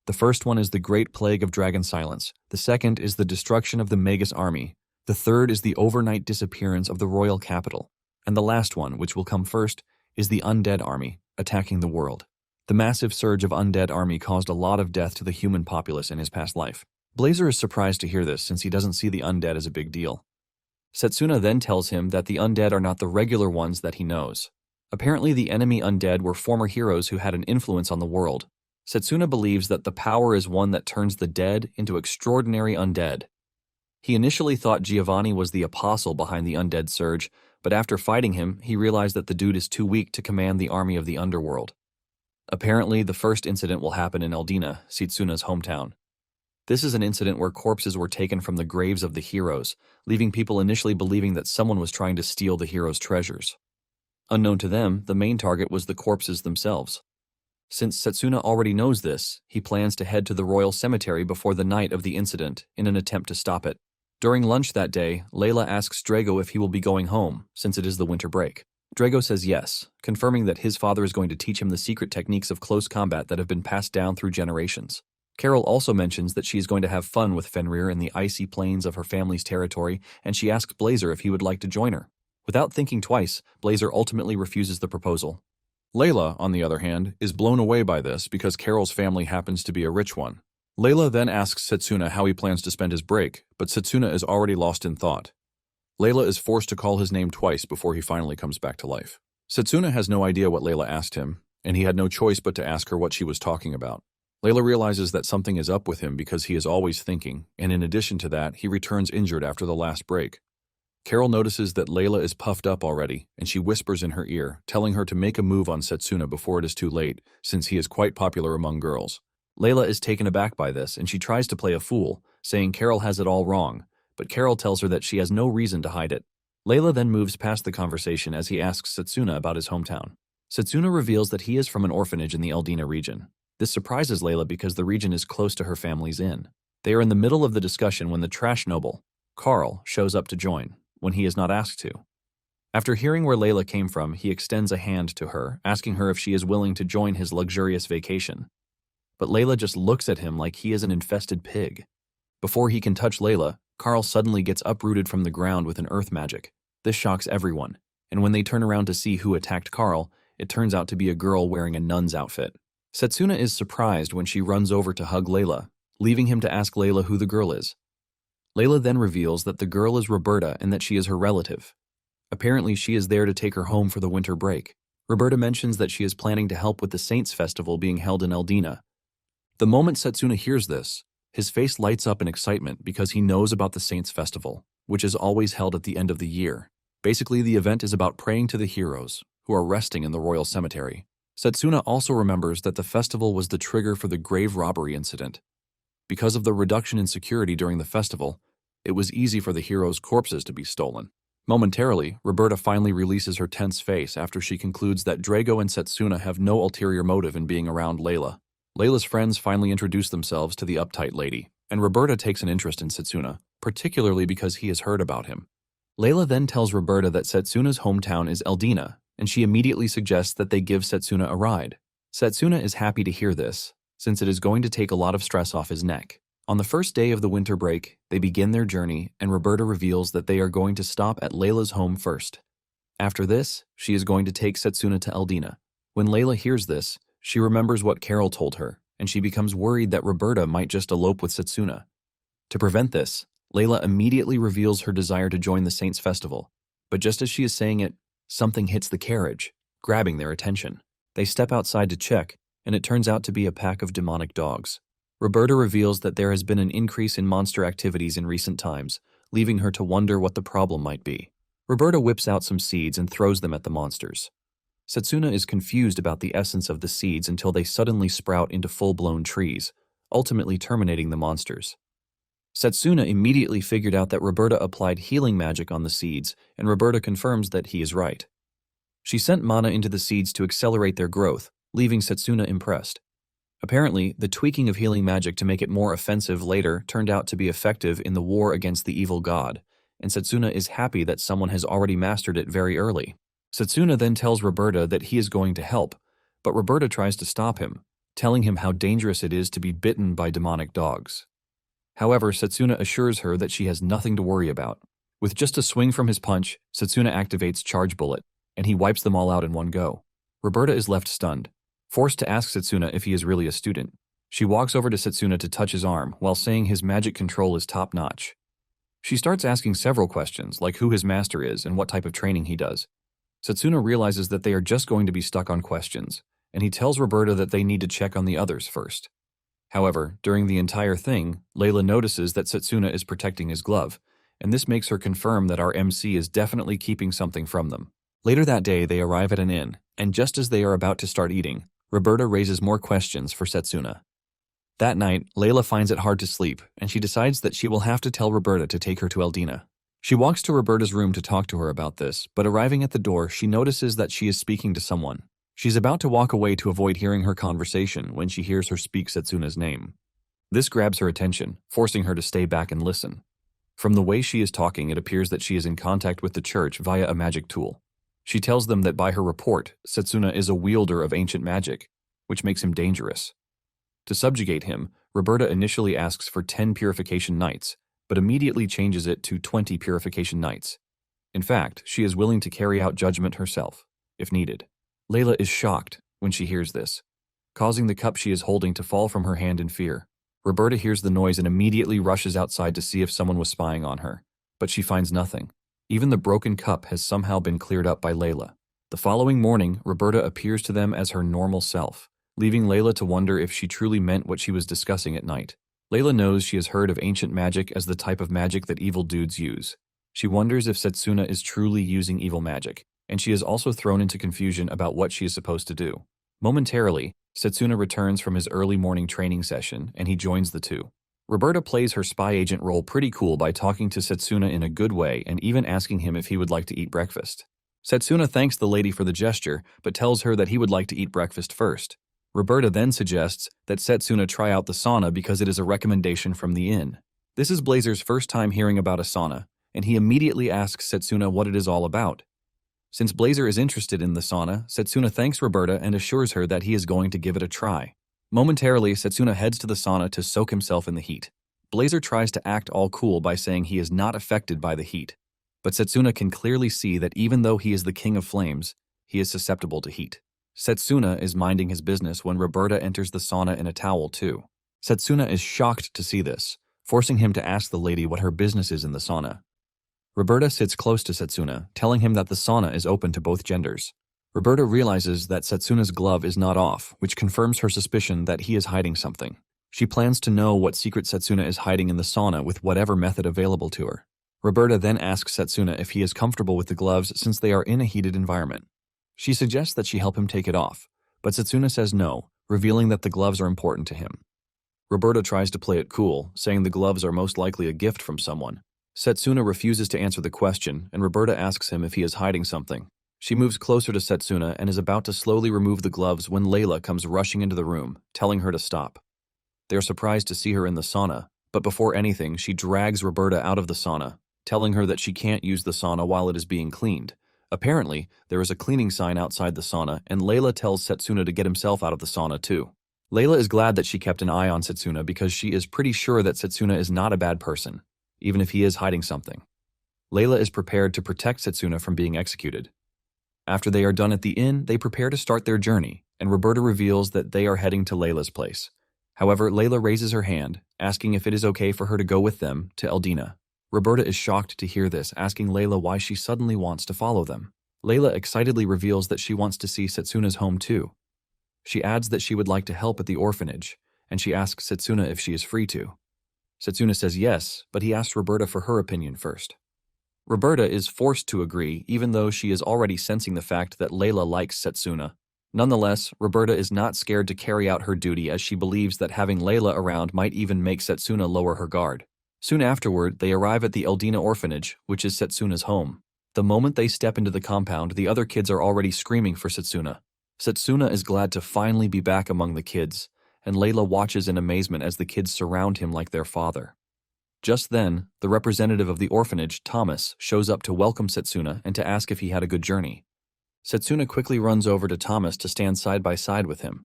The first one is the Great Plague of Dragon Silence. The second is the destruction of the Magus army. The third is the overnight disappearance of the royal capital. And the last one, which will come first, is the undead army attacking the world. The massive surge of undead army caused a lot of death to the human populace in his past life. Blazer is surprised to hear this since he doesn't see the undead as a big deal. Satsuna then tells him that the undead are not the regular ones that he knows. Apparently the enemy undead were former heroes who had an influence on the world. Satsuna believes that the power is one that turns the dead into extraordinary undead. He initially thought Giovanni was the apostle behind the undead surge, but after fighting him, he realized that the dude is too weak to command the army of the underworld. Apparently, the first incident will happen in Eldina, Satsuna's hometown. This is an incident where corpses were taken from the graves of the heroes, leaving people initially believing that someone was trying to steal the heroes' treasures. Unknown to them, the main target was the corpses themselves. Since Satsuna already knows this, he plans to head to the royal cemetery before the night of the incident in an attempt to stop it. During lunch that day, Layla asks Drago if he will be going home, since it is the winter break. Drago says yes, confirming that his father is going to teach him the secret techniques of close combat that have been passed down through generations. Carol also mentions that she is going to have fun with Fenrir in the icy plains of her family's territory, and she asks Blazer if he would like to join her. Without thinking twice, Blazer ultimately refuses the proposal. Layla, on the other hand, is blown away by this because Carol's family happens to be a rich one. Layla then asks Satsuna how he plans to spend his break, but Satsuna is already lost in thought. Layla is forced to call his name twice before he finally comes back to life. Satsuna has no idea what Layla asked him, and he had no choice but to ask her what she was talking about. Layla realizes that something is up with him because he is always thinking, and in addition to that, he returns injured after the last break. Carol notices that Layla is puffed up already, and she whispers in her ear, telling her to make a move on Satsuna before it is too late, since he is quite popular among girls. Layla is taken aback by this, and she tries to play a fool, saying Carol has it all wrong, but Carol tells her that she has no reason to hide it. Layla then moves past the conversation as he asks Satsuna about his hometown. Satsuna reveals that he is from an orphanage in the Eldina region. This surprises Layla because the region is close to her family's inn. They are in the middle of the discussion when the trash noble, Carl, shows up to join, when he is not asked to. After hearing where Layla came from, he extends a hand to her, asking her if she is willing to join his luxurious vacation. But Layla just looks at him like he is an infested pig. Before he can touch Layla, Carl suddenly gets uprooted from the ground with an earth magic. This shocks everyone, and when they turn around to see who attacked Carl, it turns out to be a girl wearing a nun's outfit. Satsuna is surprised when she runs over to hug Layla, leaving him to ask Layla who the girl is. Layla then reveals that the girl is Roberta and that she is her relative. Apparently, she is there to take her home for the winter break. Roberta mentions that she is planning to help with the Saints Festival being held in Eldina. The moment Satsuna hears this, his face lights up in excitement because he knows about the Saints Festival, which is always held at the end of the year. Basically, the event is about praying to the heroes, who are resting in the royal cemetery. Satsuna also remembers that the festival was the trigger for the grave robbery incident. Because of the reduction in security during the festival, it was easy for the heroes' corpses to be stolen. Momentarily, Roberta finally releases her tense face after she concludes that Drago and Satsuna have no ulterior motive in being around Layla. Layla's friends finally introduce themselves to the uptight lady, and Roberta takes an interest in Satsuna, particularly because he has heard about him. Layla then tells Roberta that Satsuna's hometown is Eldina, and she immediately suggests that they give Satsuna a ride. Satsuna is happy to hear this, since it is going to take a lot of stress off his neck. On the first day of the winter break, they begin their journey, and Roberta reveals that they are going to stop at Layla's home first. After this, she is going to take Satsuna to Eldina. When Layla hears this, she remembers what Carol told her, and she becomes worried that Roberta might just elope with Satsuna. To prevent this, Layla immediately reveals her desire to join the Saints Festival, but just as she is saying it, something hits the carriage, grabbing their attention. They step outside to check, and it turns out to be a pack of demonic dogs. Roberta reveals that there has been an increase in monster activities in recent times, leaving her to wonder what the problem might be. Roberta whips out some seeds and throws them at the monsters. Satsuna is confused about the essence of the seeds until they suddenly sprout into full-blown trees, ultimately terminating the monsters. Satsuna immediately figured out that Roberta applied healing magic on the seeds, and Roberta confirms that he is right. She sent mana into the seeds to accelerate their growth, leaving Satsuna impressed. Apparently, the tweaking of healing magic to make it more offensive later turned out to be effective in the war against the evil god, and Satsuna is happy that someone has already mastered it very early. Satsuna then tells Roberta that he is going to help, but Roberta tries to stop him, telling him how dangerous it is to be bitten by demonic dogs. However, Satsuna assures her that she has nothing to worry about. With just a swing from his punch, Satsuna activates Charge Bullet, and he wipes them all out in one go. Roberta is left stunned, forced to ask Satsuna if he is really a student. She walks over to Satsuna to touch his arm, while saying his magic control is top-notch. She starts asking several questions, like who his master is and what type of training he does. Satsuna realizes that they are just going to be stuck on questions, and he tells Roberta that they need to check on the others first. However, during the entire thing, Layla notices that Satsuna is protecting his glove, and this makes her confirm that our MC is definitely keeping something from them. Later that day, they arrive at an inn, and just as they are about to start eating, Roberta raises more questions for Satsuna. That night, Layla finds it hard to sleep, and she decides that she will have to tell Roberta to take her to Eldina. She walks to Roberta's room to talk to her about this, but arriving at the door, she notices that she is speaking to someone. She's about to walk away to avoid hearing her conversation when she hears her speak Satsuna's name. This grabs her attention, forcing her to stay back and listen. From the way she is talking, it appears that she is in contact with the church via a magic tool. She tells them that by her report, Satsuna is a wielder of ancient magic, which makes him dangerous. To subjugate him, Roberta initially asks for 10 purification nights, but immediately changes it to 20 purification nights. In fact, she is willing to carry out judgment herself, if needed. Layla is shocked when she hears this, causing the cup she is holding to fall from her hand in fear. Roberta hears the noise and immediately rushes outside to see if someone was spying on her, but she finds nothing. Even the broken cup has somehow been cleared up by Layla. The following morning, Roberta appears to them as her normal self, leaving Layla to wonder if she truly meant what she was discussing at night. Layla knows she has heard of ancient magic as the type of magic that evil dudes use. She wonders if Satsuna is truly using evil magic, and she is also thrown into confusion about what she is supposed to do. Momentarily, Satsuna returns from his early morning training session, and he joins the two. Roberta plays her spy agent role pretty cool by talking to Satsuna in a good way and even asking him if he would like to eat breakfast. Satsuna thanks the lady for the gesture, but tells her that he would like to eat breakfast first. Roberta then suggests that Satsuna try out the sauna because it is a recommendation from the inn. This is Blazer's first time hearing about a sauna, and he immediately asks Satsuna what it is all about. Since Blazer is interested in the sauna, Satsuna thanks Roberta and assures her that he is going to give it a try. Momentarily, Satsuna heads to the sauna to soak himself in the heat. Blazer tries to act all cool by saying he is not affected by the heat, but Satsuna can clearly see that even though he is the king of flames, he is susceptible to heat. Satsuna is minding his business when Roberta enters the sauna in a towel too. Satsuna is shocked to see this, forcing him to ask the lady what her business is in the sauna. Roberta sits close to Satsuna, telling him that the sauna is open to both genders. Roberta realizes that Satsuna's glove is not off, which confirms her suspicion that he is hiding something. She plans to know what secret Satsuna is hiding in the sauna with whatever method available to her. Roberta then asks Satsuna if he is comfortable with the gloves since they are in a heated environment. She suggests that she help him take it off, but Satsuna says no, revealing that the gloves are important to him. Roberta tries to play it cool, saying the gloves are most likely a gift from someone. Satsuna refuses to answer the question, and Roberta asks him if he is hiding something. She moves closer to Satsuna and is about to slowly remove the gloves when Layla comes rushing into the room, telling her to stop. They are surprised to see her in the sauna, but before anything, she drags Roberta out of the sauna, telling her that she can't use the sauna while it is being cleaned. Apparently, there is a cleaning sign outside the sauna, and Layla tells Satsuna to get himself out of the sauna too. Layla is glad that she kept an eye on Satsuna because she is pretty sure that Satsuna is not a bad person, even if he is hiding something. Layla is prepared to protect Satsuna from being executed. After they are done at the inn, they prepare to start their journey, and Roberta reveals that they are heading to Layla's place. However, Layla raises her hand, asking if it is okay for her to go with them to Eldina. Roberta is shocked to hear this, asking Layla why she suddenly wants to follow them. Layla excitedly reveals that she wants to see Satsuna's home too. She adds that she would like to help at the orphanage, and she asks Satsuna if she is free to. Satsuna says yes, but he asks Roberta for her opinion first. Roberta is forced to agree, even though she is already sensing the fact that Layla likes Satsuna. Nonetheless, Roberta is not scared to carry out her duty as she believes that having Layla around might even make Satsuna lower her guard. Soon afterward, they arrive at the Eldina orphanage, which is Satsuna's home. The moment they step into the compound, the other kids are already screaming for Satsuna. Satsuna is glad to finally be back among the kids, and Layla watches in amazement as the kids surround him like their father. Just then, the representative of the orphanage, Thomas, shows up to welcome Satsuna and to ask if he had a good journey. Satsuna quickly runs over to Thomas to stand side by side with him.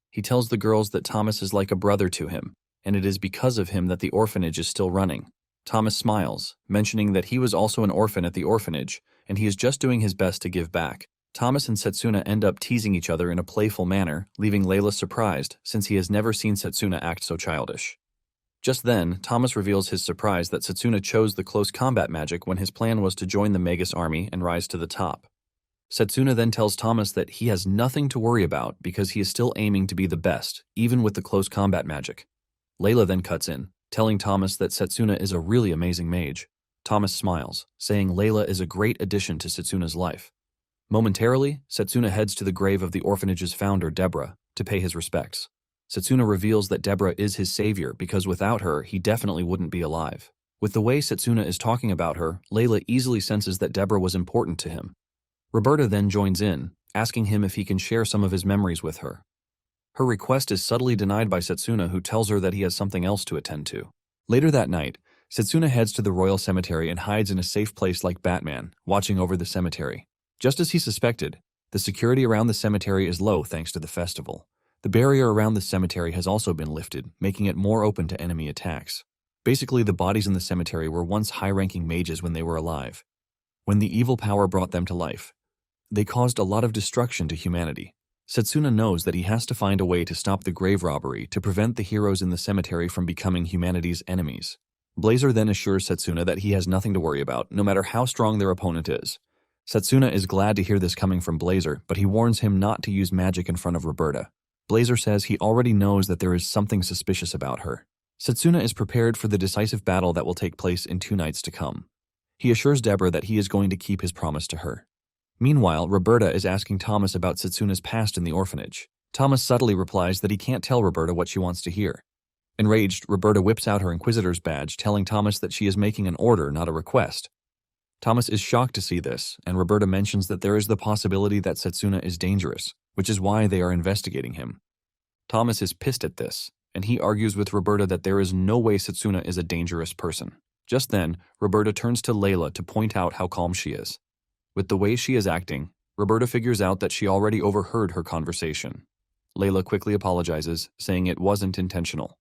He tells the girls that Thomas is like a brother to him, and it is because of him that the orphanage is still running. Thomas smiles, mentioning that he was also an orphan at the orphanage, and he is just doing his best to give back. Thomas and Satsuna end up teasing each other in a playful manner, leaving Layla surprised since he has never seen Satsuna act so childish. Just then, Thomas reveals his surprise that Satsuna chose the close combat magic when his plan was to join the Magus army and rise to the top. Satsuna then tells Thomas that he has nothing to worry about because he is still aiming to be the best, even with the close combat magic. Layla then cuts in, telling Thomas that Satsuna is a really amazing mage. Thomas smiles, saying Layla is a great addition to Satsuna's life. Momentarily, Satsuna heads to the grave of the orphanage's founder, Deborah, to pay his respects. Satsuna reveals that Deborah is his savior because without her, he definitely wouldn't be alive. With the way Satsuna is talking about her, Layla easily senses that Deborah was important to him. Roberta then joins in, asking him if he can share some of his memories with her. Her request is subtly denied by Satsuna, who tells her that he has something else to attend to. Later that night, Satsuna heads to the royal cemetery and hides in a safe place like Batman, watching over the cemetery. Just as he suspected, the security around the cemetery is low thanks to the festival. The barrier around the cemetery has also been lifted, making it more open to enemy attacks. Basically, the bodies in the cemetery were once high-ranking mages when they were alive. When the evil power brought them to life, they caused a lot of destruction to humanity. Satsuna knows that he has to find a way to stop the grave robbery to prevent the heroes in the cemetery from becoming humanity's enemies. Blazer then assures Satsuna that he has nothing to worry about, no matter how strong their opponent is. Satsuna is glad to hear this coming from Blazer, but he warns him not to use magic in front of Roberta. Blazer says he already knows that there is something suspicious about her. Satsuna is prepared for the decisive battle that will take place in 2 nights to come. He assures Deborah that he is going to keep his promise to her. Meanwhile, Roberta is asking Thomas about Satsuna's past in the orphanage. Thomas subtly replies that he can't tell Roberta what she wants to hear. Enraged, Roberta whips out her Inquisitor's badge, telling Thomas that she is making an order, not a request. Thomas is shocked to see this, and Roberta mentions that there is the possibility that Satsuna is dangerous, which is why they are investigating him. Thomas is pissed at this, and he argues with Roberta that there is no way Satsuna is a dangerous person. Just then, Roberta turns to Layla to point out how calm she is. With the way she is acting, Roberta figures out that she already overheard her conversation. Layla quickly apologizes, saying it wasn't intentional.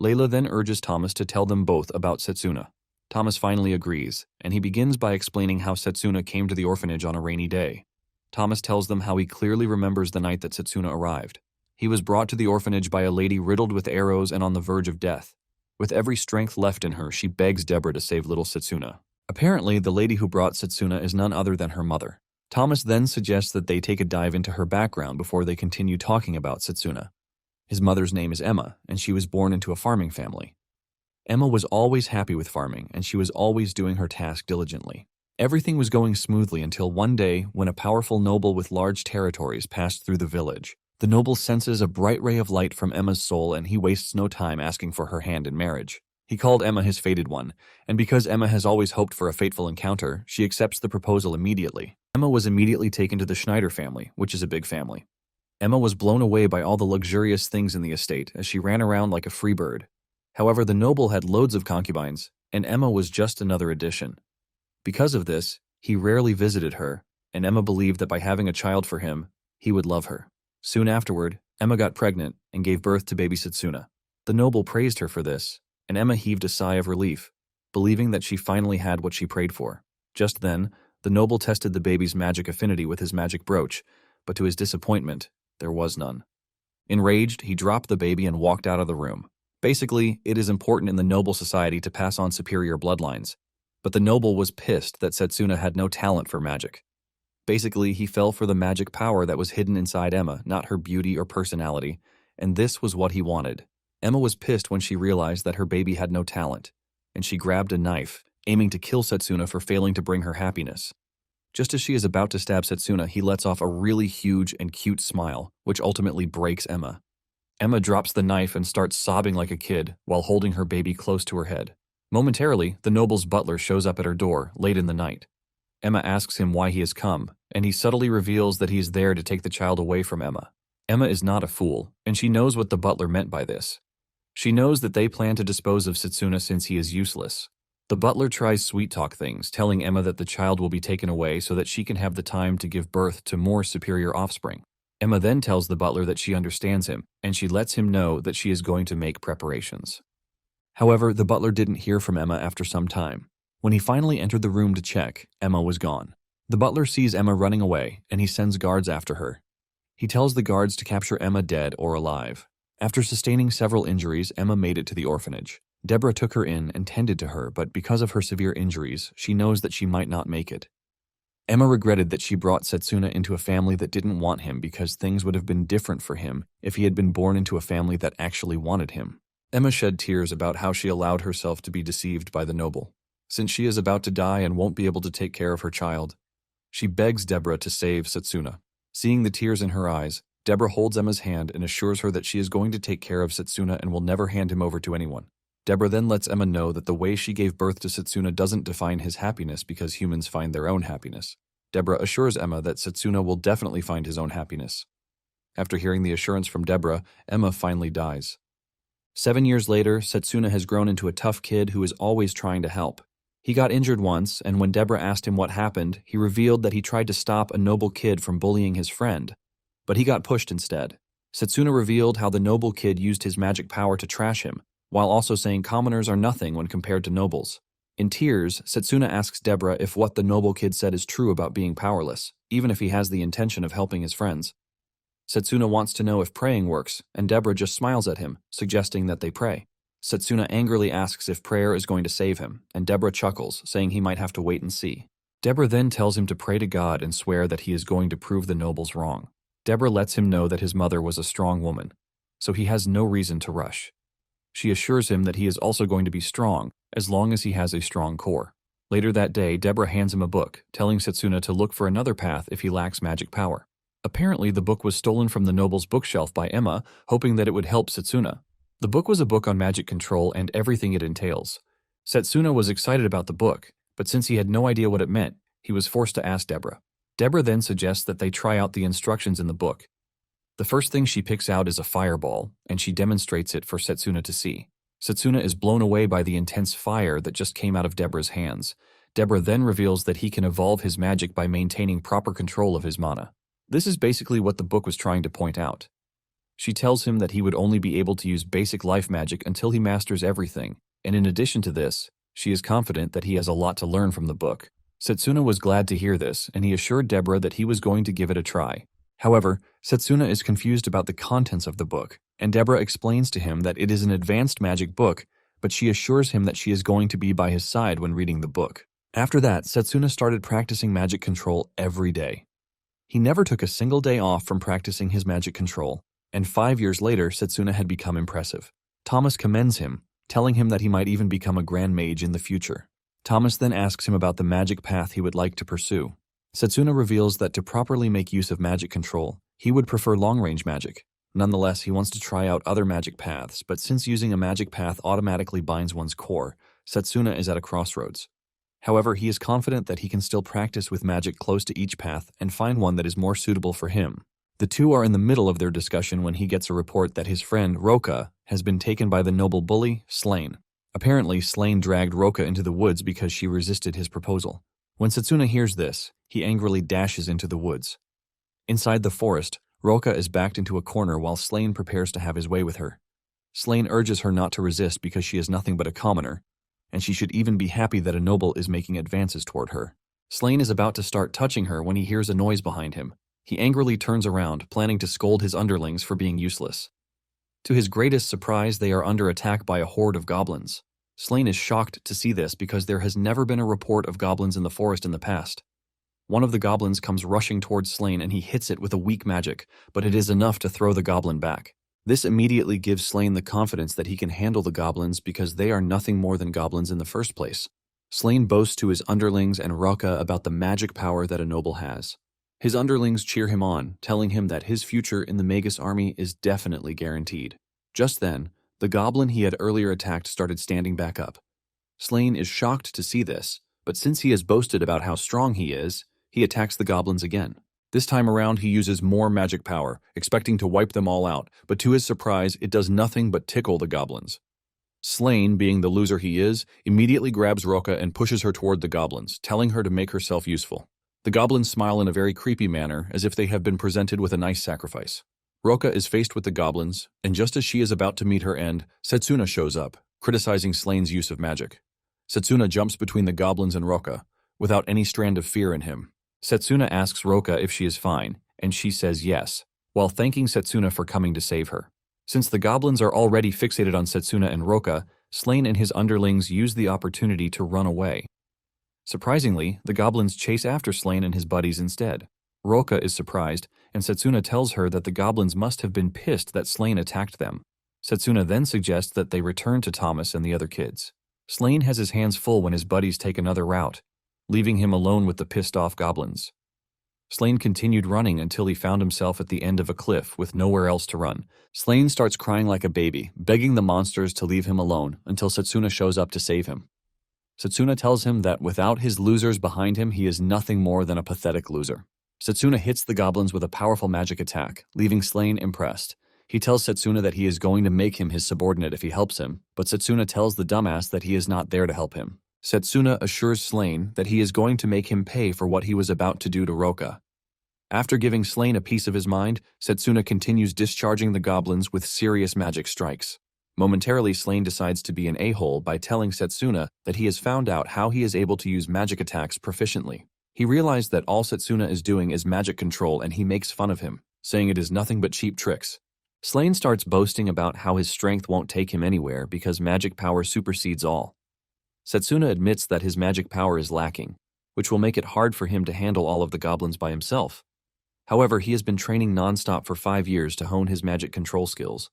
Layla then urges Thomas to tell them both about Satsuna. Thomas finally agrees, and he begins by explaining how Satsuna came to the orphanage on a rainy day. Thomas tells them how he clearly remembers the night that Satsuna arrived. He was brought to the orphanage by a lady riddled with arrows and on the verge of death. With every strength left in her, she begs Deborah to save little Satsuna. Apparently, the lady who brought Satsuna is none other than her mother. Thomas then suggests that they take a dive into her background before they continue talking about Satsuna. His mother's name is Emma, and she was born into a farming family. Emma was always happy with farming, and she was always doing her task diligently. Everything was going smoothly until one day when a powerful noble with large territories passed through the village. The noble senses a bright ray of light from Emma's soul, and he wastes no time asking for her hand in marriage. He called Emma his fated one, and because Emma has always hoped for a fateful encounter, she accepts the proposal immediately. Emma was immediately taken to the Schneider family, which is a big family. Emma was blown away by all the luxurious things in the estate as she ran around like a free bird. However, the noble had loads of concubines, and Emma was just another addition. Because of this, he rarely visited her, and Emma believed that by having a child for him, he would love her. Soon afterward, Emma got pregnant and gave birth to baby Satsuna. The noble praised her for this, and Emma heaved a sigh of relief, believing that she finally had what she prayed for. Just then, the noble tested the baby's magic affinity with his magic brooch, but to his disappointment, there was none. Enraged, he dropped the baby and walked out of the room. Basically, it is important in the noble society to pass on superior bloodlines, but the noble was pissed that Satsuna had no talent for magic. Basically, he fell for the magic power that was hidden inside Emma, not her beauty or personality, and this was what he wanted. Emma was pissed when she realized that her baby had no talent, and she grabbed a knife, aiming to kill Satsuna for failing to bring her happiness. Just as she is about to stab Satsuna, he lets off a really huge and cute smile, which ultimately breaks Emma. Emma drops the knife and starts sobbing like a kid while holding her baby close to her head. Momentarily, the noble's butler shows up at her door late in the night. Emma asks him why he has come, and he subtly reveals that he is there to take the child away from Emma. Emma is not a fool, and she knows what the butler meant by this. She knows that they plan to dispose of Satsuna since he is useless. The butler tries sweet-talk things, telling Emma that the child will be taken away so that she can have the time to give birth to more superior offspring. Emma then tells the butler that she understands him, and she lets him know that she is going to make preparations. However, the butler didn't hear from Emma after some time. When he finally entered the room to check, Emma was gone. The butler sees Emma running away, and he sends guards after her. He tells the guards to capture Emma dead or alive. After sustaining several injuries, Emma made it to the orphanage. Deborah took her in and tended to her, but because of her severe injuries, she knows that she might not make it. Emma regretted that she brought Satsuna into a family that didn't want him because things would have been different for him if he had been born into a family that actually wanted him. Emma shed tears about how she allowed herself to be deceived by the noble. Since she is about to die and won't be able to take care of her child, she begs Deborah to save Satsuna. Seeing the tears in her eyes, Deborah holds Emma's hand and assures her that she is going to take care of Satsuna and will never hand him over to anyone. Deborah then lets Emma know that the way she gave birth to Satsuna doesn't define his happiness because humans find their own happiness. Deborah assures Emma that Satsuna will definitely find his own happiness. After hearing the assurance from Deborah, Emma finally dies. 7 years later, Satsuna has grown into a tough kid who is always trying to help. He got injured once, and when Deborah asked him what happened, he revealed that he tried to stop a noble kid from bullying his friend, but he got pushed instead. Satsuna revealed how the noble kid used his magic power to trash him, while also saying commoners are nothing when compared to nobles. In tears, Satsuna asks Deborah if what the noble kid said is true about being powerless, even if he has the intention of helping his friends. Satsuna wants to know if praying works, and Deborah just smiles at him, suggesting that they pray. Satsuna angrily asks if prayer is going to save him, and Deborah chuckles, saying he might have to wait and see. Deborah then tells him to pray to God and swear that he is going to prove the nobles wrong. Deborah lets him know that his mother was a strong woman, so he has no reason to rush. She assures him that he is also going to be strong, as long as he has a strong core. Later that day, Deborah hands him a book, telling Satsuna to look for another path if he lacks magic power. Apparently, the book was stolen from the noble's bookshelf by Emma, hoping that it would help Satsuna. The book was a book on magic control and everything it entails. Satsuna was excited about the book, but since he had no idea what it meant, he was forced to ask Deborah. Deborah then suggests that they try out the instructions in the book. The first thing she picks out is a fireball, and she demonstrates it for Satsuna to see. Satsuna is blown away by the intense fire that just came out of Deborah's hands. Deborah then reveals that he can evolve his magic by maintaining proper control of his mana. This is basically what the book was trying to point out. She tells him that he would only be able to use basic life magic until he masters everything, and in addition to this, she is confident that he has a lot to learn from the book. Satsuna was glad to hear this, and he assured Deborah that he was going to give it a try. However, Satsuna is confused about the contents of the book, and Deborah explains to him that it is an advanced magic book, but she assures him that she is going to be by his side when reading the book. After that, Satsuna started practicing magic control every day. He never took a single day off from practicing his magic control, and 5 years later, Satsuna had become impressive. Thomas commends him, telling him that he might even become a grand mage in the future. Thomas then asks him about the magic path he would like to pursue. Satsuna reveals that to properly make use of magic control, he would prefer long-range magic. Nonetheless, he wants to try out other magic paths, but since using a magic path automatically binds one's core, Satsuna is at a crossroads. However, he is confident that he can still practice with magic close to each path and find one that is more suitable for him. The two are in the middle of their discussion when he gets a report that his friend, Roka, has been taken by the noble bully, Slain. Apparently, Slain dragged Roka into the woods because she resisted his proposal. When Satsuna hears this, he angrily dashes into the woods. Inside the forest, Roka is backed into a corner while Slain prepares to have his way with her. Slain urges her not to resist because she is nothing but a commoner, and she should even be happy that a noble is making advances toward her. Slain is about to start touching her when he hears a noise behind him. He angrily turns around, planning to scold his underlings for being useless. To his greatest surprise, they are under attack by a horde of goblins. Slain is shocked to see this because there has never been a report of goblins in the forest in the past. One of the goblins comes rushing towards Slain and he hits it with a weak magic, but it is enough to throw the goblin back. This immediately gives Slain the confidence that he can handle the goblins because they are nothing more than goblins in the first place. Slain boasts to his underlings and Roka about the magic power that a noble has. His underlings cheer him on, telling him that his future in the Magus army is definitely guaranteed. Just then, the goblin he had earlier attacked started standing back up. Slain is shocked to see this, but since he has boasted about how strong he is, he attacks the goblins again. This time around, he uses more magic power, expecting to wipe them all out, but to his surprise, it does nothing but tickle the goblins. Slain, being the loser he is, immediately grabs Roka and pushes her toward the goblins, telling her to make herself useful. The goblins smile in a very creepy manner, as if they have been presented with a nice sacrifice. Roka is faced with the goblins, and just as she is about to meet her end, Satsuna shows up, criticizing Slain's use of magic. Satsuna jumps between the goblins and Roka, without any strand of fear in him. Satsuna asks Roka if she is fine, and she says yes, while thanking Satsuna for coming to save her. Since the goblins are already fixated on Satsuna and Roka, Slain and his underlings use the opportunity to run away. Surprisingly, the goblins chase after Slain and his buddies instead. Roka is surprised, and Satsuna tells her that the goblins must have been pissed that Slain attacked them. Satsuna then suggests that they return to Thomas and the other kids. Slain has his hands full when his buddies take another route, leaving him alone with the pissed-off goblins. Slain continued running until he found himself at the end of a cliff with nowhere else to run. Slain starts crying like a baby, begging the monsters to leave him alone until Satsuna shows up to save him. Satsuna tells him that without his losers behind him, he is nothing more than a pathetic loser. Satsuna hits the goblins with a powerful magic attack, leaving Slain impressed. He tells Satsuna that he is going to make him his subordinate if he helps him, but Satsuna tells the dumbass that he is not there to help him. Satsuna assures Slain that he is going to make him pay for what he was about to do to Roka. After giving Slain a piece of his mind, Satsuna continues discharging the goblins with serious magic strikes. Momentarily, Slain decides to be an a-hole by telling Satsuna that he has found out how he is able to use magic attacks proficiently. He realized that all Satsuna is doing is magic control, and he makes fun of him, saying it is nothing but cheap tricks. Slain starts boasting about how his strength won't take him anywhere because magic power supersedes all. Satsuna admits that his magic power is lacking, which will make it hard for him to handle all of the goblins by himself. However, he has been training non-stop for 5 years to hone his magic control skills.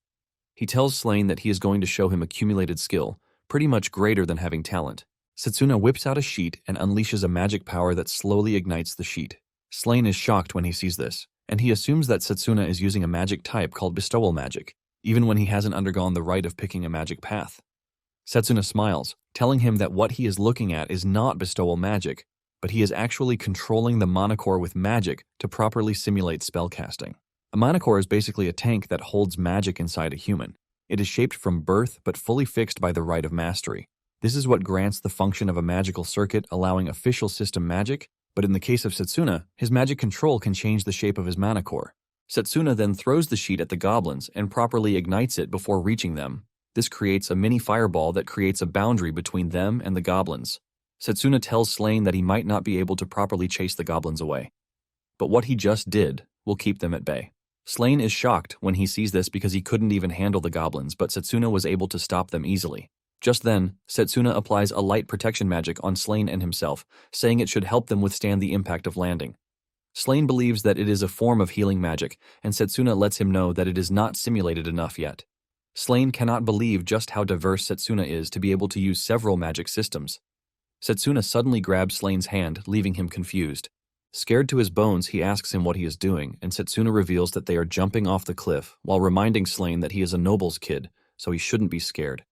He tells Slain that he is going to show him accumulated skill, pretty much greater than having talent. Satsuna whips out a sheet and unleashes a magic power that slowly ignites the sheet. Slain is shocked when he sees this, and he assumes that Satsuna is using a magic type called bestowal magic, even when he hasn't undergone the rite of picking a magic path. Satsuna smiles, telling him that what he is looking at is not bestowal magic, but he is actually controlling the Manacore with magic to properly simulate spellcasting. A Manacore is basically a tank that holds magic inside a human. It is shaped from birth but fully fixed by the rite of mastery. This is what grants the function of a magical circuit, allowing official system magic, but in the case of Satsuna, his magic control can change the shape of his Manacore. Satsuna then throws the sheet at the goblins and properly ignites it before reaching them. This creates a mini fireball that creates a boundary between them and the goblins. Satsuna tells Slain that he might not be able to properly chase the goblins away, but what he just did will keep them at bay. Slain is shocked when he sees this because he couldn't even handle the goblins, but Satsuna was able to stop them easily. Just then, Satsuna applies a light protection magic on Slain and himself, saying it should help them withstand the impact of landing. Slain believes that it is a form of healing magic, and Satsuna lets him know that it is not simulated enough yet. Slain cannot believe just how diverse Satsuna is to be able to use several magic systems. Satsuna suddenly grabs Slain's hand, leaving him confused. Scared to his bones, he asks him what he is doing, and Satsuna reveals that they are jumping off the cliff, while reminding Slain that he is a noble's kid, so he shouldn't be scared.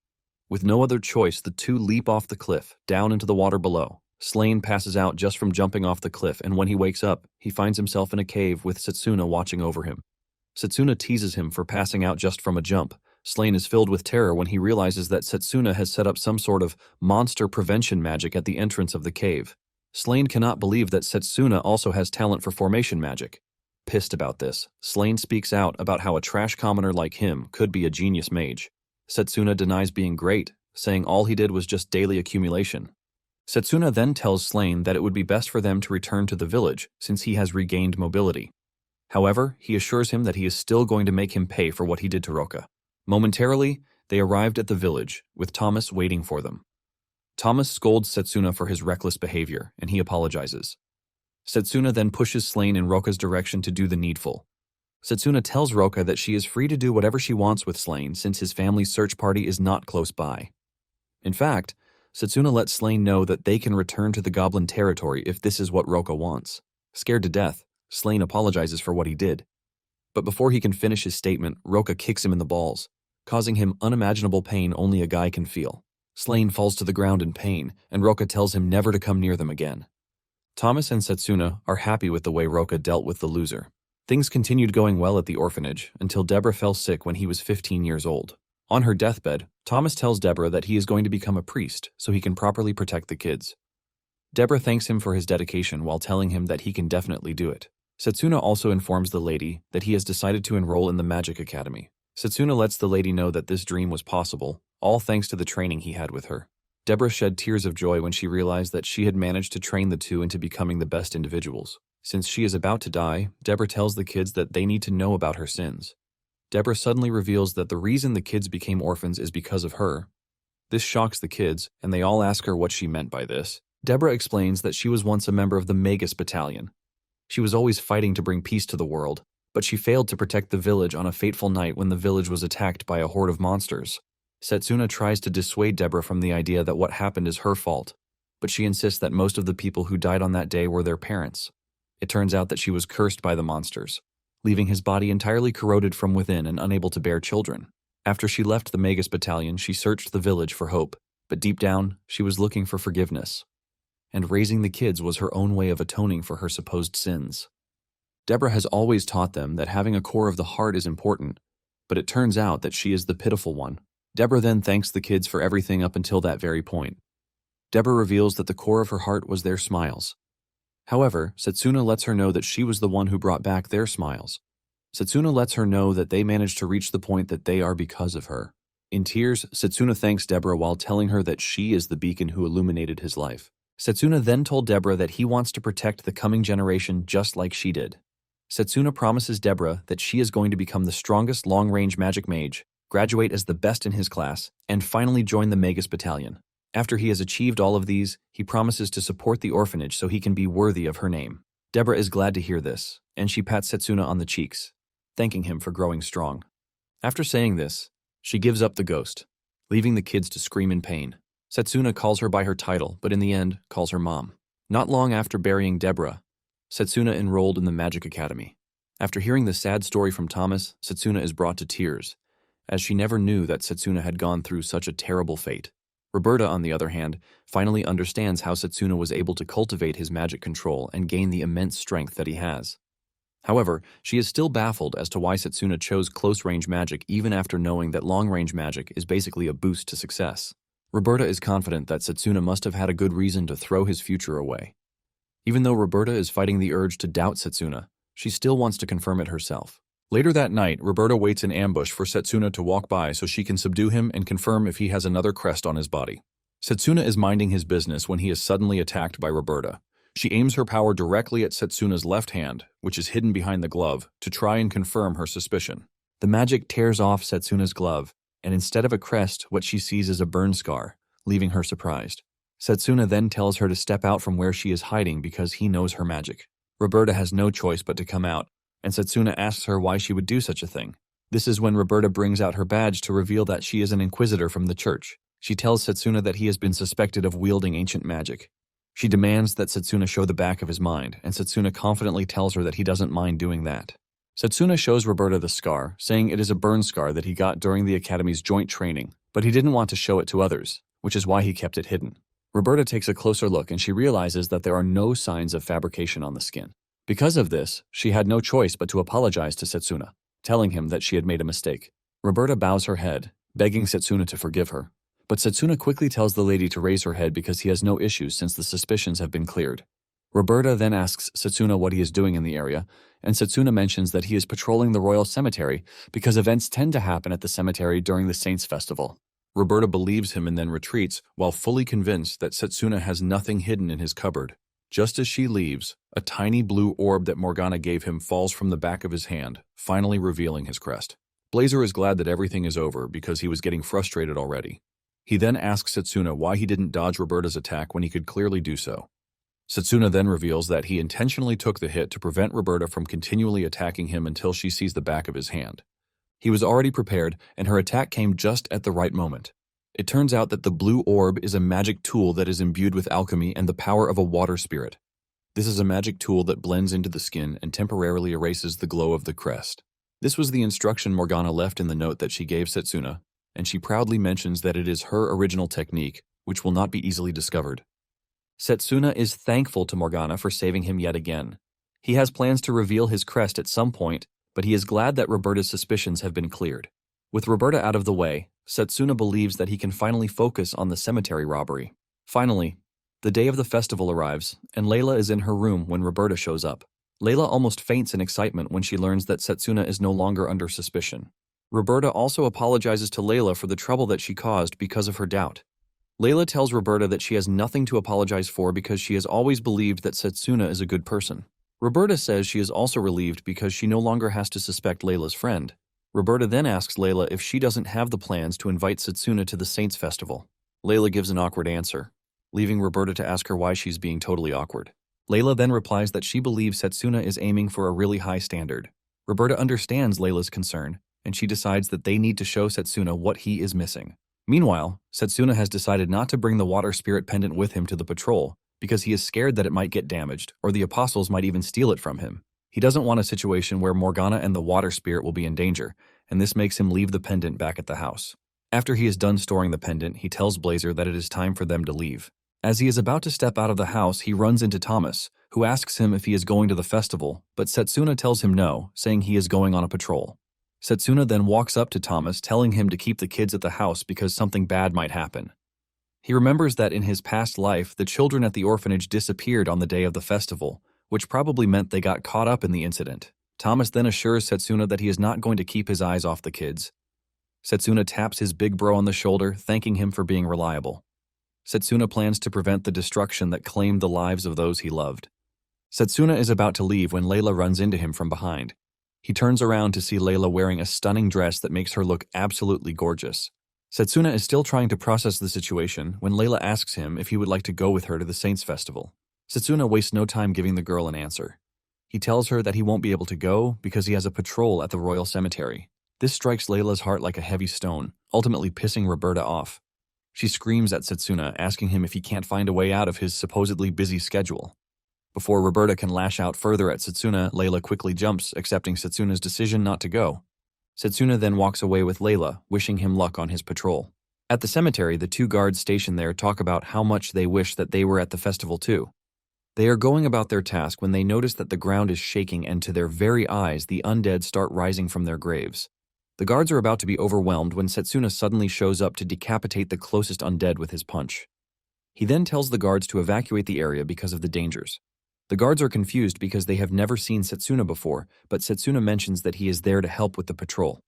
With no other choice, the two leap off the cliff, down into the water below. Slain passes out just from jumping off the cliff, and when he wakes up, he finds himself in a cave with Satsuna watching over him. Satsuna teases him for passing out just from a jump. Slain is filled with terror when he realizes that Satsuna has set up some sort of monster prevention magic at the entrance of the cave. Slain cannot believe that Satsuna also has talent for formation magic. Pissed about this, Slain speaks out about how a trash commoner like him could be a genius mage. Satsuna denies being great, saying all he did was just daily accumulation. Satsuna then tells Slain that it would be best for them to return to the village since he has regained mobility. However, he assures him that he is still going to make him pay for what he did to Roka. Momentarily, they arrived at the village, with Thomas waiting for them. Thomas scolds Satsuna for his reckless behavior, and he apologizes. Satsuna then pushes Slain in Roka's direction to do the needful. Satsuna tells Roka that she is free to do whatever she wants with Slain since his family's search party is not close by. In fact, Satsuna lets Slain know that they can return to the goblin territory if this is what Roka wants. Scared to death, Slain apologizes for what he did. But before he can finish his statement, Roka kicks him in the balls, causing him unimaginable pain only a guy can feel. Slain falls to the ground in pain, and Roka tells him never to come near them again. Thomas and Satsuna are happy with the way Roka dealt with the loser. Things continued going well at the orphanage until Deborah fell sick when he was 15 years old. On her deathbed, Thomas tells Deborah that he is going to become a priest so he can properly protect the kids. Deborah thanks him for his dedication while telling him that he can definitely do it. Satsuna also informs the lady that he has decided to enroll in the Magic Academy. Satsuna lets the lady know that this dream was possible, all thanks to the training he had with her. Deborah shed tears of joy when she realized that she had managed to train the two into becoming the best individuals. Since she is about to die, Deborah tells the kids that they need to know about her sins. Deborah suddenly reveals that the reason the kids became orphans is because of her. This shocks the kids, and they all ask her what she meant by this. Deborah explains that she was once a member of the Magus battalion. She was always fighting to bring peace to the world, but she failed to protect the village on a fateful night when the village was attacked by a horde of monsters. Satsuna tries to dissuade Deborah from the idea that what happened is her fault, but she insists that most of the people who died on that day were their parents. It turns out that she was cursed by the monsters, leaving his body entirely corroded from within and unable to bear children. After she left the Magus battalion, she searched the village for hope, But deep down, she was looking for forgiveness. And raising the kids was her own way of atoning for her supposed sins. Deborah has always taught them that having a core of the heart is important, but it turns out that she is the pitiful one. Deborah then thanks the kids for everything up until that very point. Deborah reveals that the core of her heart was their smiles. However, Satsuna lets her know that she was the one who brought back their smiles. Satsuna lets her know that they managed to reach the point that they are because of her. In tears, Satsuna thanks Deborah while telling her that she is the beacon who illuminated his life. Satsuna then told Deborah that he wants to protect the coming generation just like she did. Satsuna promises Deborah that she is going to become the strongest long-range magic mage, graduate as the best in his class, and finally join the Magus battalion. After he has achieved all of these, he promises to support the orphanage so he can be worthy of her name. Deborah is glad to hear this, and she pats Satsuna on the cheeks, thanking him for growing strong. After saying this, she gives up the ghost, leaving the kids to scream in pain. Satsuna calls her by her title, but in the end, calls her mom. Not long after burying Deborah, Satsuna enrolled in the Magic Academy. After hearing the sad story from Thomas, Satsuna is brought to tears, as she never knew that Satsuna had gone through such a terrible fate. Roberta, on the other hand, finally understands how Satsuna was able to cultivate his magic control and gain the immense strength that he has. However, she is still baffled as to why Satsuna chose close-range magic even after knowing that long-range magic is basically a boost to success. Roberta is confident that Satsuna must have had a good reason to throw his future away. Even though Roberta is fighting the urge to doubt Satsuna, she still wants to confirm it herself. Later that night, Roberta waits in ambush for Satsuna to walk by so she can subdue him and confirm if he has another crest on his body. Satsuna is minding his business when he is suddenly attacked by Roberta. She aims her power directly at Satsuna's left hand, which is hidden behind the glove, to try and confirm her suspicion. The magic tears off Satsuna's glove, and instead of a crest, what she sees is a burn scar, leaving her surprised. Satsuna then tells her to step out from where she is hiding because he knows her magic. Roberta has no choice but to come out, and Satsuna asks her why she would do such a thing. This is when Roberta brings out her badge to reveal that she is an inquisitor from the church. She tells Satsuna that he has been suspected of wielding ancient magic. She demands that Satsuna show the back of his mind, and Satsuna confidently tells her that he doesn't mind doing that. Satsuna shows Roberta the scar, saying it is a burn scar that he got during the Academy's joint training, but he didn't want to show it to others, which is why he kept it hidden. Roberta takes a closer look and she realizes that there are no signs of fabrication on the skin. Because of this, she had no choice but to apologize to Satsuna, telling him that she had made a mistake. Roberta bows her head, begging Satsuna to forgive her. But Satsuna quickly tells the lady to raise her head because he has no issues since the suspicions have been cleared. Roberta then asks Satsuna what he is doing in the area, and Satsuna mentions that he is patrolling the royal cemetery because events tend to happen at the cemetery during the Saints' Festival. Roberta believes him and then retreats, while fully convinced that Satsuna has nothing hidden in his cupboard. Just as she leaves, a tiny blue orb that Morgana gave him falls from the back of his hand, finally revealing his crest. Blazer is glad that everything is over because he was getting frustrated already. He then asks Satsuna why he didn't dodge Roberta's attack when he could clearly do so. Satsuna then reveals that he intentionally took the hit to prevent Roberta from continually attacking him until she sees the back of his hand. He was already prepared, and her attack came just at the right moment. It turns out that the blue orb is a magic tool that is imbued with alchemy and the power of a water spirit. This is a magic tool that blends into the skin and temporarily erases the glow of the crest. This was the instruction Morgana left in the note that she gave Satsuna, and she proudly mentions that it is her original technique, which will not be easily discovered. Satsuna is thankful to Morgana for saving him yet again. He has plans to reveal his crest at some point, but he is glad that Roberta's suspicions have been cleared. With Roberta out of the way, Satsuna believes that he can finally focus on the cemetery robbery. Finally, the day of the festival arrives, and Layla is in her room when Roberta shows up. Layla almost faints in excitement when she learns that Satsuna is no longer under suspicion. Roberta also apologizes to Layla for the trouble that she caused because of her doubt. Layla tells Roberta that she has nothing to apologize for because she has always believed that Satsuna is a good person. Roberta says she is also relieved because she no longer has to suspect Layla's friend. Roberta then asks Layla if she doesn't have the plans to invite Satsuna to the Saints' Festival. Layla gives an awkward answer, leaving Roberta to ask her why she's being totally awkward. Layla then replies that she believes Satsuna is aiming for a really high standard. Roberta understands Layla's concern, and she decides that they need to show Satsuna what he is missing. Meanwhile, Satsuna has decided not to bring the water spirit pendant with him to the patrol because he is scared that it might get damaged or the apostles might even steal it from him. He doesn't want a situation where Morgana and the water spirit will be in danger, and this makes him leave the pendant back at the house. After he is done storing the pendant, he tells Blazer that it is time for them to leave. As he is about to step out of the house, he runs into Thomas, who asks him if he is going to the festival, but Satsuna tells him no, saying he is going on a patrol. Satsuna then walks up to Thomas, telling him to keep the kids at the house because something bad might happen. He remembers that in his past life, the children at the orphanage disappeared on the day of the festival, which probably meant they got caught up in the incident. Thomas then assures Satsuna that he is not going to keep his eyes off the kids. Satsuna taps his big bro on the shoulder, thanking him for being reliable. Satsuna plans to prevent the destruction that claimed the lives of those he loved. Satsuna is about to leave when Layla runs into him from behind. He turns around to see Layla wearing a stunning dress that makes her look absolutely gorgeous. Satsuna is still trying to process the situation when Layla asks him if he would like to go with her to the Saints Festival. Satsuna wastes no time giving the girl an answer. He tells her that he won't be able to go because he has a patrol at the Royal Cemetery. This strikes Layla's heart like a heavy stone, ultimately pissing Roberta off. She screams at Satsuna, asking him if he can't find a way out of his supposedly busy schedule. Before Roberta can lash out further at Satsuna, Layla quickly jumps, accepting Satsuna's decision not to go. Satsuna then walks away with Layla, wishing him luck on his patrol. At the cemetery, the two guards stationed there talk about how much they wish that they were at the festival too. They are going about their task when they notice that the ground is shaking and to their very eyes the undead start rising from their graves. The guards are about to be overwhelmed when Satsuna suddenly shows up to decapitate the closest undead with his punch. He then tells the guards to evacuate the area because of the dangers. The guards are confused because they have never seen Satsuna before, but Satsuna mentions that he is there to help with the patrol.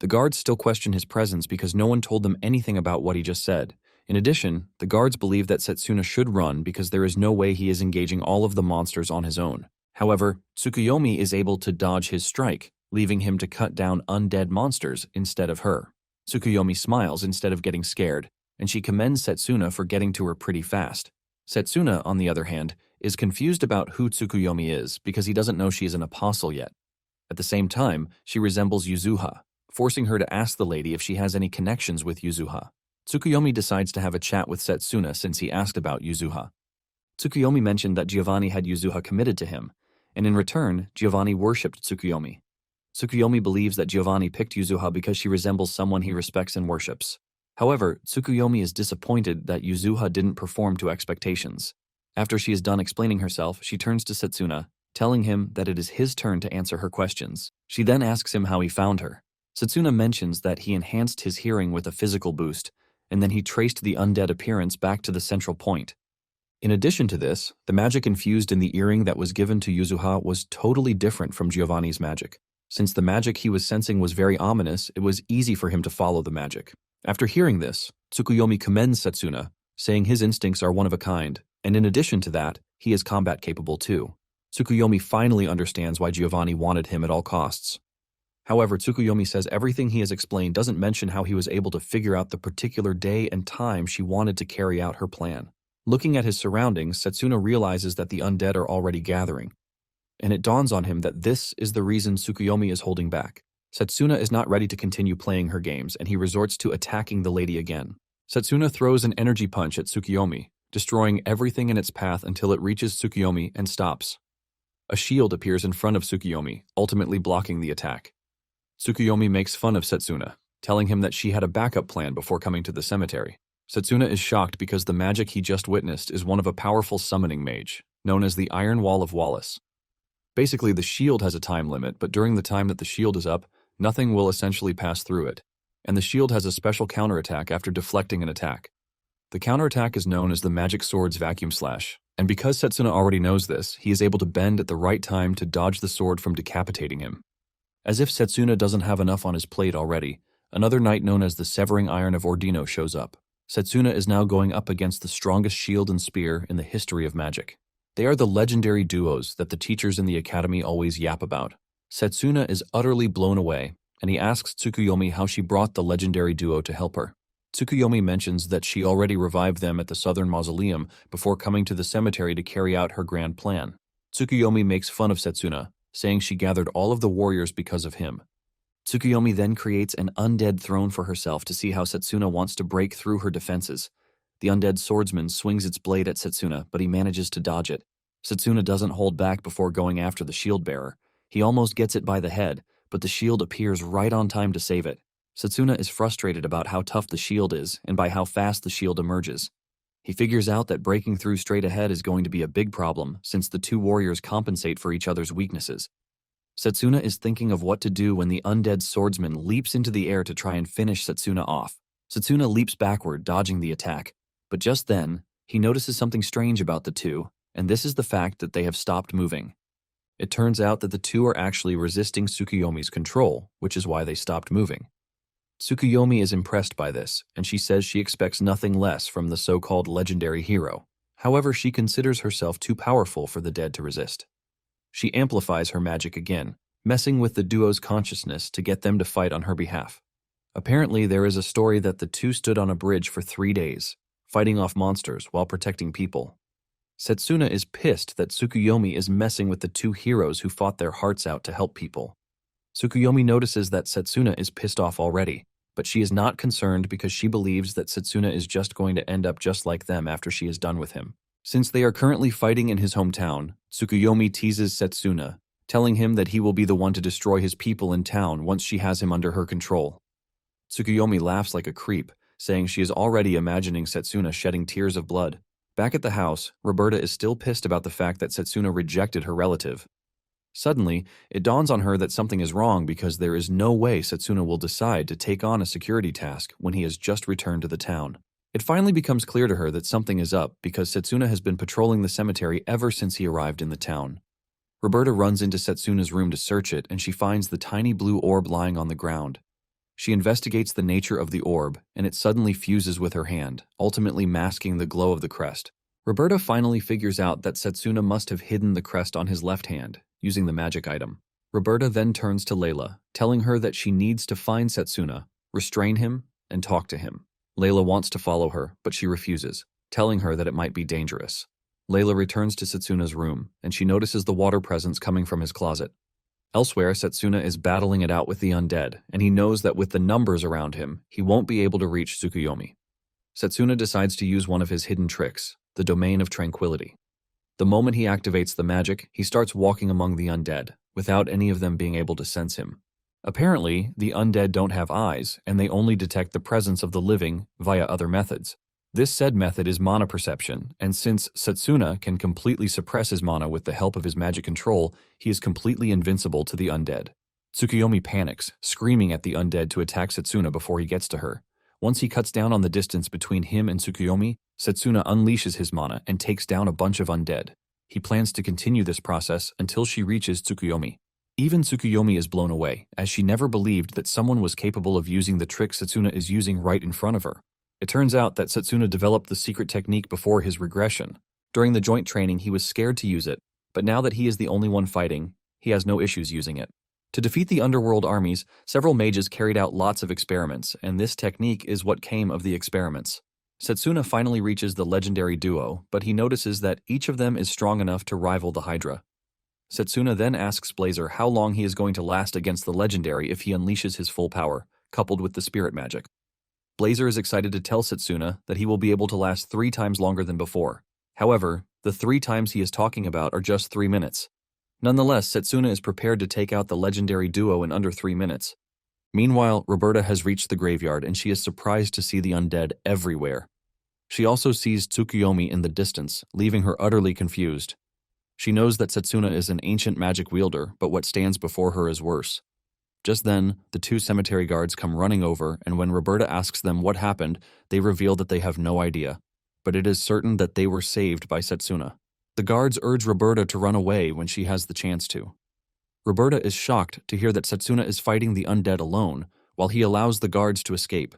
The guards still question his presence because no one told them anything about what he just said. In addition, the guards believe that Satsuna should run because there is no way he is engaging all of the monsters on his own. However, Tsukuyomi is able to dodge his strike, leaving him to cut down undead monsters instead of her. Tsukuyomi smiles instead of getting scared, and she commends Satsuna for getting to her pretty fast. Satsuna, on the other hand, is confused about who Tsukuyomi is because he doesn't know she is an apostle yet. At the same time, she resembles Yuzuha, forcing her to ask the lady if she has any connections with Yuzuha. Tsukuyomi decides to have a chat with Satsuna since he asked about Yuzuha. Tsukuyomi mentioned that Giovanni had Yuzuha committed to him, and in return, Giovanni worshipped Tsukuyomi. Tsukuyomi believes that Giovanni picked Yuzuha because she resembles someone he respects and worships. However, Tsukuyomi is disappointed that Yuzuha didn't perform to expectations. After she is done explaining herself, she turns to Satsuna, telling him that it is his turn to answer her questions. She then asks him how he found her. Satsuna mentions that he enhanced his hearing with a physical boost, and then he traced the undead appearance back to the central point. In addition to this, the magic infused in the earring that was given to Yuzuha was totally different from Giovanni's magic. Since the magic he was sensing was very ominous, it was easy for him to follow the magic. After hearing this, Tsukuyomi commends Satsuna, saying his instincts are one of a kind, and in addition to that, he is combat capable too. Tsukuyomi finally understands why Giovanni wanted him at all costs. However, Tsukuyomi says everything he has explained doesn't mention how he was able to figure out the particular day and time she wanted to carry out her plan. Looking at his surroundings, Satsuna realizes that the undead are already gathering, and it dawns on him that this is the reason Tsukuyomi is holding back. Satsuna is not ready to continue playing her games, and he resorts to attacking the lady again. Satsuna throws an energy punch at Tsukuyomi, destroying everything in its path until it reaches Tsukuyomi and stops. A shield appears in front of Tsukuyomi, ultimately blocking the attack. Tsukuyomi makes fun of Satsuna, telling him that she had a backup plan before coming to the cemetery. Satsuna is shocked because the magic he just witnessed is one of a powerful summoning mage, known as the Iron Wall of Wallace. Basically, the shield has a time limit, but during the time that the shield is up, nothing will essentially pass through it, and the shield has a special counterattack after deflecting an attack. The counterattack is known as the Magic Sword's Vacuum Slash, and because Satsuna already knows this, he is able to bend at the right time to dodge the sword from decapitating him. As if Satsuna doesn't have enough on his plate already, another knight known as the Severing Iron of Ordino shows up. Satsuna is now going up against the strongest shield and spear in the history of magic. They are the legendary duos that the teachers in the academy always yap about. Satsuna is utterly blown away, and he asks Tsukuyomi how she brought the legendary duo to help her. Tsukuyomi mentions that she already revived them at the Southern Mausoleum before coming to the cemetery to carry out her grand plan. Tsukuyomi makes fun of Satsuna, saying she gathered all of the warriors because of him. Tsukuyomi then creates an undead throne for herself to see how Satsuna wants to break through her defenses. The undead swordsman swings its blade at Satsuna, but he manages to dodge it. Satsuna doesn't hold back before going after the shield bearer. He almost gets it by the head, but the shield appears right on time to save it. Satsuna is frustrated about how tough the shield is and by how fast the shield emerges. He figures out that breaking through straight ahead is going to be a big problem since the two warriors compensate for each other's weaknesses. Satsuna is thinking of what to do when the undead swordsman leaps into the air to try and finish Satsuna off. Satsuna leaps backward, dodging the attack, but just then, he notices something strange about the two, and this is the fact that they have stopped moving. It turns out that the two are actually resisting Tsukuyomi's control, which is why they stopped moving. Tsukuyomi is impressed by this, and she says she expects nothing less from the so-called legendary hero. However, she considers herself too powerful for the dead to resist. She amplifies her magic again, messing with the duo's consciousness to get them to fight on her behalf. Apparently, there is a story that the two stood on a bridge for 3 days, fighting off monsters while protecting people. Satsuna is pissed that Tsukuyomi is messing with the two heroes who fought their hearts out to help people. Tsukuyomi notices that Satsuna is pissed off already, but she is not concerned because she believes that Satsuna is just going to end up just like them after she is done with him. Since they are currently fighting in his hometown, Tsukuyomi teases Satsuna, telling him that he will be the one to destroy his people in town once she has him under her control. Tsukuyomi laughs like a creep, saying she is already imagining Satsuna shedding tears of blood. Back at the house, Roberta is still pissed about the fact that Satsuna rejected her relative. Suddenly, it dawns on her that something is wrong because there is no way Satsuna will decide to take on a security task when he has just returned to the town. It finally becomes clear to her that something is up because Satsuna has been patrolling the cemetery ever since he arrived in the town. Roberta runs into Satsuna's room to search it, and she finds the tiny blue orb lying on the ground. She investigates the nature of the orb, and it suddenly fuses with her hand, ultimately masking the glow of the crest. Roberta finally figures out that Satsuna must have hidden the crest on his left hand, using the magic item. Roberta then turns to Layla, telling her that she needs to find Satsuna, restrain him, and talk to him. Layla wants to follow her, but she refuses, telling her that it might be dangerous. Layla returns to Satsuna's room, and she notices the water presence coming from his closet. Elsewhere, Satsuna is battling it out with the undead, and he knows that with the numbers around him, he won't be able to reach Tsukuyomi. Satsuna decides to use one of his hidden tricks, the Domain of Tranquility. The moment he activates the magic, he starts walking among the undead, without any of them being able to sense him. Apparently, the undead don't have eyes, and they only detect the presence of the living via other methods. This said method is mana perception, and since Satsuna can completely suppress his mana with the help of his magic control, he is completely invincible to the undead. Tsukuyomi panics, screaming at the undead to attack Satsuna before he gets to her. Once he cuts down on the distance between him and Tsukuyomi, Satsuna unleashes his mana and takes down a bunch of undead. He plans to continue this process until she reaches Tsukuyomi. Even Tsukuyomi is blown away, as she never believed that someone was capable of using the trick Satsuna is using right in front of her. It turns out that Satsuna developed the secret technique before his regression. During the joint training, he was scared to use it, but now that he is the only one fighting, he has no issues using it. To defeat the underworld armies, several mages carried out lots of experiments, and this technique is what came of the experiments. Satsuna finally reaches the legendary duo, but he notices that each of them is strong enough to rival the Hydra. Satsuna then asks Blazer how long he is going to last against the legendary if he unleashes his full power, coupled with the spirit magic. Blazer is excited to tell Satsuna that he will be able to last 3 times longer than before. However, the 3 times he is talking about are just 3 minutes. Nonetheless, Satsuna is prepared to take out the legendary duo in under 3 minutes. Meanwhile, Roberta has reached the graveyard and she is surprised to see the undead everywhere. She also sees Tsukuyomi in the distance, leaving her utterly confused. She knows that Satsuna is an ancient magic wielder, but what stands before her is worse. Just then, the 2 cemetery guards come running over, and when Roberta asks them what happened, they reveal that they have no idea. But it is certain that they were saved by Satsuna. The guards urge Roberta to run away when she has the chance to. Roberta is shocked to hear that Satsuna is fighting the undead alone, while he allows the guards to escape.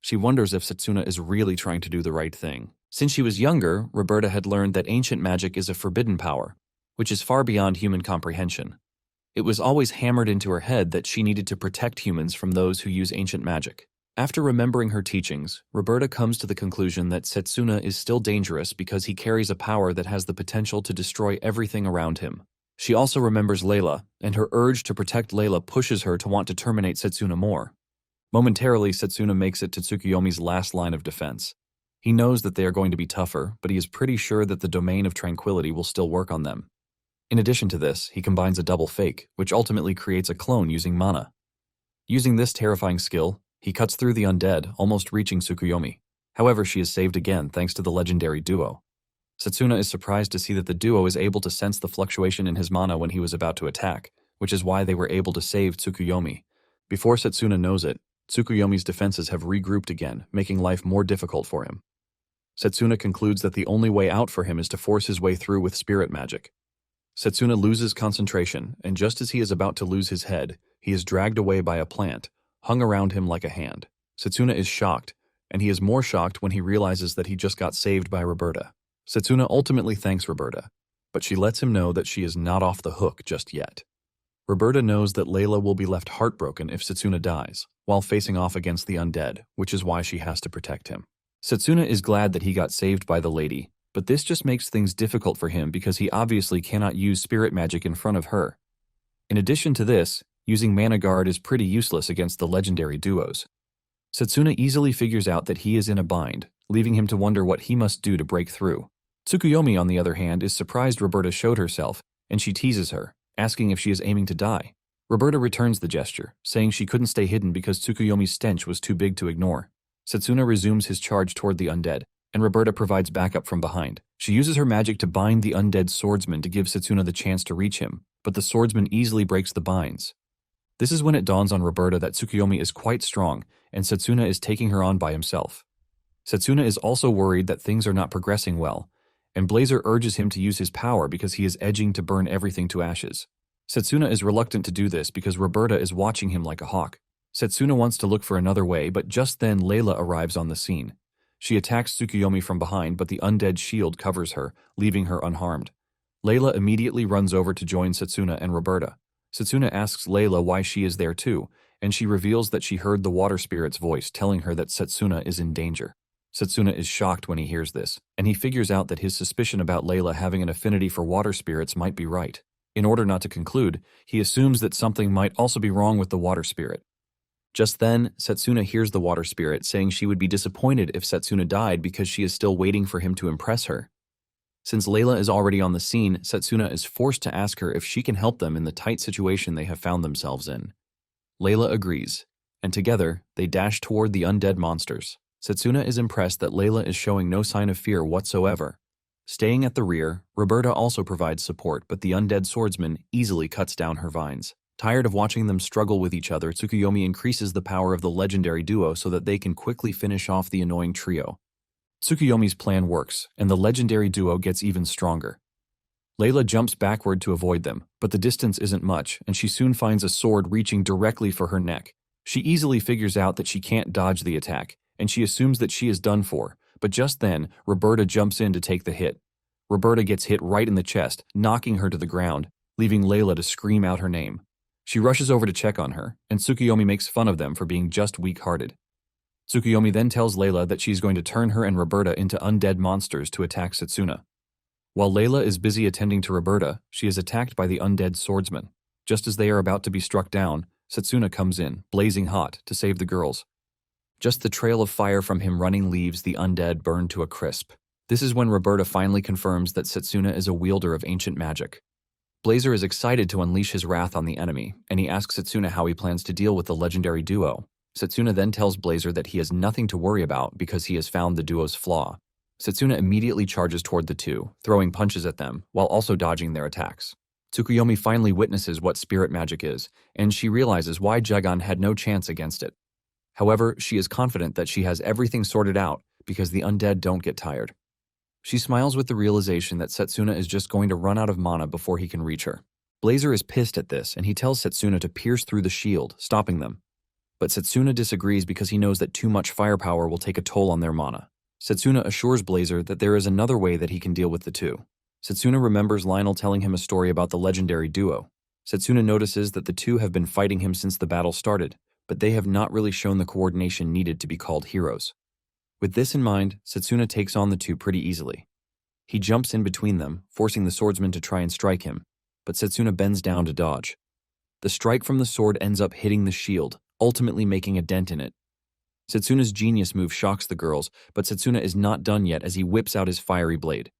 She wonders if Satsuna is really trying to do the right thing. Since she was younger, Roberta had learned that ancient magic is a forbidden power, which is far beyond human comprehension. It was always hammered into her head that she needed to protect humans from those who use ancient magic. After remembering her teachings, Roberta comes to the conclusion that Satsuna is still dangerous because he carries a power that has the potential to destroy everything around him. She also remembers Layla, and her urge to protect Layla pushes her to want to terminate Satsuna more. Momentarily, Satsuna makes it to Tsukuyomi's last line of defense. He knows that they are going to be tougher, but he is pretty sure that the Domain of Tranquility will still work on them. In addition to this, he combines a double fake, which ultimately creates a clone using mana. Using this terrifying skill, He cuts through the undead, almost reaching Tsukuyomi. However, she is saved again thanks to the legendary duo. Satsuna is surprised to see that the duo is able to sense the fluctuation in his mana when he was about to attack, which is why they were able to save Tsukuyomi. Before Satsuna knows it, Tsukuyomi's defenses have regrouped again, making life more difficult for him. Satsuna concludes that the only way out for him is to force his way through with spirit magic. Satsuna loses concentration, and just as he is about to lose his head, he is dragged away by a plant, hung around him like a hand. Satsuna is shocked, and he is more shocked when he realizes that he just got saved by Roberta. Satsuna ultimately thanks Roberta, but she lets him know that she is not off the hook just yet. Roberta knows that Layla will be left heartbroken if Satsuna dies, while facing off against the undead, which is why she has to protect him. Satsuna is glad that he got saved by the lady, but this just makes things difficult for him because he obviously cannot use spirit magic in front of her. In addition to this, using Mana Guard is pretty useless against the legendary duos. Satsuna easily figures out that he is in a bind, leaving him to wonder what he must do to break through. Tsukuyomi, on the other hand, is surprised Roberta showed herself, and she teases her, asking if she is aiming to die. Roberta returns the gesture, saying she couldn't stay hidden because Tsukuyomi's stench was too big to ignore. Satsuna resumes his charge toward the undead, and Roberta provides backup from behind. She uses her magic to bind the undead swordsman to give Satsuna the chance to reach him, but the swordsman easily breaks the binds. This is when it dawns on Roberta that Tsukuyomi is quite strong, and Satsuna is taking her on by himself. Satsuna is also worried that things are not progressing well, and Blazer urges him to use his power because he is edging to burn everything to ashes. Satsuna is reluctant to do this because Roberta is watching him like a hawk. Satsuna wants to look for another way, but just then Layla arrives on the scene. She attacks Tsukuyomi from behind, but the undead shield covers her, leaving her unharmed. Layla immediately runs over to join Satsuna and Roberta. Satsuna asks Layla why she is there too, and she reveals that she heard the water spirit's voice telling her that Satsuna is in danger. Satsuna is shocked when he hears this, and he figures out that his suspicion about Layla having an affinity for water spirits might be right. In order not to conclude, he assumes that something might also be wrong with the water spirit. Just then, Satsuna hears the water spirit saying she would be disappointed if Satsuna died because she is still waiting for him to impress her. Since Layla is already on the scene, Satsuna is forced to ask her if she can help them in the tight situation they have found themselves in. Layla agrees, and together, they dash toward the undead monsters. Satsuna is impressed that Layla is showing no sign of fear whatsoever. Staying at the rear, Roberta also provides support, but the undead swordsman easily cuts down her vines. Tired of watching them struggle with each other, Tsukuyomi increases the power of the legendary duo so that they can quickly finish off the annoying trio. Tsukuyomi's plan works, and the legendary duo gets even stronger. Layla jumps backward to avoid them, but the distance isn't much, and she soon finds a sword reaching directly for her neck. She easily figures out that she can't dodge the attack, and she assumes that she is done for, but just then, Roberta jumps in to take the hit. Roberta gets hit right in the chest, knocking her to the ground, leaving Layla to scream out her name. She rushes over to check on her, and Tsukuyomi makes fun of them for being just weak-hearted. Tsukuyomi then tells Layla that she's going to turn her and Roberta into undead monsters to attack Satsuna. While Layla is busy attending to Roberta, she is attacked by the undead swordsman. Just as they are about to be struck down, Satsuna comes in, blazing hot, to save the girls. Just the trail of fire from him running leaves the undead burn to a crisp. This is when Roberta finally confirms that Satsuna is a wielder of ancient magic. Blazer is excited to unleash his wrath on the enemy, and he asks Satsuna how he plans to deal with the legendary duo. Satsuna then tells Blazer that he has nothing to worry about because he has found the duo's flaw. Satsuna immediately charges toward the two, throwing punches at them, while also dodging their attacks. Tsukuyomi finally witnesses what spirit magic is, and she realizes why Jagan had no chance against it. However, she is confident that she has everything sorted out because the undead don't get tired. She smiles with the realization that Satsuna is just going to run out of mana before he can reach her. Blazer is pissed at this, and he tells Satsuna to pierce through the shield, stopping them. But Satsuna disagrees because he knows that too much firepower will take a toll on their mana. Satsuna assures Blazer that there is another way that he can deal with the two. Satsuna remembers Lionel telling him a story about the legendary duo. Satsuna notices that the two have been fighting him since the battle started, but they have not really shown the coordination needed to be called heroes. With this in mind, Satsuna takes on the two pretty easily. He jumps in between them, forcing the swordsman to try and strike him, but Satsuna bends down to dodge. The strike from the sword ends up hitting the shield, ultimately making a dent in it. Satsuna's genius move shocks the girls, but Satsuna is not done yet as he whips out his fiery blade.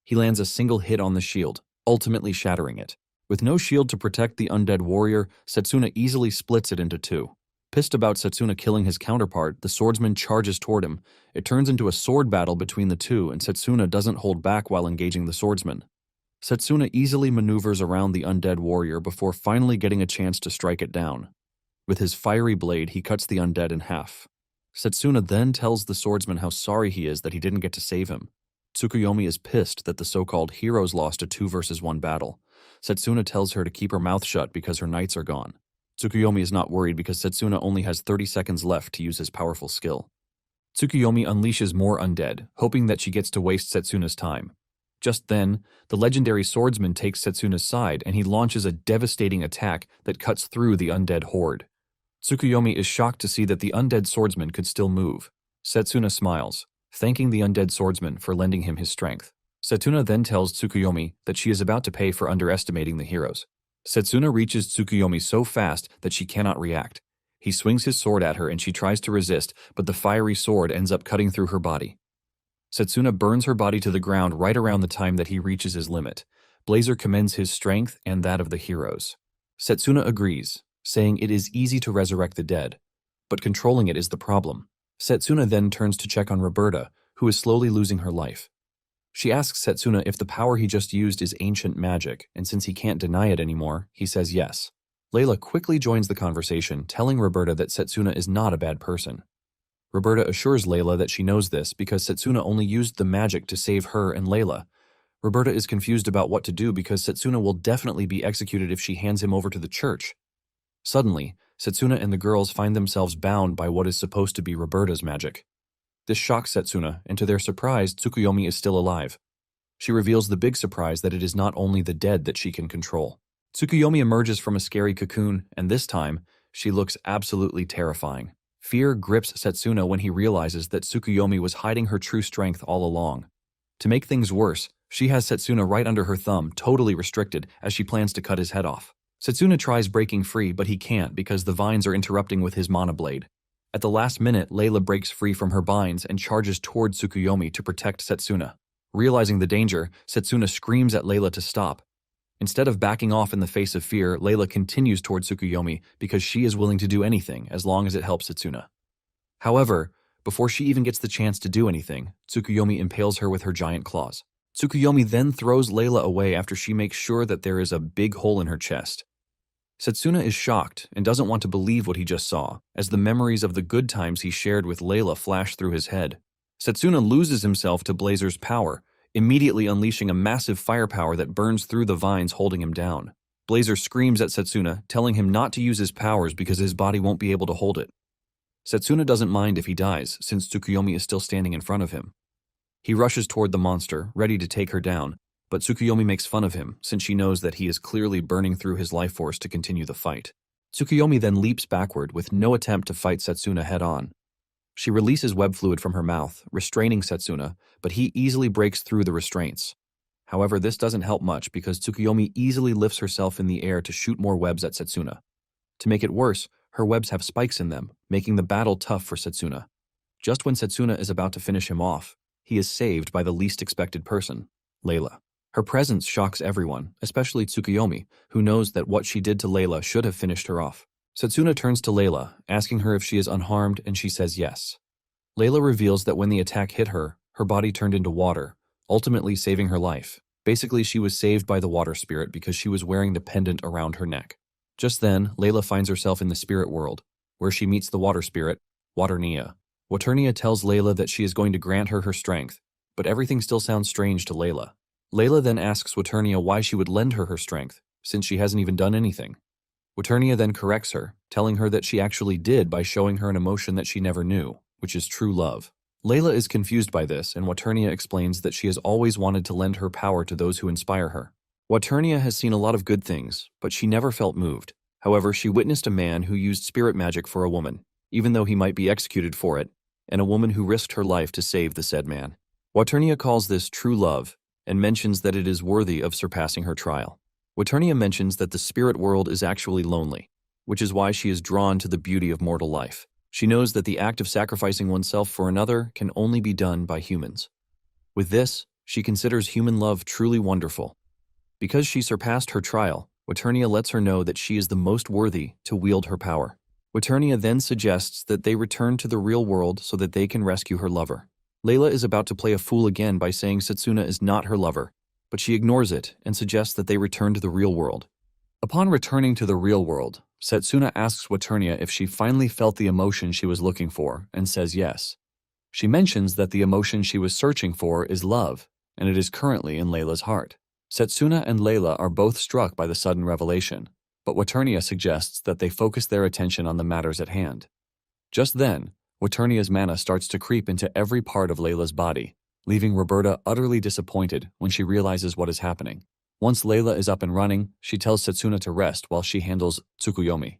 He lands a single hit on the shield, ultimately shattering it. With no shield to protect the undead warrior, Satsuna easily splits it into two. Pissed about Satsuna killing his counterpart, the swordsman charges toward him. It turns into a sword battle between the two, and Satsuna doesn't hold back while engaging the swordsman. Satsuna easily maneuvers around the undead warrior before finally getting a chance to strike it down. With his fiery blade, he cuts the undead in half. Satsuna then tells the swordsman how sorry he is that he didn't get to save him. Tsukuyomi is pissed that the so-called heroes lost a 2-versus-1 battle. Satsuna tells her to keep her mouth shut because her knights are gone. Tsukuyomi is not worried because Satsuna only has 30 seconds left to use his powerful skill. Tsukuyomi unleashes more undead, hoping that she gets to waste Satsuna's time. Just then, the legendary swordsman takes Satsuna's side and he launches a devastating attack that cuts through the undead horde. Tsukuyomi is shocked to see that the undead swordsman could still move. Satsuna smiles, thanking the undead swordsman for lending him his strength. Satsuna then tells Tsukuyomi that she is about to pay for underestimating the heroes. Satsuna reaches Tsukuyomi so fast that she cannot react. He swings his sword at her and she tries to resist, but the fiery sword ends up cutting through her body. Satsuna burns her body to the ground right around the time that he reaches his limit. Blazer commends his strength and that of the heroes. Satsuna agrees, saying it is easy to resurrect the dead, but controlling it is the problem. Satsuna then turns to check on Roberta, who is slowly losing her life. She asks Satsuna if the power he just used is ancient magic, and since he can't deny it anymore, he says yes. Layla quickly joins the conversation, telling Roberta that Satsuna is not a bad person. Roberta assures Layla that she knows this because Satsuna only used the magic to save her and Layla. Roberta is confused about what to do because Satsuna will definitely be executed if she hands him over to the church. Suddenly, Satsuna and the girls find themselves bound by what is supposed to be Roberta's magic. This shocks Satsuna, and to their surprise, Tsukuyomi is still alive. She reveals the big surprise that it is not only the dead that she can control. Tsukuyomi emerges from a scary cocoon, and this time, she looks absolutely terrifying. Fear grips Satsuna when he realizes that Tsukuyomi was hiding her true strength all along. To make things worse, she has Satsuna right under her thumb, totally restricted, as she plans to cut his head off. Satsuna tries breaking free, but he can't because the vines are interrupting with his mana blade. At the last minute, Layla breaks free from her binds and charges toward Tsukuyomi to protect Satsuna. Realizing the danger, Satsuna screams at Layla to stop. Instead of backing off in the face of fear, Layla continues toward Tsukuyomi because she is willing to do anything as long as it helps Satsuna. However, before she even gets the chance to do anything, Tsukuyomi impales her with her giant claws. Tsukuyomi then throws Layla away after she makes sure that there is a big hole in her chest. Satsuna is shocked and doesn't want to believe what he just saw, as the memories of the good times he shared with Layla flash through his head. Satsuna loses himself to Blazer's power, immediately unleashing a massive firepower that burns through the vines holding him down. Blazer screams at Satsuna, telling him not to use his powers because his body won't be able to hold it. Satsuna doesn't mind if he dies, since Tsukuyomi is still standing in front of him. He rushes toward the monster, ready to take her down, but Tsukuyomi makes fun of him, since she knows that he is clearly burning through his life force to continue the fight. Tsukuyomi then leaps backward with no attempt to fight Satsuna head-on. She releases web fluid from her mouth, restraining Satsuna, but he easily breaks through the restraints. However, this doesn't help much because Tsukuyomi easily lifts herself in the air to shoot more webs at Satsuna. To make it worse, her webs have spikes in them, making the battle tough for Satsuna. Just when Satsuna is about to finish him off, he is saved by the least expected person, Layla. Her presence shocks everyone, especially Tsukuyomi, who knows that what she did to Layla should have finished her off. Satsuna turns to Layla, asking her if she is unharmed, and she says yes. Layla reveals that when the attack hit her, her body turned into water, ultimately saving her life. Basically, she was saved by the water spirit because she was wearing the pendant around her neck. Just then, Layla finds herself in the spirit world, where she meets the water spirit, Waternia. Waternia tells Layla that she is going to grant her strength, but everything still sounds strange to Layla. Layla then asks Waternia why she would lend her strength, since she hasn't even done anything. Waternia then corrects her, telling her that she actually did by showing her an emotion that she never knew, which is true love. Layla is confused by this, and Waternia explains that she has always wanted to lend her power to those who inspire her. Waternia has seen a lot of good things, but she never felt moved. However, she witnessed a man who used spirit magic for a woman, even though he might be executed for it, and a woman who risked her life to save the said man. Waternia calls this true love, and mentions that it is worthy of surpassing her trial. Waternia mentions that the spirit world is actually lonely, which is why she is drawn to the beauty of mortal life. She knows that the act of sacrificing oneself for another can only be done by humans. With this, she considers human love truly wonderful. Because she surpassed her trial, Waternia lets her know that she is the most worthy to wield her power. Waternia then suggests that they return to the real world so that they can rescue her lover. Layla is about to play a fool again by saying Satsuna is not her lover, but she ignores it and suggests that they return to the real world. Upon returning to the real world, Satsuna asks Waternia if she finally felt the emotion she was looking for and says yes. She mentions that the emotion she was searching for is love, and it is currently in Layla's heart. Satsuna and Layla are both struck by the sudden revelation, but Waternia suggests that they focus their attention on the matters at hand. Just then, Waternia's mana starts to creep into every part of Layla's body, leaving Roberta utterly disappointed when she realizes what is happening. Once Layla is up and running, she tells Satsuna to rest while she handles Tsukuyomi.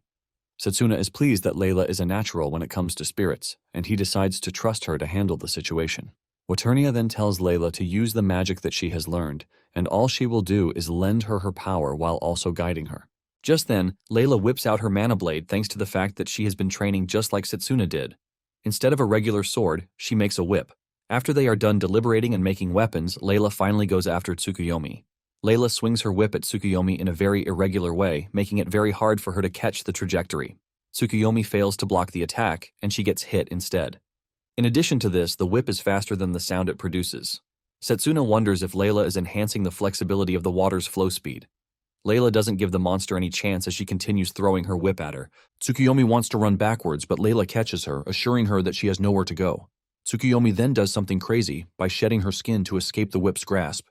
Satsuna is pleased that Layla is a natural when it comes to spirits, and he decides to trust her to handle the situation. Waternia then tells Layla to use the magic that she has learned, and all she will do is lend her her power while also guiding her. Just then, Layla whips out her mana blade thanks to the fact that she has been training just like Satsuna did. Instead of a regular sword, she makes a whip. After they are done deliberating and making weapons, Layla finally goes after Tsukuyomi. Layla swings her whip at Tsukuyomi in a very irregular way, making it very hard for her to catch the trajectory. Tsukuyomi fails to block the attack, and she gets hit instead. In addition to this, the whip is faster than the sound it produces. Satsuna wonders if Layla is enhancing the flexibility of the water's flow speed. Layla doesn't give the monster any chance as she continues throwing her whip at her. Tsukuyomi wants to run backwards, but Layla catches her, assuring her that she has nowhere to go. Tsukuyomi then does something crazy by shedding her skin to escape the whip's grasp.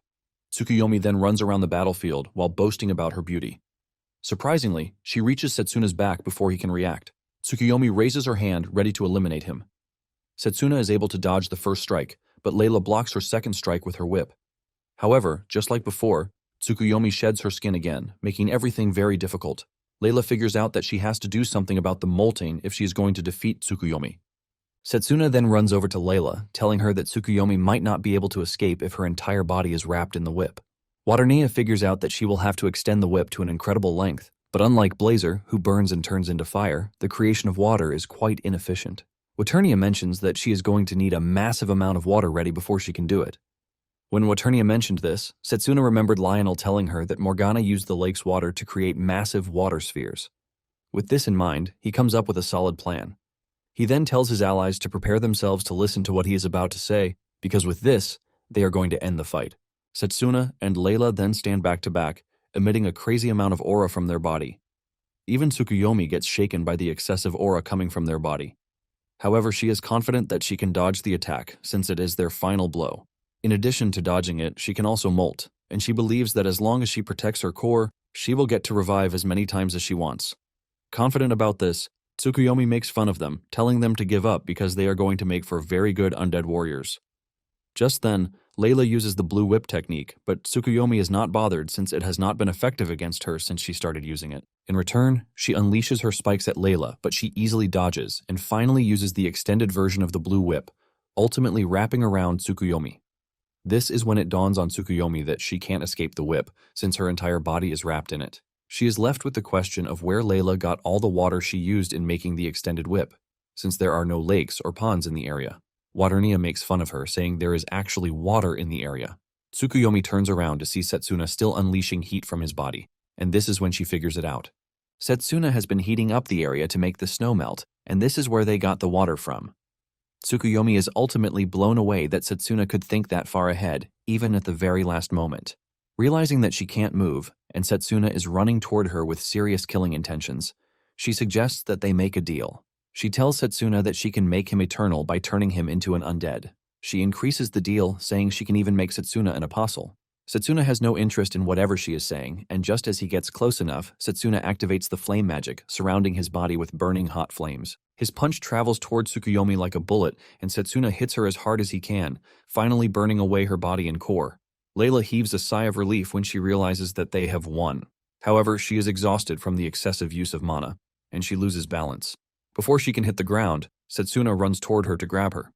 Tsukuyomi then runs around the battlefield while boasting about her beauty. Surprisingly, she reaches Satsuna's back before he can react. Tsukuyomi raises her hand, ready to eliminate him. Satsuna is able to dodge the first strike, but Layla blocks her second strike with her whip. However, just like before, Tsukuyomi sheds her skin again, making everything very difficult. Layla figures out that she has to do something about the molting if she is going to defeat Tsukuyomi. Satsuna then runs over to Layla, telling her that Tsukuyomi might not be able to escape if her entire body is wrapped in the whip. Waternia figures out that she will have to extend the whip to an incredible length, but unlike Blazer, who burns and turns into fire, the creation of water is quite inefficient. Waternia mentions that she is going to need a massive amount of water ready before she can do it. When Waternia mentioned this, Satsuna remembered Lionel telling her that Morgana used the lake's water to create massive water spheres. With this in mind, he comes up with a solid plan. He then tells his allies to prepare themselves to listen to what he is about to say, because with this, they are going to end the fight. Satsuna and Layla then stand back to back, emitting a crazy amount of aura from their body. Even Tsukuyomi gets shaken by the excessive aura coming from their body. However, she is confident that she can dodge the attack, since it is their final blow. In addition to dodging it, she can also molt, and she believes that as long as she protects her core, she will get to revive as many times as she wants. Confident about this, Tsukuyomi makes fun of them, telling them to give up because they are going to make for very good undead warriors. Just then, Layla uses the blue whip technique, but Tsukuyomi is not bothered since it has not been effective against her since she started using it. In return, she unleashes her spikes at Layla, but she easily dodges and finally uses the extended version of the blue whip, ultimately wrapping around Tsukuyomi. This is when it dawns on Tsukuyomi that she can't escape the whip, since her entire body is wrapped in it. She is left with the question of where Layla got all the water she used in making the extended whip, since there are no lakes or ponds in the area. Waternia makes fun of her, saying there is actually water in the area. Tsukuyomi turns around to see Satsuna still unleashing heat from his body, and this is when she figures it out. Satsuna has been heating up the area to make the snow melt, and this is where they got the water from. Tsukuyomi is ultimately blown away that Satsuna could think that far ahead, even at the very last moment. Realizing that she can't move, and Satsuna is running toward her with serious killing intentions, she suggests that they make a deal. She tells Satsuna that she can make him eternal by turning him into an undead. She increases the deal, saying she can even make Satsuna an apostle. Satsuna has no interest in whatever she is saying, and just as he gets close enough, Satsuna activates the flame magic, surrounding his body with burning hot flames. His punch travels toward Tsukuyomi like a bullet, and Satsuna hits her as hard as he can, finally burning away her body and core. Layla heaves a sigh of relief when she realizes that they have won. However, she is exhausted from the excessive use of mana, and she loses balance. Before she can hit the ground, Satsuna runs toward her to grab her.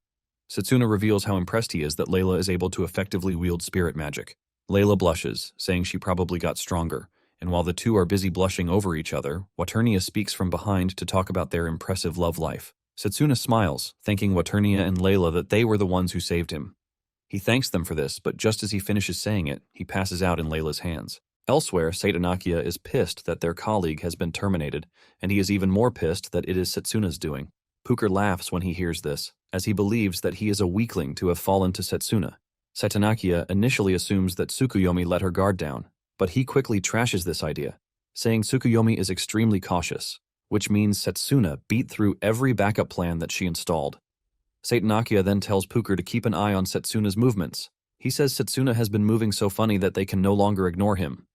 Satsuna reveals how impressed he is that Layla is able to effectively wield spirit magic. Layla blushes, saying she probably got stronger, and while the two are busy blushing over each other, Waternia speaks from behind to talk about their impressive love life. Satsuna smiles, thanking Waternia and Layla that they were the ones who saved him. He thanks them for this, but just as he finishes saying it, he passes out in Layla's hands. Elsewhere, Satanakia is pissed that their colleague has been terminated, and he is even more pissed that it is Satsuna's doing. Puker laughs when he hears this, as he believes that he is a weakling to have fallen to Satsuna. Satanakia initially assumes that Tsukuyomi let her guard down, but he quickly trashes this idea, saying Tsukuyomi is extremely cautious, which means Satsuna beat through every backup plan that she installed. Satanakia then tells Puker to keep an eye on Satsuna's movements. He says Satsuna has been moving so funny that they can no longer ignore him.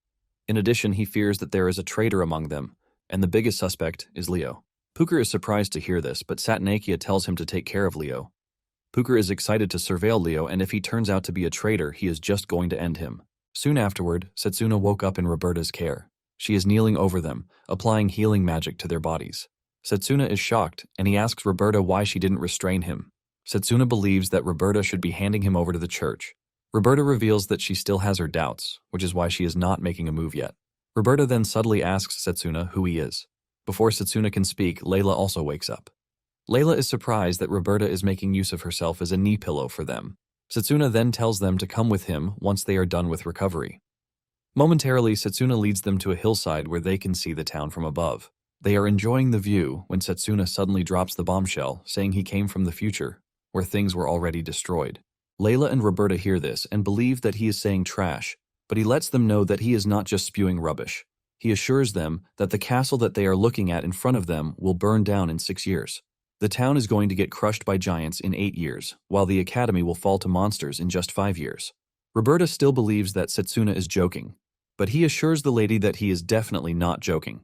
In addition, he fears that there is a traitor among them, and the biggest suspect is Leo. Puker is surprised to hear this, but Satanakia tells him to take care of Leo. Puker is excited to surveil Leo, and if he turns out to be a traitor, he is just going to end him. Soon afterward, Satsuna woke up in Roberta's care. She is kneeling over them, applying healing magic to their bodies. Satsuna is shocked, and he asks Roberta why she didn't restrain him. Satsuna believes that Roberta should be handing him over to the church. Roberta reveals that she still has her doubts, which is why she is not making a move yet. Roberta then subtly asks Satsuna who he is. Before Satsuna can speak, Layla also wakes up. Layla is surprised that Roberta is making use of herself as a knee pillow for them. Satsuna then tells them to come with him once they are done with recovery. Momentarily, Satsuna leads them to a hillside where they can see the town from above. They are enjoying the view when Satsuna suddenly drops the bombshell, saying he came from the future, where things were already destroyed. Layla and Roberta hear this and believe that he is saying trash, but he lets them know that he is not just spewing rubbish. He assures them that the castle that they are looking at in front of them will burn down in 6 years. The town is going to get crushed by giants in 8 years, while the academy will fall to monsters in just 5 years. Roberta still believes that Satsuna is joking, but he assures the lady that he is definitely not joking.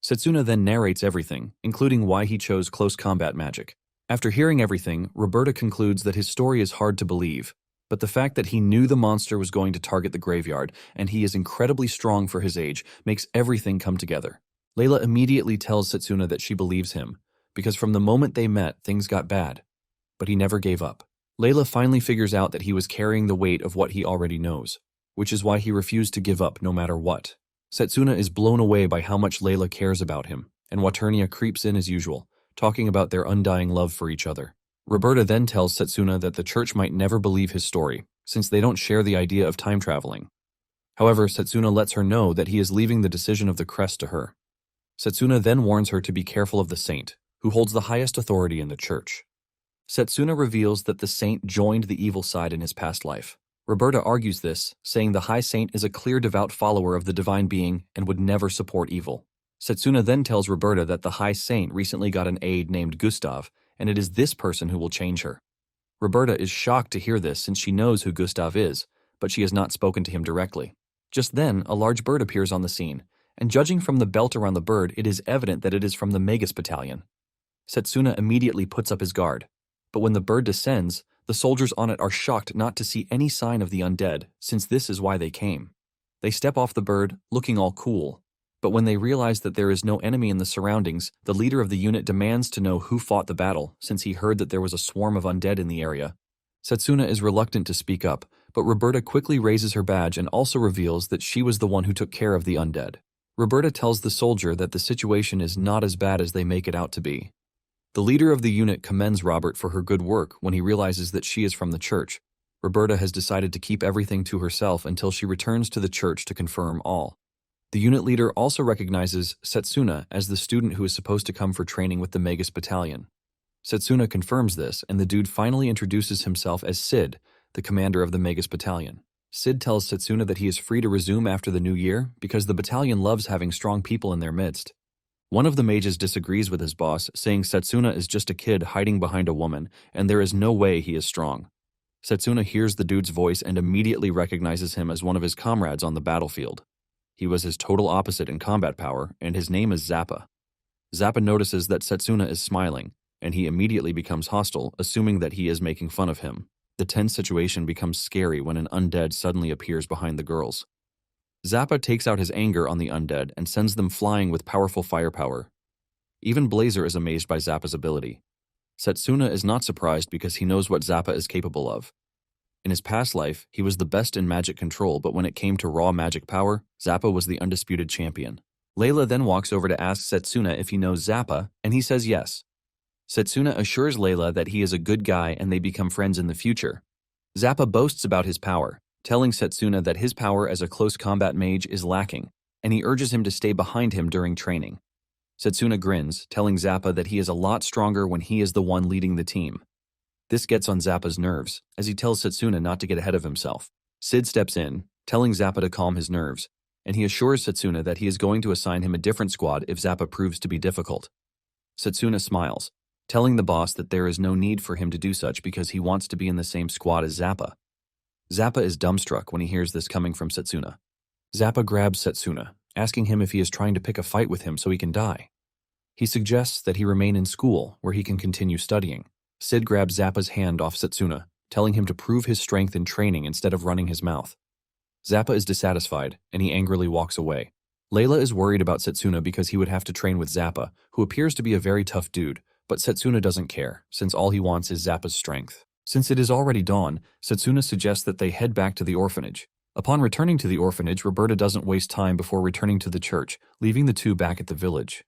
Satsuna then narrates everything, including why he chose close combat magic. After hearing everything, Roberta concludes that his story is hard to believe, but the fact that he knew the monster was going to target the graveyard and he is incredibly strong for his age makes everything come together. Layla immediately tells Satsuna that she believes him, because from the moment they met, things got bad. But he never gave up. Layla finally figures out that he was carrying the weight of what he already knows, which is why he refused to give up no matter what. Satsuna is blown away by how much Layla cares about him, and Waternia creeps in as usual, talking about their undying love for each other. Roberta then tells Satsuna that the church might never believe his story, since they don't share the idea of time traveling. However, Satsuna lets her know that he is leaving the decision of the crest to her. Satsuna then warns her to be careful of the saint, who holds the highest authority in the church. Satsuna reveals that the saint joined the evil side in his past life. Roberta argues this, saying the high saint is a clear devout follower of the divine being and would never support evil. Satsuna then tells Roberta that the high saint recently got an aide named Gustav, and it is this person who will change her. Roberta is shocked to hear this since she knows who Gustav is, but she has not spoken to him directly. Just then, a large bird appears on the scene, and judging from the belt around the bird, it is evident that it is from the Magus battalion. Satsuna immediately puts up his guard, but when the bird descends, the soldiers on it are shocked not to see any sign of the undead, since this is why they came. They step off the bird, looking all cool, but when they realize that there is no enemy in the surroundings, the leader of the unit demands to know who fought the battle, since he heard that there was a swarm of undead in the area. Satsuna is reluctant to speak up, but Roberta quickly raises her badge and also reveals that she was the one who took care of the undead. Roberta tells the soldier that the situation is not as bad as they make it out to be. The leader of the unit commends Robert for her good work when he realizes that she is from the church. Roberta has decided to keep everything to herself until she returns to the church to confirm all. The unit leader also recognizes Satsuna as the student who is supposed to come for training with the Magus battalion. Satsuna confirms this, and the dude finally introduces himself as Sid, the commander of the Magus battalion. Sid tells Satsuna that he is free to resume after the new year because the battalion loves having strong people in their midst. One of the mages disagrees with his boss, saying Satsuna is just a kid hiding behind a woman, and there is no way he is strong. Satsuna hears the dude's voice and immediately recognizes him as one of his comrades on the battlefield. He was his total opposite in combat power, and his name is Zappa. Zappa notices that Satsuna is smiling, and he immediately becomes hostile, assuming that he is making fun of him. The tense situation becomes scary when an undead suddenly appears behind the girls. Zappa takes out his anger on the undead and sends them flying with powerful firepower. Even Blazer is amazed by Zappa's ability. Satsuna is not surprised because he knows what Zappa is capable of. In his past life, he was the best in magic control, but when it came to raw magic power, Zappa was the undisputed champion. Layla then walks over to ask Satsuna if he knows Zappa, and he says yes. Satsuna assures Layla that he is a good guy and they become friends in the future. Zappa boasts about his power, telling Satsuna that his power as a close combat mage is lacking, and he urges him to stay behind him during training. Satsuna grins, telling Zappa that he is a lot stronger when he is the one leading the team. This gets on Zappa's nerves, as he tells Satsuna not to get ahead of himself. Sid steps in, telling Zappa to calm his nerves, and he assures Satsuna that he is going to assign him a different squad if Zappa proves to be difficult. Satsuna smiles, telling the boss that there is no need for him to do such because he wants to be in the same squad as Zappa. Zappa is dumbstruck when he hears this coming from Satsuna. Zappa grabs Satsuna, asking him if he is trying to pick a fight with him so he can die. He suggests that he remain in school, where he can continue studying. Sid grabs Zappa's hand off Satsuna, telling him to prove his strength in training instead of running his mouth. Zappa is dissatisfied, and he angrily walks away. Layla is worried about Satsuna because he would have to train with Zappa, who appears to be a very tough dude, but Satsuna doesn't care, since all he wants is Zappa's strength. Since it is already dawn, Satsuna suggests that they head back to the orphanage. Upon returning to the orphanage, Roberta doesn't waste time before returning to the church, leaving the two back at the village.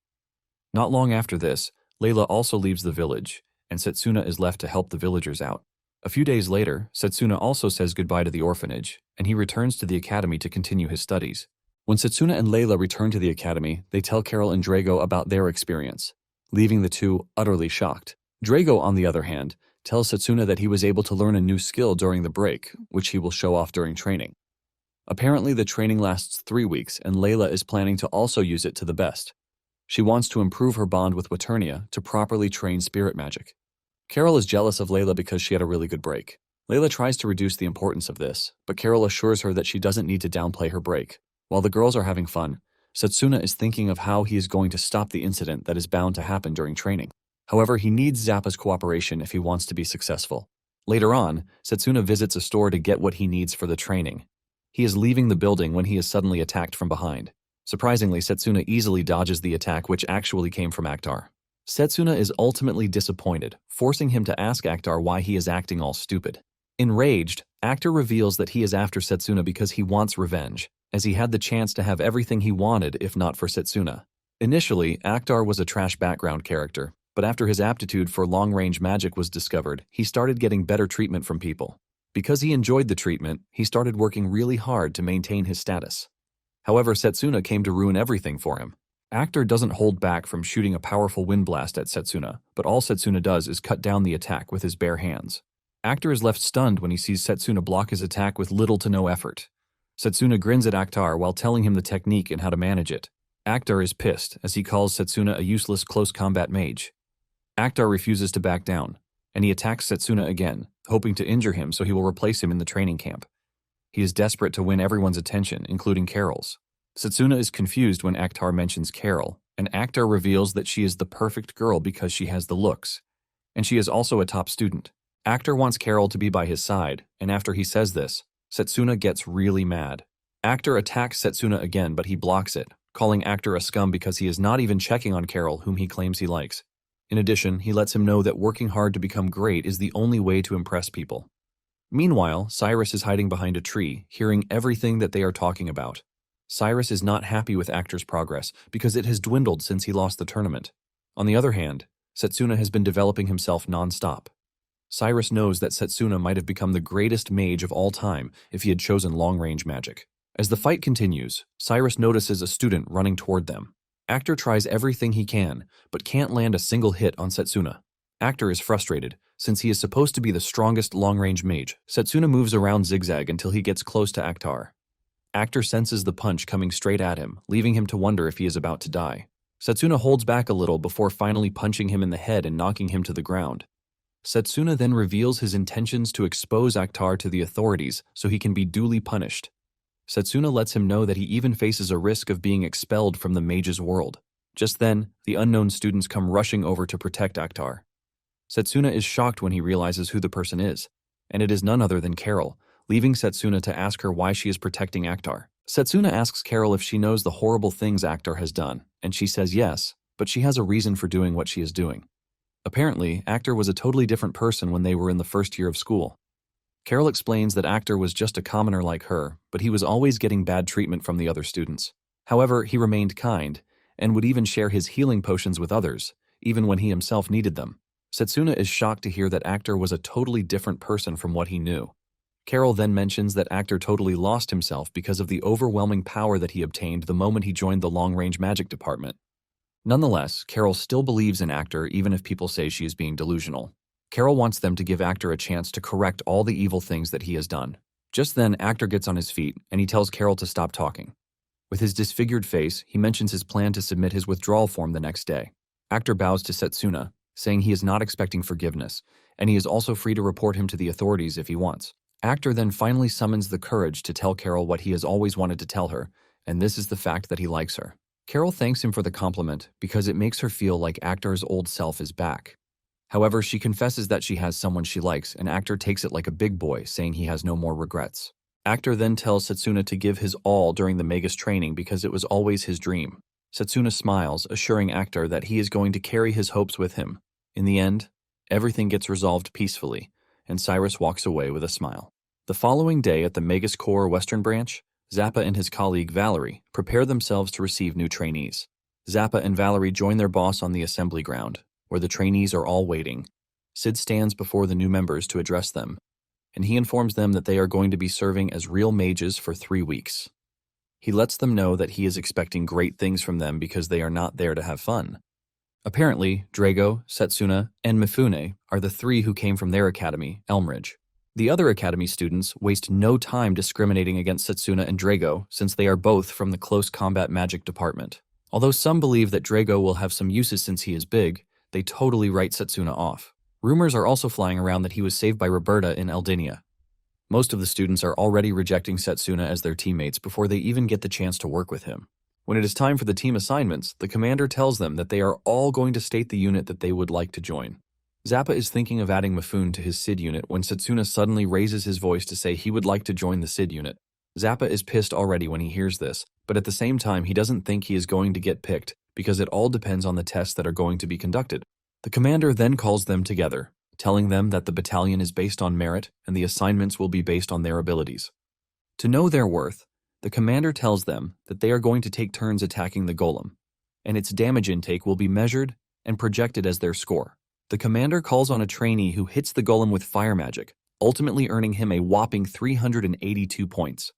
Not long after this, Layla also leaves the village, and Satsuna is left to help the villagers out. A few days later, Satsuna also says goodbye to the orphanage, and he returns to the academy to continue his studies. When Satsuna and Layla return to the academy, they tell Carol and Drago about their experience, leaving the two utterly shocked. Drago, on the other hand, tells Satsuna that he was able to learn a new skill during the break, which he will show off during training. Apparently, the training lasts 3 weeks, and Layla is planning to also use it to the best. She wants to improve her bond with Waternia to properly train spirit magic. Carol is jealous of Layla because she had a really good break. Layla tries to reduce the importance of this, but Carol assures her that she doesn't need to downplay her break. While the girls are having fun, Satsuna is thinking of how he is going to stop the incident that is bound to happen during training. However, he needs Zappa's cooperation if he wants to be successful. Later on, Satsuna visits a store to get what he needs for the training. He is leaving the building when he is suddenly attacked from behind. Surprisingly, Satsuna easily dodges the attack, which actually came from Actar. Satsuna is ultimately disappointed, forcing him to ask Actar why he is acting all stupid. Enraged, Actar reveals that he is after Satsuna because he wants revenge, as he had the chance to have everything he wanted if not for Satsuna. Initially, Actar was a trash background character, but after his aptitude for long-range magic was discovered, he started getting better treatment from people. Because he enjoyed the treatment, he started working really hard to maintain his status. However, Satsuna came to ruin everything for him. Actar doesn't hold back from shooting a powerful wind blast at Satsuna, but all Satsuna does is cut down the attack with his bare hands. Actar is left stunned when he sees Satsuna block his attack with little to no effort. Satsuna grins at Actar while telling him the technique and how to manage it. Actar is pissed as he calls Satsuna a useless close combat mage. Actar refuses to back down, and he attacks Satsuna again, hoping to injure him so he will replace him in the training camp. He is desperate to win everyone's attention, including Carol's. Satsuna is confused when Actar mentions Carol, and Actar reveals that she is the perfect girl because she has the looks, and she is also a top student. Actar wants Carol to be by his side, and after he says this, Satsuna gets really mad. Actar attacks Satsuna again, but he blocks it, calling Actar a scum because he is not even checking on Carol, whom he claims he likes. In addition, he lets him know that working hard to become great is the only way to impress people. Meanwhile, Cyrus is hiding behind a tree, hearing everything that they are talking about. Cyrus is not happy with Actar's progress because it has dwindled since he lost the tournament. On the other hand, Satsuna has been developing himself non-stop. Cyrus knows that Satsuna might have become the greatest mage of all time if he had chosen long-range magic. As the fight continues, Cyrus notices a student running toward them. Actar tries everything he can, but can't land a single hit on Satsuna. Actar is frustrated, since he is supposed to be the strongest long-range mage. Satsuna moves around zigzag until he gets close to Actar. Actar senses the punch coming straight at him, leaving him to wonder if he is about to die. Satsuna holds back a little before finally punching him in the head and knocking him to the ground. Satsuna then reveals his intentions to expose Actar to the authorities so he can be duly punished. Satsuna lets him know that he even faces a risk of being expelled from the mage's world. Just then, the unknown students come rushing over to protect Actar. Satsuna is shocked when he realizes who the person is, and it is none other than Carol, leaving Satsuna to ask her why she is protecting Actar. Satsuna asks Carol if she knows the horrible things Actar has done, and she says yes, but she has a reason for doing what she is doing. Apparently, Actar was a totally different person when they were in the first year of school. Carol explains that Actar was just a commoner like her, but he was always getting bad treatment from the other students. However, he remained kind, and would even share his healing potions with others, even when he himself needed them. Satsuna is shocked to hear that Actar was a totally different person from what he knew. Carol then mentions that Actar totally lost himself because of the overwhelming power that he obtained the moment he joined the long-range magic department. Nonetheless, Carol still believes in Actar even if people say she is being delusional. Carol wants them to give Actar a chance to correct all the evil things that he has done. Just then, Actar gets on his feet and he tells Carol to stop talking. With his disfigured face, he mentions his plan to submit his withdrawal form the next day. Actar bows to Satsuna, saying he is not expecting forgiveness, and he is also free to report him to the authorities if he wants. Actar then finally summons the courage to tell Carol what he has always wanted to tell her, and this is the fact that he likes her. Carol thanks him for the compliment because it makes her feel like Actar's old self is back. However, she confesses that she has someone she likes, and Actar takes it like a big boy, saying he has no more regrets. Actar then tells Satsuna to give his all during the Magus training because it was always his dream. Satsuna smiles, assuring Actar that he is going to carry his hopes with him. In the end, everything gets resolved peacefully, and Cyrus walks away with a smile. The following day at the Magus Corps Western Branch, Zappa and his colleague Valerie prepare themselves to receive new trainees. Zappa and Valerie join their boss on the assembly ground, where the trainees are all waiting. Sid stands before the new members to address them, and he informs them that they are going to be serving as real mages for 3 weeks. He lets them know that he is expecting great things from them because they are not there to have fun. Apparently, Drago, Satsuna, and Mifune are the 3 who came from their academy, Elmridge. The other academy students waste no time discriminating against Satsuna and Drago since they are both from the close combat magic department. Although some believe that Drago will have some uses since he is big, they totally write Satsuna off. Rumors are also flying around that he was saved by Roberta in Eldinia. Most of the students are already rejecting Satsuna as their teammates before they even get the chance to work with him. When it is time for the team assignments, the commander tells them that they are all going to state the unit that they would like to join. Zappa is thinking of adding Mifune to his Sid unit when Satsuna suddenly raises his voice to say he would like to join the Sid unit. Zappa is pissed already when he hears this, but at the same time he doesn't think he is going to get picked because it all depends on the tests that are going to be conducted. The commander then calls them together, telling them that the battalion is based on merit and the assignments will be based on their abilities. To know their worth, the commander tells them that they are going to take turns attacking the golem, and its damage intake will be measured and projected as their score. The commander calls on a trainee who hits the golem with fire magic, ultimately earning him a whopping 382 points.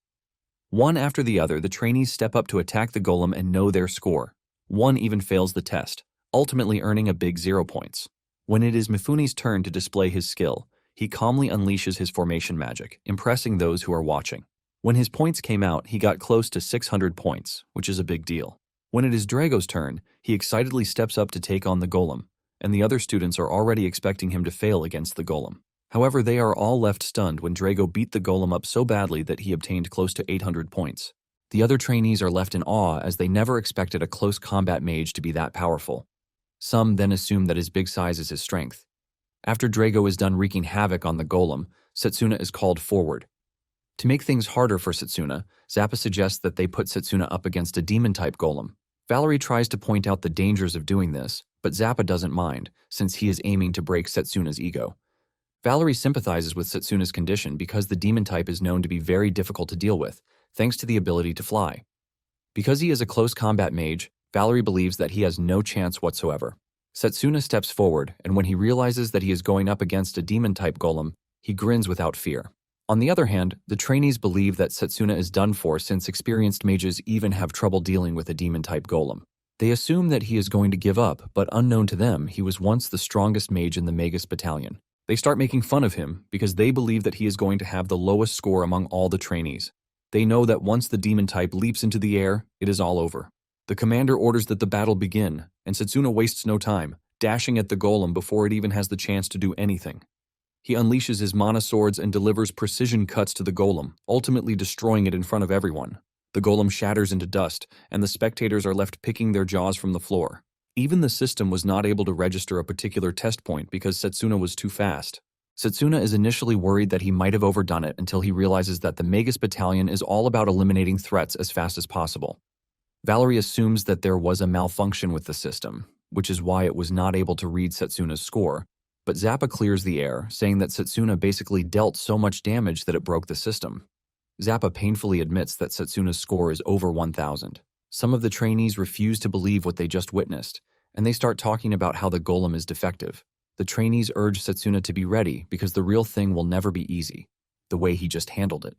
One after the other, the trainees step up to attack the golem and know their score. One even fails the test, ultimately earning a big 0 points. When it is Mifune's turn to display his skill, he calmly unleashes his formation magic, impressing those who are watching. When his points came out, he got close to 600 points, which is a big deal. When it is Drago's turn, he excitedly steps up to take on the golem, and the other students are already expecting him to fail against the golem. However, they are all left stunned when Drago beat the golem up so badly that he obtained close to 800 points. The other trainees are left in awe as they never expected a close combat mage to be that powerful. Some then assume that his big size is his strength. After Drago is done wreaking havoc on the golem, Satsuna is called forward. To make things harder for Satsuna, Zappa suggests that they put Satsuna up against a demon-type golem. Valerie tries to point out the dangers of doing this, but Zappa doesn't mind, since he is aiming to break Satsuna's ego. Valerie sympathizes with Satsuna's condition because the demon type is known to be very difficult to deal with, thanks to the ability to fly. Because he is a close combat mage, Valerie believes that he has no chance whatsoever. Satsuna steps forward, and when he realizes that he is going up against a demon-type golem, he grins without fear. On the other hand, the trainees believe that Satsuna is done for since experienced mages even have trouble dealing with a demon-type golem. They assume that he is going to give up, but unknown to them, he was once the strongest mage in the Magus battalion. They start making fun of him because they believe that he is going to have the lowest score among all the trainees. They know that once the demon type leaps into the air, it is all over. The commander orders that the battle begin, and Satsuna wastes no time, dashing at the golem before it even has the chance to do anything. He unleashes his mana swords and delivers precision cuts to the golem, ultimately destroying it in front of everyone. The golem shatters into dust, and the spectators are left picking their jaws from the floor. Even the system was not able to register a particular test point because Satsuna was too fast. Satsuna is initially worried that he might have overdone it until he realizes that the Magus battalion is all about eliminating threats as fast as possible. Valerie assumes that there was a malfunction with the system, which is why it was not able to read Satsuna's score, but Zappa clears the air, saying that Satsuna basically dealt so much damage that it broke the system. Zappa painfully admits that Satsuna's score is over 1,000. Some of the trainees refuse to believe what they just witnessed, and they start talking about how the golem is defective. The trainees urge Satsuna to be ready because the real thing will never be easy. the way he just handled it.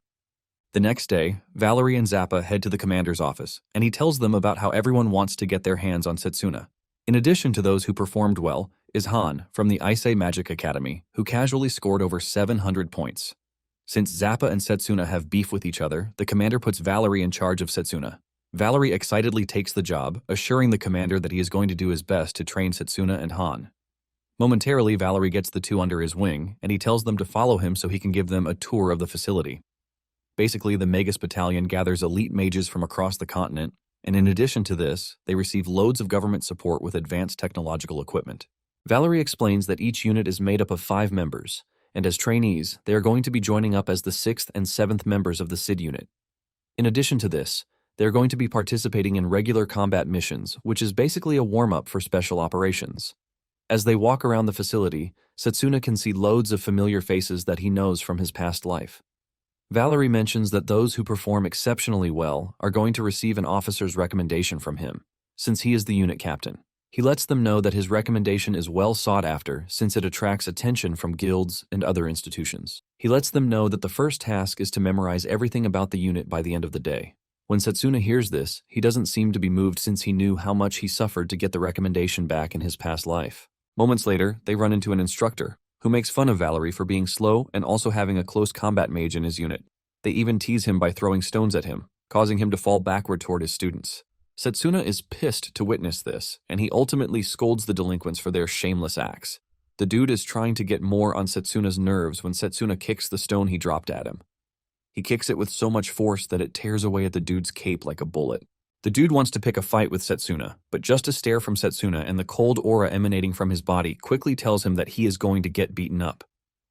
The next day, Valerie and Zappa head to the commander's office, and he tells them about how everyone wants to get their hands on Satsuna. In addition to those who performed well, is Han from the Issei Magic Academy, who casually scored over 700 points. Since Zappa and Satsuna have beef with each other, the commander puts Valerie in charge of Satsuna. Valerie excitedly takes the job, assuring the commander that he is going to do his best to train Satsuna and Han. Momentarily, Valerie gets the two under his wing, and he tells them to follow him so he can give them a tour of the facility. Basically, the Magus Battalion gathers elite mages from across the continent, and in addition to this, they receive loads of government support with advanced technological equipment. Valerie explains that each unit is made up of 5 members, and as trainees, they are going to be joining up as the 6th and 7th members of the SID unit. In addition to this, they are going to be participating in regular combat missions, which is basically a warm-up for special operations. As they walk around the facility, Satsuna can see loads of familiar faces that he knows from his past life. Valerie mentions that those who perform exceptionally well are going to receive an officer's recommendation from him, since he is the unit captain. He lets them know that his recommendation is well sought after since it attracts attention from guilds and other institutions. He lets them know that the first task is to memorize everything about the unit by the end of the day. When Satsuna hears this, he doesn't seem to be moved since he knew how much he suffered to get the recommendation back in his past life. Moments later, they run into an instructor, who makes fun of Valerie for being slow and also having a close combat mage in his unit. They even tease him by throwing stones at him, causing him to fall backward toward his students. Satsuna is pissed to witness this, and he ultimately scolds the delinquents for their shameless acts. The dude is trying to get more on Satsuna's nerves when Satsuna kicks the stone he dropped at him. He kicks it with so much force that it tears away at the dude's cape like a bullet. The dude wants to pick a fight with Satsuna, but just a stare from Satsuna and the cold aura emanating from his body quickly tells him that he is going to get beaten up.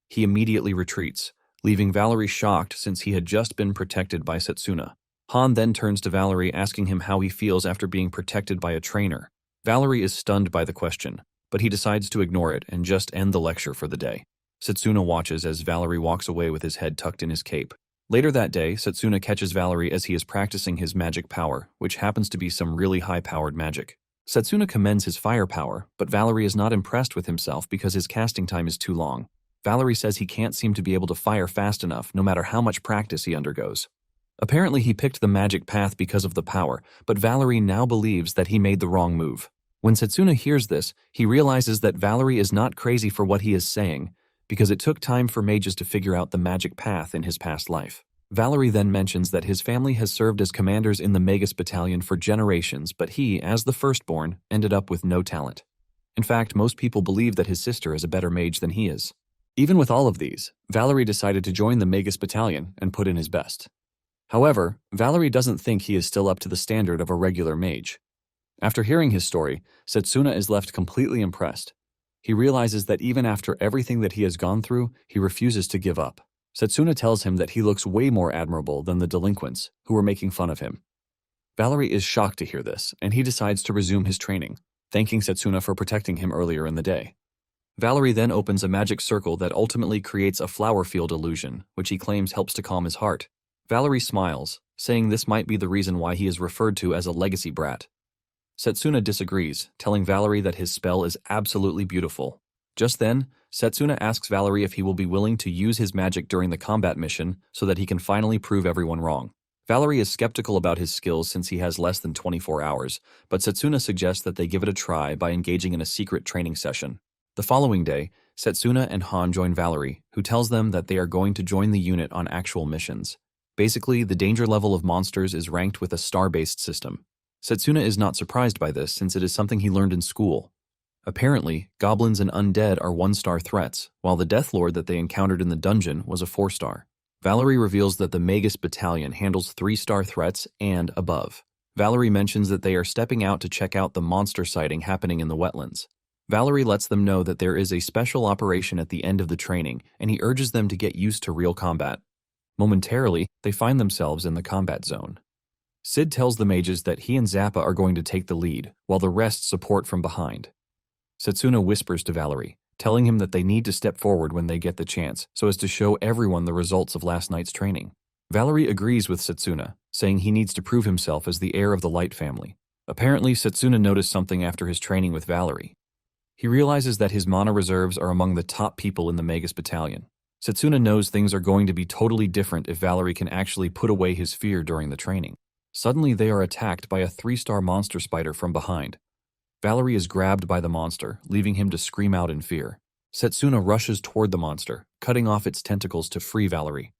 He immediately retreats, leaving Valerie shocked since he had just been protected by Satsuna. Han then turns to Valerie asking him how he feels after being protected by a trainer. Valerie is stunned by the question, but he decides to ignore it and just end the lecture for the day. Satsuna watches as Valerie walks away with his head tucked in his cape. Later that day, Satsuna catches Valerie as he is practicing his magic power, which happens to be some really high-powered magic. Satsuna commends his firepower, but Valerie is not impressed with himself because his casting time is too long. Valerie says he can't seem to be able to fire fast enough no matter how much practice he undergoes. Apparently he picked the magic path because of the power, but Valerie now believes that he made the wrong move. When Satsuna hears this, he realizes that Valerie is not crazy for what he is saying, because it took time for mages to figure out the magic path in his past life. Valerie then mentions that his family has served as commanders in the Magus Battalion for generations, but he, as the firstborn, ended up with no talent. In fact, most people believe that his sister is a better mage than he is. Even with all of these, Valerie decided to join the Magus Battalion and put in his best. However, Valerie doesn't think he is still up to the standard of a regular mage. After hearing his story, Satsuna is left completely impressed. He realizes that even after everything that he has gone through, he refuses to give up. Satsuna tells him that he looks way more admirable than the delinquents who were making fun of him. Valerie is shocked to hear this, and he decides to resume his training, thanking Satsuna for protecting him earlier in the day. Valerie then opens a magic circle that ultimately creates a flower field illusion, which he claims helps to calm his heart. Valerie smiles, saying this might be the reason why he is referred to as a legacy brat. Satsuna disagrees, telling Valerie that his spell is absolutely beautiful. Just then, Satsuna asks Valerie if he will be willing to use his magic during the combat mission so that he can finally prove everyone wrong. Valerie is skeptical about his skills since he has less than 24 hours, but Satsuna suggests that they give it a try by engaging in a secret training session. The following day, Satsuna and Han join Valerie, who tells them that they are going to join the unit on actual missions. Basically, the danger level of monsters is ranked with a star-based system. Satsuna is not surprised by this since it is something he learned in school. Apparently, goblins and undead are 1-star threats, while the Death Lord that they encountered in the dungeon was a 4-star. Valerie reveals that the Magus Battalion handles 3-star threats and above. Valerie mentions that they are stepping out to check out the monster sighting happening in the wetlands. Valerie lets them know that there is a special operation at the end of the training, and he urges them to get used to real combat. Momentarily, they find themselves in the combat zone. Sid tells the mages that he and Zappa are going to take the lead, while the rest support from behind. Satsuna whispers to Valerie, telling him that they need to step forward when they get the chance, so as to show everyone the results of last night's training. Valerie agrees with Satsuna, saying he needs to prove himself as the heir of the Light family. Apparently, Satsuna noticed something after his training with Valerie. He realizes that his mana reserves are among the top people in the Magus Battalion. Satsuna knows things are going to be totally different if Valerie can actually put away his fear during the training. Suddenly, they are attacked by a 3-star monster spider from behind. Valerie is grabbed by the monster, leaving him to scream out in fear. Satsuna rushes toward the monster, cutting off its tentacles to free Valerie.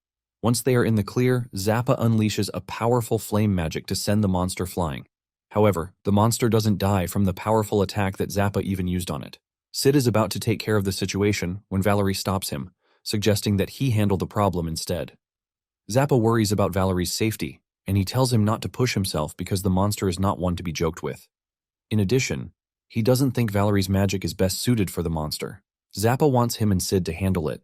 Once they are in the clear, Zappa unleashes a powerful flame magic to send the monster flying. However, the monster doesn't die from the powerful attack that Zappa even used on it. Sid is about to take care of the situation when Valerie stops him, suggesting that he handle the problem instead. Zappa worries about Valerie's safety, and he tells him not to push himself because the monster is not one to be joked with. In addition, he doesn't think Valerie's magic is best suited for the monster. Zappa wants him and Sid to handle it,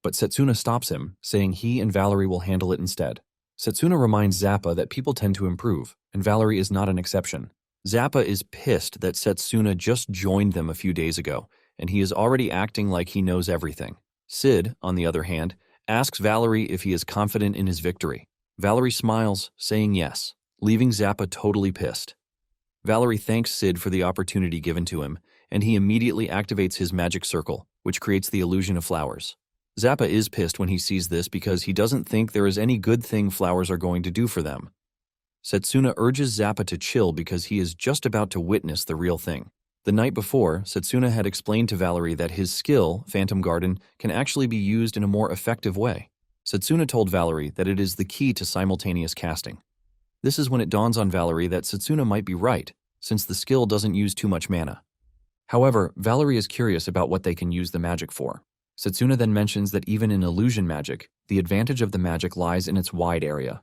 but Satsuna stops him, saying he and Valerie will handle it instead. Satsuna reminds Zappa that people tend to improve, and Valerie is not an exception. Zappa is pissed that Satsuna just joined them a few days ago, and he is already acting like he knows everything. Sid, on the other hand, asks Valerie if he is confident in his victory. Valerie smiles, saying yes, leaving Zappa totally pissed. Valerie thanks Sid for the opportunity given to him, and he immediately activates his magic circle, which creates the illusion of flowers. Zappa is pissed when he sees this because he doesn't think there is any good thing flowers are going to do for them. Satsuna urges Zappa to chill because he is just about to witness the real thing. The night before, Satsuna had explained to Valerie that his skill, Phantom Garden, can actually be used in a more effective way. Satsuna told Valerie that it is the key to simultaneous casting. This is when it dawns on Valerie that Satsuna might be right, since the skill doesn't use too much mana. However, Valerie is curious about what they can use the magic for. Satsuna then mentions that even in illusion magic, the advantage of the magic lies in its wide area.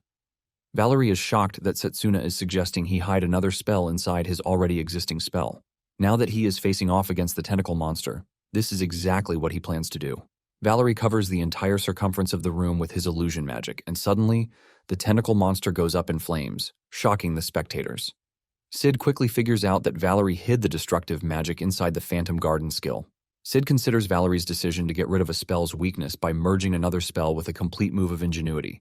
Valerie is shocked that Satsuna is suggesting he hide another spell inside his already existing spell. Now that he is facing off against the tentacle monster, this is exactly what he plans to do. Valerie covers the entire circumference of the room with his illusion magic, and suddenly, the tentacle monster goes up in flames, shocking the spectators. Sid quickly figures out that Valerie hid the destructive magic inside the Phantom Garden skill. Sid considers Valerie's decision to get rid of a spell's weakness by merging another spell with a complete move of ingenuity.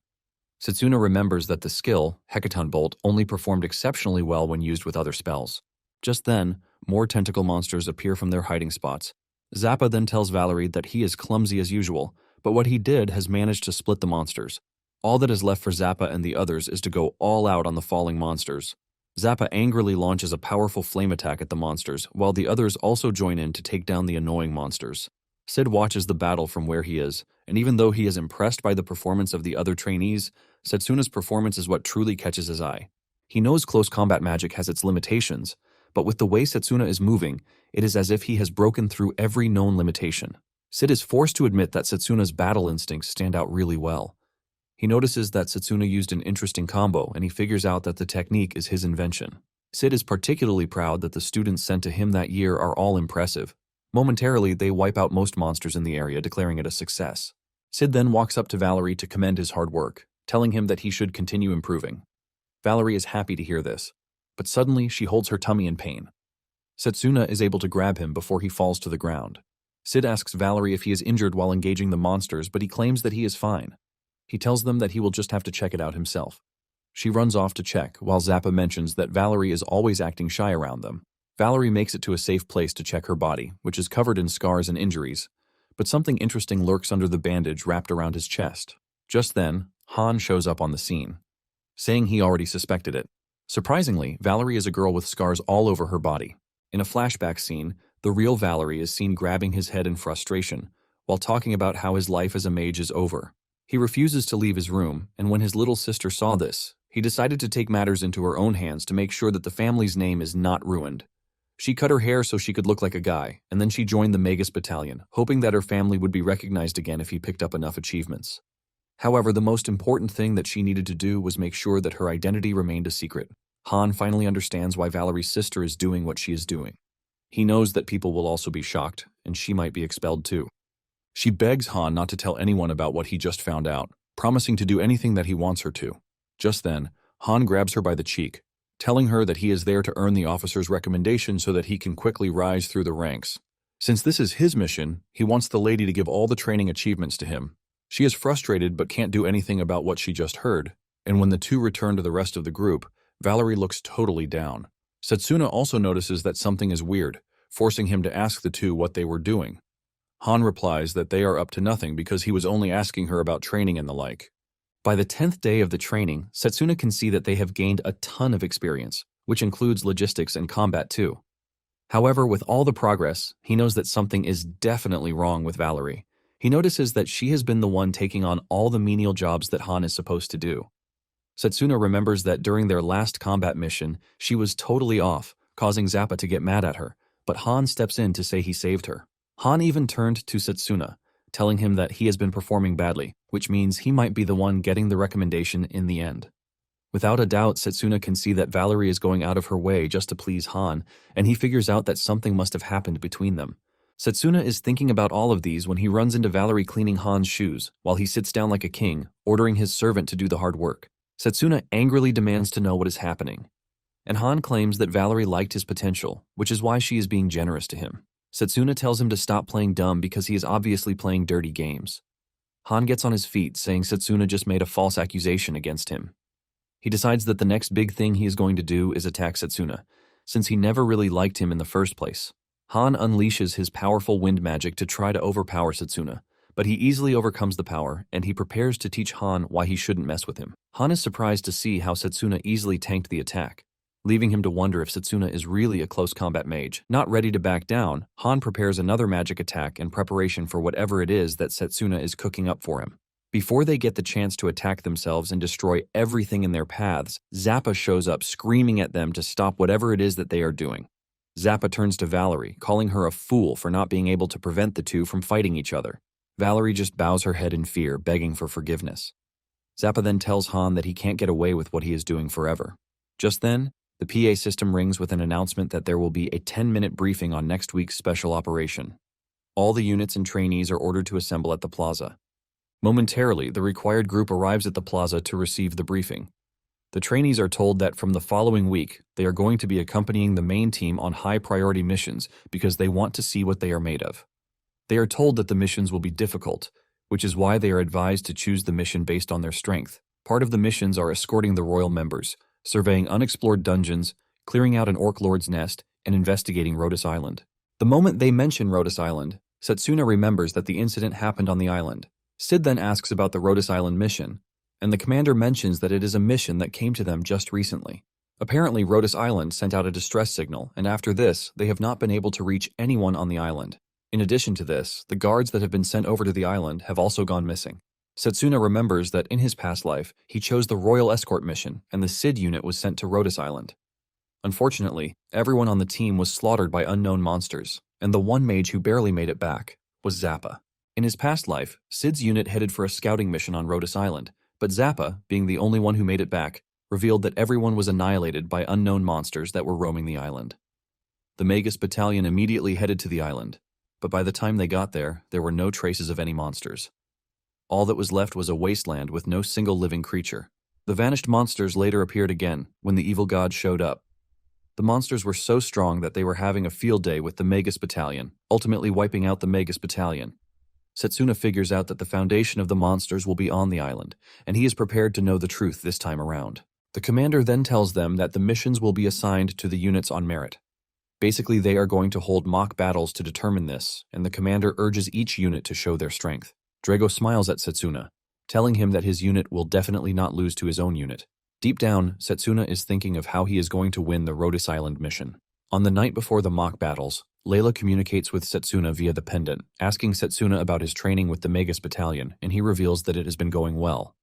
Satsuna remembers that the skill, Hecaton Bolt, only performed exceptionally well when used with other spells. Just then, more tentacle monsters appear from their hiding spots. Zappa then tells Valerie that he is clumsy as usual, but what he did has managed to split the monsters. All that is left for Zappa and the others is to go all out on the falling monsters. Zappa angrily launches a powerful flame attack at the monsters, while the others also join in to take down the annoying monsters. Sid watches the battle from where he is, and even though he is impressed by the performance of the other trainees, Satsuna's performance is what truly catches his eye. He knows close combat magic has its limitations, but with the way Satsuna is moving, it is as if he has broken through every known limitation. Sid is forced to admit that Satsuna's battle instincts stand out really well. He notices that Satsuna used an interesting combo, and he figures out that the technique is his invention. Sid is particularly proud that the students sent to him that year are all impressive. Momentarily, they wipe out most monsters in the area, declaring it a success. Sid then walks up to Valerie to commend his hard work, telling him that he should continue improving. Valerie is happy to hear this, but suddenly she holds her tummy in pain. Satsuna is able to grab him before he falls to the ground. Sid asks Valerie if he is injured while engaging the monsters, but he claims that he is fine. He tells them that he will just have to check it out himself. She runs off to check, while Zappa mentions that Valerie is always acting shy around them. Valerie makes it to a safe place to check her body, which is covered in scars and injuries, but something interesting lurks under the bandage wrapped around his chest. Just then, Han shows up on the scene, saying he already suspected it. Surprisingly, Valerie is a girl with scars all over her body. In a flashback scene, the real Valerie is seen grabbing his head in frustration, while talking about how his life as a mage is over. He refuses to leave his room, and when his little sister saw this, he decided to take matters into her own hands to make sure that the family's name is not ruined. She cut her hair so she could look like a guy, and then she joined the Magus battalion, hoping that her family would be recognized again if he picked up enough achievements. However, the most important thing that she needed to do was make sure that her identity remained a secret. Han finally understands why Valerie's sister is doing what she is doing. He knows that people will also be shocked, and she might be expelled too. She begs Han not to tell anyone about what he just found out, promising to do anything that he wants her to. Just then, Han grabs her by the cheek, telling her that he is there to earn the officer's recommendation so that he can quickly rise through the ranks. Since this is his mission, he wants the lady to give all the training achievements to him. She is frustrated but can't do anything about what she just heard, and when the two return to the rest of the group, Valerie looks totally down. Satsuna also notices that something is weird, forcing him to ask the two what they were doing. Han replies that they are up to nothing because he was only asking her about training and the like. By the 10th day of the training, Satsuna can see that they have gained a ton of experience, which includes logistics and combat too. However, with all the progress, he knows that something is definitely wrong with Valerie. He notices that she has been the one taking on all the menial jobs that Han is supposed to do. Satsuna remembers that during their last combat mission, she was totally off, causing Zappa to get mad at her, but Han steps in to say he saved her. Han even turned to Satsuna, telling him that he has been performing badly, which means he might be the one getting the recommendation in the end. Without a doubt, Satsuna can see that Valerie is going out of her way just to please Han, and he figures out that something must have happened between them. Satsuna is thinking about all of these when he runs into Valerie cleaning Han's shoes, while he sits down like a king, ordering his servant to do the hard work. Satsuna angrily demands to know what is happening. And Han claims that Valerie liked his potential, which is why she is being generous to him. Satsuna tells him to stop playing dumb because he is obviously playing dirty games. Han gets on his feet, saying Satsuna just made a false accusation against him. He decides that the next big thing he is going to do is attack Satsuna, since he never really liked him in the first place. Han unleashes his powerful wind magic to try to overpower Satsuna, but he easily overcomes the power, and he prepares to teach Han why he shouldn't mess with him. Han is surprised to see how Satsuna easily tanked the attack, leaving him to wonder if Satsuna is really a close combat mage. Not ready to back down, Han prepares another magic attack in preparation for whatever it is that Satsuna is cooking up for him. Before they get the chance to attack themselves and destroy everything in their paths, Zappa shows up screaming at them to stop whatever it is that they are doing. Zappa turns to Valerie, calling her a fool for not being able to prevent the two from fighting each other. Valerie just bows her head in fear, begging for forgiveness. Zappa then tells Han that he can't get away with what he is doing forever. Just then, the PA system rings with an announcement that there will be a 10-minute briefing on next week's special operation. All the units and trainees are ordered to assemble at the plaza. Momentarily, the required group arrives at the plaza to receive the briefing. The trainees are told that from the following week, they are going to be accompanying the main team on high-priority missions because they want to see what they are made of. They are told that the missions will be difficult, which is why they are advised to choose the mission based on their strength. Part of the missions are escorting the royal members, surveying unexplored dungeons, clearing out an orc lord's nest, and investigating Rhodes Island. The moment they mention Rhodes Island, Satsuna remembers that the incident happened on the island. Sid then asks about the Rhodes Island mission, and the commander mentions that it is a mission that came to them just recently. Apparently, Rhodes Island sent out a distress signal, and after this, they have not been able to reach anyone on the island. In addition to this, the guards that have been sent over to the island have also gone missing. Satsuna remembers that in his past life, he chose the Royal Escort mission, and the Sid unit was sent to Rhodes Island. Unfortunately, everyone on the team was slaughtered by unknown monsters, and the one mage who barely made it back was Zappa. In his past life, Sid's unit headed for a scouting mission on Rhodes Island, but Zappa, being the only one who made it back, revealed that everyone was annihilated by unknown monsters that were roaming the island. The Magus battalion immediately headed to the island, but by the time they got there, there were no traces of any monsters. All that was left was a wasteland with no single living creature. The vanished monsters later appeared again when the evil god showed up. The monsters were so strong that they were having a field day with the Magus battalion, ultimately wiping out the Magus battalion. Satsuna figures out that the foundation of the monsters will be on the island, and he is prepared to know the truth this time around. The commander then tells them that the missions will be assigned to the units on merit. Basically, they are going to hold mock battles to determine this, and the commander urges each unit to show their strength. Drago smiles at Satsuna, telling him that his unit will definitely not lose to his own unit. Deep down, Satsuna is thinking of how he is going to win the Rhodes Island mission. On the night before the mock battles, Layla communicates with Satsuna via the pendant, asking Satsuna about his training with the Magus battalion, and he reveals that it has been going well.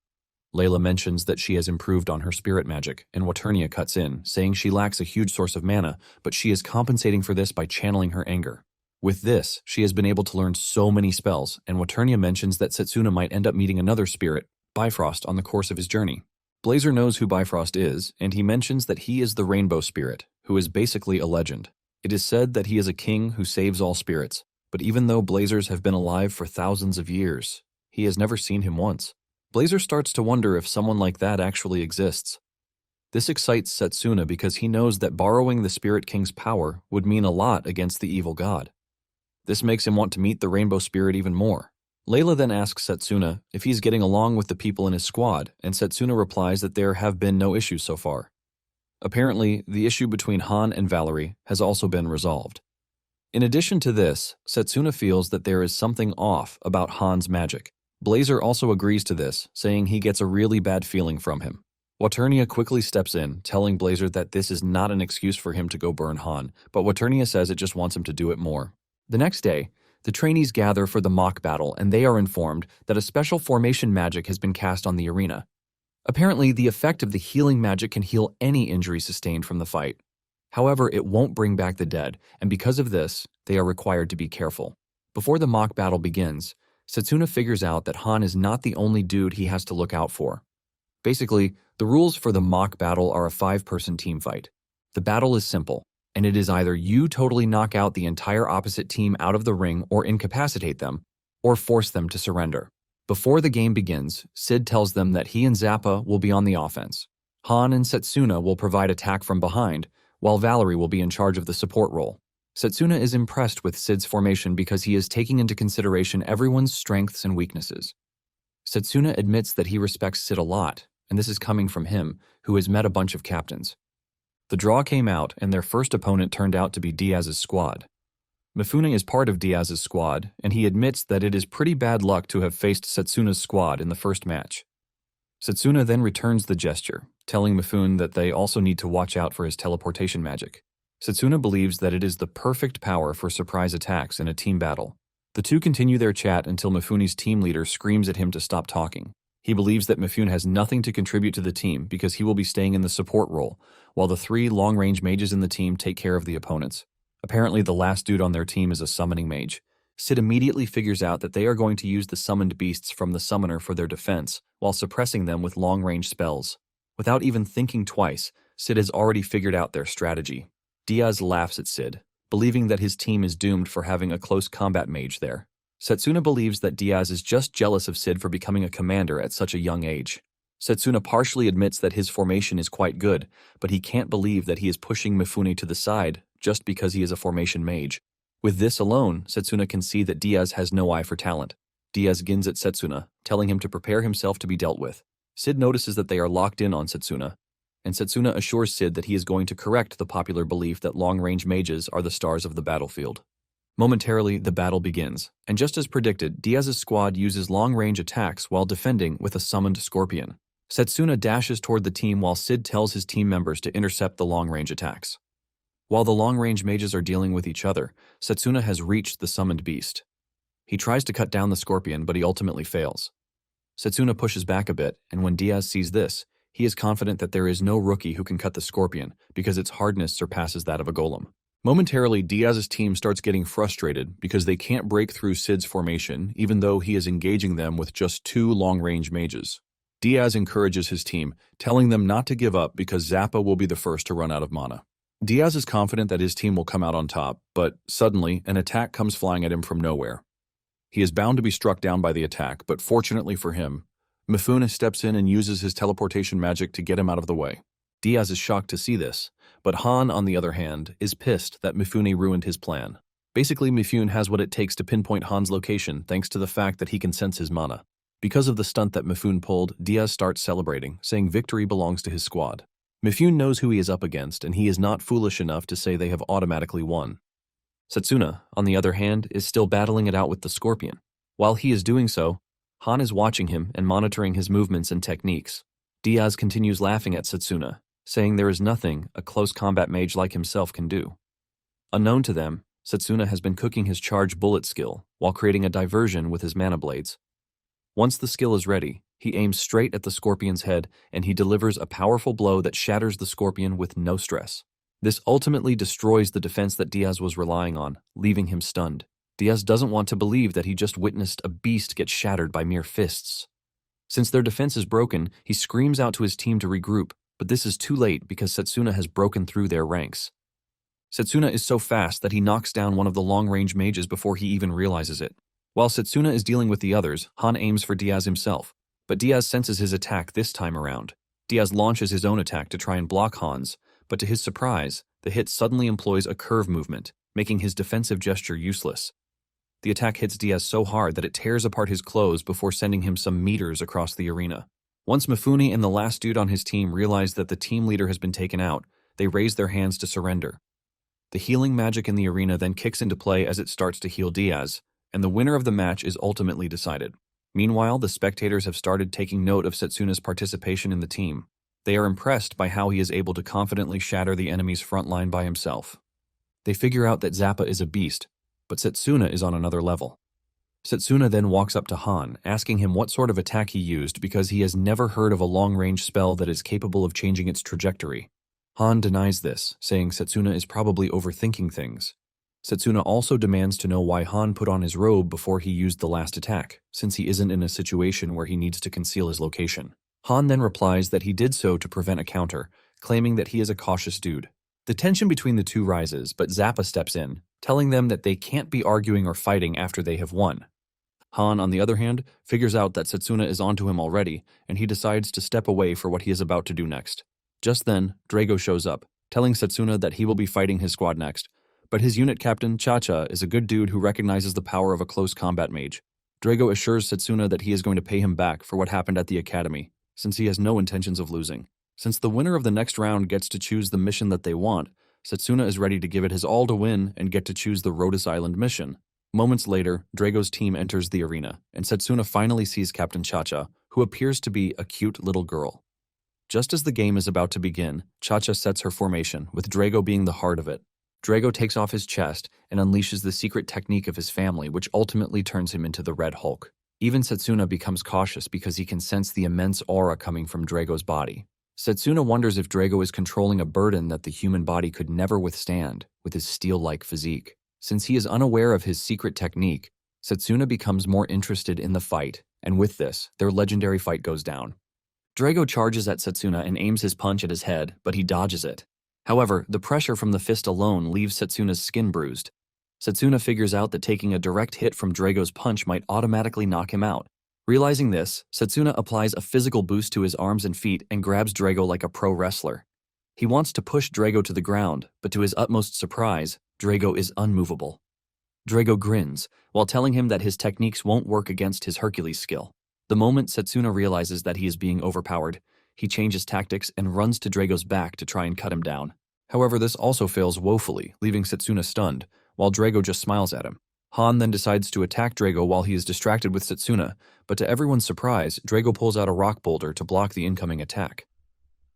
Layla mentions that she has improved on her spirit magic, and Waternia cuts in, saying she lacks a huge source of mana, but she is compensating for this by channeling her anger. With this, she has been able to learn so many spells, and Waternia mentions that Satsuna might end up meeting another spirit, Bifrost, on the course of his journey. Blazer knows who Bifrost is, and he mentions that he is the Rainbow Spirit, who is basically a legend. It is said that he is a king who saves all spirits, but even though Blazers have been alive for thousands of years, he has never seen him once. Blazer starts to wonder if someone like that actually exists. This excites Satsuna because he knows that borrowing the Spirit King's power would mean a lot against the evil god. This makes him want to meet the Rainbow Spirit even more. Layla then asks Satsuna if he's getting along with the people in his squad, and Satsuna replies that there have been no issues so far. Apparently, the issue between Han and Valerie has also been resolved. In addition to this, Satsuna feels that there is something off about Han's magic. Blazer also agrees to this, saying he gets a really bad feeling from him. Waternia quickly steps in, telling Blazer that this is not an excuse for him to go burn Han, but Waternia says it just wants him to do it more. The next day, the trainees gather for the mock battle, and they are informed that a special formation magic has been cast on the arena. Apparently, the effect of the healing magic can heal any injury sustained from the fight. However, it won't bring back the dead, and because of this, they are required to be careful. Before the mock battle begins, Satsuna figures out that Han is not the only dude he has to look out for. Basically, the rules for the mock battle are a 5-person team fight. The battle is simple, and it is either you totally knock out the entire opposite team out of the ring or incapacitate them, or force them to surrender. Before the game begins, Sid tells them that he and Zappa will be on the offense. Han and Satsuna will provide attack from behind, while Valerie will be in charge of the support role. Satsuna is impressed with Sid's formation because he is taking into consideration everyone's strengths and weaknesses. Satsuna admits that he respects Sid a lot, and this is coming from him, who has met a bunch of captains. The draw came out, and their first opponent turned out to be Diaz's squad. Mifune is part of Diaz's squad, and he admits that it is pretty bad luck to have faced Satsuna's squad in the first match. Satsuna then returns the gesture, telling Mifune that they also need to watch out for his teleportation magic. Satsuna believes that it is the perfect power for surprise attacks in a team battle. The two continue their chat until Mifune's team leader screams at him to stop talking. He believes that Mifune has nothing to contribute to the team because he will be staying in the support role, while the 3 long-range mages in the team take care of the opponents. Apparently, the last dude on their team is a summoning mage. Sid immediately figures out that they are going to use the summoned beasts from the summoner for their defense, while suppressing them with long-range spells. Without even thinking twice, Sid has already figured out their strategy. Diaz laughs at Sid, believing that his team is doomed for having a close combat mage there. Satsuna believes that Diaz is just jealous of Sid for becoming a commander at such a young age. Satsuna partially admits that his formation is quite good, but he can't believe that he is pushing Mifune to the side just because he is a formation mage. With this alone, Satsuna can see that Diaz has no eye for talent. Diaz gins at Satsuna, telling him to prepare himself to be dealt with. Sid notices that they are locked in on Satsuna, and Satsuna assures Sid that he is going to correct the popular belief that long-range mages are the stars of the battlefield. Momentarily, the battle begins, and just as predicted, Diaz's squad uses long-range attacks while defending with a summoned scorpion. Satsuna dashes toward the team while Sid tells his team members to intercept the long-range attacks. While the long-range mages are dealing with each other, Satsuna has reached the summoned beast. He tries to cut down the scorpion, but he ultimately fails. Satsuna pushes back a bit, and when Diaz sees this, he is confident that there is no rookie who can cut the scorpion because its hardness surpasses that of a golem. Momentarily, Diaz's team starts getting frustrated because they can't break through Sid's formation even though he is engaging them with just 2 long-range mages. Diaz encourages his team, telling them not to give up because Zappa will be the first to run out of mana. Diaz is confident that his team will come out on top, but suddenly an attack comes flying at him from nowhere. He is bound to be struck down by the attack, but fortunately for him, Mifune steps in and uses his teleportation magic to get him out of the way. Diaz is shocked to see this, but Han, on the other hand, is pissed that Mifune ruined his plan. Basically, Mifune has what it takes to pinpoint Han's location thanks to the fact that he can sense his mana. Because of the stunt that Mifune pulled, Diaz starts celebrating, saying victory belongs to his squad. Mifune knows who he is up against, and he is not foolish enough to say they have automatically won. Satsuna, on the other hand, is still battling it out with the scorpion. While he is doing so, Han is watching him and monitoring his movements and techniques. Diaz continues laughing at Satsuna, saying there is nothing a close combat mage like himself can do. Unknown to them, Satsuna has been cooking his charge bullet skill while creating a diversion with his mana blades. Once the skill is ready, he aims straight at the scorpion's head and he delivers a powerful blow that shatters the scorpion with no stress. This ultimately destroys the defense that Diaz was relying on, leaving him stunned. Diaz doesn't want to believe that he just witnessed a beast get shattered by mere fists. Since their defense is broken, he screams out to his team to regroup, but this is too late because Satsuna has broken through their ranks. Satsuna is so fast that he knocks down one of the long-range mages before he even realizes it. While Satsuna is dealing with the others, Han aims for Diaz himself, but Diaz senses his attack this time around. Diaz launches his own attack to try and block Han's, but to his surprise, the hit suddenly employs a curve movement, making his defensive gesture useless. The attack hits Diaz so hard that it tears apart his clothes before sending him some meters across the arena. Once Mifune and the last dude on his team realize that the team leader has been taken out, they raise their hands to surrender. The healing magic in the arena then kicks into play as it starts to heal Diaz, and the winner of the match is ultimately decided. Meanwhile, the spectators have started taking note of Satsuna's participation in the team. They are impressed by how he is able to confidently shatter the enemy's front line by himself. They figure out that Zappa is a beast, but Satsuna is on another level. Satsuna then walks up to Han, asking him what sort of attack he used because he has never heard of a long-range spell that is capable of changing its trajectory. Han denies this, saying Satsuna is probably overthinking things. Satsuna also demands to know why Han put on his robe before he used the last attack, since he isn't in a situation where he needs to conceal his location. Han then replies that he did so to prevent a counter, claiming that he is a cautious dude. The tension between the two rises, but Zappa steps in, telling them that they can't be arguing or fighting after they have won. Han, on the other hand, figures out that Satsuna is onto him already, and he decides to step away for what he is about to do next. Just then, Drago shows up, telling Satsuna that he will be fighting his squad next, but his unit captain, Cha-Cha, is a good dude who recognizes the power of a close combat mage. Drago assures Satsuna that he is going to pay him back for what happened at the academy, since he has no intentions of losing. Since the winner of the next round gets to choose the mission that they want, Satsuna is ready to give it his all to win and get to choose the Rhodes Island mission. Moments later, Drago's team enters the arena, and Satsuna finally sees Captain Cha-Cha, who appears to be a cute little girl. Just as the game is about to begin, Cha-Cha sets her formation, with Drago being the heart of it. Drago takes off his chest and unleashes the secret technique of his family, which ultimately turns him into the Red Hulk. Even Satsuna becomes cautious because he can sense the immense aura coming from Drago's body. Satsuna wonders if Drago is controlling a burden that the human body could never withstand with his steel-like physique. Since he is unaware of his secret technique, Satsuna becomes more interested in the fight, and with this, their legendary fight goes down. Drago charges at Satsuna and aims his punch at his head, but he dodges it. However, the pressure from the fist alone leaves Satsuna's skin bruised. Satsuna figures out that taking a direct hit from Drago's punch might automatically knock him out. Realizing this, Satsuna applies a physical boost to his arms and feet and grabs Drago like a pro wrestler. He wants to push Drago to the ground, but to his utmost surprise, Drago is unmovable. Drago grins, while telling him that his techniques won't work against his Hercules skill. The moment Satsuna realizes that he is being overpowered, he changes tactics and runs to Drago's back to try and cut him down. However, this also fails woefully, leaving Satsuna stunned, while Drago just smiles at him. Han then decides to attack Drago while he is distracted with Satsuna, but to everyone's surprise, Drago pulls out a rock boulder to block the incoming attack.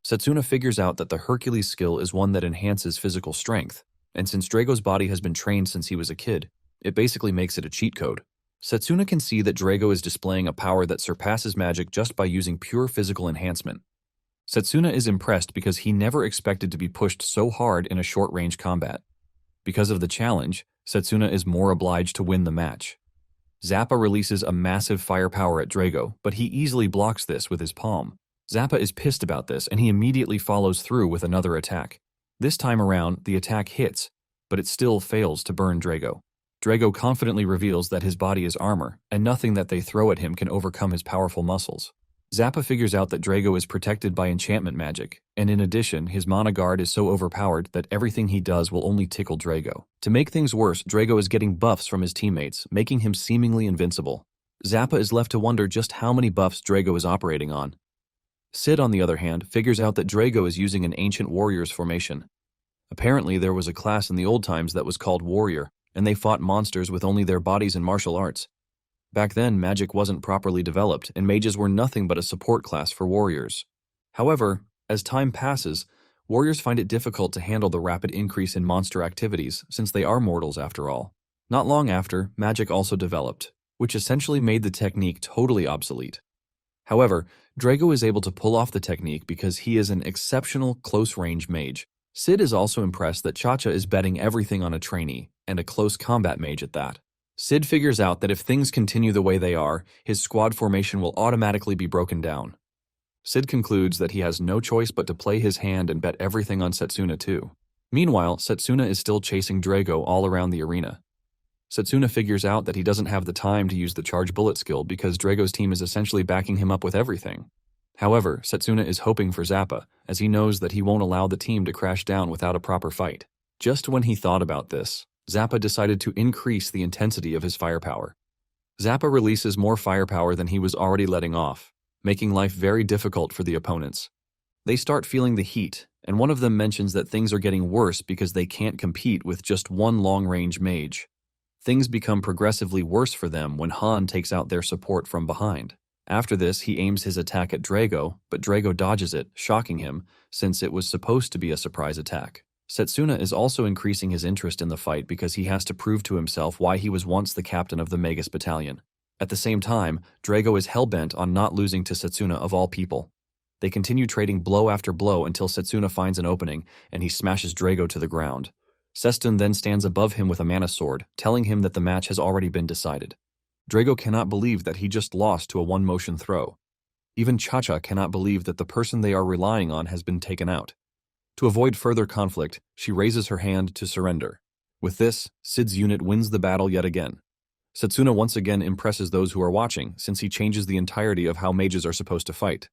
Satsuna figures out that the Hercules skill is one that enhances physical strength, and since Drago's body has been trained since he was a kid, it basically makes it a cheat code. Satsuna can see that Drago is displaying a power that surpasses magic just by using pure physical enhancement. Satsuna is impressed because he never expected to be pushed so hard in a short-range combat. Because of the challenge, Satsuna is more obliged to win the match. Zappa releases a massive firepower at Drago, but he easily blocks this with his palm. Zappa is pissed about this and he immediately follows through with another attack. This time around, the attack hits, but it still fails to burn Drago. Drago confidently reveals that his body is armor, and nothing that they throw at him can overcome his powerful muscles. Zappa figures out that Drago is protected by enchantment magic, and in addition, his mana guard is so overpowered that everything he does will only tickle Drago. To make things worse, Drago is getting buffs from his teammates, making him seemingly invincible. Zappa is left to wonder just how many buffs Drago is operating on. Sid, on the other hand, figures out that Drago is using an ancient warrior's formation. Apparently, there was a class in the old times that was called warrior, and they fought monsters with only their bodies and martial arts. Back then, magic wasn't properly developed, and mages were nothing but a support class for warriors. However, as time passes, warriors find it difficult to handle the rapid increase in monster activities, since they are mortals after all. Not long after, magic also developed, which essentially made the technique totally obsolete. However, Drago is able to pull off the technique because he is an exceptional close-range mage. Sid is also impressed that Cha-Cha is betting everything on a trainee, and a close combat mage at that. Sid figures out that if things continue the way they are, his squad formation will automatically be broken down. Sid concludes that he has no choice but to play his hand and bet everything on Satsuna too. Meanwhile, Satsuna is still chasing Drago all around the arena. Satsuna figures out that he doesn't have the time to use the charge bullet skill because Drago's team is essentially backing him up with everything. However, Satsuna is hoping for Zappa, as he knows that he won't allow the team to crash down without a proper fight. Just when he thought about this, Zappa decided to increase the intensity of his firepower. Zappa releases more firepower than he was already letting off, making life very difficult for the opponents. They start feeling the heat, and one of them mentions that things are getting worse because they can't compete with just one long-range mage. Things become progressively worse for them when Han takes out their support from behind. After this, he aims his attack at Drago, but Drago dodges it, shocking him, since it was supposed to be a surprise attack. Satsuna is also increasing his interest in the fight because he has to prove to himself why he was once the captain of the Magus battalion. At the same time, Drago is hell-bent on not losing to Satsuna of all people. They continue trading blow after blow until Satsuna finds an opening, and he smashes Drago to the ground. Seston then stands above him with a mana sword, telling him that the match has already been decided. Drago cannot believe that he just lost to a one-motion throw. Even Cha-Cha cannot believe that the person they are relying on has been taken out. To avoid further conflict, she raises her hand to surrender. With this, Sid's unit wins the battle yet again. Satsuna once again impresses those who are watching, since he changes the entirety of how mages are supposed to fight.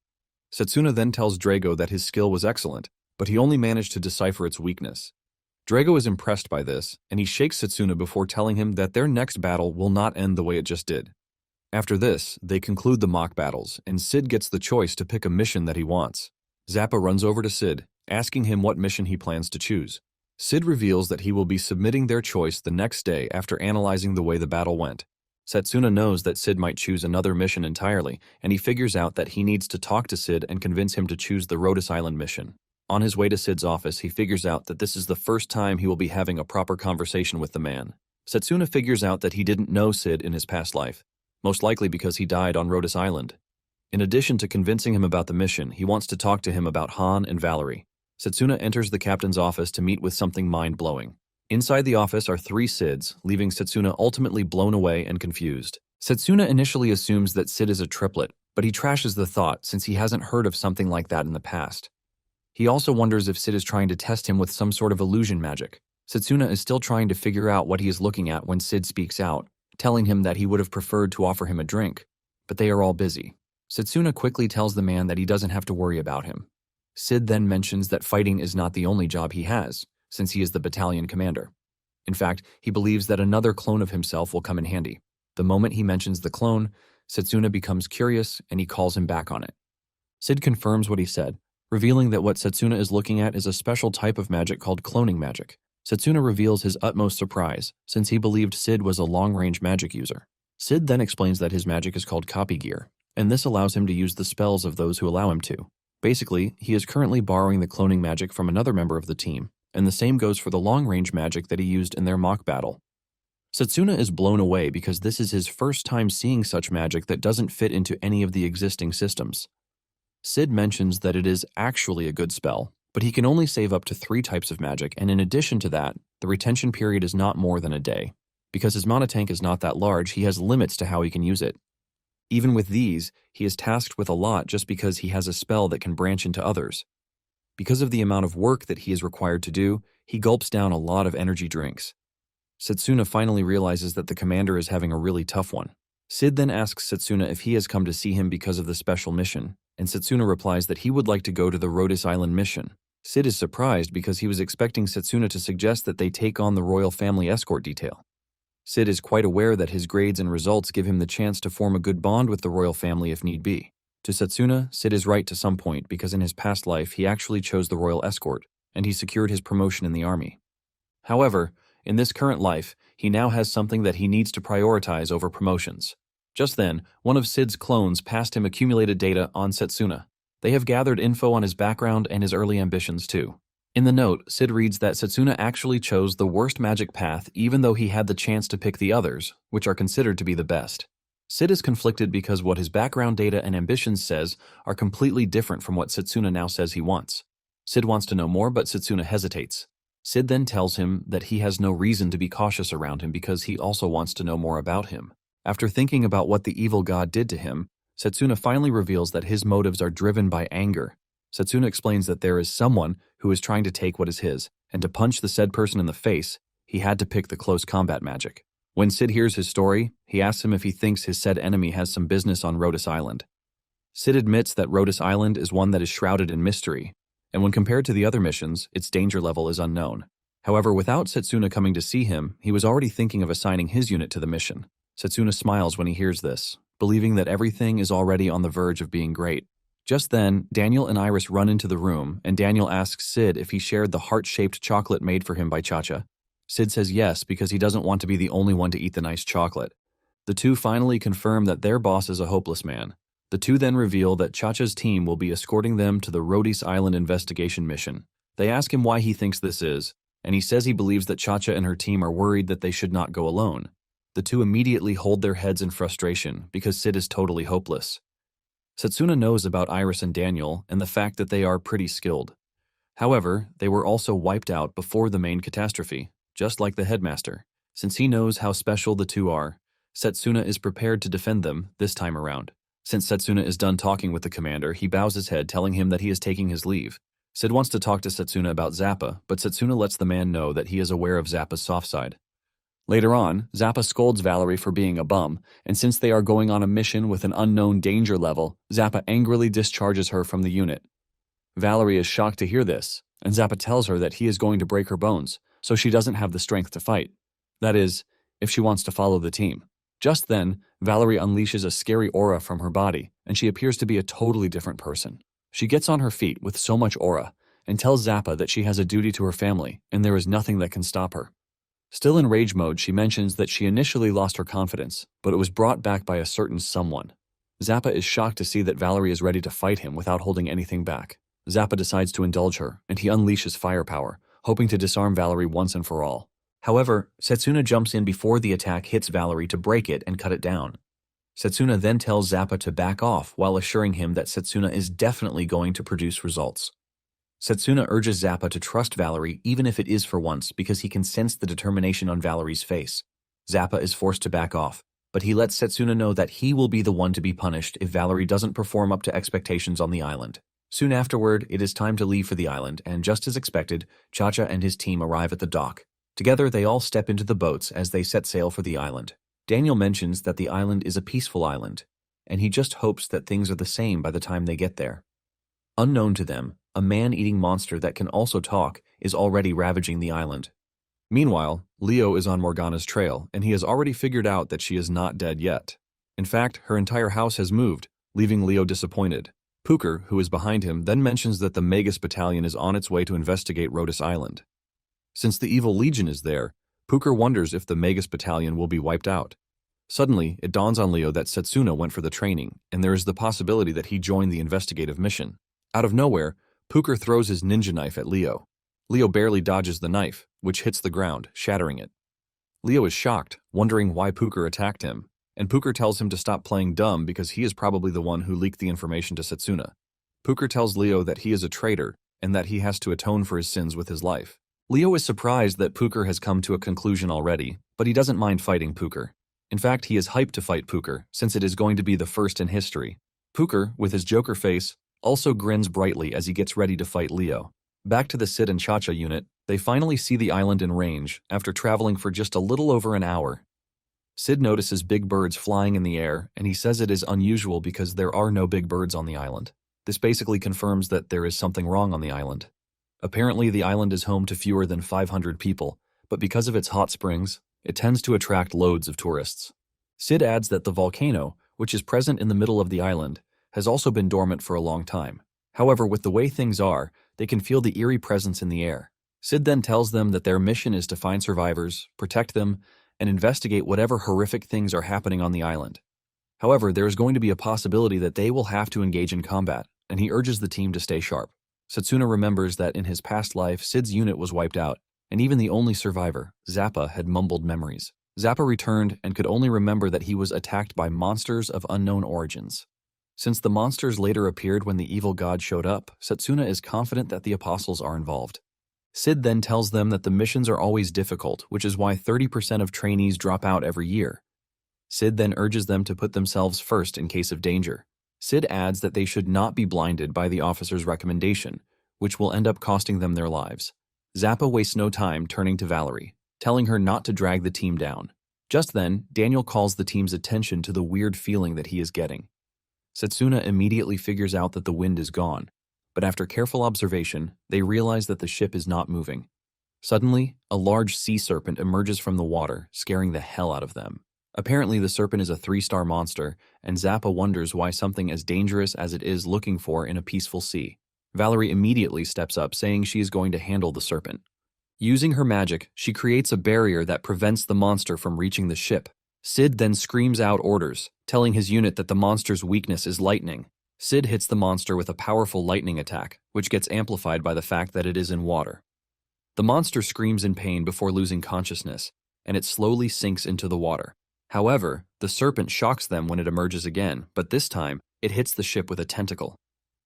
Satsuna then tells Drago that his skill was excellent, but he only managed to decipher its weakness. Drago is impressed by this, and he shakes Satsuna before telling him that their next battle will not end the way it just did. After this, they conclude the mock battles, and Sid gets the choice to pick a mission that he wants. Zappa runs over to Sid, asking him what mission he plans to choose. Sid reveals that he will be submitting their choice the next day after analyzing the way the battle went. Satsuna knows that Sid might choose another mission entirely, and he figures out that he needs to talk to Sid and convince him to choose the Rhodes Island mission. On his way to Sid's office, he figures out that this is the first time he will be having a proper conversation with the man. Satsuna figures out that he didn't know Sid in his past life, most likely because he died on Rhodes Island. In addition to convincing him about the mission, he wants to talk to him about Han and Valerie. Satsuna enters the captain's office to meet with something mind-blowing. Inside the office are 3 Sids, leaving Satsuna ultimately blown away and confused. Satsuna initially assumes that Sid is a triplet, but he trashes the thought since he hasn't heard of something like that in the past. He also wonders if Sid is trying to test him with some sort of illusion magic. Satsuna is still trying to figure out what he is looking at when Sid speaks out, telling him that he would have preferred to offer him a drink, but they are all busy. Satsuna quickly tells the man that he doesn't have to worry about him. Sid then mentions that fighting is not the only job he has, since he is the battalion commander. In fact, he believes that another clone of himself will come in handy. The moment he mentions the clone, Satsuna becomes curious and he calls him back on it. Sid confirms what he said, revealing that what Satsuna is looking at is a special type of magic called cloning magic. Satsuna reveals his utmost surprise, since he believed Sid was a long-range magic user. Sid then explains that his magic is called copy gear, and this allows him to use the spells of those who allow him to. Basically, he is currently borrowing the cloning magic from another member of the team, and the same goes for the long-range magic that he used in their mock battle. Satsuna is blown away because this is his first time seeing such magic that doesn't fit into any of the existing systems. Sid mentions that it is actually a good spell, but he can only save up to 3 types of magic, and in addition to that, the retention period is not more than a day. Because his mana tank is not that large, he has limits to how he can use it. Even with these, he is tasked with a lot just because he has a spell that can branch into others. Because of the amount of work that he is required to do, he gulps down a lot of energy drinks. Satsuna finally realizes that the commander is having a really tough one. Sid then asks Satsuna if he has come to see him because of the special mission, and Satsuna replies that he would like to go to the Rhodes Island mission. Sid is surprised because he was expecting Satsuna to suggest that they take on the royal family escort detail. Sid is quite aware that his grades and results give him the chance to form a good bond with the royal family if need be. To Satsuna, Sid is right to some point because in his past life he actually chose the royal escort, and he secured his promotion in the army. However, in this current life, he now has something that he needs to prioritize over promotions. Just then, one of Sid's clones passed him accumulated data on Satsuna. They have gathered info on his background and his early ambitions too. In the note, Sid reads that Satsuna actually chose the worst magic path even though he had the chance to pick the others, which are considered to be the best. Sid is conflicted because what his background data and ambitions says are completely different from what Satsuna now says he wants. Sid wants to know more, but Satsuna hesitates. Sid then tells him that he has no reason to be cautious around him because he also wants to know more about him. After thinking about what the evil god did to him, Satsuna finally reveals that his motives are driven by anger. Satsuna explains that there is someone who is trying to take what is his, and to punch the said person in the face, he had to pick the close combat magic. When Sid hears his story, he asks him if he thinks his said enemy has some business on Rhodes Island. Sid admits that Rhodes Island is one that is shrouded in mystery, and when compared to the other missions, its danger level is unknown. However, without Satsuna coming to see him, he was already thinking of assigning his unit to the mission. Satsuna smiles when he hears this, believing that everything is already on the verge of being great. Just then, Daniel and Iris run into the room, and Daniel asks Sid if he shared the heart-shaped chocolate made for him by Cha-Cha. Sid says yes because he doesn't want to be the only one to eat the nice chocolate. The two finally confirm that their boss is a hopeless man. The two then reveal that Cha-Cha's team will be escorting them to the Rhodys Island investigation mission. They ask him why he thinks this is, and he says he believes that Cha-Cha and her team are worried that they should not go alone. The two immediately hold their heads in frustration because Sid is totally hopeless. Satsuna knows about Iris and Daniel and the fact that they are pretty skilled. However, they were also wiped out before the main catastrophe, just like the headmaster. Since he knows how special the two are, Satsuna is prepared to defend them this time around. Since Satsuna is done talking with the commander, he bows his head, telling him that he is taking his leave. Sid wants to talk to Satsuna about Zappa, but Satsuna lets the man know that he is aware of Zappa's soft side. Later on, Zappa scolds Valerie for being a bum, and since they are going on a mission with an unknown danger level, Zappa angrily discharges her from the unit. Valerie is shocked to hear this, and Zappa tells her that he is going to break her bones, so she doesn't have the strength to fight. That is, if she wants to follow the team. Just then, Valerie unleashes a scary aura from her body, and she appears to be a totally different person. She gets on her feet with so much aura, and tells Zappa that she has a duty to her family, and there is nothing that can stop her. Still in rage mode, she mentions that she initially lost her confidence, but it was brought back by a certain someone. Zappa is shocked to see that Valerie is ready to fight him without holding anything back. Zappa decides to indulge her, and he unleashes firepower, hoping to disarm Valerie once and for all. However, Satsuna jumps in before the attack hits Valerie to break it and cut it down. Satsuna then tells Zappa to back off while assuring him that Satsuna is definitely going to produce results. Satsuna urges Zappa to trust Valerie even if it is for once because he can sense the determination on Valerie's face. Zappa is forced to back off, but he lets Satsuna know that he will be the one to be punished if Valerie doesn't perform up to expectations on the island. Soon afterward, it is time to leave for the island, and just as expected, Cha-Cha and his team arrive at the dock. Together, they all step into the boats as they set sail for the island. Daniel mentions that the island is a peaceful island, and he just hopes that things are the same by the time they get there. Unknown to them, a man-eating monster that can also talk is already ravaging the island. Meanwhile, Leo is on Morgana's trail, and he has already figured out that she is not dead yet. In fact, her entire house has moved, leaving Leo disappointed. Pooker, who is behind him, then mentions that the Magus battalion is on its way to investigate Rhodys Island. Since the evil legion is there, Pooker wonders if the Magus battalion will be wiped out. Suddenly, it dawns on Leo that Satsuna went for the training, and there is the possibility that he joined the investigative mission. Out of nowhere, Pooker throws his ninja knife at Leo. Leo barely dodges the knife, which hits the ground, shattering it. Leo is shocked, wondering why Pooker attacked him, and Pooker tells him to stop playing dumb because he is probably the one who leaked the information to Satsuna. Pooker tells Leo that he is a traitor and that he has to atone for his sins with his life. Leo is surprised that Pooker has come to a conclusion already, but he doesn't mind fighting Pooker. In fact, he is hyped to fight Pooker, since it is going to be the first in history. Pooker, with his Joker face, also grins brightly as he gets ready to fight Leo. Back to the Sid and Cha-Cha unit, they finally see the island in range after traveling for just a little over an hour. Sid notices big birds flying in the air, and he says it is unusual because there are no big birds on the island. This basically confirms that there is something wrong on the island. Apparently, the island is home to fewer than 500 people, but because of its hot springs, it tends to attract loads of tourists. Sid adds that the volcano, which is present in the middle of the island, has also been dormant for a long time. However, with the way things are, they can feel the eerie presence in the air. Sid then tells them that their mission is to find survivors, protect them, and investigate whatever horrific things are happening on the island. However, there is going to be a possibility that they will have to engage in combat, and he urges the team to stay sharp. Satsuna remembers that in his past life, Sid's unit was wiped out, and even the only survivor, Zappa, had mumbled memories. Zappa returned and could only remember that he was attacked by monsters of unknown origins. Since the monsters later appeared when the evil god showed up, Satsuna is confident that the apostles are involved. Sid then tells them that the missions are always difficult, which is why 30% of trainees drop out every year. Sid then urges them to put themselves first in case of danger. Sid adds that they should not be blinded by the officer's recommendation, which will end up costing them their lives. Zappa wastes no time turning to Valerie, telling her not to drag the team down. Just then, Daniel calls the team's attention to the weird feeling that he is getting. Satsuna immediately figures out that the wind is gone, but after careful observation, they realize that the ship is not moving. Suddenly, a large sea serpent emerges from the water, scaring the hell out of them. Apparently, the serpent is a 3-star monster, and Zappa wonders why something as dangerous as it is looking for in a peaceful sea. Valerie immediately steps up, saying she is going to handle the serpent. Using her magic, she creates a barrier that prevents the monster from reaching the ship. Sid then screams out orders, telling his unit that the monster's weakness is lightning. Sid hits the monster with a powerful lightning attack, which gets amplified by the fact that it is in water. The monster screams in pain before losing consciousness, and it slowly sinks into the water. However, the serpent shocks them when it emerges again, but this time, it hits the ship with a tentacle.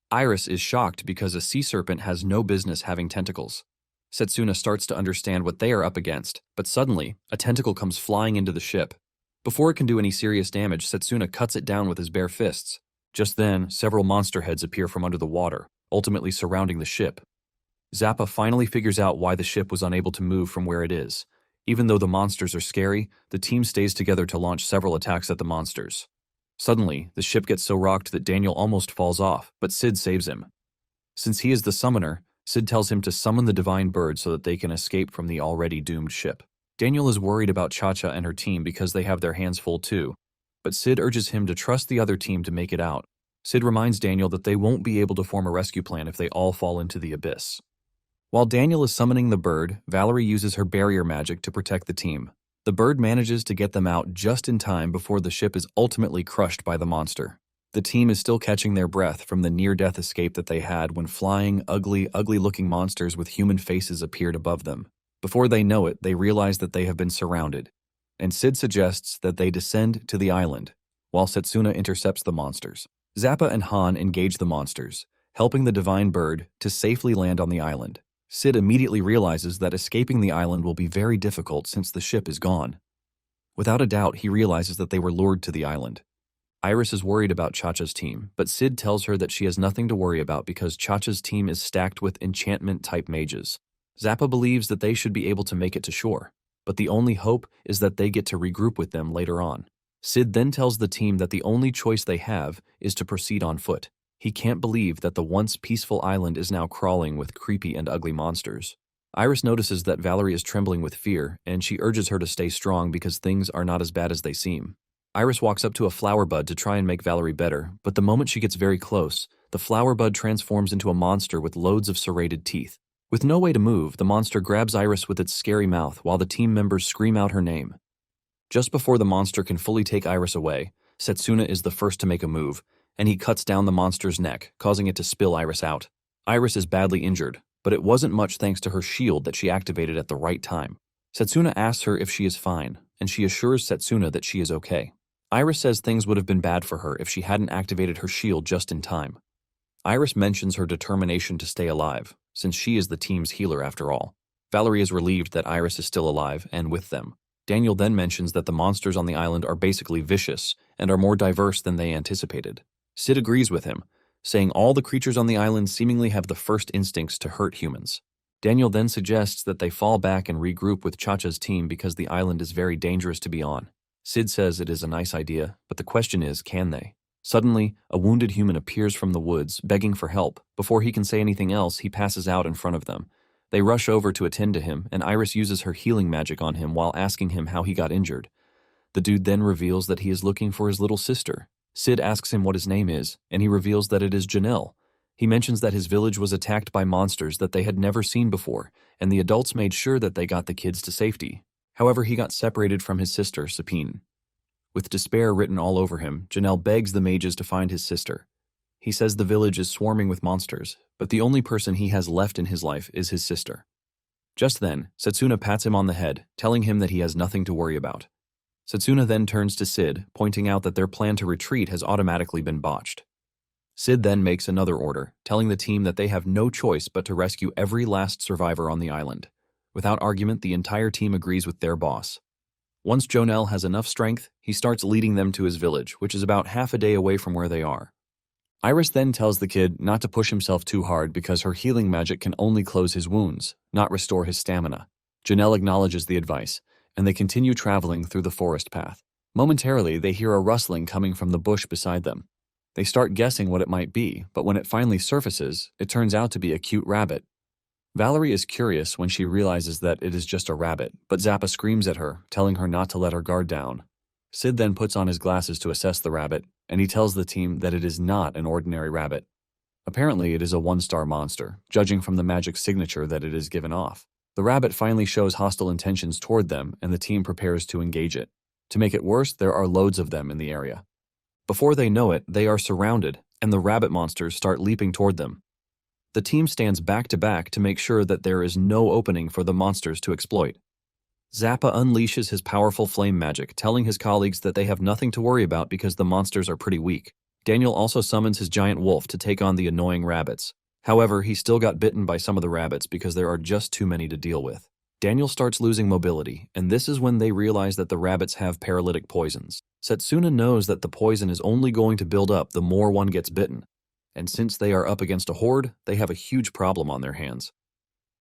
Iris is shocked because a sea serpent has no business having tentacles. Satsuna starts to understand what they are up against, but suddenly, a tentacle comes flying into the ship. Before it can do any serious damage, Satsuna cuts it down with his bare fists. Just then, several monster heads appear from under the water, ultimately surrounding the ship. Zappa finally figures out why the ship was unable to move from where it is. Even though the monsters are scary, the team stays together to launch several attacks at the monsters. Suddenly, the ship gets so rocked that Daniel almost falls off, but Sid saves him. Since he is the summoner, Sid tells him to summon the divine bird so that they can escape from the already doomed ship. Daniel is worried about Cha-Cha and her team because they have their hands full too, but Sid urges him to trust the other team to make it out. Sid reminds Daniel that they won't be able to form a rescue plan if they all fall into the abyss. While Daniel is summoning the bird, Valerie uses her barrier magic to protect the team. The bird manages to get them out just in time before the ship is ultimately crushed by the monster. The team is still catching their breath from the near-death escape that they had when flying, ugly-looking monsters with human faces appeared above them. Before they know it, they realize that they have been surrounded, and Sid suggests that they descend to the island, while Satsuna intercepts the monsters. Zappa and Han engage the monsters, helping the divine bird to safely land on the island. Sid immediately realizes that escaping the island will be very difficult since the ship is gone. Without a doubt, he realizes that they were lured to the island. Iris is worried about Cha-Cha's team, but Sid tells her that she has nothing to worry about because Cha-Cha's team is stacked with enchantment-type mages. Zappa believes that they should be able to make it to shore, but the only hope is that they get to regroup with them later on. Sid then tells the team that the only choice they have is to proceed on foot. He can't believe that the once peaceful island is now crawling with creepy and ugly monsters. Iris notices that Valerie is trembling with fear, and she urges her to stay strong because things are not as bad as they seem. Iris walks up to a flower bud to try and make Valerie better, but the moment she gets very close, the flower bud transforms into a monster with loads of serrated teeth. With no way to move, the monster grabs Iris with its scary mouth while the team members scream out her name. Just before the monster can fully take Iris away, Satsuna is the first to make a move, and he cuts down the monster's neck, causing it to spill Iris out. Iris is badly injured, but it wasn't much thanks to her shield that she activated at the right time. Satsuna asks her if she is fine, and she assures Satsuna that she is okay. Iris says things would have been bad for her if she hadn't activated her shield just in time. Iris mentions her determination to stay alive, since she is the team's healer after all. Valerie is relieved that Iris is still alive and with them. Daniel then mentions that the monsters on the island are basically vicious and are more diverse than they anticipated. Sid agrees with him, saying all the creatures on the island seemingly have the first instincts to hurt humans. Daniel then suggests that they fall back and regroup with Cha-Cha's team because the island is very dangerous to be on. Sid says it is a nice idea, but the question is, can they? Suddenly, a wounded human appears from the woods, begging for help. Before he can say anything else, he passes out in front of them. They rush over to attend to him, and Iris uses her healing magic on him while asking him how he got injured. The dude then reveals that he is looking for his little sister. Sid asks him what his name is, and he reveals that it is Janelle. He mentions that his village was attacked by monsters that they had never seen before, and the adults made sure that they got the kids to safety. However, he got separated from his sister, Sapine. With despair written all over him, Janelle begs the mages to find his sister. He says the village is swarming with monsters, but the only person he has left in his life is his sister. Just then, Satsuna pats him on the head, telling him that he has nothing to worry about. Satsuna then turns to Sid, pointing out that their plan to retreat has automatically been botched. Sid then makes another order, telling the team that they have no choice but to rescue every last survivor on the island. Without argument, the entire team agrees with their boss. Once Jonelle has enough strength, he starts leading them to his village, which is about half a day away from where they are. Iris then tells the kid not to push himself too hard because her healing magic can only close his wounds, not restore his stamina. Janelle acknowledges the advice, and they continue traveling through the forest path. Momentarily, they hear a rustling coming from the bush beside them. They start guessing what it might be, but when it finally surfaces, it turns out to be a cute rabbit. Valerie is curious when she realizes that it is just a rabbit, but Zappa screams at her, telling her not to let her guard down. Sid then puts on his glasses to assess the rabbit, and he tells the team that it is not an ordinary rabbit. Apparently, it is a one-star monster, judging from the magic signature that it is given off. The rabbit finally shows hostile intentions toward them, and the team prepares to engage it. To make it worse, there are loads of them in the area. Before they know it, they are surrounded, and the rabbit monsters start leaping toward them. The team stands back to back to make sure that there is no opening for the monsters to exploit. Zappa unleashes his powerful flame magic, telling his colleagues that they have nothing to worry about because the monsters are pretty weak. Daniel also summons his giant wolf to take on the annoying rabbits. However, he still got bitten by some of the rabbits because there are just too many to deal with. Daniel starts losing mobility, and this is when they realize that the rabbits have paralytic poisons. Satsuna knows that the poison is only going to build up the more one gets bitten, and since they are up against a horde, they have a huge problem on their hands.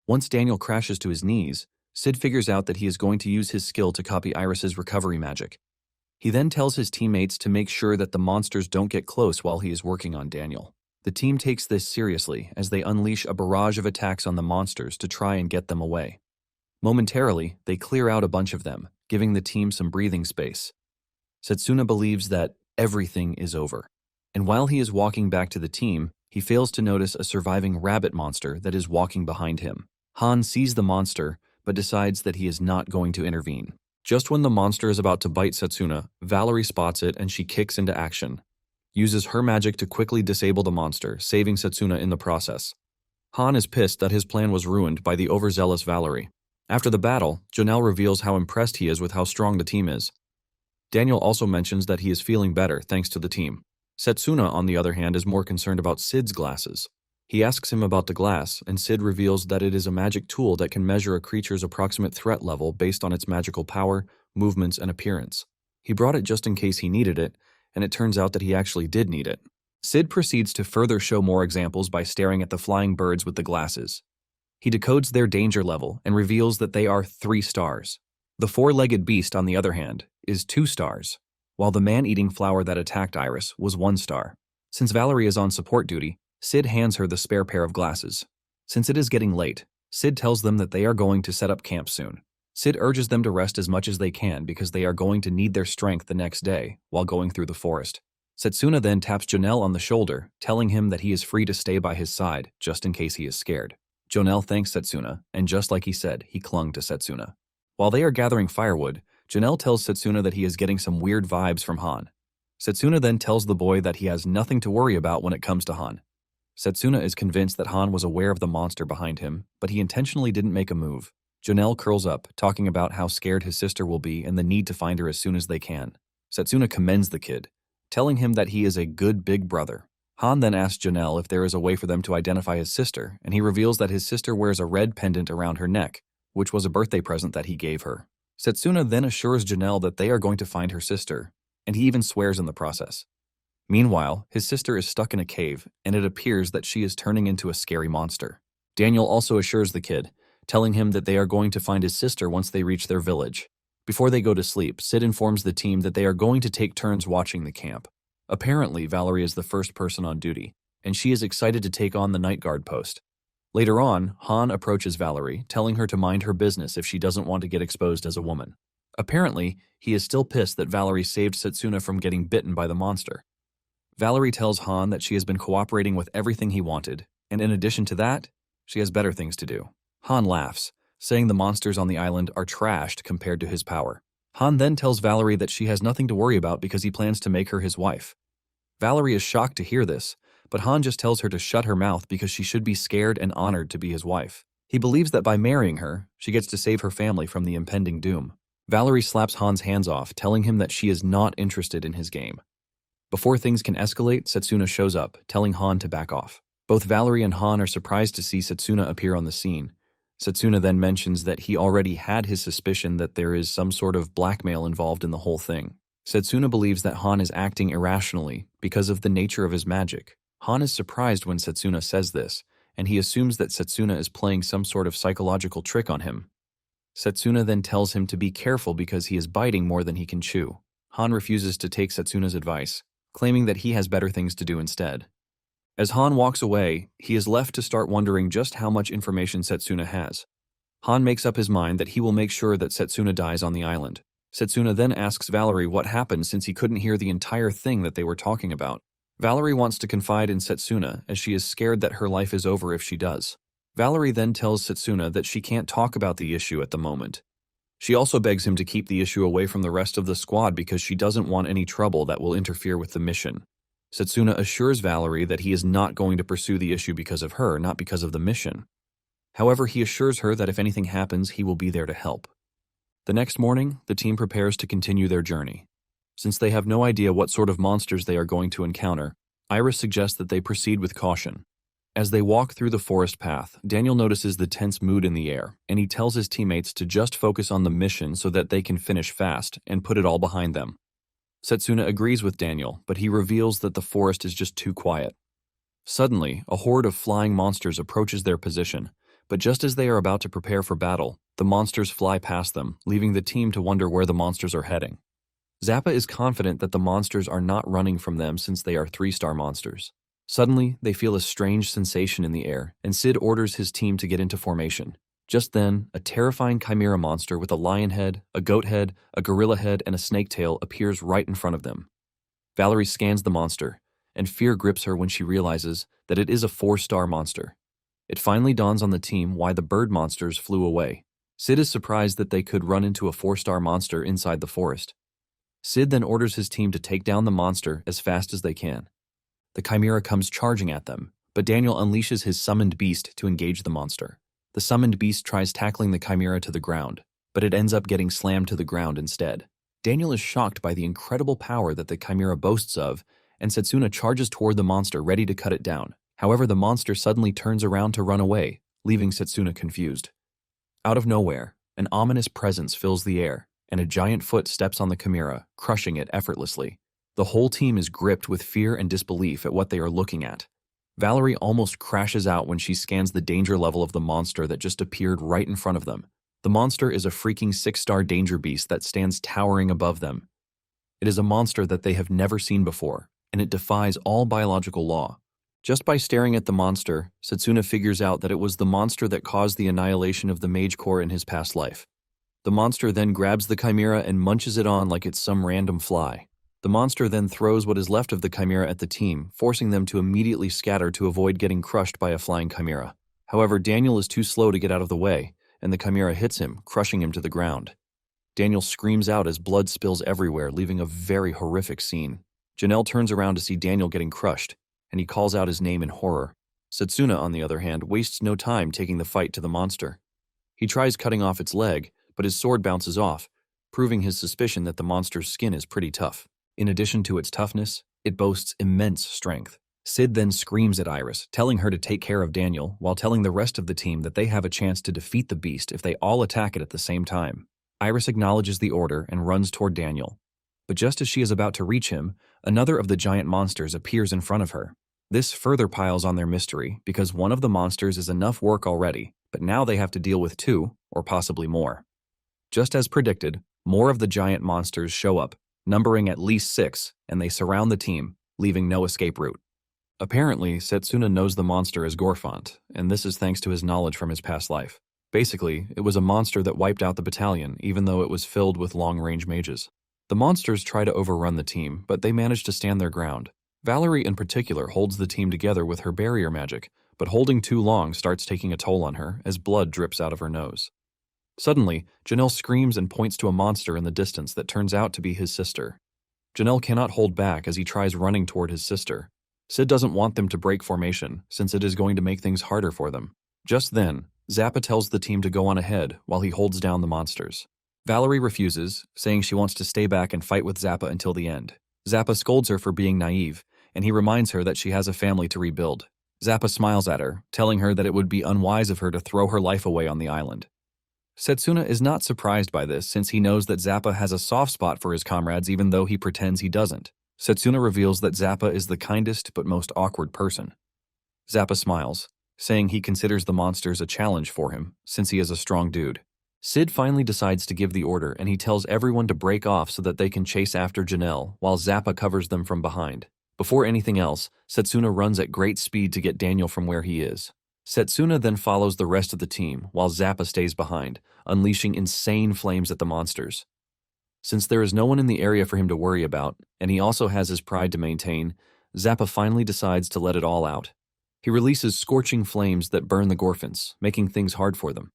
Once Daniel crashes to his knees, Sid figures out that he is going to use his skill to copy Iris's recovery magic. He then tells his teammates to make sure that the monsters don't get close while he is working on Daniel. The team takes this seriously as they unleash a barrage of attacks on the monsters to try and get them away. Momentarily, they clear out a bunch of them, giving the team some breathing space. Satsuna believes that everything is over, and while he is walking back to the team, he fails to notice a surviving rabbit monster that is walking behind him. Han sees the monster, but decides that he is not going to intervene. Just when the monster is about to bite Satsuna, Valerie spots it and she kicks into action, uses her magic to quickly disable the monster, saving Satsuna in the process. Han is pissed that his plan was ruined by the overzealous Valerie. After the battle, Jonelle reveals how impressed he is with how strong the team is. Daniel also mentions that he is feeling better thanks to the team. Satsuna, on the other hand, is more concerned about Sid's glasses. He asks him about the glass, and Sid reveals that it is a magic tool that can measure a creature's approximate threat level based on its magical power, movements, and appearance. He brought it just in case he needed it, and it turns out that he actually did need it. Sid proceeds to further show more examples by staring at the flying birds with the glasses. He decodes their danger level and reveals that they are 3 stars. The 4-legged beast, on the other hand, is 2 stars, while the man-eating flower that attacked Iris was 1 star. Since Valerie is on support duty, Sid hands her the spare pair of glasses. Since it is getting late, Sid tells them that they are going to set up camp soon. Sid urges them to rest as much as they can because they are going to need their strength the next day while going through the forest. Satsuna then taps Jonelle on the shoulder, telling him that he is free to stay by his side just in case he is scared. Jonelle thanks Satsuna, and just like he said, he clung to Satsuna. While they are gathering firewood, Jonelle tells Satsuna that he is getting some weird vibes from Han. Satsuna then tells the boy that he has nothing to worry about when it comes to Han. Satsuna is convinced that Han was aware of the monster behind him, but he intentionally didn't make a move. Jonelle curls up, talking about how scared his sister will be and the need to find her as soon as they can. Satsuna commends the kid, telling him that he is a good big brother. Han then asks Jonelle if there is a way for them to identify his sister, and he reveals that his sister wears a red pendant around her neck, which was a birthday present that he gave her. Satsuna then assures Jonelle that they are going to find her sister, and he even swears in the process. Meanwhile, his sister is stuck in a cave, and it appears that she is turning into a scary monster. Daniel also assures the kid, telling him that they are going to find his sister once they reach their village. Before they go to sleep, Sid informs the team that they are going to take turns watching the camp. Apparently, Valerie is the first person on duty, and she is excited to take on the night guard post. Later on, Han approaches Valerie, telling her to mind her business if she doesn't want to get exposed as a woman. Apparently, he is still pissed that Valerie saved Satsuna from getting bitten by the monster. Valerie tells Han that she has been cooperating with everything he wanted, and in addition to that, she has better things to do. Han laughs, saying the monsters on the island are trashed compared to his power. Han then tells Valerie that she has nothing to worry about because he plans to make her his wife. Valerie is shocked to hear this, but Han just tells her to shut her mouth because she should be scared and honored to be his wife. He believes that by marrying her, she gets to save her family from the impending doom. Valerie slaps Han's hands off, telling him that she is not interested in his game. Before things can escalate, Satsuna shows up, telling Han to back off. Both Valerie and Han are surprised to see Satsuna appear on the scene. Satsuna then mentions that he already had his suspicion that there is some sort of blackmail involved in the whole thing. Satsuna believes that Han is acting irrationally because of the nature of his magic. Han is surprised when Satsuna says this, and he assumes that Satsuna is playing some sort of psychological trick on him. Satsuna then tells him to be careful because he is biting more than he can chew. Han refuses to take Satsuna's advice, claiming that he has better things to do instead. As Han walks away, he is left to start wondering just how much information Satsuna has. Han makes up his mind that he will make sure that Satsuna dies on the island. Satsuna then asks Valerie what happened since he couldn't hear the entire thing that they were talking about. Valerie wants to confide in Satsuna as she is scared that her life is over if she does. Valerie then tells Satsuna that she can't talk about the issue at the moment. She also begs him to keep the issue away from the rest of the squad because she doesn't want any trouble that will interfere with the mission. Satsuna assures Valerie that he is not going to pursue the issue because of her, not because of the mission. However, he assures her that if anything happens, he will be there to help. The next morning, the team prepares to continue their journey. Since they have no idea what sort of monsters they are going to encounter, Iris suggests that they proceed with caution. As they walk through the forest path, Daniel notices the tense mood in the air, and he tells his teammates to just focus on the mission so that they can finish fast and put it all behind them. Satsuna agrees with Daniel, but he reveals that the forest is just too quiet. Suddenly, a horde of flying monsters approaches their position, but just as they are about to prepare for battle, the monsters fly past them, leaving the team to wonder where the monsters are heading. Zappa is confident that the monsters are not running from them since they are 3-star monsters. Suddenly, they feel a strange sensation in the air, and Sid orders his team to get into formation. Just then, a terrifying chimera monster with a lion head, a goat head, a gorilla head, and a snake tail appears right in front of them. Valerie scans the monster, and fear grips her when she realizes that it is a 4-star monster. It finally dawns on the team why the bird monsters flew away. Sid is surprised that they could run into a 4-star monster inside the forest. Sid then orders his team to take down the monster as fast as they can. The chimera comes charging at them, but Daniel unleashes his summoned beast to engage the monster. The summoned beast tries tackling the chimera to the ground, but it ends up getting slammed to the ground instead. Daniel is shocked by the incredible power that the chimera boasts of, and Satsuna charges toward the monster ready to cut it down. However, the monster suddenly turns around to run away, leaving Satsuna confused. Out of nowhere, an ominous presence fills the air, and a giant foot steps on the chimera, crushing it effortlessly. The whole team is gripped with fear and disbelief at what they are looking at. Valerie almost crashes out when she scans the danger level of the monster that just appeared right in front of them. The monster is a freaking 6-star danger beast that stands towering above them. It is a monster that they have never seen before, and it defies all biological law. Just by staring at the monster, Satsuna figures out that it was the monster that caused the annihilation of the Mage Corps in his past life. The monster then grabs the chimera and munches it on like it's some random fly. The monster then throws what is left of the chimera at the team, forcing them to immediately scatter to avoid getting crushed by a flying chimera. However, Daniel is too slow to get out of the way, and the chimera hits him, crushing him to the ground. Daniel screams out as blood spills everywhere, leaving a very horrific scene. Janelle turns around to see Daniel getting crushed, and he calls out his name in horror. Satsuna, on the other hand, wastes no time taking the fight to the monster. He tries cutting off its leg, but his sword bounces off, proving his suspicion that the monster's skin is pretty tough. In addition to its toughness, it boasts immense strength. Sid then screams at Iris, telling her to take care of Daniel, while telling the rest of the team that they have a chance to defeat the beast if they all attack it at the same time. Iris acknowledges the order and runs toward Daniel. But just as she is about to reach him, another of the giant monsters appears in front of her. This further piles on their mystery because one of the monsters is enough work already, but now they have to deal with 2, or possibly more. Just as predicted, more of the giant monsters show up, numbering at least 6, and they surround the team, leaving no escape route. Apparently, Satsuna knows the monster as Gorfont, and this is thanks to his knowledge from his past life. Basically, it was a monster that wiped out the battalion, even though it was filled with long-range mages. The monsters try to overrun the team, but they manage to stand their ground. Valerie in particular holds the team together with her barrier magic, but holding too long starts taking a toll on her as blood drips out of her nose. Suddenly, Janelle screams and points to a monster in the distance that turns out to be his sister. Janelle cannot hold back as he tries running toward his sister. Sid doesn't want them to break formation, since it is going to make things harder for them. Just then, Zappa tells the team to go on ahead while he holds down the monsters. Valerie refuses, saying she wants to stay back and fight with Zappa until the end. Zappa scolds her for being naive, and he reminds her that she has a family to rebuild. Zappa smiles at her, telling her that it would be unwise of her to throw her life away on the island. Satsuna is not surprised by this since he knows that Zappa has a soft spot for his comrades even though he pretends he doesn't. Satsuna reveals that Zappa is the kindest but most awkward person. Zappa smiles, saying he considers the monsters a challenge for him since he is a strong dude. Sid finally decides to give the order and he tells everyone to break off so that they can chase after Janelle while Zappa covers them from behind. Before anything else, Satsuna runs at great speed to get Daniel from where he is. Satsuna then follows the rest of the team while Zappa stays behind, unleashing insane flames at the monsters. Since there is no one in the area for him to worry about, and he also has his pride to maintain, Zappa finally decides to let it all out. He releases scorching flames that burn the Gorfins, making things hard for them.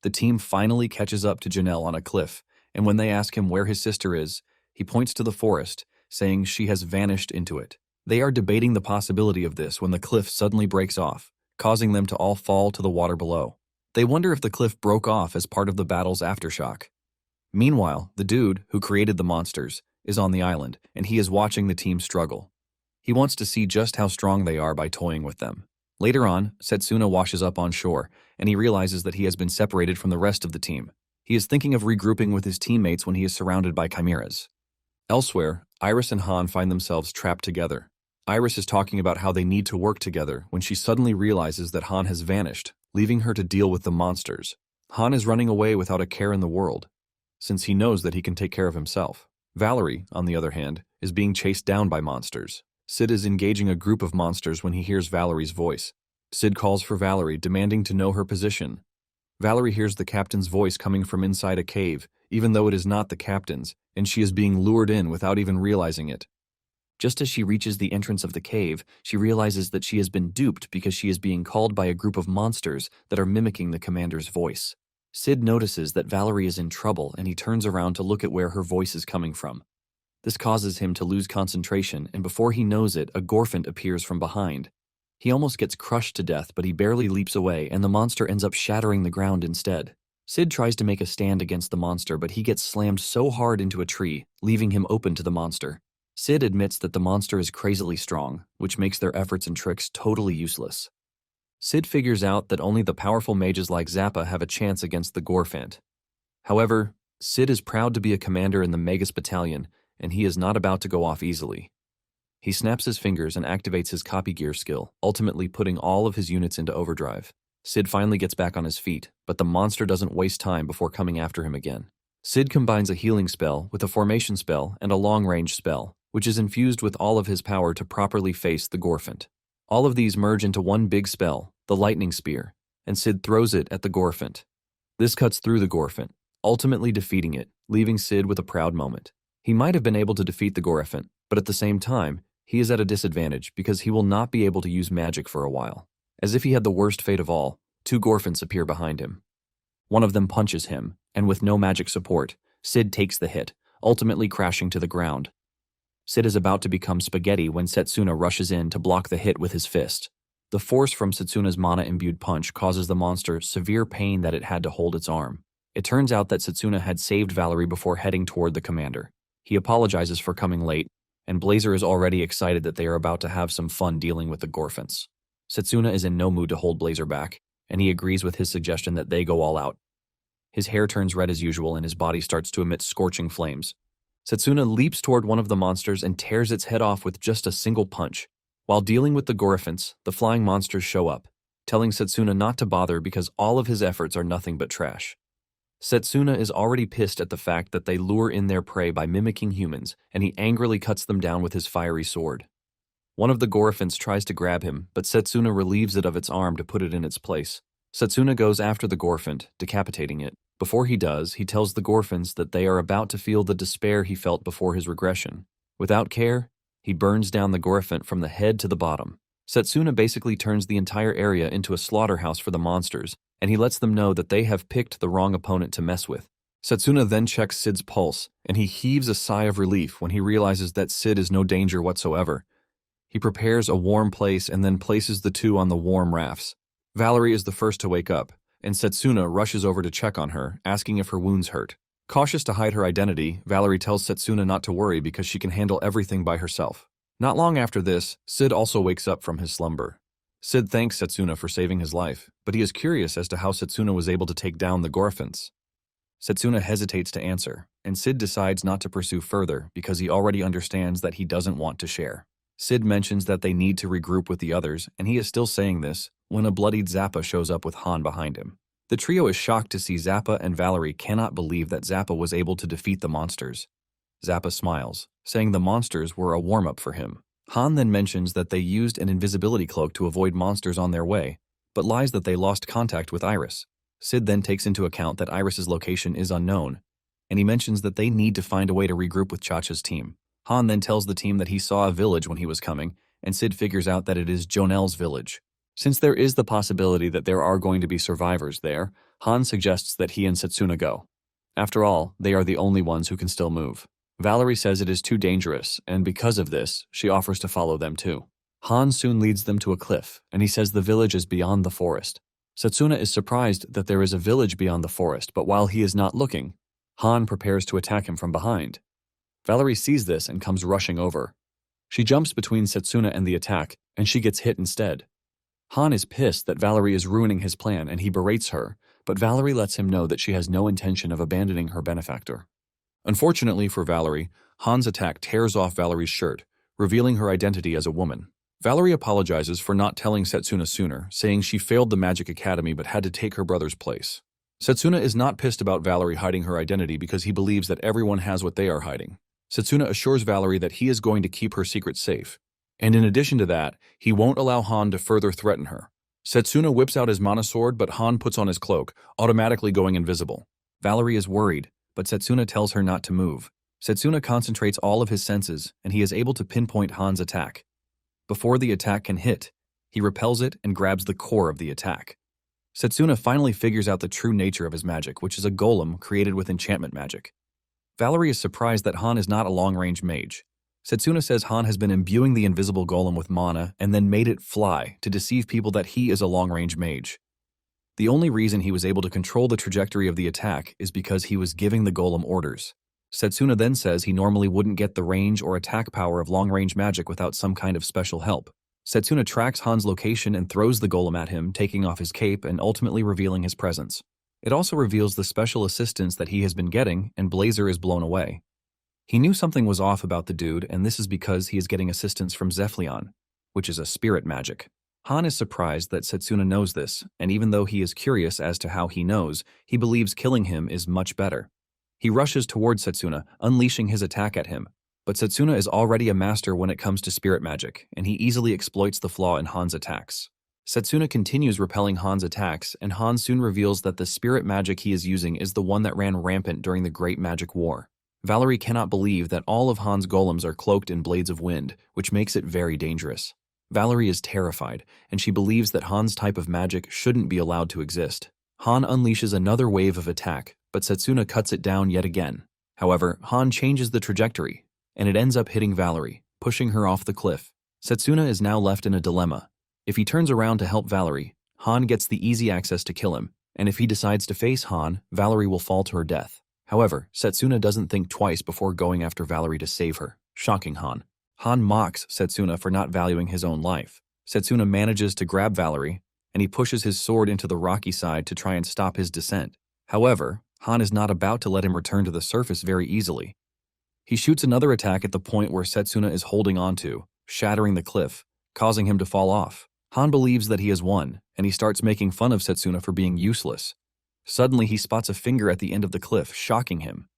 The team finally catches up to Janelle on a cliff, and when they ask him where his sister is, he points to the forest, saying she has vanished into it. They are debating the possibility of this when the cliff suddenly breaks off, causing them to all fall to the water below. They wonder if the cliff broke off as part of the battle's aftershock. Meanwhile, the dude, who created the monsters, is on the island, and he is watching the team struggle. He wants to see just how strong they are by toying with them. Later on, Satsuna washes up on shore, and he realizes that he has been separated from the rest of the team. He is thinking of regrouping with his teammates when he is surrounded by chimeras. Elsewhere, Iris and Han find themselves trapped together. Iris is talking about how they need to work together when she suddenly realizes that Han has vanished, leaving her to deal with the monsters. Han is running away without a care in the world, since he knows that he can take care of himself. Valerie, on the other hand, is being chased down by monsters. Sid is engaging a group of monsters when he hears Valerie's voice. Sid calls for Valerie, demanding to know her position. Valerie hears the captain's voice coming from inside a cave, even though it is not the captain's, and she is being lured in without even realizing it. Just as she reaches the entrance of the cave, she realizes that she has been duped because she is being called by a group of monsters that are mimicking the commander's voice. Sid notices that Valerie is in trouble, and he turns around to look at where her voice is coming from. This causes him to lose concentration, and before he knows it, a Gorfint appears from behind. He almost gets crushed to death, but he barely leaps away, and the monster ends up shattering the ground instead. Sid tries to make a stand against the monster, but he gets slammed so hard into a tree, leaving him open to the monster. Sid admits that the monster is crazily strong, which makes their efforts and tricks totally useless. Sid figures out that only the powerful mages like Zappa have a chance against the Gorfint. However, Sid is proud to be a commander in the Magus battalion, and he is not about to go off easily. He snaps his fingers and activates his copy gear skill, ultimately putting all of his units into overdrive. Sid finally gets back on his feet, but the monster doesn't waste time before coming after him again. Sid combines a healing spell with a formation spell and a long-range spell, which is infused with all of his power to properly face the Gorfint. All of these merge into one big spell, the Lightning Spear, and Sid throws it at the Gorfint. This cuts through the Gorfint, ultimately defeating it, leaving Sid with a proud moment. He might have been able to defeat the Gorfint, but at the same time, he is at a disadvantage because he will not be able to use magic for a while. As if he had the worst fate of all, two Gorfints appear behind him. One of them punches him, and with no magic support, Sid takes the hit, ultimately crashing to the ground. Sid is about to become spaghetti when Satsuna rushes in to block the hit with his fist. The force from Satsuna's mana-imbued punch causes the monster severe pain that it had to hold its arm. It turns out that Satsuna had saved Valerie before heading toward the commander. He apologizes for coming late, and Blazer is already excited that they are about to have some fun dealing with the Gorfints. Satsuna is in no mood to hold Blazer back, and he agrees with his suggestion that they go all out. His hair turns red as usual and his body starts to emit scorching flames. Satsuna leaps toward one of the monsters and tears its head off with just a single punch. While dealing with the Gorfints, the flying monsters show up, telling Satsuna not to bother because all of his efforts are nothing but trash. Satsuna is already pissed at the fact that they lure in their prey by mimicking humans, and he angrily cuts them down with his fiery sword. One of the Gorfints tries to grab him, but Satsuna relieves it of its arm to put it in its place. Satsuna goes after the Gorfint, decapitating it. Before he does, he tells the Gorfints that they are about to feel the despair he felt before his regression. Without care, he burns down the Gorfint from the head to the bottom. Satsuna basically turns the entire area into a slaughterhouse for the monsters, and he lets them know that they have picked the wrong opponent to mess with. Satsuna then checks Sid's pulse, and he heaves a sigh of relief when he realizes that Sid is no danger whatsoever. He prepares a warm place and then places the two on the warm rafts. Valerie is the first to wake up, and Satsuna rushes over to check on her, asking if her wounds hurt. Cautious to hide her identity, Valerie tells Satsuna not to worry because she can handle everything by herself. Not long after this, Sid also wakes up from his slumber. Sid thanks Satsuna for saving his life, but he is curious as to how Satsuna was able to take down the Gorfints. Satsuna hesitates to answer, and Sid decides not to pursue further because he already understands that he doesn't want to share. Sid mentions that they need to regroup with the others, and he is still saying this when a bloodied Zappa shows up with Han behind him. The trio is shocked to see Zappa, and Valerie cannot believe that Zappa was able to defeat the monsters. Zappa smiles, saying the monsters were a warm-up for him. Han then mentions that they used an invisibility cloak to avoid monsters on their way, but lies that they lost contact with Iris. Sid then takes into account that Iris's location is unknown. and he mentions that they need to find a way to regroup with Chacha's team. Han then tells the team that he saw a village when he was coming, and Sid figures out that it is Jonel's village. Since there is the possibility that there are going to be survivors there, Han suggests that he and Satsuna go. After all, they are the only ones who can still move. Valerie says it is too dangerous, and because of this, she offers to follow them too. Han soon leads them to a cliff, and he says the village is beyond the forest. Satsuna is surprised that there is a village beyond the forest, but while he is not looking, Han prepares to attack him from behind. Valerie sees this and comes rushing over. She jumps between Satsuna and the attack, and she gets hit instead. Han is pissed that Valerie is ruining his plan and he berates her, but Valerie lets him know that she has no intention of abandoning her benefactor. Unfortunately for Valerie, Han's attack tears off Valerie's shirt, revealing her identity as a woman. Valerie apologizes for not telling Satsuna sooner, saying she failed the Magic Academy but had to take her brother's place. Satsuna is not pissed about Valerie hiding her identity because he believes that everyone has what they are hiding. Satsuna assures Valerie that he is going to keep her secret safe. And in addition to that, he won't allow Han to further threaten her. Satsuna whips out his mana sword, but Han puts on his cloak, automatically going invisible. Valerie is worried, but Satsuna tells her not to move. Satsuna concentrates all of his senses, and he is able to pinpoint Han's attack. Before the attack can hit, he repels it and grabs the core of the attack. Satsuna finally figures out the true nature of his magic, which is a golem created with enchantment magic. Valerie is surprised that Han is not a long-range mage. Satsuna says Han has been imbuing the invisible golem with mana and then made it fly to deceive people that he is a long-range mage. The only reason he was able to control the trajectory of the attack is because he was giving the golem orders. Satsuna then says he normally wouldn't get the range or attack power of long-range magic without some kind of special help. Satsuna tracks Han's location and throws the golem at him, taking off his cape and ultimately revealing his presence. It also reveals the special assistance that he has been getting, and Blazer is blown away. He knew something was off about the dude, and this is because he is getting assistance from Zephylion, which is a spirit magic. Han is surprised that Satsuna knows this, and even though he is curious as to how he knows, he believes killing him is much better. He rushes towards Satsuna, unleashing his attack at him. But Satsuna is already a master when it comes to spirit magic, and he easily exploits the flaw in Han's attacks. Satsuna continues repelling Han's attacks, and Han soon reveals that the spirit magic he is using is the one that ran rampant during the Great Magic War. Valerie cannot believe that all of Han's golems are cloaked in blades of wind, which makes it very dangerous. Valerie is terrified, and she believes that Han's type of magic shouldn't be allowed to exist. Han unleashes another wave of attack, but Satsuna cuts it down yet again. However, Han changes the trajectory, and it ends up hitting Valerie, pushing her off the cliff. Satsuna is now left in a dilemma. If he turns around to help Valerie, Han gets the easy access to kill him, and if he decides to face Han, Valerie will fall to her death. However, Satsuna doesn't think twice before going after Valerie to save her, shocking Han. Han mocks Satsuna for not valuing his own life. Satsuna manages to grab Valerie, and he pushes his sword into the rocky side to try and stop his descent. However, Han is not about to let him return to the surface very easily. He shoots another attack at the point where Satsuna is holding onto, shattering the cliff, causing him to fall off. Han believes that he has won, and he starts making fun of Satsuna for being useless. Suddenly, he spots a finger at the end of the cliff, shocking him.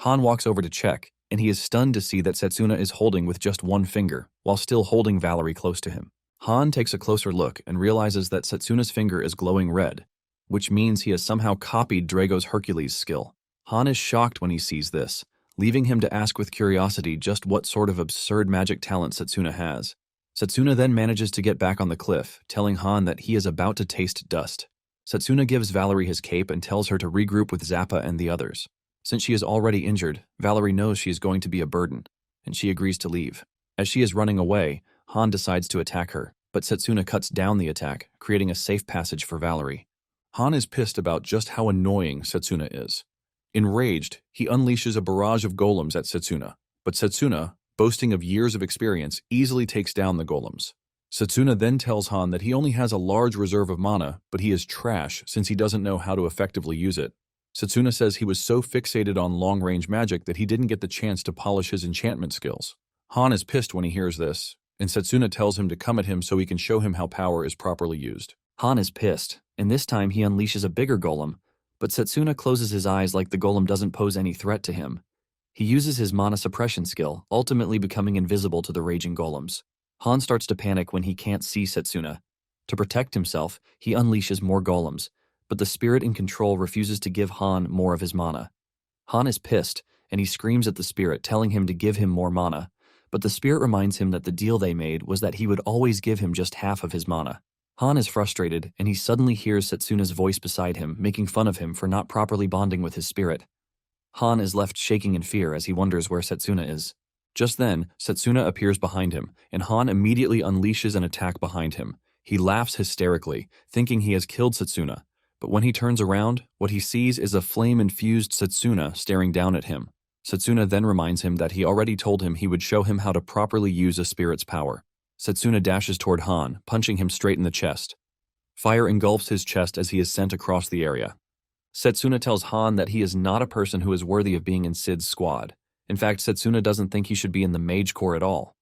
Han walks over to check, and he is stunned to see that Satsuna is holding with just one finger, while still holding Valerie close to him. Han takes a closer look and realizes that Satsuna's finger is glowing red, which means he has somehow copied Drago's Hercules skill. Han is shocked when he sees this, leaving him to ask with curiosity just what sort of absurd magic talent Satsuna has. Satsuna then manages to get back on the cliff, telling Han that he is about to taste dust. Satsuna gives Valerie his cape and tells her to regroup with Zappa and the others. Since she is already injured, Valerie knows she is going to be a burden, and she agrees to leave. As she is running away, Han decides to attack her, but Satsuna cuts down the attack, creating a safe passage for Valerie. Han is pissed about just how annoying Satsuna is. Enraged, he unleashes a barrage of golems at Satsuna, but Satsuna, boasting of years of experience, easily takes down the golems. Satsuna then tells Han that he only has a large reserve of mana, but he is trash since he doesn't know how to effectively use it. Satsuna says he was so fixated on long-range magic that he didn't get the chance to polish his enchantment skills. Han is pissed when he hears this, and Satsuna tells him to come at him so he can show him how power is properly used. Han is pissed, and this time he unleashes a bigger golem, but Satsuna closes his eyes like the golem doesn't pose any threat to him. He uses his mana suppression skill, ultimately becoming invisible to the raging golems. Han starts to panic when he can't see Satsuna. To protect himself, he unleashes more golems, but the spirit in control refuses to give Han more of his mana. Han is pissed, and he screams at the spirit, telling him to give him more mana, but the spirit reminds him that the deal they made was that he would always give him just half of his mana. Han is frustrated, and he suddenly hears Satsuna's voice beside him, making fun of him for not properly bonding with his spirit. Han is left shaking in fear as he wonders where Satsuna is. Just then, Satsuna appears behind him, and Han immediately unleashes an attack behind him. He laughs hysterically, thinking he has killed Satsuna, but when he turns around, what he sees is a flame-infused Satsuna staring down at him. Satsuna then reminds him that he already told him he would show him how to properly use a spirit's power. Satsuna dashes toward Han, punching him straight in the chest. Fire engulfs his chest as he is sent across the area. Satsuna tells Han that he is not a person who is worthy of being in Sid's squad. In fact, Satsuna doesn't think he should be in the Mage Corps at all.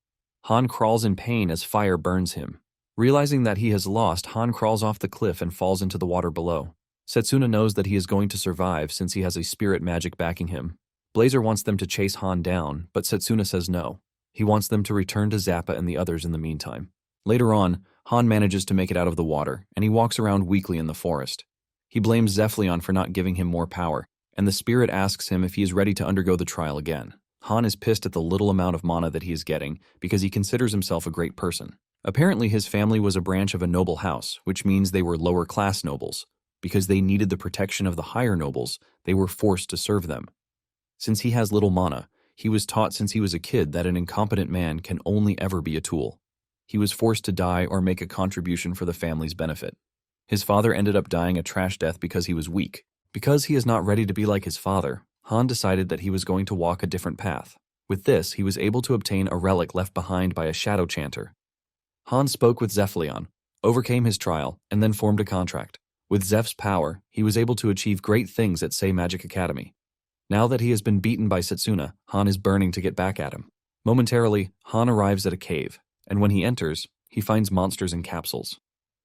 Han crawls in pain as fire burns him. Realizing that he has lost, Han crawls off the cliff and falls into the water below. Satsuna knows that he is going to survive since he has a spirit magic backing him. Blazer wants them to chase Han down, but Satsuna says no. He wants them to return to Zappa and the others in the meantime. Later on, Han manages to make it out of the water, and he walks around weakly in the forest. He blames Zephylion for not giving him more power, and the spirit asks him if he is ready to undergo the trial again. Han is pissed at the little amount of mana that he is getting because he considers himself a great person. Apparently his family was a branch of a noble house, which means they were lower-class nobles. Because they needed the protection of the higher nobles, they were forced to serve them. Since he has little mana, he was taught since he was a kid that an incompetent man can only ever be a tool. He was forced to die or make a contribution for the family's benefit. His father ended up dying a trash death because he was weak. Because he is not ready to be like his father, Han decided that he was going to walk a different path. With this, he was able to obtain a relic left behind by a shadow chanter. Han spoke with Zephylion, overcame his trial, and then formed a contract. With Zeph's power, he was able to achieve great things at Say Magic Academy. Now that he has been beaten by Satsuna, Han is burning to get back at him. Momentarily, Han arrives at a cave, and when he enters, he finds monsters in capsules.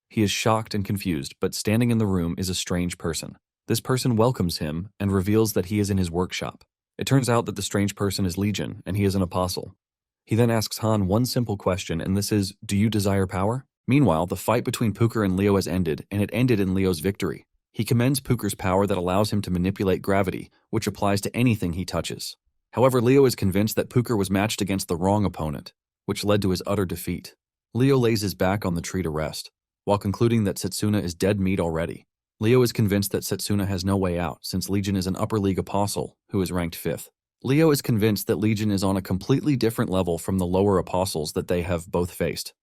He is shocked and confused, but standing in the room is a strange person. This person welcomes him and reveals that he is in his workshop. It turns out that the strange person is Legion, and he is an apostle. He then asks Han one simple question, and this is, do you desire power? Meanwhile, the fight between Puker and Leo has ended, and it ended in Leo's victory. He commends Puker's power that allows him to manipulate gravity, which applies to anything he touches. However, Leo is convinced that Puker was matched against the wrong opponent, which led to his utter defeat. Leo lays his back on the tree to rest, while concluding that Satsuna is dead meat already. Leo is convinced that Satsuna has no way out, since Legion is an upper league apostle, who is ranked 5th. Leo is convinced that Legion is on a completely different level from the lower apostles that they have both faced.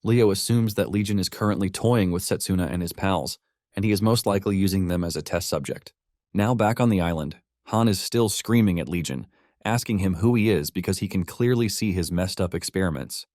Leo assumes that Legion is currently toying with Satsuna and his pals, and he is most likely using them as a test subject. Now back on the island, Han is still screaming at Legion, asking him who he is because he can clearly see his messed up experiments.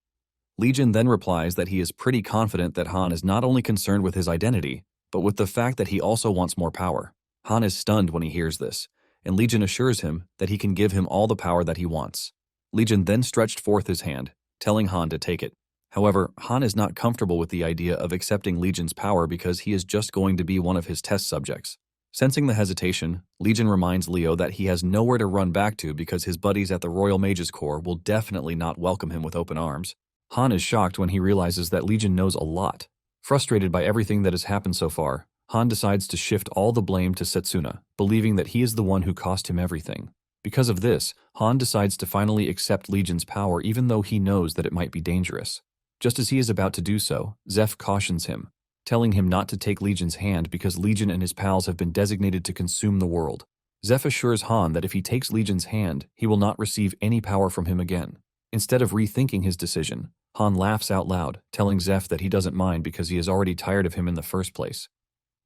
Legion then replies that he is pretty confident that Han is not only concerned with his identity, but with the fact that he also wants more power. Han is stunned when he hears this, and Legion assures him that he can give him all the power that he wants. Legion then stretched forth his hand, telling Han to take it. However, Han is not comfortable with the idea of accepting Legion's power because he is just going to be one of his test subjects. Sensing the hesitation, Legion reminds Leo that he has nowhere to run back to because his buddies at the Royal Mages Corps will definitely not welcome him with open arms. Han is shocked when he realizes that Legion knows a lot. Frustrated by everything that has happened so far, Han decides to shift all the blame to Satsuna, believing that he is the one who cost him everything. Because of this, Han decides to finally accept Legion's power even though he knows that it might be dangerous. Just as he is about to do so, Zeph cautions him, telling him not to take Legion's hand because Legion and his pals have been designated to consume the world. Zeph assures Han that if he takes Legion's hand, he will not receive any power from him again. Instead of rethinking his decision, Han laughs out loud, telling Zeph that he doesn't mind because he is already tired of him in the first place.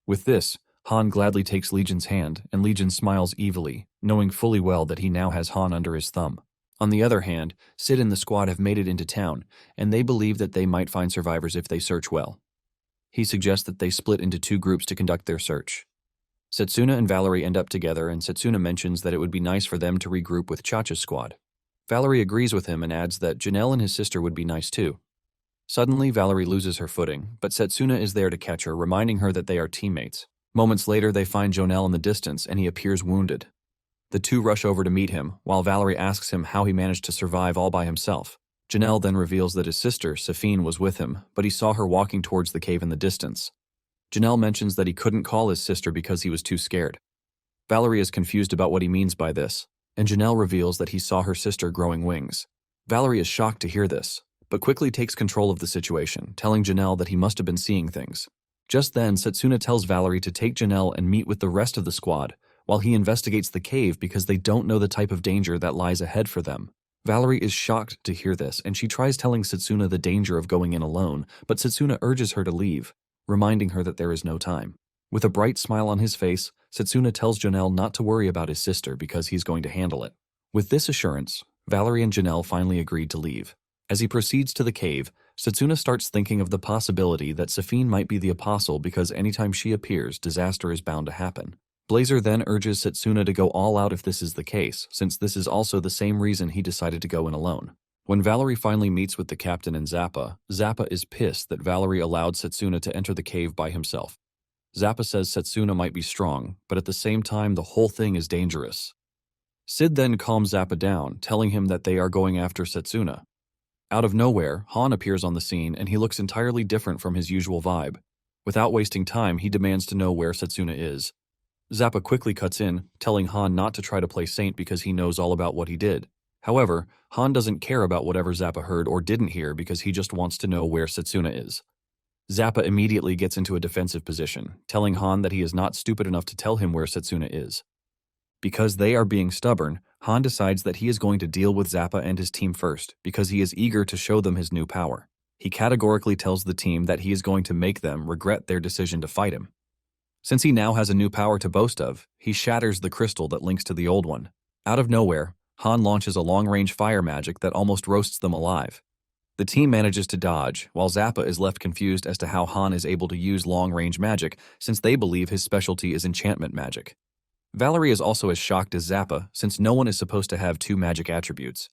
With this, Han gladly takes Legion's hand, and Legion smiles evilly, knowing fully well that he now has Han under his thumb. On the other hand, Sid and the squad have made it into town, and they believe that they might find survivors if they search well. He suggests that they split into 2 groups to conduct their search. Satsuna and Valerie end up together, and Satsuna mentions that it would be nice for them to regroup with Chacha's squad. Valerie agrees with him and adds that Janelle and his sister would be nice too. Suddenly, Valerie loses her footing, but Satsuna is there to catch her, reminding her that they are teammates. Moments later, they find Jonelle in the distance, and he appears wounded. The 2 rush over to meet him, while Valerie asks him how he managed to survive all by himself. Janelle then reveals that his sister, Safine, was with him, but he saw her walking towards the cave in the distance. Janelle mentions that he couldn't call his sister because he was too scared. Valerie is confused about what he means by this, and Janelle reveals that he saw her sister growing wings. Valerie is shocked to hear this, but quickly takes control of the situation, telling Janelle that he must have been seeing things. Just then, Satsuna tells Valerie to take Janelle and meet with the rest of the squad, while he investigates the cave because they don't know the type of danger that lies ahead for them. Valerie is shocked to hear this, and she tries telling Satsuna the danger of going in alone, but Satsuna urges her to leave, reminding her that there is no time. With a bright smile on his face, Satsuna tells Janelle not to worry about his sister because he's going to handle it. With this assurance, Valerie and Janelle finally agreed to leave. As he proceeds to the cave, Satsuna starts thinking of the possibility that Safine might be the apostle because anytime she appears, disaster is bound to happen. Blazer then urges Satsuna to go all out if this is the case, since this is also the same reason he decided to go in alone. When Valerie finally meets with the captain and Zappa, Zappa is pissed that Valerie allowed Satsuna to enter the cave by himself. Zappa says Satsuna might be strong, but at the same time the whole thing is dangerous. Sid then calms Zappa down, telling him that they are going after Satsuna. Out of nowhere, Han appears on the scene and he looks entirely different from his usual vibe. Without wasting time, he demands to know where Satsuna is. Zappa quickly cuts in, telling Han not to try to play saint because he knows all about what he did. However, Han doesn't care about whatever Zappa heard or didn't hear because he just wants to know where Satsuna is. Zappa immediately gets into a defensive position, telling Han that he is not stupid enough to tell him where Satsuna is. Because they are being stubborn, Han decides that he is going to deal with Zappa and his team first because he is eager to show them his new power. He categorically tells the team that he is going to make them regret their decision to fight him. Since he now has a new power to boast of, he shatters the crystal that links to the old one. Out of nowhere, Han launches a long-range fire magic that almost roasts them alive. The team manages to dodge, while Zappa is left confused as to how Han is able to use long-range magic since they believe his specialty is enchantment magic. Valerie is also as shocked as Zappa since no one is supposed to have two magic attributes.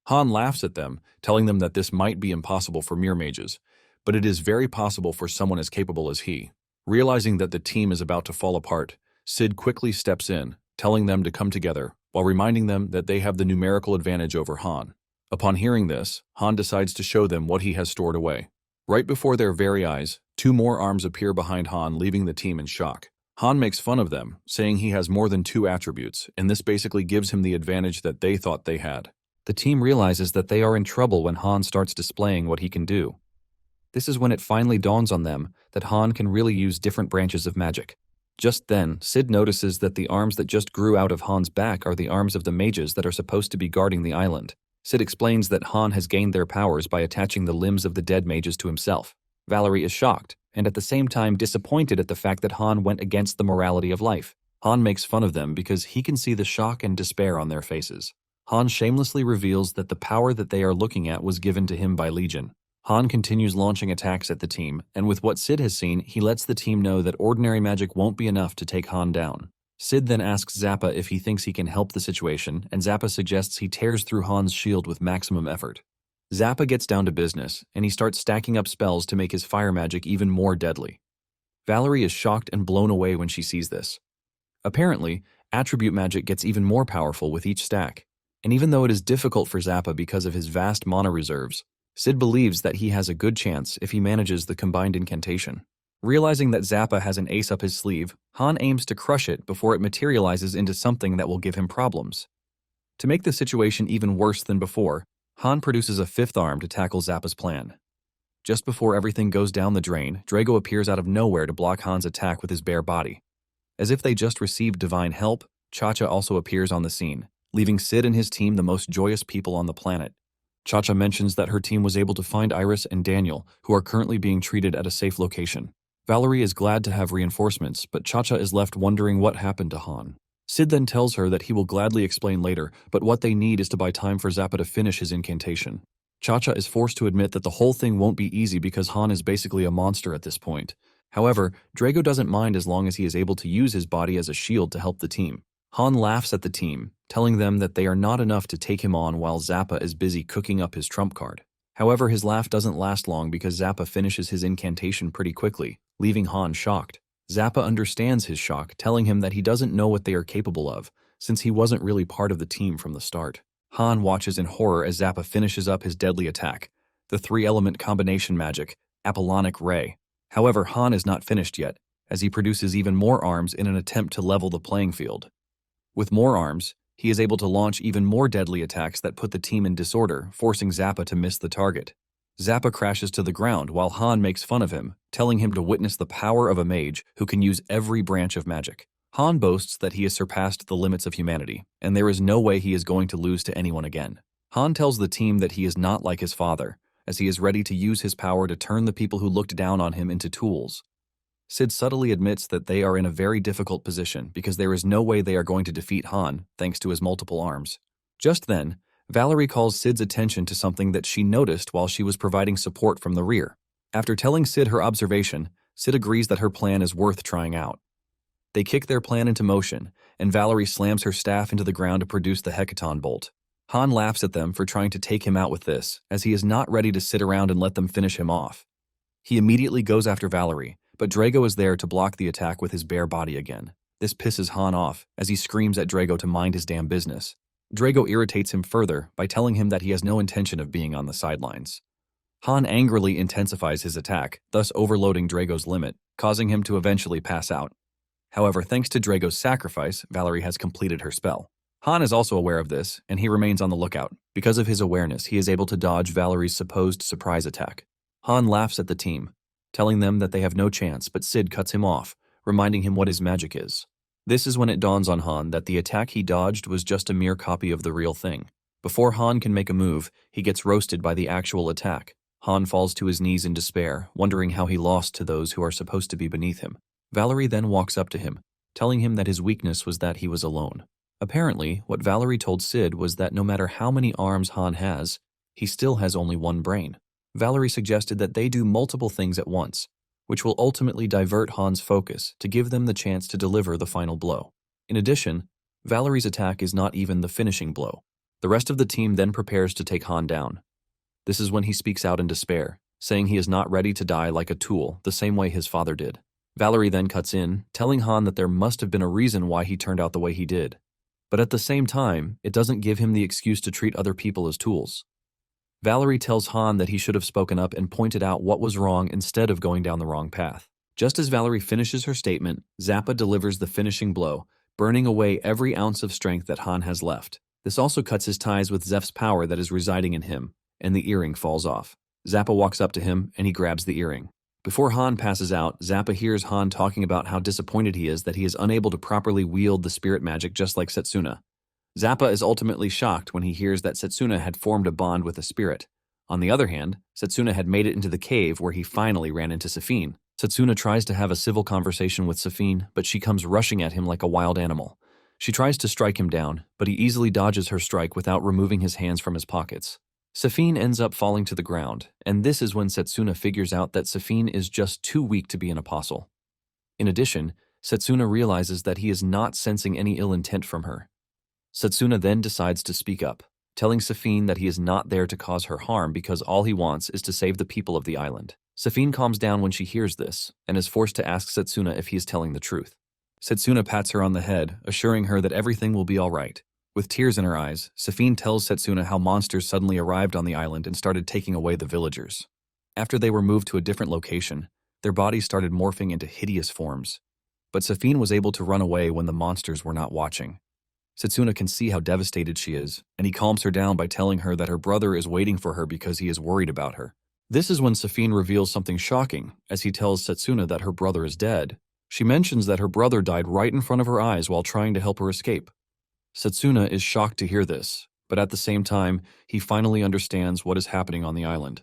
Han laughs at them, telling them that this might be impossible for mere mages, but it is very possible for someone as capable as he. Realizing that the team is about to fall apart, Sid quickly steps in, telling them to come together, while reminding them that they have the numerical advantage over Han. Upon hearing this, Han decides to show them what he has stored away. Right before their very eyes, two more arms appear behind Han, leaving the team in shock. Han makes fun of them, saying he has more than two attributes, and this basically gives him the advantage that they thought they had. The team realizes that they are in trouble when Han starts displaying what he can do. This is when it finally dawns on them that Han can really use different branches of magic. Just then, Sid notices that the arms that just grew out of Han's back are the arms of the mages that are supposed to be guarding the island. Sid explains that Han has gained their powers by attaching the limbs of the dead mages to himself. Valerie is shocked, and at the same time disappointed at the fact that Han went against the morality of life. Han makes fun of them because he can see the shock and despair on their faces. Han shamelessly reveals that the power that they are looking at was given to him by Legion. Han continues launching attacks at the team, and with what Sid has seen, he lets the team know that ordinary magic won't be enough to take Han down. Sid then asks Zappa if he thinks he can help the situation, and Zappa suggests he tears through Han's shield with maximum effort. Zappa gets down to business, and he starts stacking up spells to make his fire magic even more deadly. Valerie is shocked and blown away when she sees this. Apparently, attribute magic gets even more powerful with each stack, and even though it is difficult for Zappa because of his vast mana reserves, Sid believes that he has a good chance if he manages the combined incantation. Realizing that Zappa has an ace up his sleeve, Han aims to crush it before it materializes into something that will give him problems. To make the situation even worse than before, Han produces a fifth arm to tackle Zappa's plan. Just before everything goes down the drain, Drago appears out of nowhere to block Han's attack with his bare body. As if they just received divine help, Cha-Cha also appears on the scene, leaving Sid and his team the most joyous people on the planet. Cha-Cha mentions that her team was able to find Iris and Daniel, who are currently being treated at a safe location. Valerie is glad to have reinforcements, but Cha-Cha is left wondering what happened to Han. Sid then tells her that he will gladly explain later, but what they need is to buy time for Zappa to finish his incantation. Cha-Cha is forced to admit that the whole thing won't be easy because Han is basically a monster at this point. However, Drago doesn't mind as long as he is able to use his body as a shield to help the team. Han laughs at the team, telling them that they are not enough to take him on while Zappa is busy cooking up his trump card. However, his laugh doesn't last long because Zappa finishes his incantation pretty quickly, leaving Han shocked. Zappa understands his shock, telling him that he doesn't know what they are capable of, since he wasn't really part of the team from the start. Han watches in horror as Zappa finishes up his deadly attack, the three-element combination magic, Apollonic Ray. However, Han is not finished yet, as he produces even more arms in an attempt to level the playing field. With more arms, he is able to launch even more deadly attacks that put the team in disorder, forcing Zappa to miss the target. Zappa crashes to the ground while Han makes fun of him, telling him to witness the power of a mage who can use every branch of magic. Han boasts that he has surpassed the limits of humanity, and there is no way he is going to lose to anyone again. Han tells the team that he is not like his father, as he is ready to use his power to turn the people who looked down on him into tools. Sid subtly admits that they are in a very difficult position because there is no way they are going to defeat Han thanks to his multiple arms. Just then, Valerie calls Sid's attention to something that she noticed while she was providing support from the rear. After telling Sid her observation, Sid agrees that her plan is worth trying out. They kick their plan into motion, and Valerie slams her staff into the ground to produce the hecaton bolt. Han laughs at them for trying to take him out with this, as he is not ready to sit around and let them finish him off. He immediately goes after Valerie, but Drago is there to block the attack with his bare body again. This pisses Han off, as he screams at Drago to mind his damn business. Drago irritates him further by telling him that he has no intention of being on the sidelines. Han angrily intensifies his attack, thus overloading Drago's limit, causing him to eventually pass out. However, thanks to Drago's sacrifice, Valerie has completed her spell. Han is also aware of this, and he remains on the lookout. Because of his awareness, he is able to dodge Valerie's supposed surprise attack. Han laughs at the team, telling them that they have no chance, but Sid cuts him off, reminding him what his magic is. This is when it dawns on Han that the attack he dodged was just a mere copy of the real thing. Before Han can make a move, he gets roasted by the actual attack. Han falls to his knees in despair, wondering how he lost to those who are supposed to be beneath him. Valerie then walks up to him, telling him that his weakness was that he was alone. Apparently, what Valerie told Sid was that no matter how many arms Han has, he still has only one brain. Valerie suggested that they do multiple things at once, which will ultimately divert Han's focus to give them the chance to deliver the final blow. In addition, Valerie's attack is not even the finishing blow. The rest of the team then prepares to take Han down. This is when he speaks out in despair, saying he is not ready to die like a tool the same way his father did. Valerie then cuts in, telling Han that there must have been a reason why he turned out the way he did. But at the same time, it doesn't give him the excuse to treat other people as tools. Valerie tells Han that he should have spoken up and pointed out what was wrong instead of going down the wrong path. Just as Valerie finishes her statement, Zappa delivers the finishing blow, burning away every ounce of strength that Han has left. This also cuts his ties with Zeph's power that is residing in him, and the earring falls off. Zappa walks up to him, and he grabs the earring. Before Han passes out, Zappa hears Han talking about how disappointed he is that he is unable to properly wield the spirit magic just like Satsuna. Zappa is ultimately shocked when he hears that Satsuna had formed a bond with a spirit. On the other hand, Satsuna had made it into the cave where he finally ran into Safine. Satsuna tries to have a civil conversation with Safine, but she comes rushing at him like a wild animal. She tries to strike him down, but he easily dodges her strike without removing his hands from his pockets. Safine ends up falling to the ground, and this is when Satsuna figures out that Safine is just too weak to be an apostle. In addition, Satsuna realizes that he is not sensing any ill intent from her. Satsuna then decides to speak up, telling Safine that he is not there to cause her harm because all he wants is to save the people of the island. Safine calms down when she hears this, and is forced to ask Satsuna if he is telling the truth. Satsuna pats her on the head, assuring her that everything will be all right. With tears in her eyes, Safine tells Satsuna how monsters suddenly arrived on the island and started taking away the villagers. After they were moved to a different location, their bodies started morphing into hideous forms. But Safine was able to run away when the monsters were not watching. Satsuna can see how devastated she is, and he calms her down by telling her that her brother is waiting for her because he is worried about her. This is when Safine reveals something shocking, as he tells Satsuna that her brother is dead. She mentions that her brother died right in front of her eyes while trying to help her escape. Satsuna is shocked to hear this, but at the same time, he finally understands what is happening on the island.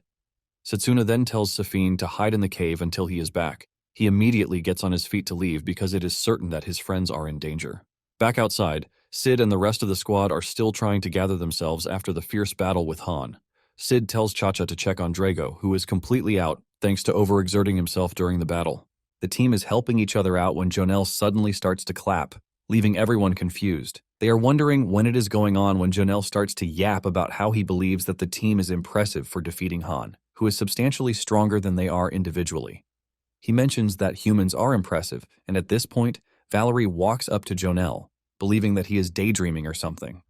Satsuna then tells Safine to hide in the cave until he is back. He immediately gets on his feet to leave because it is certain that his friends are in danger. Back outside, Sid and the rest of the squad are still trying to gather themselves after the fierce battle with Han. Sid tells Cha-Cha to check on Drago, who is completely out thanks to overexerting himself during the battle. The team is helping each other out when Jonelle suddenly starts to clap, leaving everyone confused. They are wondering when it is going on when Jonelle starts to yap about how he believes that the team is impressive for defeating Han, who is substantially stronger than they are individually. He mentions that humans are impressive, and at this point, Valerie walks up to Jonelle, believing that he is daydreaming or something.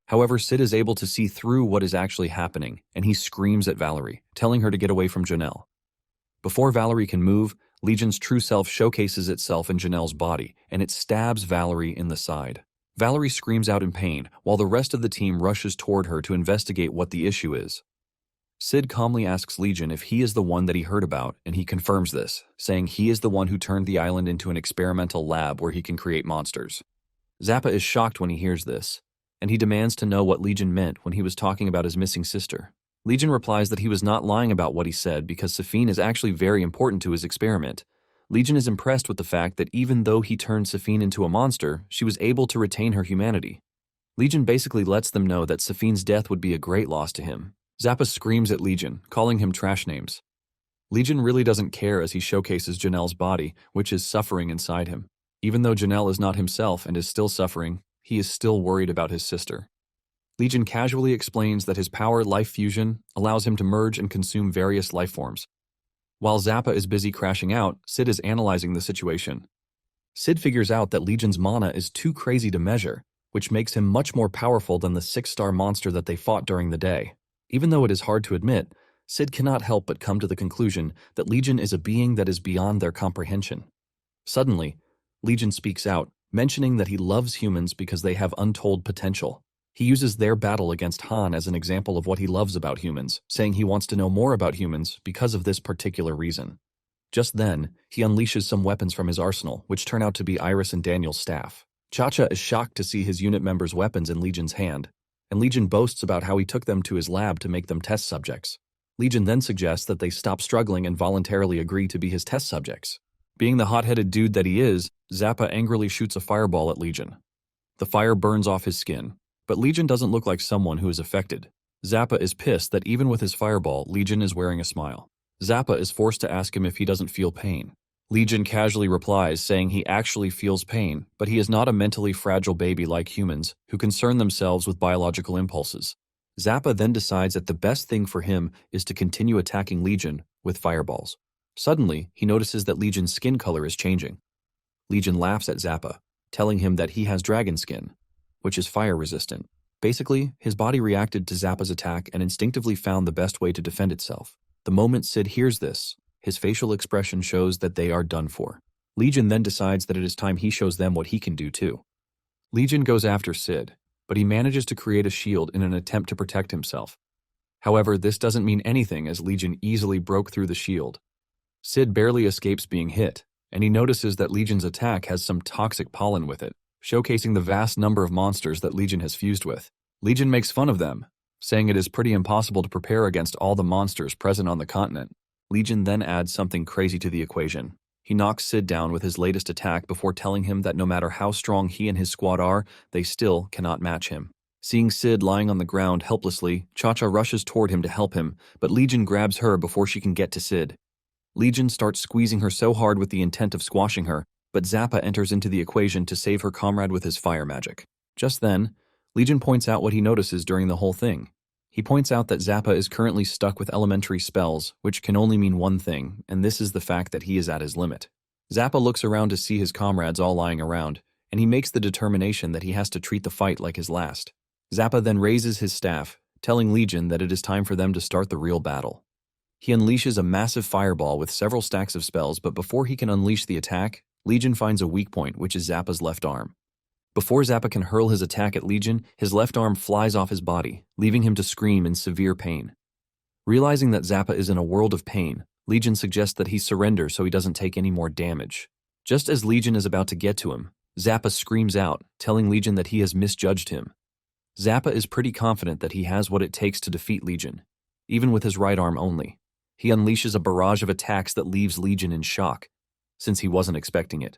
However, Sid is able to see through what is actually happening, and he screams at Valerie, telling her to get away from Jonelle. Before Valerie can move, Legion's true self showcases itself in Janelle's body, and it stabs Valerie in the side. Valerie screams out in pain, while the rest of the team rushes toward her to investigate what the issue is. Sid calmly asks Legion if he is the one that he heard about, and he confirms this, saying he is the one who turned the island into an experimental lab where he can create monsters. Zappa is shocked when he hears this, and he demands to know what Legion meant when he was talking about his missing sister. Legion replies that he was not lying about what he said because Safine is actually very important to his experiment. Legion is impressed with the fact that even though he turned Safine into a monster, she was able to retain her humanity. Legion basically lets them know that Safine's death would be a great loss to him. Zappa screams at Legion, calling him trash names. Legion really doesn't care as he showcases Janelle's body, which is suffering inside him. Even though Janelle is not himself and is still suffering, he is still worried about his sister. Legion casually explains that his power life fusion allows him to merge and consume various life forms. While Zappa is busy crashing out, Sid is analyzing the situation. Sid figures out that Legion's mana is too crazy to measure, which makes him much more powerful than the 6-star monster that they fought during the day. Even though it is hard to admit, Sid cannot help but come to the conclusion that Legion is a being that is beyond their comprehension. Suddenly, Legion speaks out, mentioning that he loves humans because they have untold potential. He uses their battle against Han as an example of what he loves about humans, saying he wants to know more about humans because of this particular reason. Just then, he unleashes some weapons from his arsenal, which turn out to be Iris and Daniel's staff. Cha-Cha is shocked to see his unit members' weapons in Legion's hand, and Legion boasts about how he took them to his lab to make them test subjects. Legion then suggests that they stop struggling and voluntarily agree to be his test subjects. Being the hot-headed dude that he is, Zappa angrily shoots a fireball at Legion. The fire burns off his skin, but Legion doesn't look like someone who is affected. Zappa is pissed that even with his fireball, Legion is wearing a smile. Zappa is forced to ask him if he doesn't feel pain. Legion casually replies, saying he actually feels pain, but he is not a mentally fragile baby like humans, who concern themselves with biological impulses. Zappa then decides that the best thing for him is to continue attacking Legion with fireballs. Suddenly, he notices that Legion's skin color is changing. Legion laughs at Zappa, telling him that he has dragon skin, which is fire-resistant. Basically, his body reacted to Zappa's attack and instinctively found the best way to defend itself. The moment Sid hears this, his facial expression shows that they are done for. Legion then decides that it is time he shows them what he can do too. Legion goes after Sid, but he manages to create a shield in an attempt to protect himself. However, this doesn't mean anything as Legion easily broke through the shield. Sid barely escapes being hit, and he notices that Legion's attack has some toxic pollen with it, showcasing the vast number of monsters that Legion has fused with. Legion makes fun of them, saying it is pretty impossible to prepare against all the monsters present on the continent. Legion then adds something crazy to the equation. He knocks Sid down with his latest attack before telling him that no matter how strong he and his squad are, they still cannot match him. Seeing Sid lying on the ground helplessly, Cha-Cha rushes toward him to help him, but Legion grabs her before she can get to Sid. Legion starts squeezing her so hard with the intent of squashing her, but Zappa enters into the equation to save her comrade with his fire magic. Just then, Legion points out what he notices during the whole thing. He points out that Zappa is currently stuck with elementary spells, which can only mean one thing, and this is the fact that he is at his limit. Zappa looks around to see his comrades all lying around, and he makes the determination that he has to treat the fight like his last. Zappa then raises his staff, telling Legion that it is time for them to start the real battle. He unleashes a massive fireball with several stacks of spells, but before he can unleash the attack, Legion finds a weak point, which is Zappa's left arm. Before Zappa can hurl his attack at Legion, his left arm flies off his body, leaving him to scream in severe pain. Realizing that Zappa is in a world of pain, Legion suggests that he surrender so he doesn't take any more damage. Just as Legion is about to get to him, Zappa screams out, telling Legion that he has misjudged him. Zappa is pretty confident that he has what it takes to defeat Legion, even with his right arm only. He unleashes a barrage of attacks that leaves Legion in shock, since he wasn't expecting it.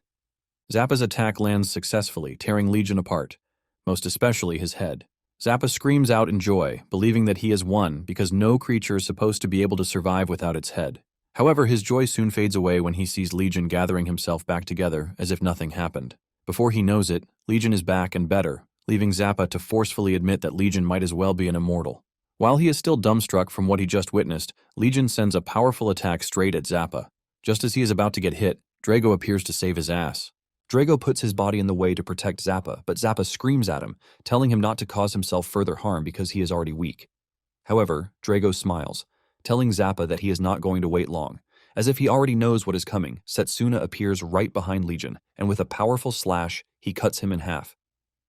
Zappa's attack lands successfully, tearing Legion apart, most especially his head. Zappa screams out in joy, believing that he has won because no creature is supposed to be able to survive without its head. However, his joy soon fades away when he sees Legion gathering himself back together as if nothing happened. Before he knows it, Legion is back and better, leaving Zappa to forcefully admit that Legion might as well be an immortal. While he is still dumbstruck from what he just witnessed, Legion sends a powerful attack straight at Zappa. Just as he is about to get hit, Drago appears to save his ass. Drago puts his body in the way to protect Zappa, but Zappa screams at him, telling him not to cause himself further harm because he is already weak. However, Drago smiles, telling Zappa that he is not going to wait long, As if he already knows what is coming, Satsuna appears right behind Legion, and with a powerful slash, he cuts him in half.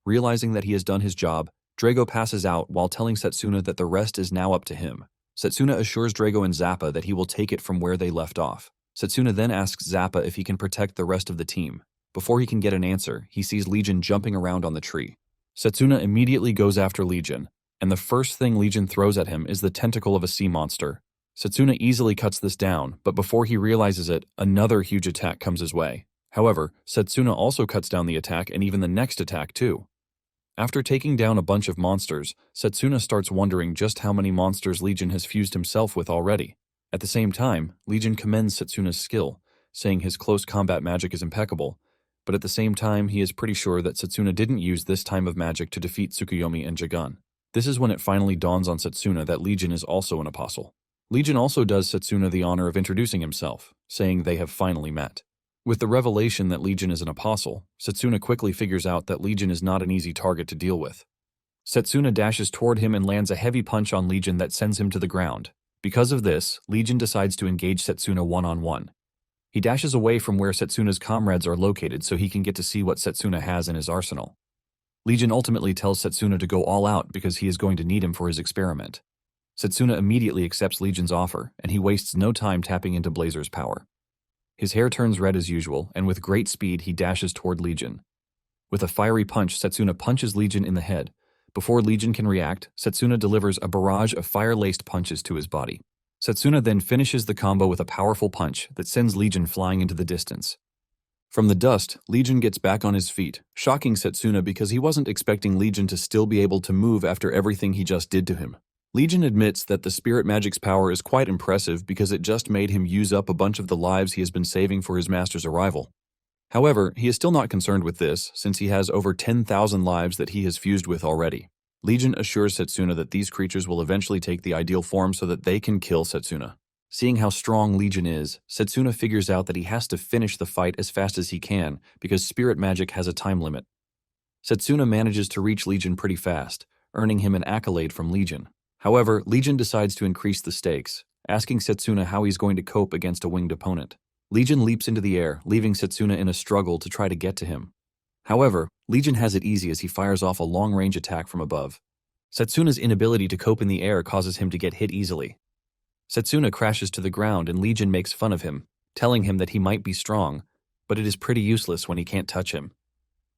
Realizing that he has done his job, Drago passes out while telling Satsuna that the rest is now up to him. Satsuna assures Drago and Zappa that he will take it from where they left off. Satsuna then asks Zappa if he can protect the rest of the team. Before he can get an answer, he sees Legion jumping around on the tree. Satsuna immediately goes after Legion, and the first thing Legion throws at him is the tentacle of a sea monster. Satsuna easily cuts this down, but before he realizes it, another huge attack comes his way. However, Satsuna also cuts down the attack and even the next attack too. After taking down a bunch of monsters, Satsuna starts wondering just how many monsters Legion has fused himself with already. At the same time, Legion commends Satsuna's skill, saying his close combat magic is impeccable, but at the same time he is pretty sure that Satsuna didn't use this time of magic to defeat Tsukuyomi and Jagun. This is when it finally dawns on Satsuna that Legion is also an apostle. Legion also does Satsuna the honor of introducing himself, saying they have finally met. With the revelation that Legion is an apostle, Satsuna quickly figures out that Legion is not an easy target to deal with. Satsuna dashes toward him and lands a heavy punch on Legion that sends him to the ground. Because of this, Legion decides to engage Satsuna one-on-one. He dashes away from where Satsuna's comrades are located so he can get to see what Satsuna has in his arsenal. Legion ultimately tells Satsuna to go all out because he is going to need him for his experiment. Satsuna immediately accepts Legion's offer, and he wastes no time tapping into Blazer's power. His hair turns red as usual, and with great speed he dashes toward Legion. With a fiery punch, Satsuna punches Legion in the head. Before Legion can react, Satsuna delivers a barrage of fire-laced punches to his body. Satsuna then finishes the combo with a powerful punch that sends Legion flying into the distance. From the dust, Legion gets back on his feet, shocking Satsuna because he wasn't expecting Legion to still be able to move after everything he just did to him. Legion admits that the spirit magic's power is quite impressive because it just made him use up a bunch of the lives he has been saving for his master's arrival. However, he is still not concerned with this, since he has over 10,000 lives that he has fused with already. Legion assures Satsuna that these creatures will eventually take the ideal form so that they can kill Satsuna. Seeing how strong Legion is, Satsuna figures out that he has to finish the fight as fast as he can because spirit magic has a time limit. Satsuna manages to reach Legion pretty fast, earning him an accolade from Legion. However, Legion decides to increase the stakes, asking Satsuna how he's going to cope against a winged opponent. Legion leaps into the air, leaving Satsuna in a struggle to try to get to him. However, Legion has it easy as he fires off a long-range attack from above. Satsuna's inability to cope in the air causes him to get hit easily. Satsuna crashes to the ground and Legion makes fun of him, telling him that he might be strong, but it is pretty useless when he can't touch him.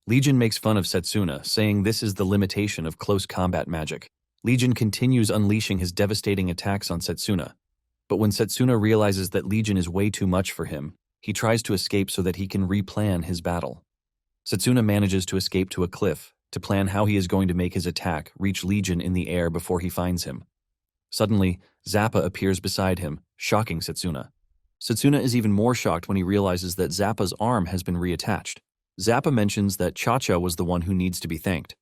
Legion makes fun of Satsuna, saying this is the limitation of close combat magic. Legion continues unleashing his devastating attacks on Satsuna, but when Satsuna realizes that Legion is way too much for him, he tries to escape so that he can replan his battle. Satsuna manages to escape to a cliff to plan how he is going to make his attack reach Legion in the air before he finds him. Suddenly, Zappa appears beside him, shocking Satsuna. Satsuna is even more shocked when he realizes that Zappa's arm has been reattached. Zappa mentions that Cha-Cha was the one who needs to be thanked.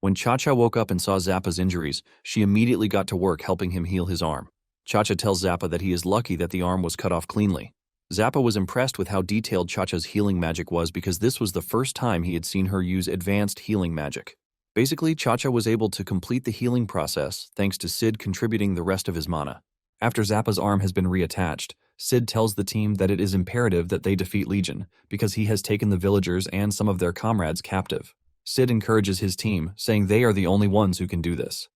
When Cha-Cha woke up and saw Zappa's injuries, she immediately got to work helping him heal his arm. Cha-Cha tells Zappa that he is lucky that the arm was cut off cleanly. Zappa was impressed with how detailed Cha-Cha's healing magic was because this was the first time he had seen her use advanced healing magic. Basically, Cha-Cha was able to complete the healing process thanks to Sid contributing the rest of his mana. After Zappa's arm has been reattached, Sid tells the team that it is imperative that they defeat Legion because he has taken the villagers and some of their comrades captive. Sid encourages his team, saying they are the only ones who can do this.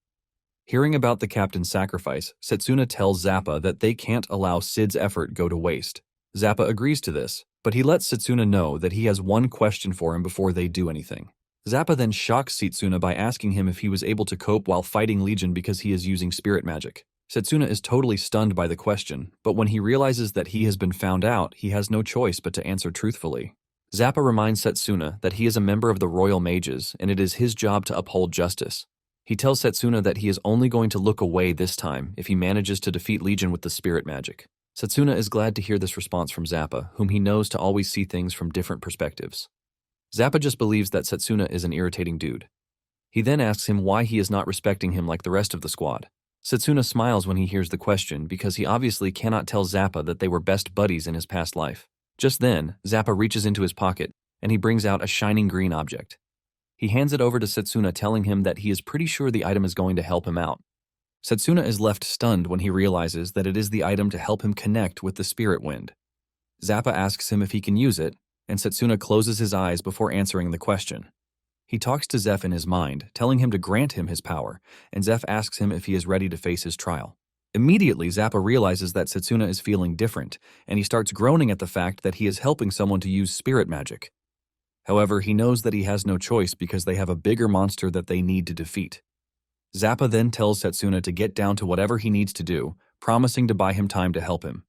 Hearing about the captain's sacrifice, Satsuna tells Zappa that they can't allow Sid's effort go to waste. Zappa agrees to this, but he lets Satsuna know that he has one question for him before they do anything. Zappa then shocks Satsuna by asking him if he was able to cope while fighting Legion because he is using spirit magic. Satsuna is totally stunned by the question, but when he realizes that he has been found out, he has no choice but to answer truthfully. Zappa reminds Satsuna that he is a member of the Royal Mages and it is his job to uphold justice. He tells Satsuna that he is only going to look away this time if he manages to defeat Legion with the spirit magic. Satsuna is glad to hear this response from Zappa, whom he knows to always see things from different perspectives. Zappa just believes that Satsuna is an irritating dude. He then asks him why he is not respecting him like the rest of the squad. Satsuna smiles when he hears the question because he obviously cannot tell Zappa that they were best buddies in his past life. Just then, Zappa reaches into his pocket and he brings out a shining green object. He hands it over to Satsuna, telling him that he is pretty sure the item is going to help him out. Satsuna is left stunned when he realizes that it is the item to help him connect with the spirit wind. Zappa asks him if he can use it, and Satsuna closes his eyes before answering the question. He talks to Zeph in his mind, telling him to grant him his power, and Zeph asks him if he is ready to face his trial. Immediately, Zappa realizes that Satsuna is feeling different, and he starts groaning at the fact that he is helping someone to use spirit magic. However, he knows that he has no choice because they have a bigger monster that they need to defeat. Zappa then tells Satsuna to get down to whatever he needs to do, promising to buy him time to help him.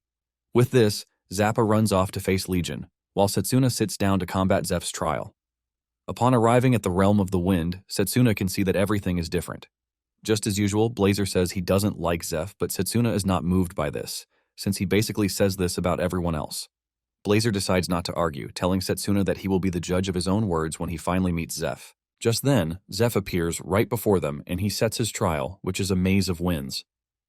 With this, Zappa runs off to face Legion, while Satsuna sits down to combat Zeph's trial. Upon arriving at the realm of the wind, Satsuna can see that everything is different. Just as usual, Blazer says he doesn't like Zeph, but Satsuna is not moved by this, since he basically says this about everyone else. Blazer decides not to argue, telling Satsuna that he will be the judge of his own words when he finally meets Zeph. Just then, Zeph appears right before them, and he sets his trial, which is a maze of winds.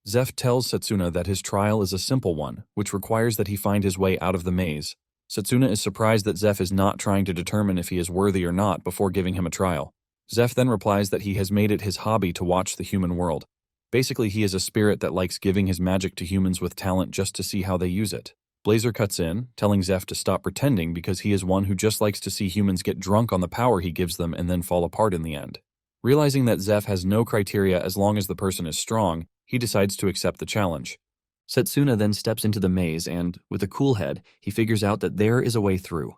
Zeph tells Satsuna that his trial is a simple one, which requires that he find his way out of the maze. Satsuna is surprised that Zeph is not trying to determine if he is worthy or not before giving him a trial. Zeph then replies that he has made it his hobby to watch the human world. Basically, he is a spirit that likes giving his magic to humans with talent just to see how they use it. Blazer cuts in, telling Zeph to stop pretending because he is one who just likes to see humans get drunk on the power he gives them and then fall apart in the end. Realizing that Zeph has no criteria as long as the person is strong, he decides to accept the challenge. Satsuna then steps into the maze and, with a cool head, he figures out that there is a way through.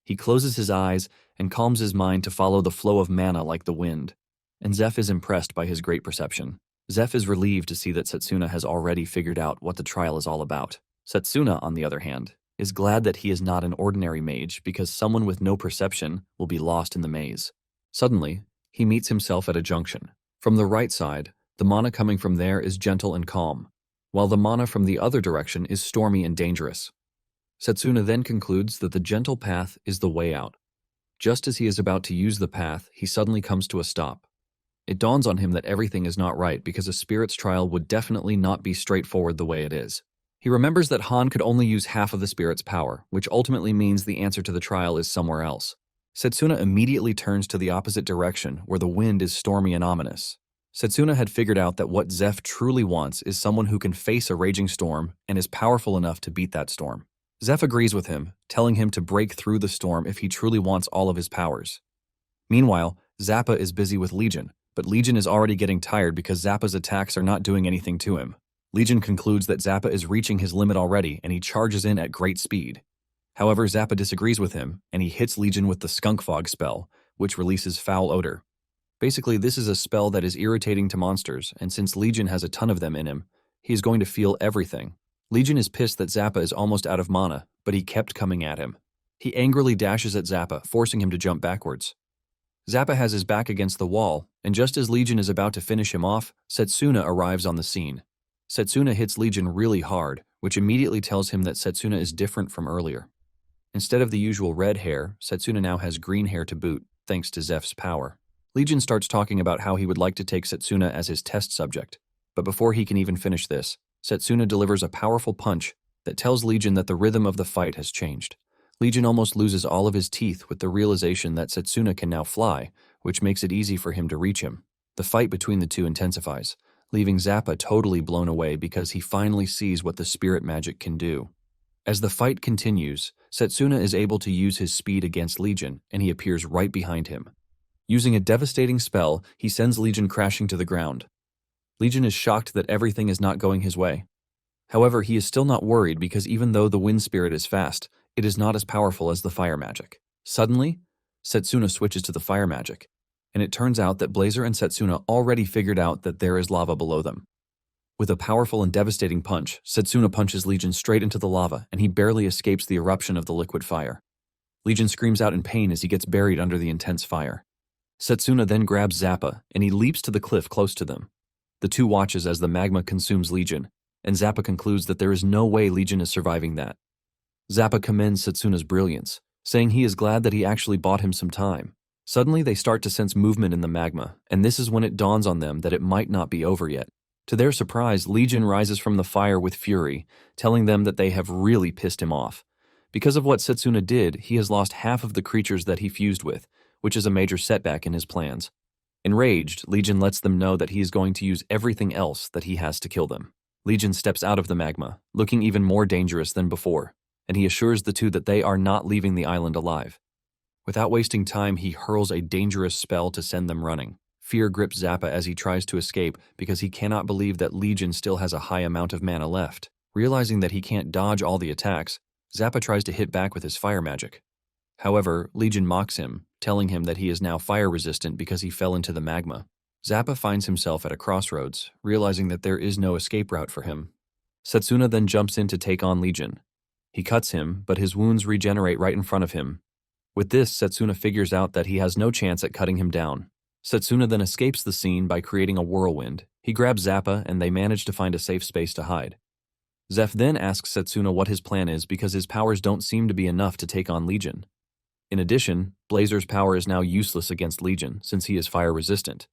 He closes his eyes and calms his mind to follow the flow of mana like the wind. And Zeph is impressed by his great perception. Zeph is relieved to see that Satsuna has already figured out what the trial is all about. Satsuna, on the other hand, is glad that he is not an ordinary mage because someone with no perception will be lost in the maze. Suddenly, he meets himself at a junction. From the right side, the mana coming from there is gentle and calm, while the mana from the other direction is stormy and dangerous. Satsuna then concludes that the gentle path is the way out. Just as he is about to use the path, he suddenly comes to a stop. It dawns on him that everything is not right because a spirit's trial would definitely not be straightforward the way it is. He remembers that Han could only use half of the spirit's power, which ultimately means the answer to the trial is somewhere else. Satsuna immediately turns to the opposite direction, where the wind is stormy and ominous. Satsuna had figured out that what Zeph truly wants is someone who can face a raging storm and is powerful enough to beat that storm. Zeph agrees with him, telling him to break through the storm if he truly wants all of his powers. Meanwhile, Zappa is busy with Legion, but Legion is already getting tired because Zappa's attacks are not doing anything to him. Legion concludes that Zappa is reaching his limit already and he charges in at great speed. However, Zappa disagrees with him, and he hits Legion with the Skunk Fog spell, which releases foul odor. Basically, this is a spell that is irritating to monsters, and since Legion has a ton of them in him, he is going to feel everything. Legion is pissed that Zappa is almost out of mana, but he kept coming at him. He angrily dashes at Zappa, forcing him to jump backwards. Zappa has his back against the wall, and just as Legion is about to finish him off, Satsuna arrives on the scene. Satsuna hits Legion really hard, which immediately tells him that Satsuna is different from earlier. Instead of the usual red hair, Satsuna now has green hair to boot, thanks to Zeph's power. Legion starts talking about how he would like to take Satsuna as his test subject, but before he can even finish this, Satsuna delivers a powerful punch that tells Legion that the rhythm of the fight has changed. Legion almost loses all of his teeth with the realization that Satsuna can now fly, which makes it easy for him to reach him. The fight between the two intensifies, leaving Zappa totally blown away because he finally sees what the spirit magic can do. As the fight continues, Satsuna is able to use his speed against Legion, and he appears right behind him. Using a devastating spell, he sends Legion crashing to the ground. Legion is shocked that everything is not going his way. However, he is still not worried because even though the wind spirit is fast, it is not as powerful as the fire magic. Suddenly, Satsuna switches to the fire magic, and it turns out that Blazer and Satsuna already figured out that there is lava below them. With a powerful and devastating punch, Satsuna punches Legion straight into the lava, and he barely escapes the eruption of the liquid fire. Legion screams out in pain as he gets buried under the intense fire. Satsuna then grabs Zappa, and he leaps to the cliff close to them. The two watches as the magma consumes Legion, and Zappa concludes that there is no way Legion is surviving that. Zappa commends Satsuna's brilliance, saying he is glad that he actually bought him some time. Suddenly, they start to sense movement in the magma, and this is when it dawns on them that it might not be over yet. To their surprise, Legion rises from the fire with fury, telling them that they have really pissed him off. Because of what Satsuna did, he has lost half of the creatures that he fused with, which is a major setback in his plans. Enraged, Legion lets them know that he is going to use everything else that he has to kill them. Legion steps out of the magma, looking even more dangerous than before, and he assures the two that they are not leaving the island alive. Without wasting time, he hurls a dangerous spell to send them running. Fear grips Zappa as he tries to escape because he cannot believe that Legion still has a high amount of mana left. Realizing that he can't dodge all the attacks, Zappa tries to hit back with his fire magic. However, Legion mocks him, telling him that he is now fire-resistant because he fell into the magma. Zappa finds himself at a crossroads, realizing that there is no escape route for him. Satsuna then jumps in to take on Legion. He cuts him, but his wounds regenerate right in front of him. With this, Satsuna figures out that he has no chance at cutting him down. Satsuna then escapes the scene by creating a whirlwind. He grabs Zappa and they manage to find a safe space to hide. Zeph then asks Satsuna what his plan is because his powers don't seem to be enough to take on Legion. In addition, Blazer's power is now useless against Legion since he is fire-resistant.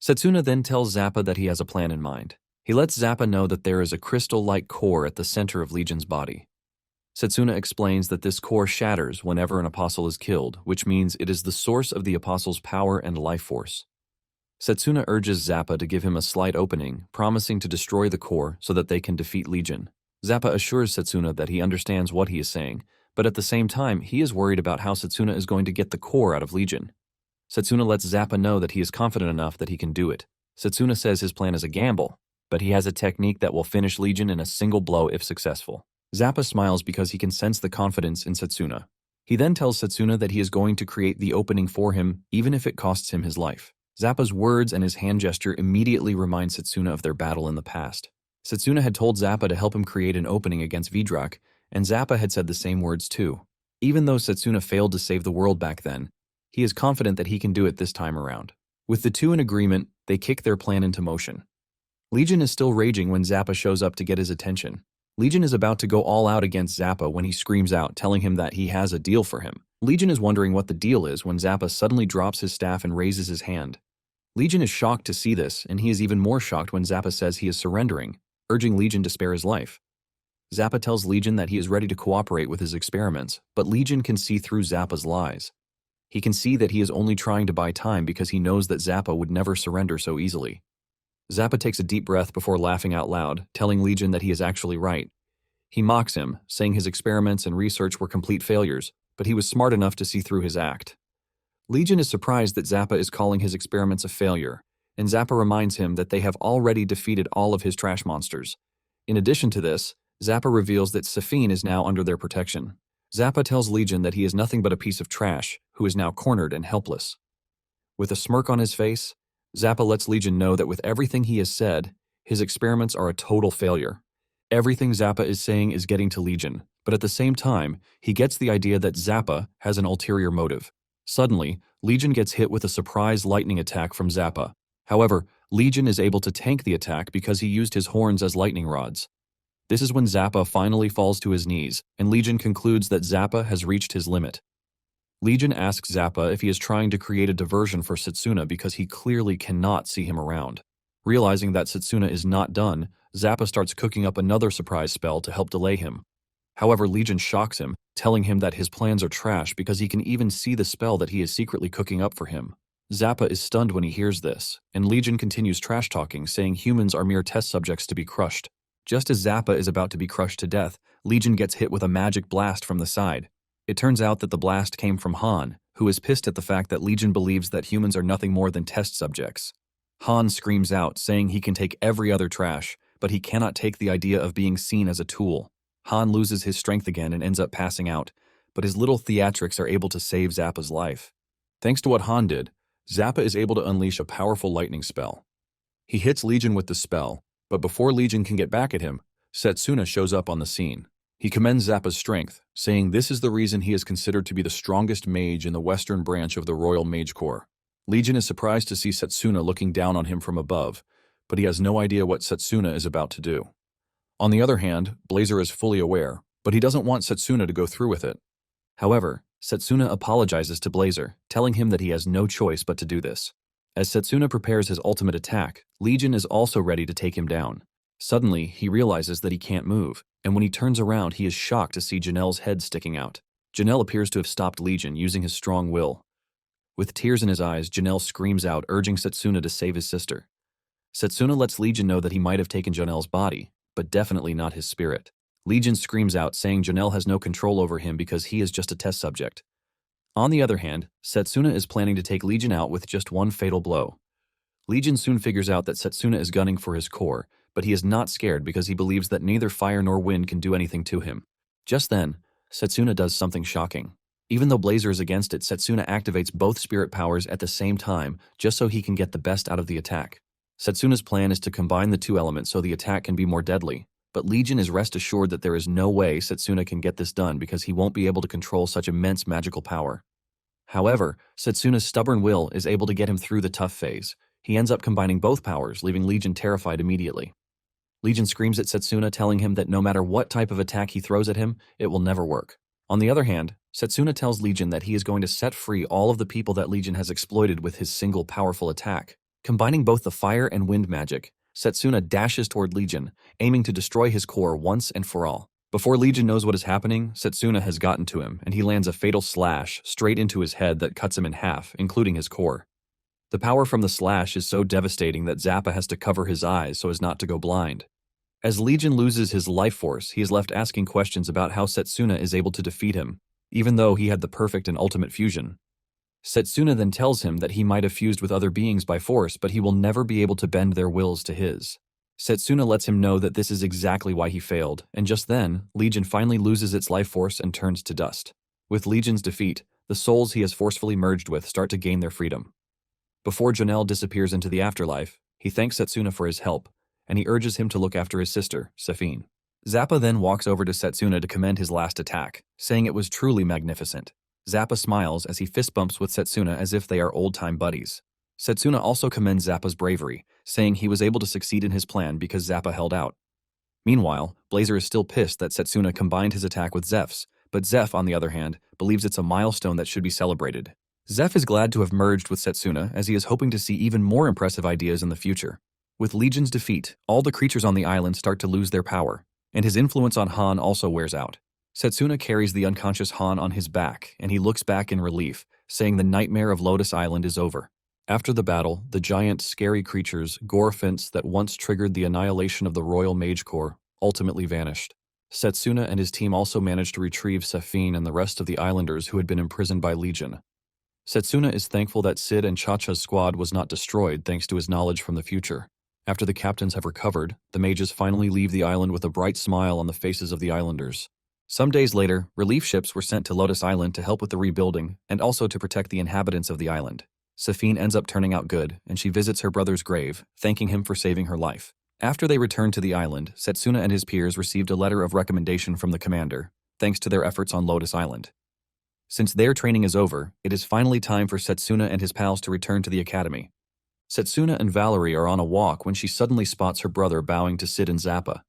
Satsuna then tells Zappa that he has a plan in mind. He lets Zappa know that there is a crystal-like core at the center of Legion's body. Satsuna explains that this core shatters whenever an apostle is killed, which means it is the source of the apostle's power and life force. Satsuna urges Zappa to give him a slight opening, promising to destroy the core so that they can defeat Legion. Zappa assures Satsuna that he understands what he is saying, but at the same time, he is worried about how Satsuna is going to get the core out of Legion. Satsuna lets Zappa know that he is confident enough that he can do it. Satsuna says his plan is a gamble, but he has a technique that will finish Legion in a single blow if successful. Zappa smiles because he can sense the confidence in Satsuna. He then tells Satsuna that he is going to create the opening for him, even if it costs him his life. Zappa's words and his hand gesture immediately remind Satsuna of their battle in the past. Satsuna had told Zappa to help him create an opening against Vidrak, and Zappa had said the same words too. Even though Satsuna failed to save the world back then, he is confident that he can do it this time around. With the two in agreement, they kick their plan into motion. Legion is still raging when Zappa shows up to get his attention. Legion is about to go all out against Zappa when he screams out, telling him that he has a deal for him. Legion is wondering what the deal is when Zappa suddenly drops his staff and raises his hand. Legion is shocked to see this, and he is even more shocked when Zappa says he is surrendering, urging Legion to spare his life. Zappa tells Legion that he is ready to cooperate with his experiments, but Legion can see through Zappa's lies. He can see that he is only trying to buy time because he knows that Zappa would never surrender so easily. Zappa takes a deep breath before laughing out loud, telling Legion that he is actually right. He mocks him, saying his experiments and research were complete failures, but he was smart enough to see through his act. Legion is surprised that Zappa is calling his experiments a failure, and Zappa reminds him that they have already defeated all of his trash monsters. In addition to this, Zappa reveals that Safine is now under their protection. Zappa tells Legion that he is nothing but a piece of trash, who is now cornered and helpless. With a smirk on his face, Zappa lets Legion know that with everything he has said, his experiments are a total failure. Everything Zappa is saying is getting to Legion, but at the same time, he gets the idea that Zappa has an ulterior motive. Suddenly, Legion gets hit with a surprise lightning attack from Zappa. However, Legion is able to tank the attack because he used his horns as lightning rods. This is when Zappa finally falls to his knees, and Legion concludes that Zappa has reached his limit. Legion asks Zappa if he is trying to create a diversion for Satsuna because he clearly cannot see him around. Realizing that Satsuna is not done, Zappa starts cooking up another surprise spell to help delay him. However, Legion shocks him, telling him that his plans are trash because he can even see the spell that he is secretly cooking up for him. Zappa is stunned when he hears this, and Legion continues trash-talking, saying humans are mere test subjects to be crushed. Just as Zappa is about to be crushed to death, Legion gets hit with a magic blast from the side. It turns out that the blast came from Han, who is pissed at the fact that Legion believes that humans are nothing more than test subjects. Han screams out, saying he can take every other trash, but he cannot take the idea of being seen as a tool. Han loses his strength again and ends up passing out, but his little theatrics are able to save Zappa's life. Thanks to what Han did, Zappa is able to unleash a powerful lightning spell. He hits Legion with the spell, but before Legion can get back at him, Satsuna shows up on the scene. He commends Zappa's strength, saying this is the reason he is considered to be the strongest mage in the western branch of the Royal Mage Corps. Legion is surprised to see Satsuna looking down on him from above, but he has no idea what Satsuna is about to do. On the other hand, Blazer is fully aware, but he doesn't want Satsuna to go through with it. However, Satsuna apologizes to Blazer, telling him that he has no choice but to do this. As Satsuna prepares his ultimate attack, Legion is also ready to take him down. Suddenly, he realizes that he can't move, and when he turns around, he is shocked to see Janelle's head sticking out. Janelle appears to have stopped Legion using his strong will. With tears in his eyes, Janelle screams out, urging Satsuna to save his sister. Satsuna lets Legion know that he might have taken Janelle's body, but definitely not his spirit. Legion screams out, saying Janelle has no control over him because he is just a test subject. On the other hand, Satsuna is planning to take Legion out with just one fatal blow. Legion soon figures out that Satsuna is gunning for his core, but he is not scared because he believes that neither fire nor wind can do anything to him. Just then, Satsuna does something shocking. Even though Blazer is against it, Satsuna activates both spirit powers at the same time just so he can get the best out of the attack. Satsuna's plan is to combine the two elements so the attack can be more deadly, but Legion is rest assured that there is no way Satsuna can get this done because he won't be able to control such immense magical power. However, Satsuna's stubborn will is able to get him through the tough phase. He ends up combining both powers, leaving Legion terrified immediately. Legion screams at Satsuna, telling him that no matter what type of attack he throws at him, it will never work. On the other hand, Satsuna tells Legion that he is going to set free all of the people that Legion has exploited with his single powerful attack. Combining both the fire and wind magic, Satsuna dashes toward Legion, aiming to destroy his core once and for all. Before Legion knows what is happening, Satsuna has gotten to him, and he lands a fatal slash straight into his head that cuts him in half, including his core. The power from the slash is so devastating that Zappa has to cover his eyes so as not to go blind. As Legion loses his life force, he is left asking questions about how Satsuna is able to defeat him, even though he had the perfect and ultimate fusion. Satsuna then tells him that he might have fused with other beings by force, but he will never be able to bend their wills to his. Satsuna lets him know that this is exactly why he failed, and just then, Legion finally loses its life force and turns to dust. With Legion's defeat, the souls he has forcefully merged with start to gain their freedom. Before Janelle disappears into the afterlife, he thanks Satsuna for his help, and he urges him to look after his sister, Safine. Zappa then walks over to Satsuna to commend his last attack, saying it was truly magnificent. Zappa smiles as he fist bumps with Satsuna as if they are old-time buddies. Satsuna also commends Zappa's bravery, saying he was able to succeed in his plan because Zappa held out. Meanwhile, Blazer is still pissed that Satsuna combined his attack with Zeph's, but Zeph, on the other hand, believes it's a milestone that should be celebrated. Zeph is glad to have merged with Satsuna as he is hoping to see even more impressive ideas in the future. With Legion's defeat, all the creatures on the island start to lose their power, and his influence on Han also wears out. Satsuna carries the unconscious Han on his back, and he looks back in relief, saying the nightmare of Lotus Island is over. After the battle, the giant, scary creatures, Gorefants, that once triggered the annihilation of the Royal Mage Corps, ultimately vanished. Satsuna and his team also managed to retrieve Safine and the rest of the islanders who had been imprisoned by Legion. Satsuna is thankful that Sid and Cha-Cha's squad was not destroyed thanks to his knowledge from the future. After the captains have recovered, the mages finally leave the island with a bright smile on the faces of the islanders. Some days later, relief ships were sent to Lotus Island to help with the rebuilding and also to protect the inhabitants of the island. Safine ends up turning out good, and she visits her brother's grave, thanking him for saving her life. After they returned to the island, Satsuna and his peers received a letter of recommendation from the commander, thanks to their efforts on Lotus Island. Since their training is over, it is finally time for Satsuna and his pals to return to the academy. Satsuna and Valerie are on a walk when she suddenly spots her brother bowing to Sid and Zappa.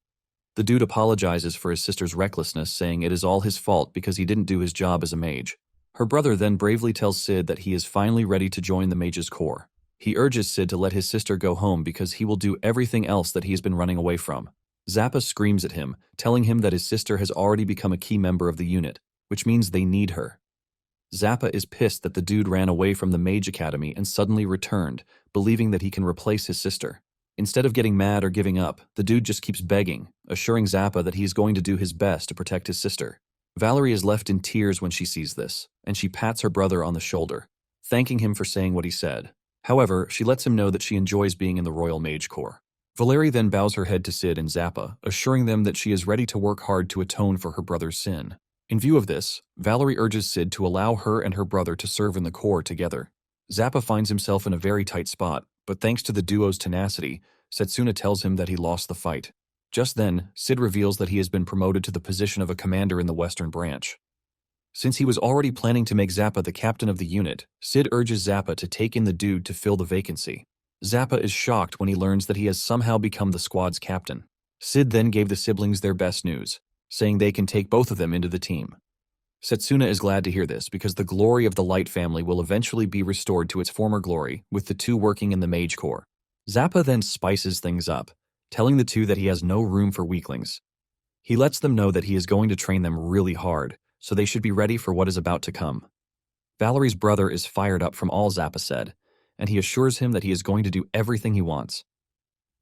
The dude apologizes for his sister's recklessness, saying it is all his fault because he didn't do his job as a mage. Her brother then bravely tells Sid that he is finally ready to join the mage's corps. He urges Sid to let his sister go home because he will do everything else that he has been running away from. Zappa screams at him, telling him that his sister has already become a key member of the unit, which means they need her. Zappa is pissed that the dude ran away from the Mage Academy and suddenly returned, believing that he can replace his sister. Instead of getting mad or giving up, the dude just keeps begging, assuring Zappa that he is going to do his best to protect his sister. Valerie is left in tears when she sees this, and she pats her brother on the shoulder, thanking him for saying what he said. However, she lets him know that she enjoys being in the Royal Mage Corps. Valerie then bows her head to Sid and Zappa, assuring them that she is ready to work hard to atone for her brother's sin. In view of this, Valerie urges Sid to allow her and her brother to serve in the Corps together. Zappa finds himself in a very tight spot, but thanks to the duo's tenacity, Satsuna tells him that he lost the fight. Just then, Sid reveals that he has been promoted to the position of a commander in the Western Branch. Since he was already planning to make Zappa the captain of the unit, Sid urges Zappa to take in the dude to fill the vacancy. Zappa is shocked when he learns that he has somehow become the squad's captain. Sid then gave the siblings their best news, saying they can take both of them into the team. Satsuna is glad to hear this because the glory of the Light family will eventually be restored to its former glory, with the two working in the Mage Corps. Zappa then spices things up, telling the two that he has no room for weaklings. He lets them know that he is going to train them really hard, so they should be ready for what is about to come. Valerie's brother is fired up from all Zappa said, and he assures him that he is going to do everything he wants.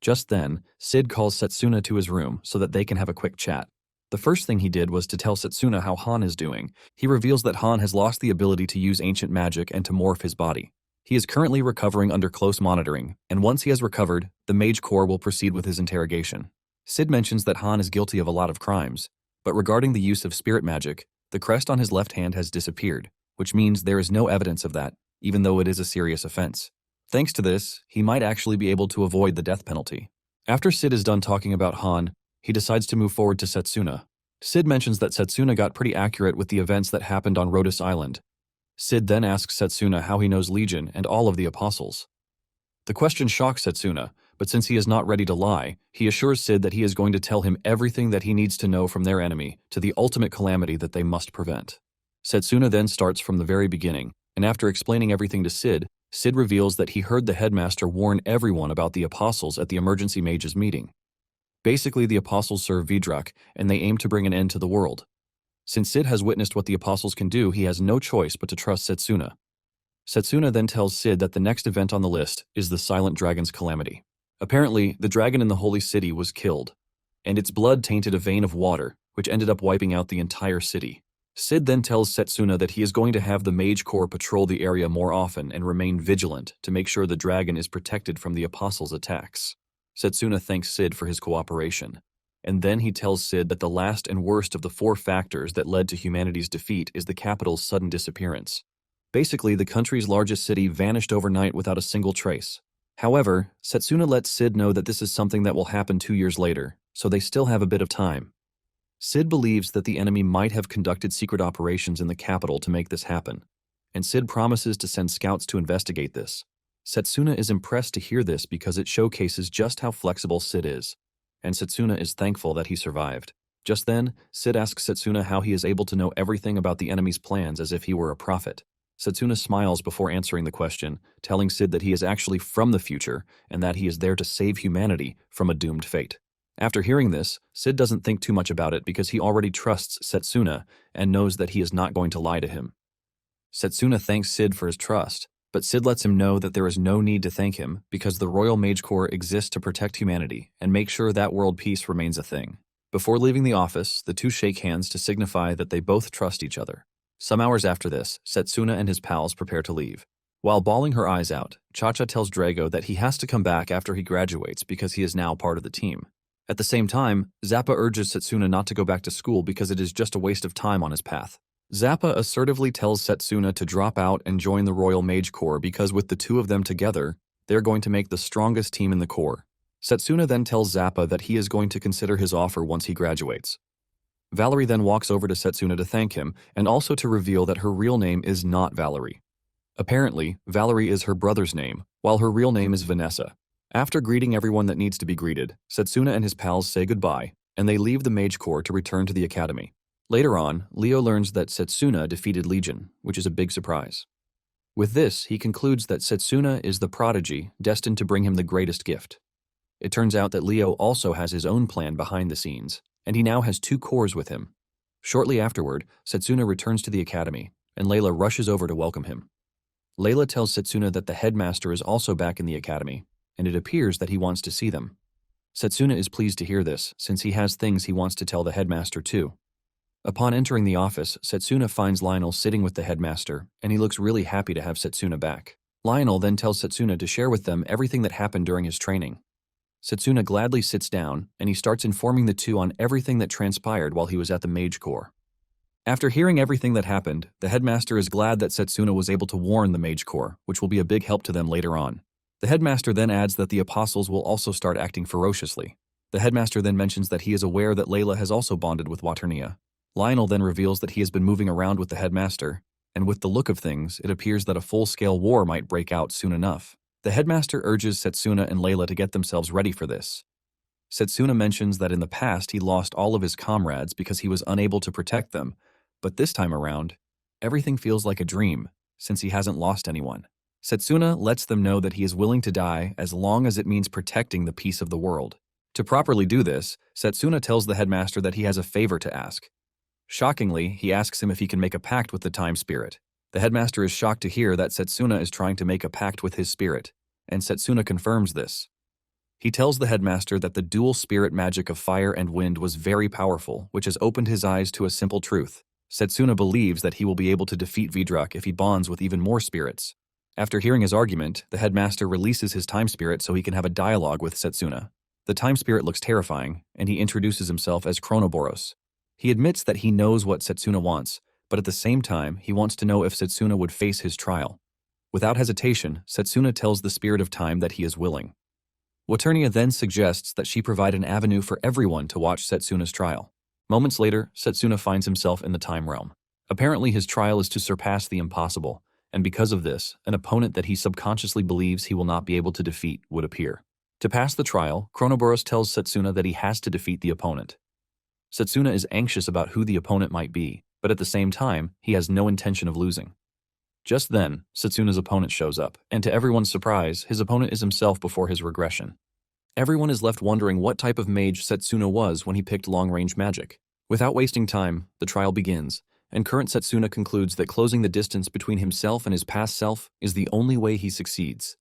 Just then, Sid calls Satsuna to his room so that they can have a quick chat. The first thing he did was to tell Satsuna how Han is doing. He reveals that Han has lost the ability to use ancient magic and to morph his body. He is currently recovering under close monitoring, and once he has recovered, the Mage Corps will proceed with his interrogation. Sid mentions that Han is guilty of a lot of crimes, but regarding the use of spirit magic, the crest on his left hand has disappeared, which means there is no evidence of that, even though it is a serious offense. Thanks to this, he might actually be able to avoid the death penalty. After Sid is done talking about Han, he decides to move forward to Satsuna. Sid mentions that Satsuna got pretty accurate with the events that happened on Rhodes Island. Sid then asks Satsuna how he knows Legion and all of the apostles. The question shocks Satsuna, but since he is not ready to lie, he assures Sid that he is going to tell him everything that he needs to know from their enemy to the ultimate calamity that they must prevent. Satsuna then starts from the very beginning, and after explaining everything to Sid, Sid reveals that he heard the headmaster warn everyone about the apostles at the emergency mages meeting. Basically, the apostles serve Vidrak, and they aim to bring an end to the world. Since Sid has witnessed what the apostles can do, he has no choice but to trust Satsuna. Satsuna then tells Sid that the next event on the list is the Silent Dragon's calamity. Apparently, the dragon in the Holy City was killed, and its blood tainted a vein of water, which ended up wiping out the entire city. Sid then tells Satsuna that he is going to have the Mage Corps patrol the area more often and remain vigilant to make sure the dragon is protected from the apostles' attacks. Satsuna thanks Sid for his cooperation, and then he tells Sid that the last and worst of the 4 factors that led to humanity's defeat is the capital's sudden disappearance. Basically, the country's largest city vanished overnight without a single trace. However, Satsuna lets Sid know that this is something that will happen 2 years later, so they still have a bit of time. Sid believes that the enemy might have conducted secret operations in the capital to make this happen, and Sid promises to send scouts to investigate this. Satsuna is impressed to hear this because it showcases just how flexible Sid is, and Satsuna is thankful that he survived. Just then, Sid asks Satsuna how he is able to know everything about the enemy's plans as if he were a prophet. Satsuna smiles before answering the question, telling Sid that he is actually from the future and that he is there to save humanity from a doomed fate. After hearing this, Sid doesn't think too much about it because he already trusts Satsuna and knows that he is not going to lie to him. Satsuna thanks Sid for his trust, but Sid lets him know that there is no need to thank him because the Royal Mage Corps exists to protect humanity and make sure that world peace remains a thing. Before leaving the office, the two shake hands to signify that they both trust each other. Some hours after this, Satsuna and his pals prepare to leave. While bawling her eyes out, Cha-Cha tells Drago that he has to come back after he graduates because he is now part of the team. At the same time, Zappa urges Satsuna not to go back to school because it is just a waste of time on his path. Zappa assertively tells Satsuna to drop out and join the Royal Mage Corps because with the two of them together, they're going to make the strongest team in the Corps. Satsuna then tells Zappa that he is going to consider his offer once he graduates. Valerie then walks over to Satsuna to thank him and also to reveal that her real name is not Valerie. Apparently, Valerie is her brother's name, while her real name is Vanessa. After greeting everyone that needs to be greeted, Satsuna and his pals say goodbye, and they leave the Mage Corps to return to the academy. Later on, Leo learns that Satsuna defeated Legion, which is a big surprise. With this, he concludes that Satsuna is the prodigy destined to bring him the greatest gift. It turns out that Leo also has his own plan behind the scenes, and he now has 2 cores with him. Shortly afterward, Satsuna returns to the academy, and Layla rushes over to welcome him. Layla tells Satsuna that the headmaster is also back in the academy, and it appears that he wants to see them. Satsuna is pleased to hear this, since he has things he wants to tell the headmaster too. Upon entering the office, Satsuna finds Lionel sitting with the headmaster, and he looks really happy to have Satsuna back. Lionel then tells Satsuna to share with them everything that happened during his training. Satsuna gladly sits down, and he starts informing the two on everything that transpired while he was at the Mage Corps. After hearing everything that happened, the headmaster is glad that Satsuna was able to warn the Mage Corps, which will be a big help to them later on. The headmaster then adds that the apostles will also start acting ferociously. The headmaster then mentions that he is aware that Layla has also bonded with Waternia. Lionel then reveals that he has been moving around with the headmaster, and with the look of things, it appears that a full-scale war might break out soon enough. The headmaster urges Satsuna and Layla to get themselves ready for this. Satsuna mentions that in the past he lost all of his comrades because he was unable to protect them, but this time around, everything feels like a dream, since he hasn't lost anyone. Satsuna lets them know that he is willing to die as long as it means protecting the peace of the world. To properly do this, Satsuna tells the headmaster that he has a favor to ask. Shockingly, he asks him if he can make a pact with the time spirit. The headmaster is shocked to hear that Satsuna is trying to make a pact with his spirit, and Satsuna confirms this. He tells the headmaster that the dual spirit magic of fire and wind was very powerful, which has opened his eyes to a simple truth. Satsuna believes that he will be able to defeat Vidrak if he bonds with even more spirits. After hearing his argument, the headmaster releases his time spirit so he can have a dialogue with Satsuna. The time spirit looks terrifying, and he introduces himself as Chronoboros. He admits that he knows what Satsuna wants, but at the same time, he wants to know if Satsuna would face his trial. Without hesitation, Satsuna tells the spirit of time that he is willing. Waternia then suggests that she provide an avenue for everyone to watch Satsuna's trial. Moments later, Satsuna finds himself in the time realm. Apparently, his trial is to surpass the impossible, and because of this, an opponent that he subconsciously believes he will not be able to defeat would appear. To pass the trial, Chronoboros tells Satsuna that he has to defeat the opponent. Satsuna is anxious about who the opponent might be, but at the same time, he has no intention of losing. Just then, Satsuna's opponent shows up, and to everyone's surprise, his opponent is himself before his regression. Everyone is left wondering what type of mage Satsuna was when he picked long-range magic. Without wasting time, the trial begins, and current Satsuna concludes that closing the distance between himself and his past self is the only way he succeeds.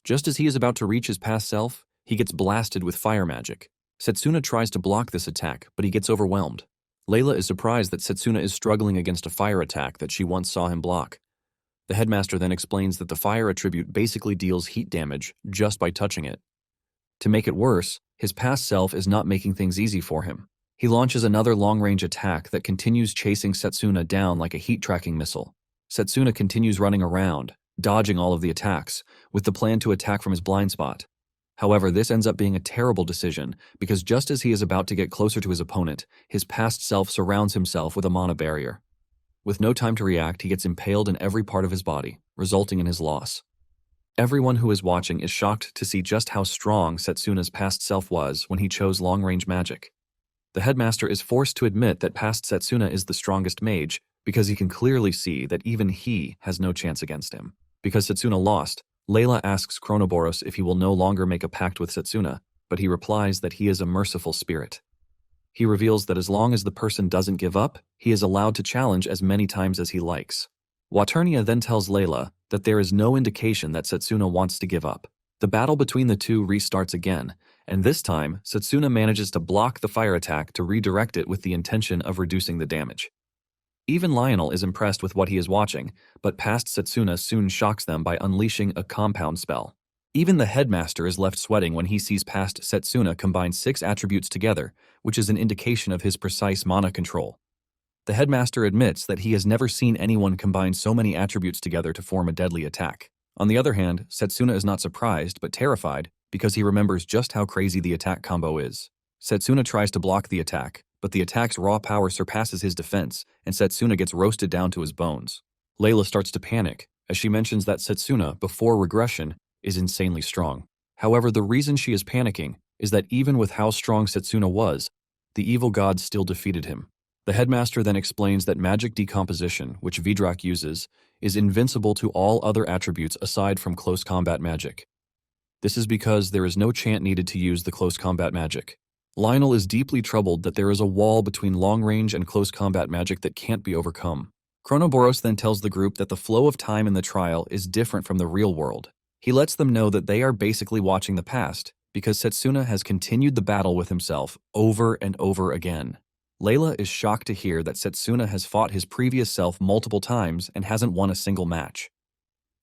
Just as he is about to reach his past self, he gets blasted with fire magic. Satsuna tries to block this attack, but he gets overwhelmed. Layla is surprised that Satsuna is struggling against a fire attack that she once saw him block. The headmaster then explains that the fire attribute basically deals heat damage just by touching it. To make it worse, his past self is not making things easy for him. He launches another long-range attack that continues chasing Satsuna down like a heat-tracking missile. Satsuna continues running around, dodging all of the attacks, with the plan to attack from his blind spot. However, this ends up being a terrible decision because just as he is about to get closer to his opponent, his past self surrounds himself with a mana barrier. With no time to react, he gets impaled in every part of his body, resulting in his loss. Everyone who is watching is shocked to see just how strong Satsuna's past self was when he chose long-range magic. The headmaster is forced to admit that past Satsuna is the strongest mage because he can clearly see that even he has no chance against him. Because Satsuna lost, Layla asks Chronoboros if he will no longer make a pact with Satsuna, but he replies that he is a merciful spirit. He reveals that as long as the person doesn't give up, he is allowed to challenge as many times as he likes. Waternia then tells Layla that there is no indication that Satsuna wants to give up. The battle between the two restarts again, and this time, Satsuna manages to block the fire attack to redirect it with the intention of reducing the damage. Even Lionel is impressed with what he is watching, but past Satsuna soon shocks them by unleashing a compound spell. Even the headmaster is left sweating when he sees past Satsuna combine 6 attributes together, which is an indication of his precise mana control. The headmaster admits that he has never seen anyone combine so many attributes together to form a deadly attack. On the other hand, Satsuna is not surprised but terrified because he remembers just how crazy the attack combo is. Satsuna tries to block the attack, but the attack's raw power surpasses his defense, and Satsuna gets roasted down to his bones. Layla starts to panic, as she mentions that Satsuna, before regression, is insanely strong. However, the reason she is panicking is that even with how strong Satsuna was, the evil god still defeated him. The headmaster then explains that magic decomposition, which Vidrak uses, is invincible to all other attributes aside from close combat magic. This is because there is no chant needed to use the close combat magic. Lionel is deeply troubled that there is a wall between long-range and close combat magic that can't be overcome. Chronoboros then tells the group that the flow of time in the trial is different from the real world. He lets them know that they are basically watching the past, because Satsuna has continued the battle with himself over and over again. Layla is shocked to hear that Satsuna has fought his previous self multiple times and hasn't won a single match.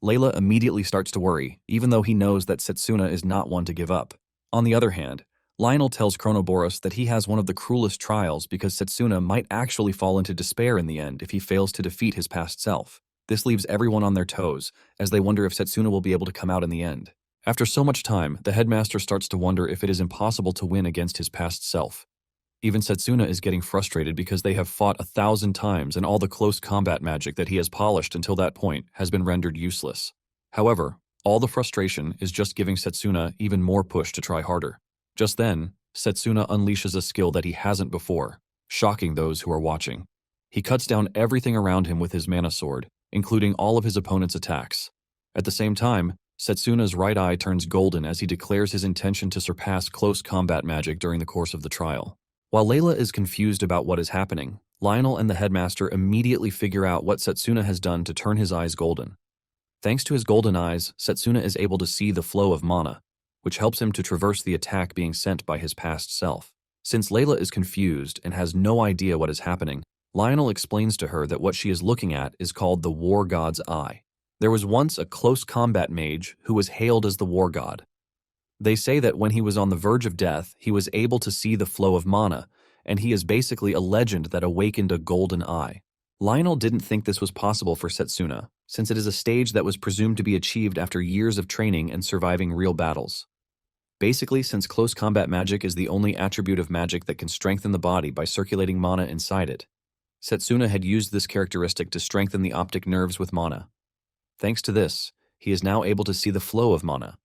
Layla immediately starts to worry, even though he knows that Satsuna is not one to give up. On the other hand, Lionel tells Chronoboros that he has one of the cruelest trials because Satsuna might actually fall into despair in the end if he fails to defeat his past self. This leaves everyone on their toes, as they wonder if Satsuna will be able to come out in the end. After so much time, the headmaster starts to wonder if it is impossible to win against his past self. Even Satsuna is getting frustrated because they have fought 1,000 times and all the close combat magic that he has polished until that point has been rendered useless. However, all the frustration is just giving Satsuna even more push to try harder. Just then, Satsuna unleashes a skill that he hasn't before, shocking those who are watching. He cuts down everything around him with his mana sword, including all of his opponent's attacks. At the same time, Satsuna's right eye turns golden as he declares his intention to surpass close combat magic during the course of the trial. While Layla is confused about what is happening, Lionel and the headmaster immediately figure out what Satsuna has done to turn his eyes golden. Thanks to his golden eyes, Satsuna is able to see the flow of mana, which helps him to traverse the attack being sent by his past self. Since Layla is confused and has no idea what is happening, Lionel explains to her that what she is looking at is called the War God's Eye. There was once a close combat mage who was hailed as the War God. They say that when he was on the verge of death, he was able to see the flow of mana, and he is basically a legend that awakened a golden eye. Lionel didn't think this was possible for Satsuna, since it is a stage that was presumed to be achieved after years of training and surviving real battles. Basically, since close combat magic is the only attribute of magic that can strengthen the body by circulating mana inside it, Satsuna had used this characteristic to strengthen the optic nerves with mana. Thanks to this, he is now able to see the flow of mana.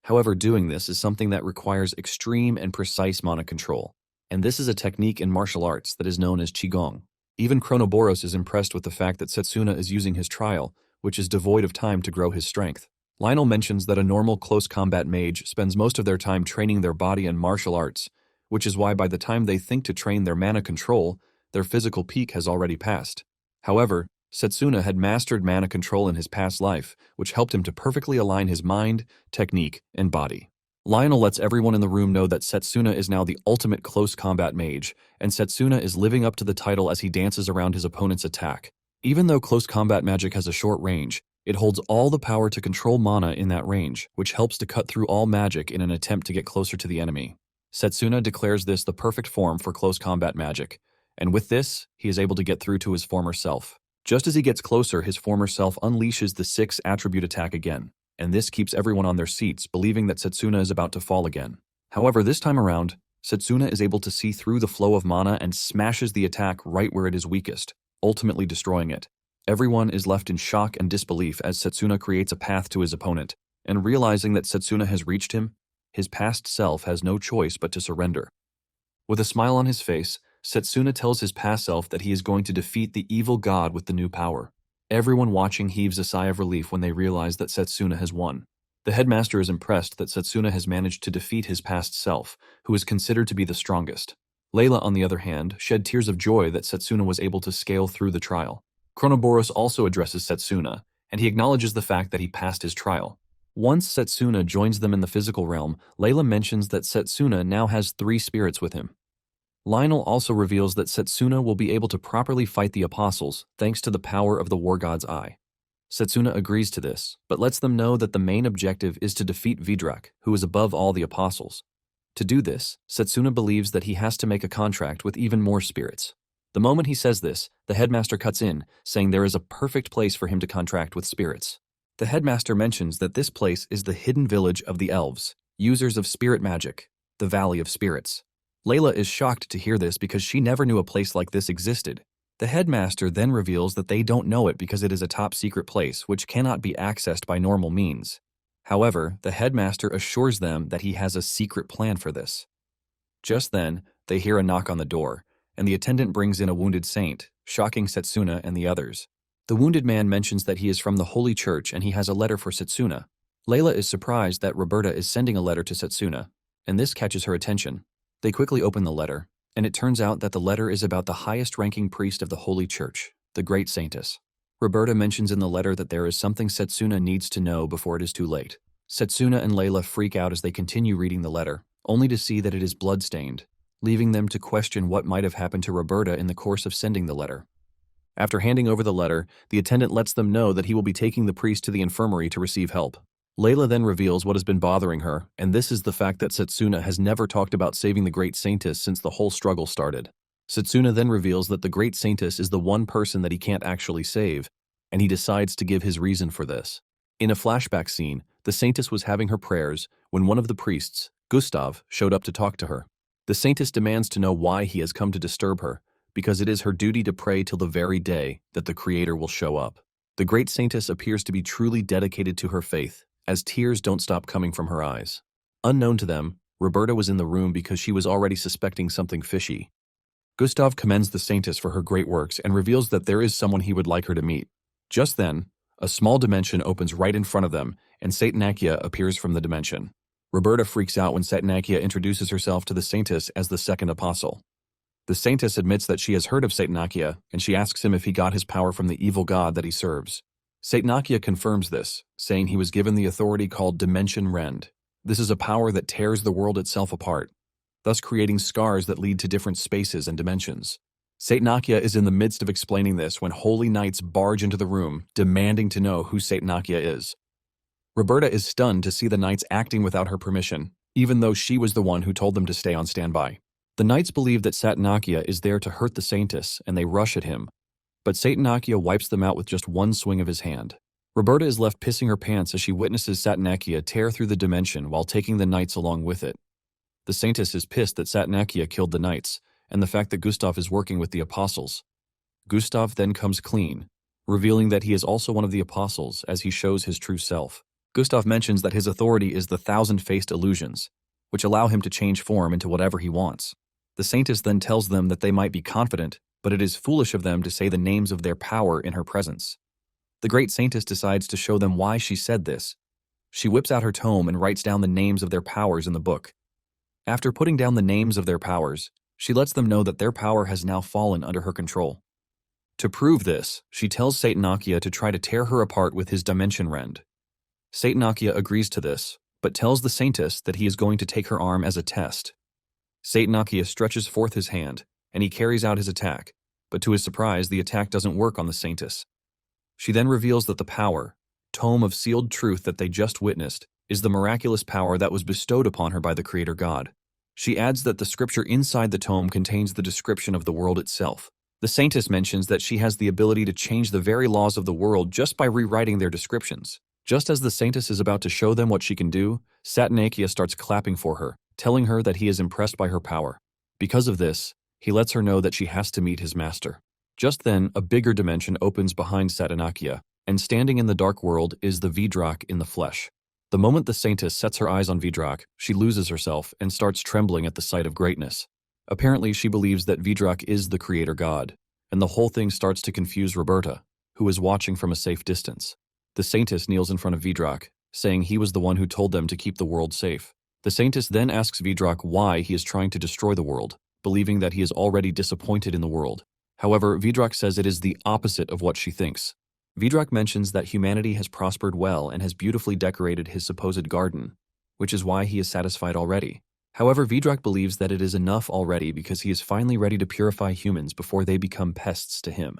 However, doing this is something that requires extreme and precise mana control, and this is a technique in martial arts that is known as Qigong. Even Chronoboros is impressed with the fact that Satsuna is using his trial, which is devoid of time to grow his strength. Lionel mentions that a normal close combat mage spends most of their time training their body in martial arts, which is why by the time they think to train their mana control, their physical peak has already passed. However, Satsuna had mastered mana control in his past life, which helped him to perfectly align his mind, technique, and body. Lionel lets everyone in the room know that Satsuna is now the ultimate close combat mage, and Satsuna is living up to the title as he dances around his opponent's attack. Even though close combat magic has a short range, it holds all the power to control mana in that range, which helps to cut through all magic in an attempt to get closer to the enemy. Satsuna declares this the perfect form for close combat magic, and with this, he is able to get through to his former self. Just as he gets closer, his former self unleashes the 6 attribute attack again, and this keeps everyone on their seats, believing that Satsuna is about to fall again. However, this time around, Satsuna is able to see through the flow of mana and smashes the attack right where it is weakest, ultimately destroying it. Everyone is left in shock and disbelief as Satsuna creates a path to his opponent, and realizing that Satsuna has reached him, his past self has no choice but to surrender. With a smile on his face, Satsuna tells his past self that he is going to defeat the evil god with the new power. Everyone watching heaves a sigh of relief when they realize that Satsuna has won. The headmaster is impressed that Satsuna has managed to defeat his past self, who is considered to be the strongest. Layla, on the other hand, shed tears of joy that Satsuna was able to scale through the trial. Chronoboros also addresses Satsuna, and he acknowledges the fact that he passed his trial. Once Satsuna joins them in the physical realm, Layla mentions that Satsuna now has 3 spirits with him. Lionel also reveals that Satsuna will be able to properly fight the apostles thanks to the power of the War God's Eye. Satsuna agrees to this, but lets them know that the main objective is to defeat Vidrak, who is above all the apostles. To do this, Satsuna believes that he has to make a contract with even more spirits. The moment he says this, the headmaster cuts in, saying there is a perfect place for him to contract with spirits. The headmaster mentions that this place is the hidden village of the elves, users of spirit magic, the Valley of Spirits. Layla is shocked to hear this because she never knew a place like this existed. The headmaster then reveals that they don't know it because it is a top secret place which cannot be accessed by normal means. However, the headmaster assures them that he has a secret plan for this. Just then, they hear a knock on the door, and the attendant brings in a wounded saint, shocking Satsuna and the others. The wounded man mentions that he is from the Holy Church and he has a letter for Satsuna. Layla is surprised that Roberta is sending a letter to Satsuna, and this catches her attention. They quickly open the letter, and it turns out that the letter is about the highest-ranking priest of the Holy Church, the Great Saintess. Roberta mentions in the letter that there is something Satsuna needs to know before it is too late. Satsuna and Layla freak out as they continue reading the letter, only to see that it is blood-stained, leaving them to question what might have happened to Roberta in the course of sending the letter. After handing over the letter, the attendant lets them know that he will be taking the priest to the infirmary to receive help. Layla then reveals what has been bothering her, and this is the fact that Satsuna has never talked about saving the Great Saintess since the whole struggle started. Satsuna then reveals that the Great Saintess is the one person that he can't actually save, and he decides to give his reason for this. In a flashback scene, the Saintess was having her prayers when one of the priests, Gustav, showed up to talk to her. The Saintess demands to know why he has come to disturb her, because it is her duty to pray till the very day that the Creator will show up. The Great Saintess appears to be truly dedicated to her faith, as tears don't stop coming from her eyes. Unknown to them, Roberta was in the room because she was already suspecting something fishy. Gustav commends the Saintess for her great works and reveals that there is someone he would like her to meet. Just then, a small dimension opens right in front of them, and Satanakia appears from the dimension. Roberta freaks out when Satanakia introduces herself to the Saintess as the second apostle. The saintess admits that she has heard of Satanakia, and she asks him if he got his power from the evil god that he serves. Satanakia confirms this, saying he was given the authority called Dimension Rend. This is a power that tears the world itself apart, thus creating scars that lead to different spaces and dimensions. Satanakia is in the midst of explaining this when holy knights barge into the room, demanding to know who Satanakia is. Roberta is stunned to see the knights acting without her permission, even though she was the one who told them to stay on standby. The knights believe that Satanakia is there to hurt the saintess, and they rush at him, but Satanakia wipes them out with just one swing of his hand. Roberta is left pissing her pants as she witnesses Satanakia tear through the dimension while taking the knights along with it. The saintess is pissed that Satanakia killed the knights, and the fact that Gustav is working with the apostles. Gustav then comes clean, revealing that he is also one of the apostles as he shows his true self. Gustav mentions that his authority is the thousand-faced illusions, which allow him to change form into whatever he wants. The saintess then tells them that they might be confident, but it is foolish of them to say the names of their power in her presence. The great saintess decides to show them why she said this. She whips out her tome and writes down the names of their powers in the book. After putting down the names of their powers, she lets them know that their power has now fallen under her control. To prove this, she tells Satanakia to try to tear her apart with his Dimension Rend. Satanakia agrees to this, but tells the saintess that he is going to take her arm as a test. Satanakia stretches forth his hand, and he carries out his attack, but to his surprise, the attack doesn't work on the saintess. She then reveals that the power, tome of sealed truth that they just witnessed, is the miraculous power that was bestowed upon her by the Creator God. She adds that the scripture inside the tome contains the description of the world itself. The saintess mentions that she has the ability to change the very laws of the world just by rewriting their descriptions. Just as the saintess is about to show them what she can do, Satanakia starts clapping for her, telling her that he is impressed by her power. Because of this, he lets her know that she has to meet his master. Just then, a bigger dimension opens behind Satanakia, and standing in the dark world is the Vidrak in the flesh. The moment the saintess sets her eyes on Vidrak, she loses herself and starts trembling at the sight of greatness. Apparently, she believes that Vidrak is the creator god, and the whole thing starts to confuse Roberta, who is watching from a safe distance. The saintess kneels in front of Vidrak, saying he was the one who told them to keep the world safe. The saintess then asks Vidrak why he is trying to destroy the world, believing that he is already disappointed in the world. However, Vidrak says it is the opposite of what she thinks. Vidrak mentions that humanity has prospered well and has beautifully decorated his supposed garden, which is why he is satisfied already. However, Vidrak believes that it is enough already because he is finally ready to purify humans before they become pests to him.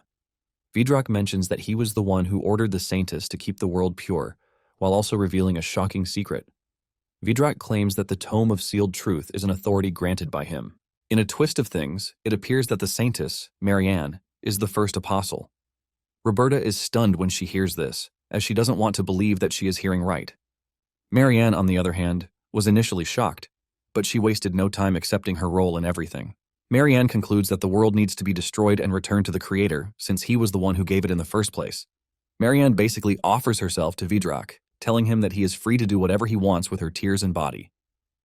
Vidrak mentions that he was the one who ordered the saintess to keep the world pure, while also revealing a shocking secret. Vidrak claims that the Tome of Sealed Truth is an authority granted by him. In a twist of things, it appears that the saintess, Marianne, is the first apostle. Roberta is stunned when she hears this, as she doesn't want to believe that she is hearing right. Marianne, on the other hand, was initially shocked, but she wasted no time accepting her role in everything. Marianne concludes that the world needs to be destroyed and returned to the Creator, since he was the one who gave it in the first place. Marianne basically offers herself to Vidrak, telling him that he is free to do whatever he wants with her tears and body.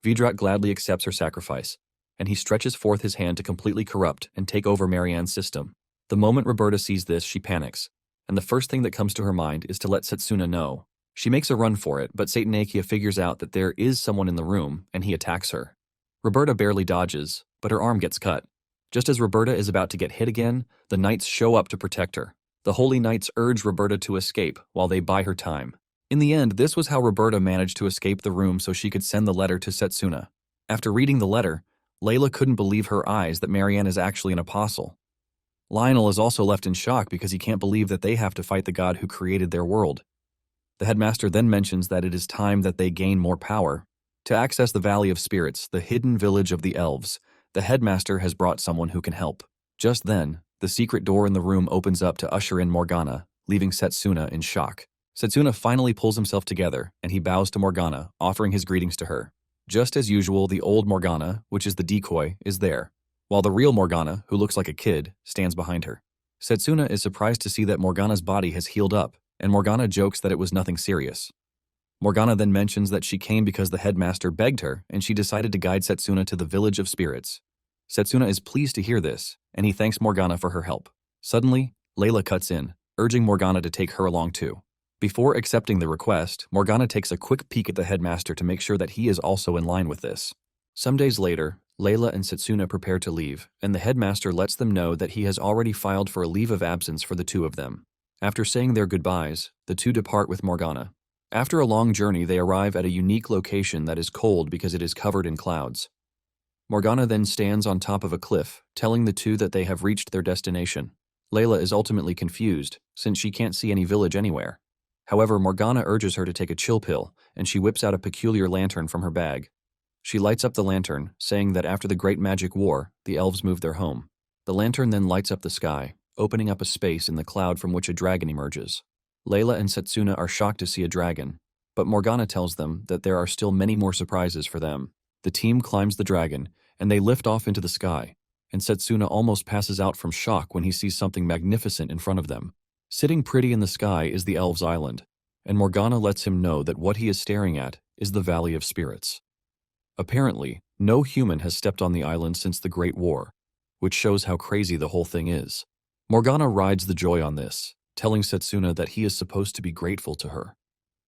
Vidrak gladly accepts her sacrifice, and he stretches forth his hand to completely corrupt and take over Marianne's system. The moment Roberta sees this, she panics, and the first thing that comes to her mind is to let Satsuna know. She makes a run for it, but Satanakia figures out that there is someone in the room, and he attacks her. Roberta barely dodges, but her arm gets cut. Just as Roberta is about to get hit again, the knights show up to protect her. The holy knights urge Roberta to escape while they buy her time. In the end, this was how Roberta managed to escape the room so she could send the letter to Satsuna. After reading the letter, Layla couldn't believe her eyes that Marianne is actually an apostle. Lionel is also left in shock because he can't believe that they have to fight the god who created their world. The headmaster then mentions that it is time that they gain more power. To access the Valley of Spirits, the hidden village of the elves, the headmaster has brought someone who can help. Just then, the secret door in the room opens up to usher in Morgana, leaving Satsuna in shock. Satsuna finally pulls himself together, and he bows to Morgana, offering his greetings to her. Just as usual, the old Morgana, which is the decoy, is there, while the real Morgana, who looks like a kid, stands behind her. Satsuna is surprised to see that Morgana's body has healed up, and Morgana jokes that it was nothing serious. Morgana then mentions that she came because the headmaster begged her, and she decided to guide Satsuna to the Village of Spirits. Satsuna is pleased to hear this, and he thanks Morgana for her help. Suddenly, Layla cuts in, urging Morgana to take her along too. Before accepting the request, Morgana takes a quick peek at the headmaster to make sure that he is also in line with this. Some days later, Layla and Satsuna prepare to leave, and the headmaster lets them know that he has already filed for a leave of absence for the two of them. After saying their goodbyes, the two depart with Morgana. After a long journey, they arrive at a unique location that is cold because it is covered in clouds. Morgana then stands on top of a cliff, telling the two that they have reached their destination. Layla is ultimately confused, since she can't see any village anywhere. However, Morgana urges her to take a chill pill, and she whips out a peculiar lantern from her bag. She lights up the lantern, saying that after the Great Magic War, the elves moved their home. The lantern then lights up the sky, opening up a space in the cloud from which a dragon emerges. Layla and Satsuna are shocked to see a dragon, but Morgana tells them that there are still many more surprises for them. The team climbs the dragon, and they lift off into the sky, and Satsuna almost passes out from shock when he sees something magnificent in front of them. Sitting pretty in the sky is the elves' island, and Morgana lets him know that what he is staring at is the Valley of Spirits. Apparently, no human has stepped on the island since the Great War, which shows how crazy the whole thing is. Morgana rides the joy on this, telling Satsuna that he is supposed to be grateful to her.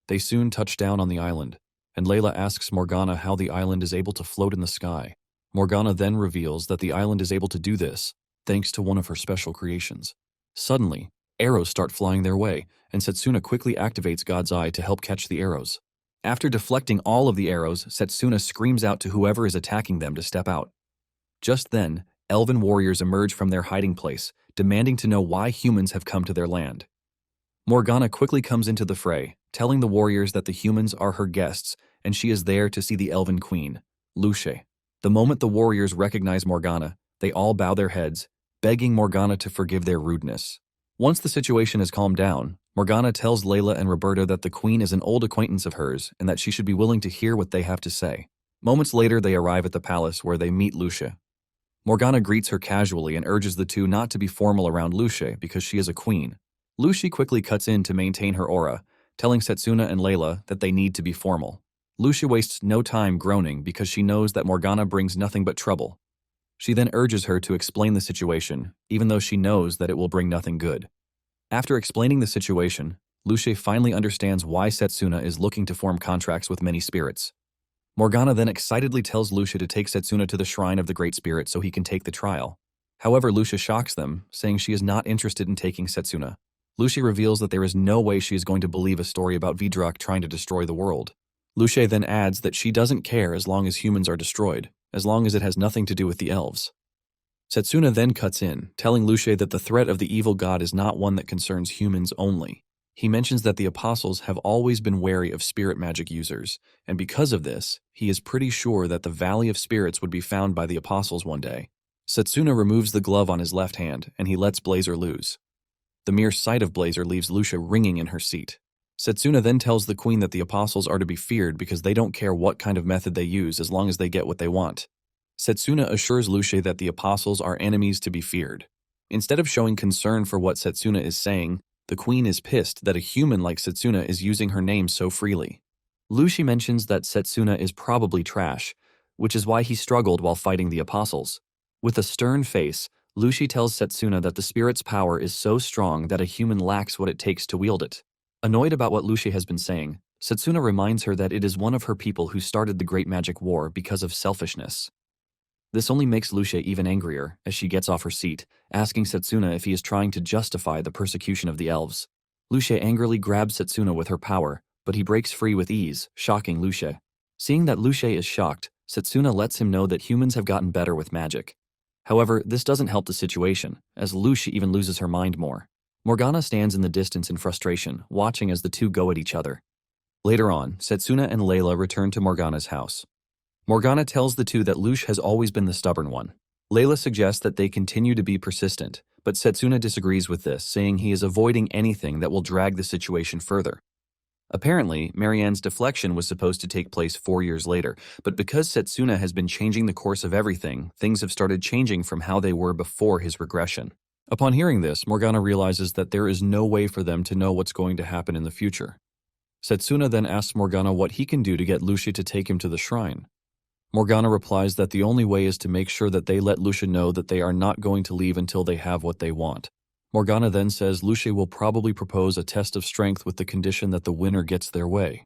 They soon touch down on the island, and Layla asks Morgana how the island is able to float in the sky. Morgana then reveals that the island is able to do this thanks to one of her special creations. Suddenly, arrows start flying their way, and Satsuna quickly activates God's Eye to help catch the arrows. After deflecting all of the arrows, Satsuna screams out to whoever is attacking them to step out. Just then, elven warriors emerge from their hiding place, demanding to know why humans have come to their land. Morgana quickly comes into the fray, telling the warriors that the humans are her guests and she is there to see the elven queen, Luce. The moment the warriors recognize Morgana, they all bow their heads, begging Morgana to forgive their rudeness. Once the situation has calmed down, Morgana tells Layla and Roberta that the queen is an old acquaintance of hers and that she should be willing to hear what they have to say. Moments later, they arrive at the palace where they meet Luce. Morgana greets her casually and urges the two not to be formal around Luce because she is a queen. Luce quickly cuts in to maintain her aura, telling Satsuna and Layla that they need to be formal. Luce wastes no time groaning because she knows that Morgana brings nothing but trouble. She then urges her to explain the situation, even though she knows that it will bring nothing good. After explaining the situation, Luce finally understands why Satsuna is looking to form contracts with many spirits. Morgana then excitedly tells Luce to take Satsuna to the shrine of the Great Spirit so he can take the trial. However, Luce shocks them, saying she is not interested in taking Satsuna. Luce reveals that there is no way she is going to believe a story about Vidrak trying to destroy the world. Luce then adds that she doesn't care as long as humans are destroyed, as long as it has nothing to do with the elves. Satsuna then cuts in, telling Luce that the threat of the evil god is not one that concerns humans only. He mentions that the apostles have always been wary of spirit magic users, and because of this, he is pretty sure that the Valley of Spirits would be found by the apostles one day. Satsuna removes the glove on his left hand, and he lets Blazer loose. The mere sight of Blazer leaves Luce ringing in her seat. Satsuna then tells the queen that the apostles are to be feared because they don't care what kind of method they use as long as they get what they want. Satsuna assures Luce that the apostles are enemies to be feared. Instead of showing concern for what Satsuna is saying, the queen is pissed that a human like Satsuna is using her name so freely. Luce mentions that Satsuna is probably trash, which is why he struggled while fighting the apostles. With a stern face, Luce tells Satsuna that the spirit's power is so strong that a human lacks what it takes to wield it. Annoyed about what Luce has been saying, Satsuna reminds her that it is one of her people who started the Great Magic War because of selfishness. This only makes Luce even angrier as she gets off her seat, asking Satsuna if he is trying to justify the persecution of the elves. Luce angrily grabs Satsuna with her power, but he breaks free with ease, shocking Luce. Seeing that Luce is shocked, Satsuna lets him know that humans have gotten better with magic. However, this doesn't help the situation, as Luce even loses her mind more. Morgana stands in the distance in frustration, watching as the two go at each other. Later on, Satsuna and Layla return to Morgana's house. Morgana tells the two that Luce has always been the stubborn one. Layla suggests that they continue to be persistent, but Satsuna disagrees with this, saying he is avoiding anything that will drag the situation further. Apparently, Marianne's deflection was supposed to take place 4 years later, but because Satsuna has been changing the course of everything, things have started changing from how they were before his regression. Upon hearing this, Morgana realizes that there is no way for them to know what's going to happen in the future. Satsuna then asks Morgana what he can do to get Luce to take him to the shrine. Morgana replies that the only way is to make sure that they let Luce know that they are not going to leave until they have what they want. Morgana then says Luce will probably propose a test of strength with the condition that the winner gets their way.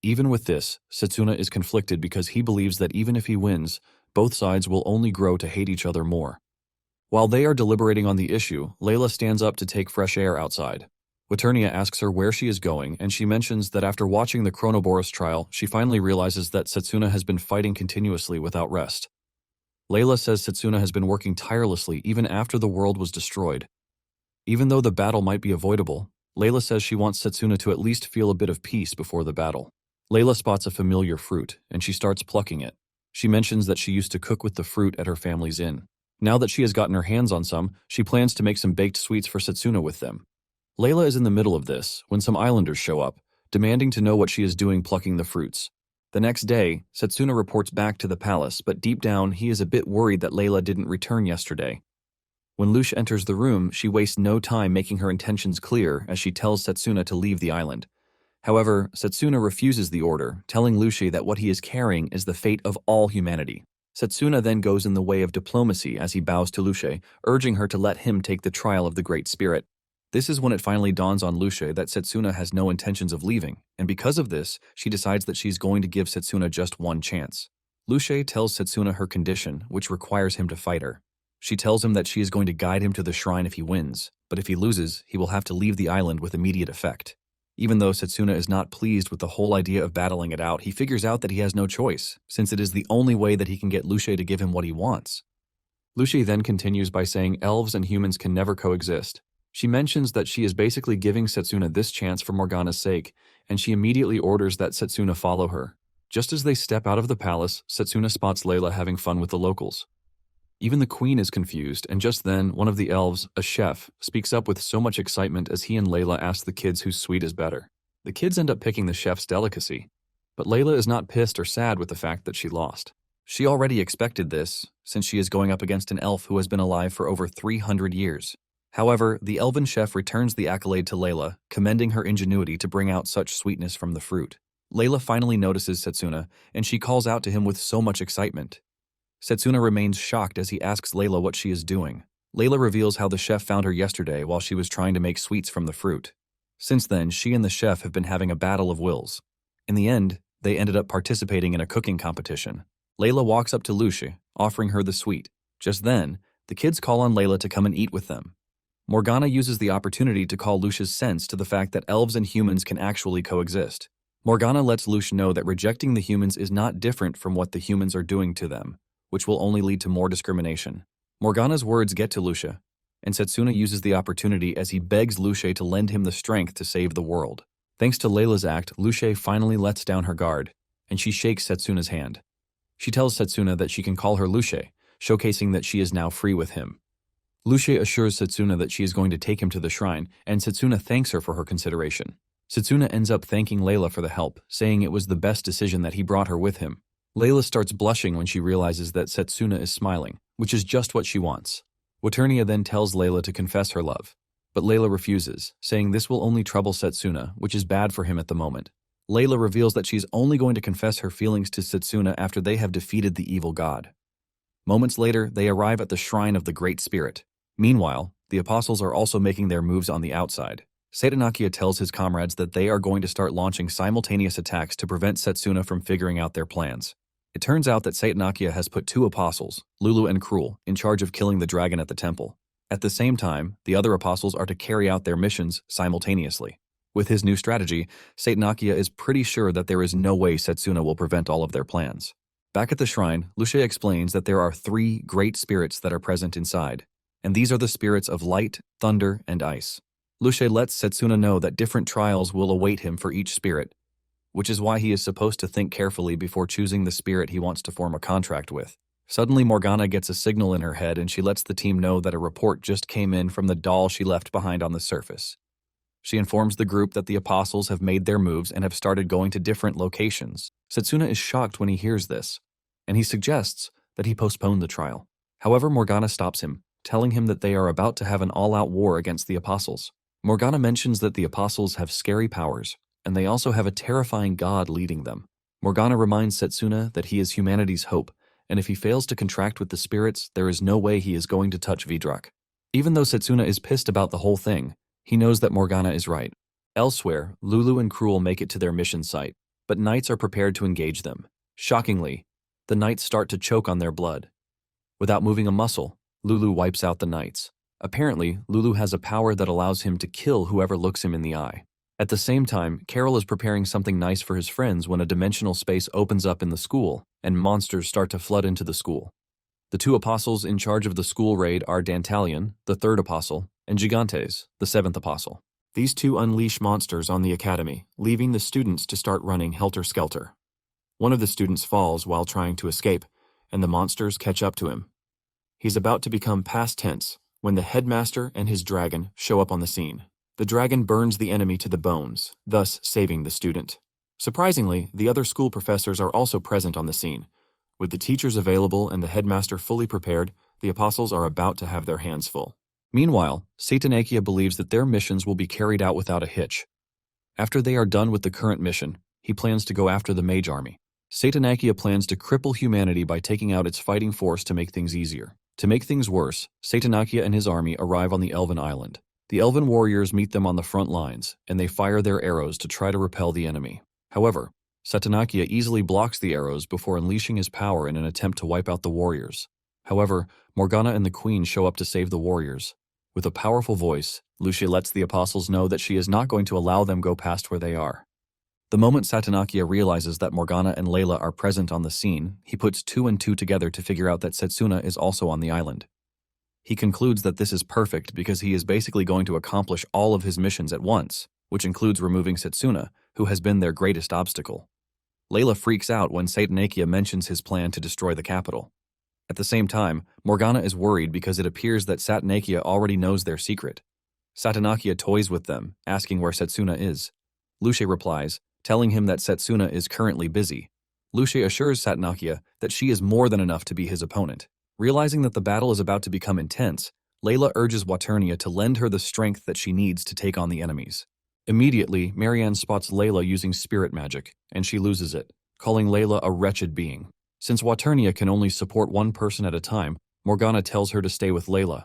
Even with this, Satsuna is conflicted because he believes that even if he wins, Both sides will only grow to hate each other more. While they are deliberating on the issue, Layla stands up to take fresh air outside. Waternia asks her where she is going, and she mentions that after watching the Chronoboros trial, she finally realizes that Satsuna has been fighting continuously without rest. Layla says Satsuna has been working tirelessly even after the world was destroyed. Even though the battle might be avoidable, Layla says she wants Satsuna to at least feel a bit of peace before the battle. Layla spots a familiar fruit, and she starts plucking it. She mentions that she used to cook with the fruit at her family's inn. Now that she has gotten her hands on some, she plans to make some baked sweets for Satsuna with them. Layla is in the middle of this when some islanders show up, demanding to know what she is doing plucking the fruits. The next day, Satsuna reports back to the palace, but deep down he is a bit worried that Layla didn't return yesterday. When Lush enters the room, she wastes no time making her intentions clear as she tells Satsuna to leave the island. However, Satsuna refuses the order, telling Lushi that what he is carrying is the fate of all humanity. Satsuna then goes in the way of diplomacy as he bows to Lushi, urging her to let him take the trial of the Great Spirit. This is when it finally dawns on Lushi that Satsuna has no intentions of leaving, and because of this, she decides that she's going to give Satsuna just one chance. Lushi tells Satsuna her condition, which requires him to fight her. She tells him that she is going to guide him to the shrine if he wins, but if he loses, he will have to leave the island with immediate effect. Even though Satsuna is not pleased with the whole idea of battling it out, he figures out that he has no choice, since it is the only way that he can get Lushi to give him what he wants. Lushi then continues by saying elves and humans can never coexist. She mentions that she is basically giving Satsuna this chance for Morgana's sake, and she immediately orders that Satsuna follow her. Just as they step out of the palace, Satsuna spots Layla having fun with the locals. Even the queen is confused, and just then, one of the elves, a chef, speaks up with so much excitement as he and Layla ask the kids whose sweet is better. The kids end up picking the chef's delicacy, but Layla is not pissed or sad with the fact that she lost. She already expected this, since she is going up against an elf who has been alive for over 300 years. However, the elven chef returns the accolade to Layla, commending her ingenuity to bring out such sweetness from the fruit. Layla finally notices Satsuna, and she calls out to him with so much excitement. Satsuna remains shocked as he asks Layla what she is doing. Layla reveals how the chef found her yesterday while she was trying to make sweets from the fruit. Since then, she and the chef have been having a battle of wills. In the end, they ended up participating in a cooking competition. Layla walks up to Lushi, offering her the sweet. Just then, the kids call on Layla to come and eat with them. Morgana uses the opportunity to call Lushi's sense to the fact that elves and humans can actually coexist. Morgana lets Lush know that rejecting the humans is not different from what the humans are doing to them, which will only lead to more discrimination. Morgana's words get to Lushi, and Satsuna uses the opportunity as he begs Lushi to lend him the strength to save the world. Thanks to Layla's act, Lushi finally lets down her guard, and she shakes Satsuna's hand. She tells Satsuna that she can call her Lushi, showcasing that she is now free with him. Lushi assures Satsuna that she is going to take him to the shrine, and Satsuna thanks her for her consideration. Satsuna ends up thanking Layla for the help, saying it was the best decision that he brought her with him. Layla starts blushing when she realizes that Satsuna is smiling, which is just what she wants. Waternia then tells Layla to confess her love, but Layla refuses, saying this will only trouble Satsuna, which is bad for him at the moment. Layla reveals that she's only going to confess her feelings to Satsuna after they have defeated the evil god. Moments later, they arrive at the shrine of the Great Spirit. Meanwhile, the apostles are also making their moves on the outside. Satanakia tells his comrades that they are going to start launching simultaneous attacks to prevent Satsuna from figuring out their plans. It turns out that Satanakia has put two apostles, Lulu and Cruel, in charge of killing the dragon at the temple. At the same time, the other apostles are to carry out their missions simultaneously. With his new strategy, Satanakia is pretty sure that there is no way Satsuna will prevent all of their plans. Back at the shrine, Lushi explains that there are 3 great spirits that are present inside, and these are the spirits of light, thunder, and ice. Lushi lets Satsuna know that different trials will await him for each spirit, which is why he is supposed to think carefully before choosing the spirit he wants to form a contract with. Suddenly, Morgana gets a signal in her head and she lets the team know that a report just came in from the doll she left behind on the surface. She informs the group that the apostles have made their moves and have started going to different locations. Satsuna is shocked when he hears this, and he suggests that he postpone the trial. However, Morgana stops him, telling him that they are about to have an all-out war against the apostles. Morgana mentions that the apostles have scary powers, and they also have a terrifying god leading them. Morgana reminds Satsuna that he is humanity's hope, and if he fails to contract with the spirits, there is no way he is going to touch Vidrak. Even though Satsuna is pissed about the whole thing, he knows that Morgana is right. Elsewhere, Lulu and Cruel make it to their mission site, but knights are prepared to engage them. Shockingly, The knights start to choke on their blood. Without moving a muscle, Lulu wipes out the knights. Apparently, Lulu has a power that allows him to kill whoever looks him in the eye. At the same time, Carol is preparing something nice for his friends when a dimensional space opens up in the school, and monsters start to flood into the school. The two apostles in charge of the school raid are Dantalion, the third apostle, and Gigantes, the seventh apostle. These two unleash monsters on the academy, leaving the students to start running helter-skelter. One of the students falls while trying to escape, and the monsters catch up to him. He's about to become past tense when the headmaster and his dragon show up on the scene. The dragon burns the enemy to the bones, thus saving the student. Surprisingly, the other school professors are also present on the scene. With the teachers available and the headmaster fully prepared, the apostles are about to have their hands full. Meanwhile, Satanakia believes that their missions will be carried out without a hitch. After they are done with the current mission, he plans to go after the mage army. Satanakia plans to cripple humanity by taking out its fighting force to make things easier. To make things worse, Satanakia and his army arrive on the Elven Island. The Elven warriors meet them on the front lines, and they fire their arrows to try to repel the enemy. However, Satanakia easily blocks the arrows before unleashing his power in an attempt to wipe out the warriors. However, Morgana and the Queen show up to save the warriors. With a powerful voice, Lucia lets the apostles know that she is not going to allow them go past where they are. The moment Satanakia realizes that Morgana and Layla are present on the scene, he puts 2 and 2 together to figure out that Satsuna is also on the island. He concludes that this is perfect because he is basically going to accomplish all of his missions at once, which includes removing Satsuna, who has been their greatest obstacle. Layla freaks out when Satanakia mentions his plan to destroy the capital. At the same time, Morgana is worried because it appears that Satanakia already knows their secret. Satanakia toys with them, asking where Satsuna is. Lucia replies, telling him that Satsuna is currently busy. Lucia assures Satanakia that she is more than enough to be his opponent. Realizing that the battle is about to become intense, Layla urges Waternia to lend her the strength that she needs to take on the enemies. Immediately, Marianne spots Layla using spirit magic, and she loses it, calling Layla a wretched being. Since Waternia can only support one person at a time, Morgana tells her to stay with Layla.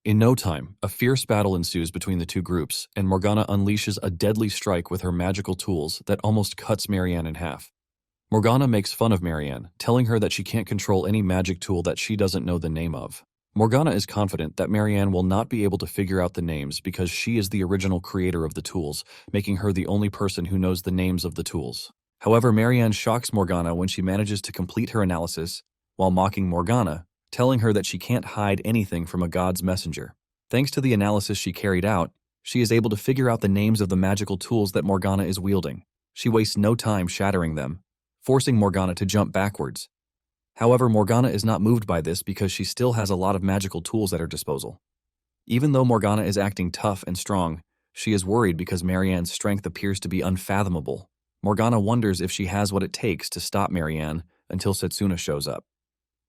In no time, a fierce battle ensues between the two groups, and Morgana unleashes a deadly strike with her magical tools that almost cuts Marianne in half. Morgana makes fun of Marianne, telling her that she can't control any magic tool that she doesn't know the name of. Morgana is confident that Marianne will not be able to figure out the names because she is the original creator of the tools, making her the only person who knows the names of the tools. However, Marianne shocks Morgana when she manages to complete her analysis, while mocking Morgana, telling her that she can't hide anything from a god's messenger. Thanks to the analysis she carried out, she is able to figure out the names of the magical tools that Morgana is wielding. She wastes no time shattering them, forcing Morgana to jump backwards. However, Morgana is not moved by this because she still has a lot of magical tools at her disposal. Even though Morgana is acting tough and strong, she is worried because Marianne's strength appears to be unfathomable. Morgana wonders if she has what it takes to stop Marianne until Satsuna shows up.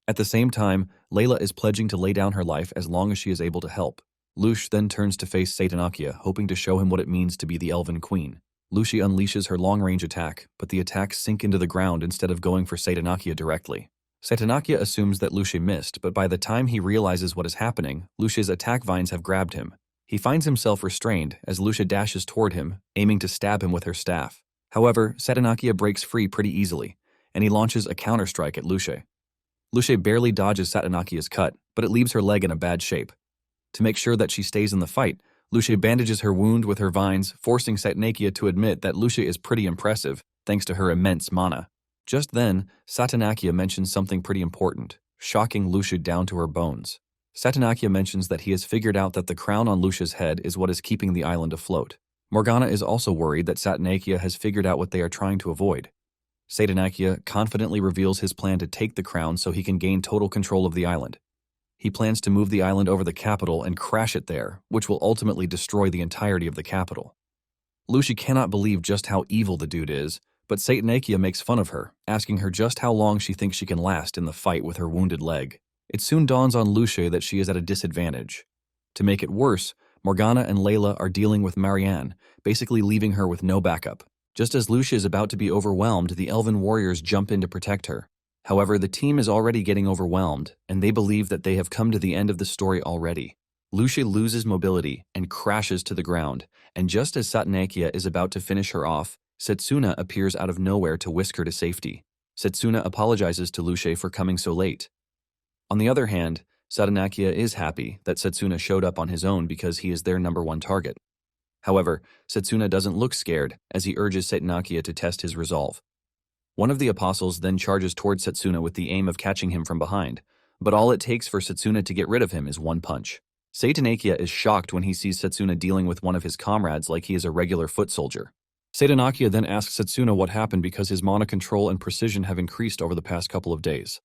At the same time, Layla is pledging to lay down her life as long as she is able to help. Lush then turns to face Satanakia, hoping to show him what it means to be the Elven Queen. Lucy unleashes her long-range attack, but the attacks sink into the ground instead of going for Satanakia directly. Satanakia assumes that Lucy missed, but by the time he realizes what is happening, Lucy's attack vines have grabbed him. He finds himself restrained as Lucia dashes toward him, aiming to stab him with her staff. However, Satanakia breaks free pretty easily, and he launches a counterstrike at Lucia. Lucia barely dodges Satanakia's cut, but it leaves her leg in a bad shape. To make sure that she stays in the fight, Lucia bandages her wound with her vines, forcing Satanakia to admit that Lucia is pretty impressive, thanks to her immense mana. Just then, Satanakia mentions something pretty important, shocking Lucia down to her bones. Satanakia mentions that he has figured out that the crown on Lucia's head is what is keeping the island afloat. Morgana is also worried that Satanakia has figured out what they are trying to avoid. Satanakia confidently reveals his plan to take the crown so he can gain total control of the island. He plans to move the island over the capital and crash it there, which will ultimately destroy the entirety of the capital. Lucy cannot believe just how evil the dude is, but Satanakia makes fun of her, asking her just how long she thinks she can last in the fight with her wounded leg. It soon dawns on Lucia that she is at a disadvantage. To make it worse, Morgana and Layla are dealing with Marianne, basically leaving her with no backup. Just as Lucia is about to be overwhelmed, the Elven warriors jump in to protect her. However, the team is already getting overwhelmed, and they believe that they have come to the end of the story already. Lucia loses mobility and crashes to the ground, and just as Satanakia is about to finish her off, Satsuna appears out of nowhere to whisk her to safety. Satsuna apologizes to Luce for coming so late. On the other hand, Satanakia is happy that Satsuna showed up on his own because he is their #1 target. However, Satsuna doesn't look scared as he urges Satanakia to test his resolve. One of the apostles then charges towards Satsuna with the aim of catching him from behind, but all it takes for Satsuna to get rid of him is one punch. Satanakia is shocked when he sees Satsuna dealing with one of his comrades like he is a regular foot soldier. Satanakia then asks Satsuna what happened because his mana control and precision have increased over the past couple of days.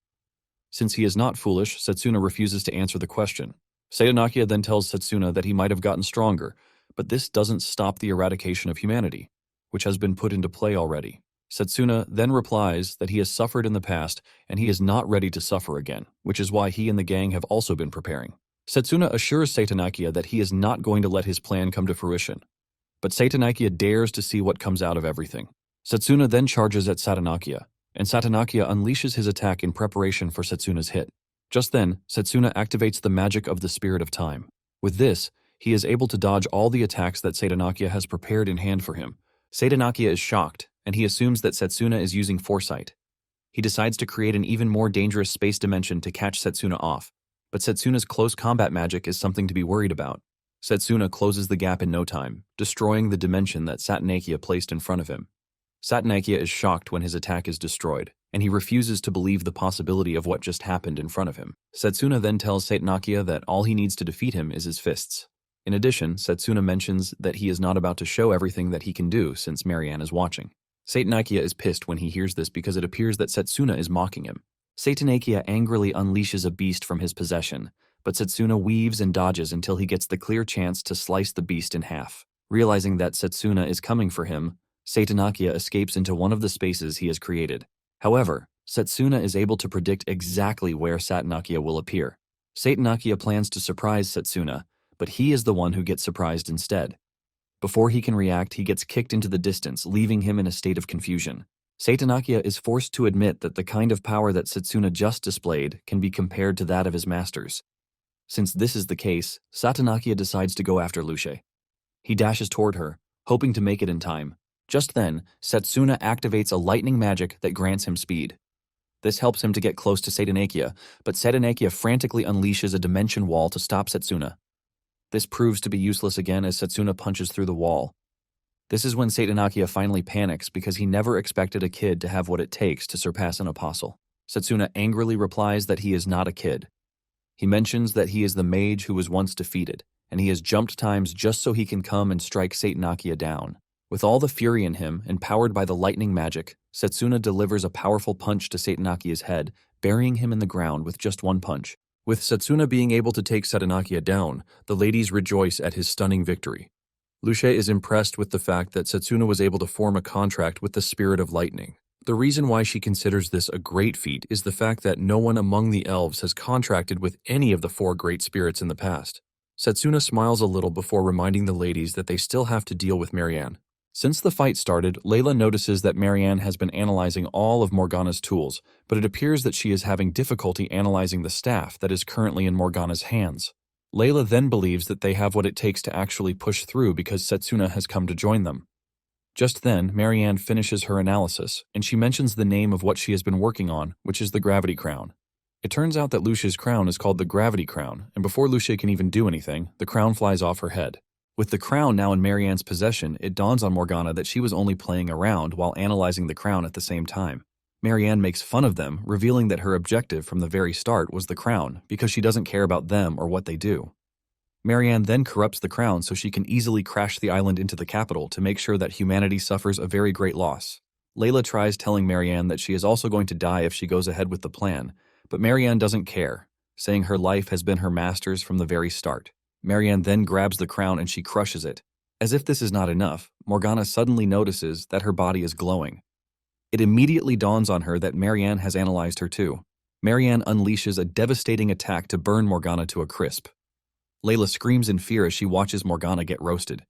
Since he is not foolish, Satsuna refuses to answer the question. Satanakia then tells Satsuna that he might have gotten stronger, but this doesn't stop the eradication of humanity, which has been put into play already. Satsuna then replies that he has suffered in the past and he is not ready to suffer again, which is why he and the gang have also been preparing. Satsuna assures Satanakia that he is not going to let his plan come to fruition, but Satanakia dares to see what comes out of everything. Satsuna then charges at Satanakia, and Satanakia unleashes his attack in preparation for Satsuna's hit. Just then, Satsuna activates the magic of the Spirit of Time. With this, he is able to dodge all the attacks that Satanakia has prepared in hand for him. Satanakia is shocked, and he assumes that Satsuna is using foresight. He decides to create an even more dangerous space dimension to catch Satsuna off, but Satsuna's close combat magic is something to be worried about. Satsuna closes the gap in no time, destroying the dimension that Satanakia placed in front of him. Satanakia is shocked when his attack is destroyed, and he refuses to believe the possibility of what just happened in front of him. Satsuna then tells Satanakia that all he needs to defeat him is his fists. In addition, Satsuna mentions that he is not about to show everything that he can do since Marianne is watching. Satanakia is pissed when he hears this because it appears that Satsuna is mocking him. Satanakia angrily unleashes a beast from his possession, but Satsuna weaves and dodges until he gets the clear chance to slice the beast in half. Realizing that Satsuna is coming for him, Satanakia escapes into one of the spaces he has created. However, Satsuna is able to predict exactly where Satanakia will appear. Satanakia plans to surprise Satsuna, but he is the one who gets surprised instead. Before he can react, he gets kicked into the distance, leaving him in a state of confusion. Satanakia is forced to admit that the kind of power that Satsuna just displayed can be compared to that of his masters. Since this is the case, Satanakia decides to go after Luce. He dashes toward her, hoping to make it in time. Just then, Satsuna activates a lightning magic that grants him speed. This helps him to get close to Satanakia, but Satanakia frantically unleashes a dimension wall to stop Satsuna. This proves to be useless again as Satsuna punches through the wall. This is when Satanakia finally panics because he never expected a kid to have what it takes to surpass an apostle. Satsuna angrily replies that he is not a kid. He mentions that he is the mage who was once defeated, and he has jumped times just so he can come and strike Satanakia down. With all the fury in him and powered by the lightning magic, Satsuna delivers a powerful punch to Satanakia's head, burying him in the ground with just one punch. With Satsuna being able to take Satanakia down, the ladies rejoice at his stunning victory. Luce is impressed with the fact that Satsuna was able to form a contract with the Spirit of Lightning. The reason why she considers this a great feat is the fact that no one among the elves has contracted with any of the 4 great spirits in the past. Satsuna smiles a little before reminding the ladies that they still have to deal with Marianne. Since the fight started, Layla notices that Marianne has been analyzing all of Morgana's tools, but it appears that she is having difficulty analyzing the staff that is currently in Morgana's hands. Layla then believes that they have what it takes to actually push through because Satsuna has come to join them. Just then, Marianne finishes her analysis, and she mentions the name of what she has been working on, which is the Gravity Crown. It turns out that Lucia's crown is called the Gravity Crown, and before Lucia can even do anything, the crown flies off her head. With the crown now in Marianne's possession, it dawns on Morgana that she was only playing around while analyzing the crown at the same time. Marianne makes fun of them, revealing that her objective from the very start was the crown because she doesn't care about them or what they do. Marianne then corrupts the crown so she can easily crash the island into the capital to make sure that humanity suffers a very great loss. Layla tries telling Marianne that she is also going to die if she goes ahead with the plan, but Marianne doesn't care, saying her life has been her master's from the very start. Marianne then grabs the crown and she crushes it. As if this is not enough, Morgana suddenly notices that her body is glowing. It immediately dawns on her that Marianne has analyzed her too. Marianne unleashes a devastating attack to burn Morgana to a crisp. Layla screams in fear as she watches Morgana get roasted.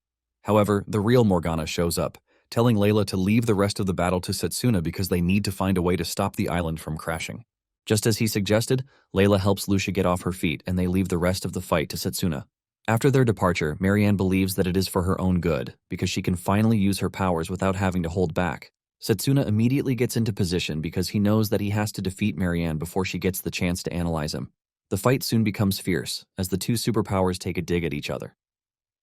However, the real Morgana shows up, telling Layla to leave the rest of the battle to Satsuna because they need to find a way to stop the island from crashing. Just as he suggested, Layla helps Lucia get off her feet and they leave the rest of the fight to Satsuna. After their departure, Marianne believes that it is for her own good, because she can finally use her powers without having to hold back. Satsuna immediately gets into position because he knows that he has to defeat Marianne before she gets the chance to analyze him. The fight soon becomes fierce as the two superpowers take a dig at each other.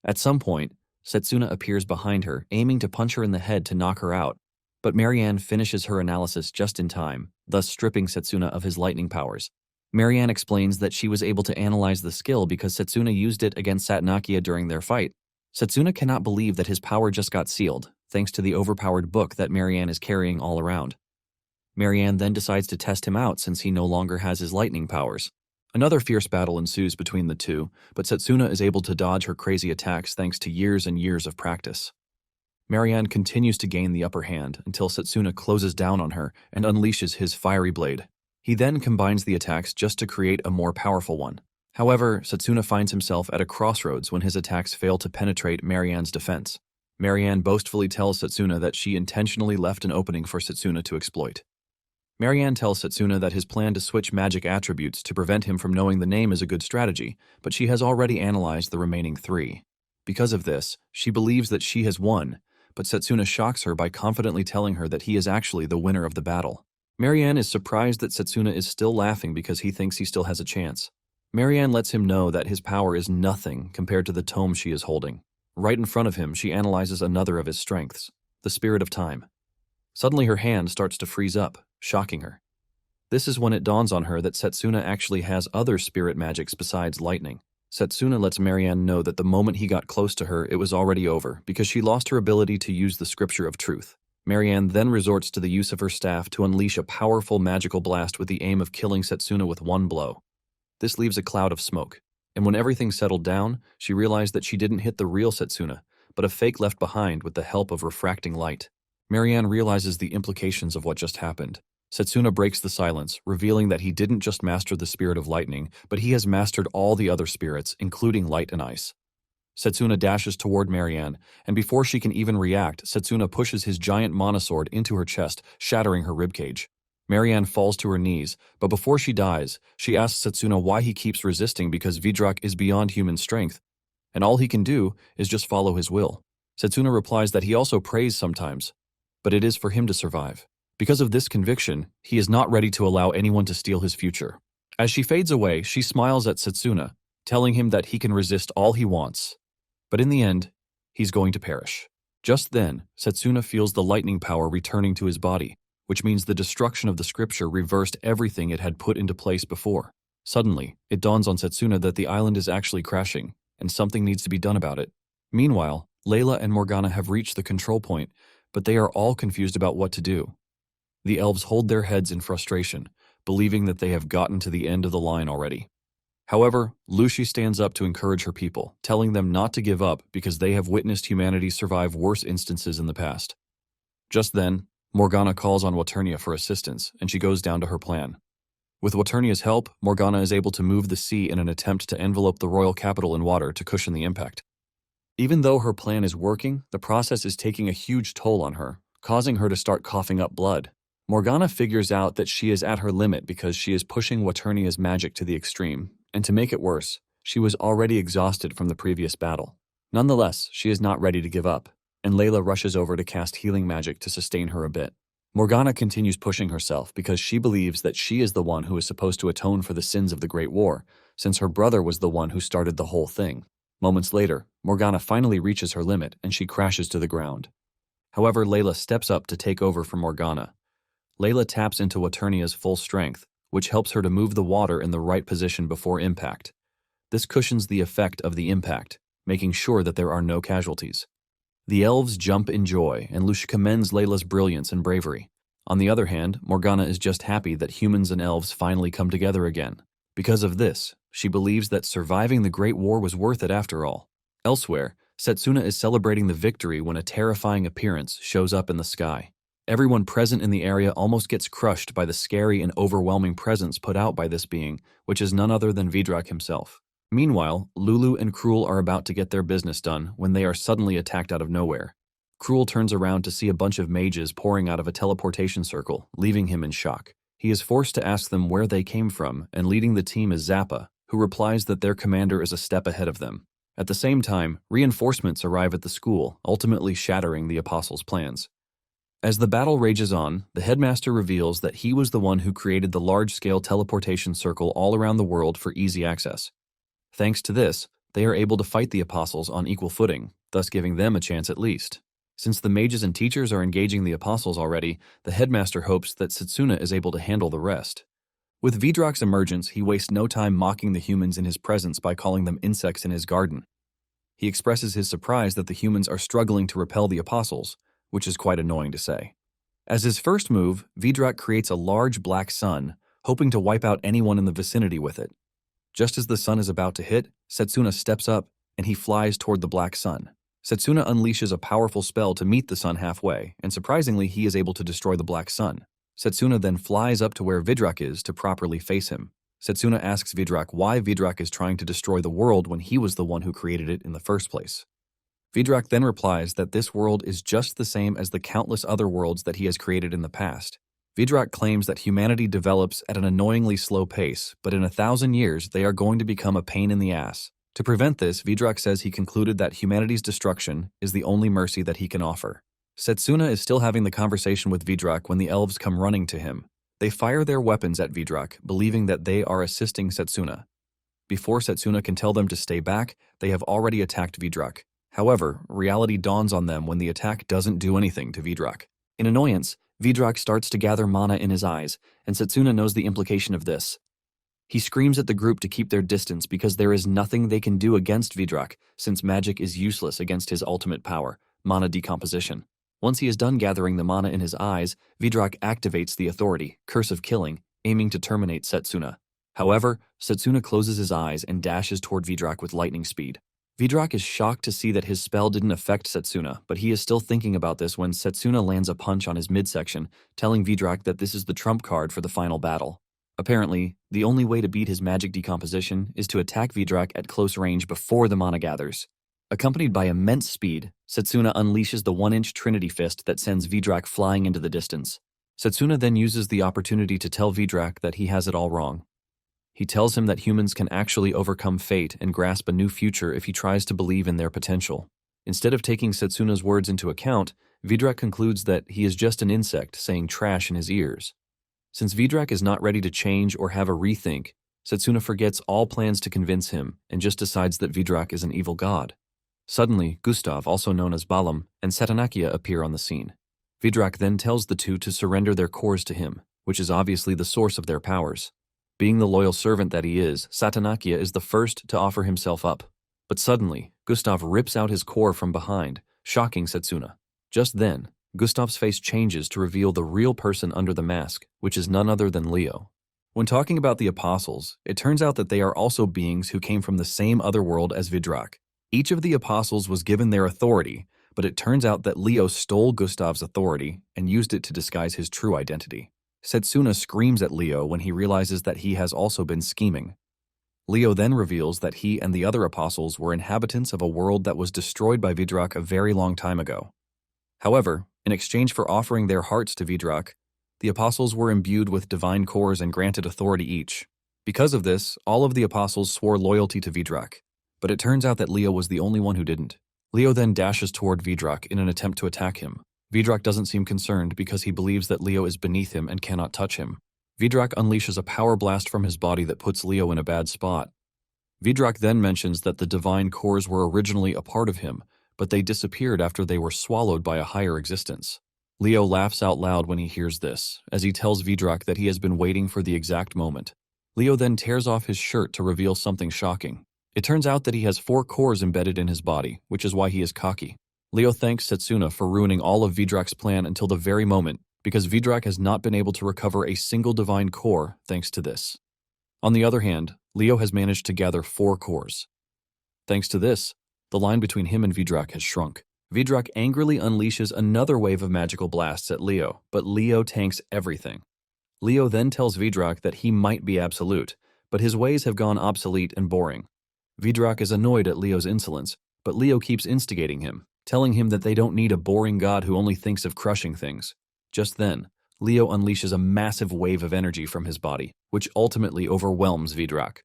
At some point, Satsuna appears behind her, aiming to punch her in the head to knock her out, but Marianne finishes her analysis just in time, thus stripping Satsuna of his lightning powers. Marianne explains that she was able to analyze the skill because Satsuna used it against Satnakia during their fight. Satsuna cannot believe that his power just got sealed, thanks to the overpowered book that Marianne is carrying all around. Marianne then decides to test him out since he no longer has his lightning powers. Another fierce battle ensues between the two, but Satsuna is able to dodge her crazy attacks thanks to years and years of practice. Marianne continues to gain the upper hand until Satsuna closes down on her and unleashes his fiery blade. He then combines the attacks just to create a more powerful one. However, Satsuna finds himself at a crossroads when his attacks fail to penetrate Marianne's defense. Marianne boastfully tells Satsuna that she intentionally left an opening for Satsuna to exploit. Marianne tells Satsuna that his plan to switch magic attributes to prevent him from knowing the name is a good strategy, but she has already analyzed the remaining 3. Because of this, she believes that she has won, but Satsuna shocks her by confidently telling her that he is actually the winner of the battle. Marianne is surprised that Satsuna is still laughing because he thinks he still has a chance. Marianne lets him know that his power is nothing compared to the tome she is holding. Right in front of him, she analyzes another of his strengths, the spirit of time. Suddenly her hand starts to freeze up, shocking her. This is when it dawns on her that Satsuna actually has other spirit magics besides lightning. Satsuna lets Marianne know that the moment he got close to her, it was already over because she lost her ability to use the scripture of truth. Marianne then resorts to the use of her staff to unleash a powerful magical blast with the aim of killing Satsuna with one blow. This leaves a cloud of smoke, and when everything settled down, she realized that she didn't hit the real Satsuna, but a fake left behind with the help of refracting light. Marianne realizes the implications of what just happened. Satsuna breaks the silence, revealing that he didn't just master the spirit of lightning, but he has mastered all the other spirits, including light and ice. Satsuna dashes toward Marianne, and before she can even react, Satsuna pushes his giant monosword into her chest, shattering her ribcage. Marianne falls to her knees, but before she dies, she asks Satsuna why he keeps resisting because Vidrak is beyond human strength, and all he can do is just follow his will. Satsuna replies that he also prays sometimes, but it is for him to survive. Because of this conviction, he is not ready to allow anyone to steal his future. As she fades away, she smiles at Satsuna, telling him that he can resist all he wants. But in the end, he's going to perish. Just then, Satsuna feels the lightning power returning to his body, which means the destruction of the scripture reversed everything it had put into place before. Suddenly, it dawns on Satsuna that the island is actually crashing, and something needs to be done about it. Meanwhile, Layla and Morgana have reached the control point, but they are all confused about what to do. The elves hold their heads in frustration, believing that they have gotten to the end of the line already. However, Lucy stands up to encourage her people, telling them not to give up because they have witnessed humanity survive worse instances in the past. Just then, Morgana calls on Waternia for assistance, and she goes down to her plan. With Waternia's help, Morgana is able to move the sea in an attempt to envelope the royal capital in water to cushion the impact. Even though her plan is working, the process is taking a huge toll on her, causing her to start coughing up blood. Morgana figures out that she is at her limit because she is pushing Waternia's magic to the extreme, and to make it worse, she was already exhausted from the previous battle. Nonetheless, she is not ready to give up, and Layla rushes over to cast healing magic to sustain her a bit. Morgana continues pushing herself because she believes that she is the one who is supposed to atone for the sins of the Great War, since her brother was the one who started the whole thing. Moments later, Morgana finally reaches her limit and she crashes to the ground. However, Layla steps up to take over from Morgana. Layla taps into Waternia's full strength, which helps her to move the water in the right position before impact. This cushions the effect of the impact, making sure that there are no casualties. The elves jump in joy, and Lucia commends Layla's brilliance and bravery. On the other hand, Morgana is just happy that humans and elves finally come together again. Because of this, she believes that surviving the Great War was worth it after all. Elsewhere, Satsuna is celebrating the victory when a terrifying appearance shows up in the sky. Everyone present in the area almost gets crushed by the scary and overwhelming presence put out by this being, which is none other than Vidrak himself. Meanwhile, Lulu and Cruel are about to get their business done when they are suddenly attacked out of nowhere. Cruel turns around to see a bunch of mages pouring out of a teleportation circle, leaving him in shock. He is forced to ask them where they came from, and leading the team is Zappa, who replies that their commander is a step ahead of them. At the same time, reinforcements arrive at the school, ultimately shattering the Apostles' plans. As the battle rages on, the headmaster reveals that he was the one who created the large-scale teleportation circle all around the world for easy access. Thanks to this, they are able to fight the apostles on equal footing, thus giving them a chance at least. Since the mages and teachers are engaging the apostles already, the headmaster hopes that Satsuna is able to handle the rest. With Vidrak's emergence, he wastes no time mocking the humans in his presence by calling them insects in his garden. He expresses his surprise that the humans are struggling to repel the apostles, which is quite annoying to say. As his first move, Vidrak creates a large black sun, hoping to wipe out anyone in the vicinity with it. Just as the sun is about to hit, Satsuna steps up, and he flies toward the black sun. Satsuna unleashes a powerful spell to meet the sun halfway, and surprisingly he is able to destroy the black sun. Satsuna then flies up to where Vidrak is to properly face him. Satsuna asks Vidrak why Vidrak is trying to destroy the world when he was the one who created it in the first place. Vidrak then replies that this world is just the same as the countless other worlds that he has created in the past. Vidrak claims that humanity develops at an annoyingly slow pace, but in 1,000 years they are going to become a pain in the ass. To prevent this, Vidrak says he concluded that humanity's destruction is the only mercy that he can offer. Satsuna is still having the conversation with Vidrak when the elves come running to him. They fire their weapons at Vidrak, believing that they are assisting Satsuna. Before Satsuna can tell them to stay back, they have already attacked Vidrak. However, reality dawns on them when the attack doesn't do anything to Vidrak. In annoyance, Vidrak starts to gather mana in his eyes, and Satsuna knows the implication of this. He screams at the group to keep their distance because there is nothing they can do against Vidrak, since magic is useless against his ultimate power, mana decomposition. Once he is done gathering the mana in his eyes, Vidrak activates the authority, Curse of Killing, aiming to terminate Satsuna. However, Satsuna closes his eyes and dashes toward Vidrak with lightning speed. Vidrak is shocked to see that his spell didn't affect Satsuna, but he is still thinking about this when Satsuna lands a punch on his midsection, telling Vidrak that this is the trump card for the final battle. Apparently, the only way to beat his magic decomposition is to attack Vidrak at close range before the mana gathers. Accompanied by immense speed, Satsuna unleashes the 1-inch Trinity Fist that sends Vidrak flying into the distance. Satsuna then uses the opportunity to tell Vidrak that he has it all wrong. He tells him that humans can actually overcome fate and grasp a new future if he tries to believe in their potential. Instead of taking Satsuna's words into account, Vidrak concludes that he is just an insect saying trash in his ears. Since Vidrak is not ready to change or have a rethink, Satsuna forgets all plans to convince him and just decides that Vidrak is an evil god. Suddenly, Gustav, also known as Balam, and Satanakia appear on the scene. Vidrak then tells the two to surrender their cores to him, which is obviously the source of their powers. Being the loyal servant that he is, Satanakia is the first to offer himself up. But suddenly, Gustav rips out his core from behind, shocking Satsuna. Just then, Gustav's face changes to reveal the real person under the mask, which is none other than Leo. When talking about the apostles, it turns out that they are also beings who came from the same other world as Vidrak. Each of the apostles was given their authority, but it turns out that Leo stole Gustav's authority and used it to disguise his true identity. Satsuna screams at Leo when he realizes that he has also been scheming. Leo then reveals that he and the other apostles were inhabitants of a world that was destroyed by Vidrak a very long time ago. However, in exchange for offering their hearts to Vidrak, the apostles were imbued with divine cores and granted authority each. Because of this, all of the apostles swore loyalty to Vidrak, but it turns out that Leo was the only one who didn't. Leo then dashes toward Vidrak in an attempt to attack him. Vidrak doesn't seem concerned because he believes that Leo is beneath him and cannot touch him. Vidrak unleashes a power blast from his body that puts Leo in a bad spot. Vidrak then mentions that the divine cores were originally a part of him, but they disappeared after they were swallowed by a higher existence. Leo laughs out loud when he hears this, as he tells Vidrak that he has been waiting for the exact moment. Leo then tears off his shirt to reveal something shocking. It turns out that he has 4 cores embedded in his body, which is why he is cocky. Leo thanks Satsuna for ruining all of Vidrak's plan until the very moment, because Vidrak has not been able to recover a single divine core thanks to this. On the other hand, Leo has managed to gather 4 cores. Thanks to this, the line between him and Vidrak has shrunk. Vidrak angrily unleashes another wave of magical blasts at Leo, but Leo tanks everything. Leo then tells Vidrak that he might be absolute, but his ways have gone obsolete and boring. Vidrak is annoyed at Leo's insolence, but Leo keeps instigating him, telling him that they don't need a boring god who only thinks of crushing things. Just then, Leo unleashes a massive wave of energy from his body, which ultimately overwhelms Vidrak.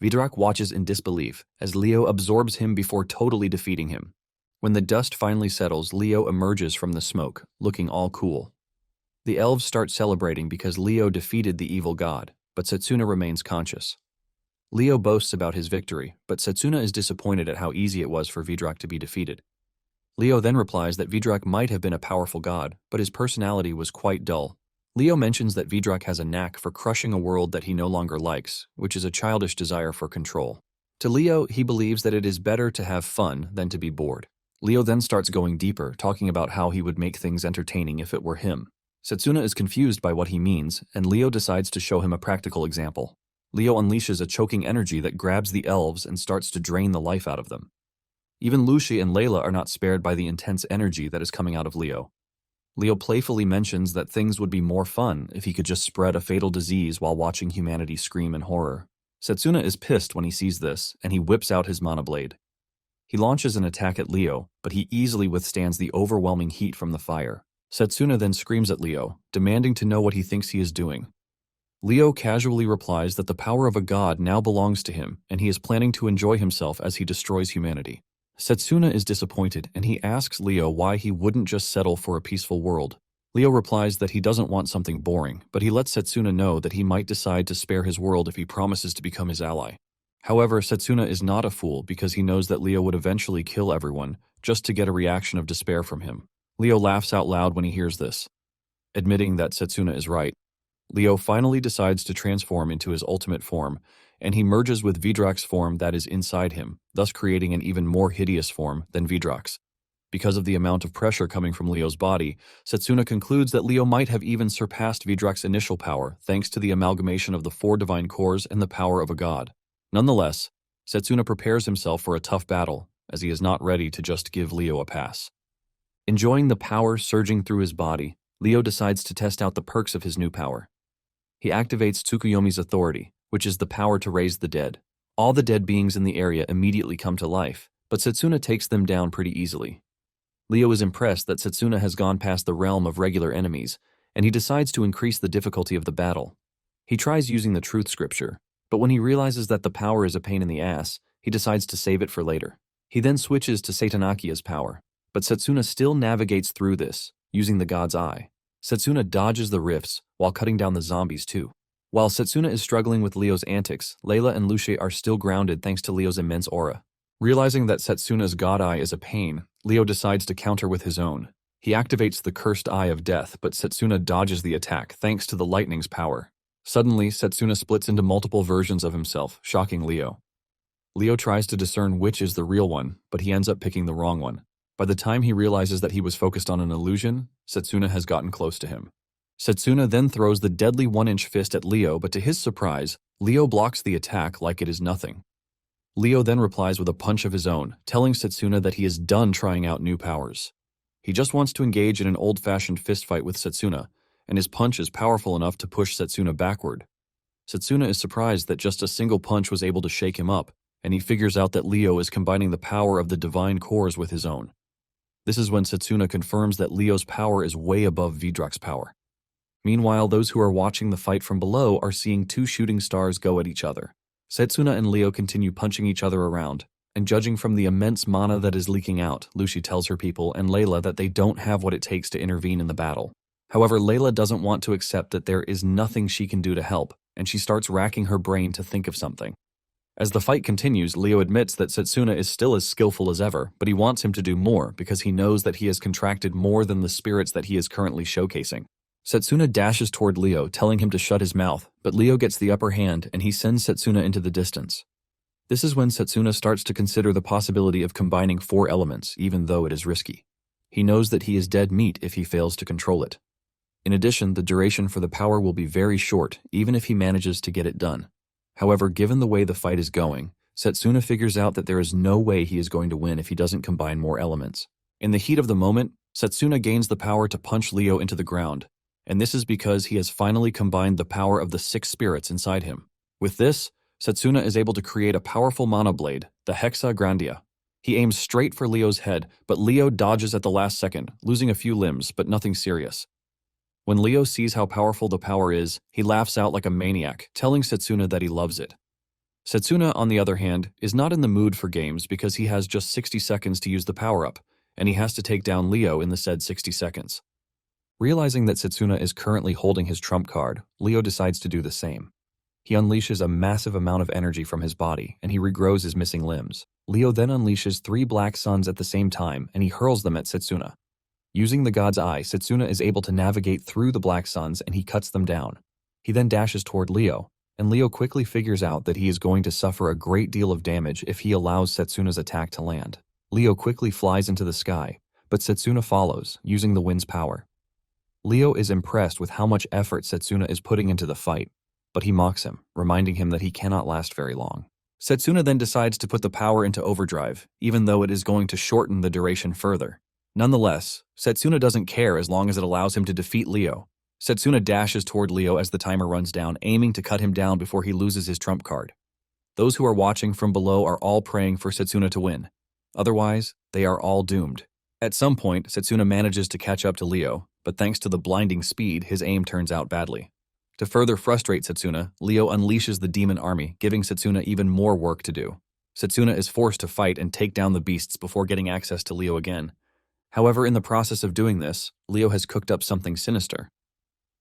Vidrak watches in disbelief as Leo absorbs him before totally defeating him. When the dust finally settles, Leo emerges from the smoke, looking all cool. The elves start celebrating because Leo defeated the evil god, but Satsuna remains conscious. Leo boasts about his victory, but Satsuna is disappointed at how easy it was for Vidrak to be defeated. Leo then replies that Vidrak might have been a powerful god, but his personality was quite dull. Leo mentions that Vidrak has a knack for crushing a world that he no longer likes, which is a childish desire for control. To Leo, he believes that it is better to have fun than to be bored. Leo then starts going deeper, talking about how he would make things entertaining if it were him. Satsuna is confused by what he means, and Leo decides to show him a practical example. Leo unleashes a choking energy that grabs the elves and starts to drain the life out of them. Even Lucy and Layla are not spared by the intense energy that is coming out of Leo. Leo playfully mentions that things would be more fun if he could just spread a fatal disease while watching humanity scream in horror. Satsuna is pissed when he sees this, and he whips out his mana blade. He launches an attack at Leo, but he easily withstands the overwhelming heat from the fire. Satsuna then screams at Leo, demanding to know what he thinks he is doing. Leo casually replies that the power of a god now belongs to him, and he is planning to enjoy himself as he destroys humanity. Satsuna is disappointed, and he asks Leo why he wouldn't just settle for a peaceful world. Leo replies that he doesn't want something boring, but he lets Satsuna know that he might decide to spare his world if he promises to become his ally. However, Satsuna is not a fool because he knows that Leo would eventually kill everyone just to get a reaction of despair from him. Leo laughs out loud when he hears this. Admitting that Satsuna is right, Leo finally decides to transform into his ultimate form, and he merges with Vidrak's form that is inside him, thus creating an even more hideous form than Vidrak's. Because of the amount of pressure coming from Leo's body, Satsuna concludes that Leo might have even surpassed Vidrak's initial power thanks to the amalgamation of the 4 divine cores and the power of a god. Nonetheless, Satsuna prepares himself for a tough battle, as he is not ready to just give Leo a pass. Enjoying the power surging through his body, Leo decides to test out the perks of his new power. He activates Tsukuyomi's authority, which is the power to raise the dead. All the dead beings in the area immediately come to life, but Satsuna takes them down pretty easily. Leo is impressed that Satsuna has gone past the realm of regular enemies, and he decides to increase the difficulty of the battle. He tries using the truth scripture, but when he realizes that the power is a pain in the ass, he decides to save it for later. He then switches to Satanakia's power, but Satsuna still navigates through this, using the god's eye. Satsuna dodges the rifts while cutting down the zombies too. While Satsuna is struggling with Leo's antics, Layla and Lucy are still grounded thanks to Leo's immense aura. Realizing that Satsuna's god eye is a pain, Leo decides to counter with his own. He activates the cursed eye of death, but Satsuna dodges the attack thanks to the lightning's power. Suddenly, Satsuna splits into multiple versions of himself, shocking Leo. Leo tries to discern which is the real one, but he ends up picking the wrong one. By the time he realizes that he was focused on an illusion, Satsuna has gotten close to him. Satsuna then throws the deadly 1-inch fist at Leo, but to his surprise, Leo blocks the attack like it is nothing. Leo then replies with a punch of his own, telling Satsuna that he is done trying out new powers. He just wants to engage in an old-fashioned fistfight with Satsuna, and his punch is powerful enough to push Satsuna backward. Satsuna is surprised that just a single punch was able to shake him up, and he figures out that Leo is combining the power of the divine cores with his own. This is when Satsuna confirms that Leo's power is way above Vidrak's power. Meanwhile, those who are watching the fight from below are seeing 2 shooting stars go at each other. Satsuna and Leo continue punching each other around, and judging from the immense mana that is leaking out, Lucy tells her people and Layla that they don't have what it takes to intervene in the battle. However, Layla doesn't want to accept that there is nothing she can do to help, and she starts racking her brain to think of something. As the fight continues, Leo admits that Satsuna is still as skillful as ever, but he wants him to do more because he knows that he has contracted more than the spirits that he is currently showcasing. Satsuna dashes toward Leo, telling him to shut his mouth, but Leo gets the upper hand and he sends Satsuna into the distance. This is when Satsuna starts to consider the possibility of combining 4 elements, even though it is risky. He knows that he is dead meat if he fails to control it. In addition, the duration for the power will be very short, even if he manages to get it done. However, given the way the fight is going, Satsuna figures out that there is no way he is going to win if he doesn't combine more elements. In the heat of the moment, Satsuna gains the power to punch Leo into the ground, and this is because he has finally combined the power of the 6 spirits inside him. With this, Satsuna is able to create a powerful mana blade, the Hexa Grandia. He aims straight for Leo's head, but Leo dodges at the last second, losing a few limbs, but nothing serious. When Leo sees how powerful the power is, he laughs out like a maniac, telling Satsuna that he loves it. Satsuna, on the other hand, is not in the mood for games because he has just 60 seconds to use the power-up, and he has to take down Leo in the said 60 seconds. Realizing that Satsuna is currently holding his trump card, Leo decides to do the same. He unleashes a massive amount of energy from his body, and he regrows his missing limbs. Leo then unleashes 3 black suns at the same time, and he hurls them at Satsuna. Using the God's Eye, Satsuna is able to navigate through the black suns, and he cuts them down. He then dashes toward Leo, and Leo quickly figures out that he is going to suffer a great deal of damage if he allows Satsuna's attack to land. Leo quickly flies into the sky, but Satsuna follows, using the wind's power. Leo is impressed with how much effort Satsuna is putting into the fight, but he mocks him, reminding him that he cannot last very long. Satsuna then decides to put the power into overdrive, even though it is going to shorten the duration further. Nonetheless, Satsuna doesn't care as long as it allows him to defeat Leo. Satsuna dashes toward Leo as the timer runs down, aiming to cut him down before he loses his trump card. Those who are watching from below are all praying for Satsuna to win. Otherwise, they are all doomed. At some point, Satsuna manages to catch up to Leo, but thanks to the blinding speed, his aim turns out badly. To further frustrate Satsuna, Leo unleashes the demon army, giving Satsuna even more work to do. Satsuna is forced to fight and take down the beasts before getting access to Leo again. However, in the process of doing this, Leo has cooked up something sinister.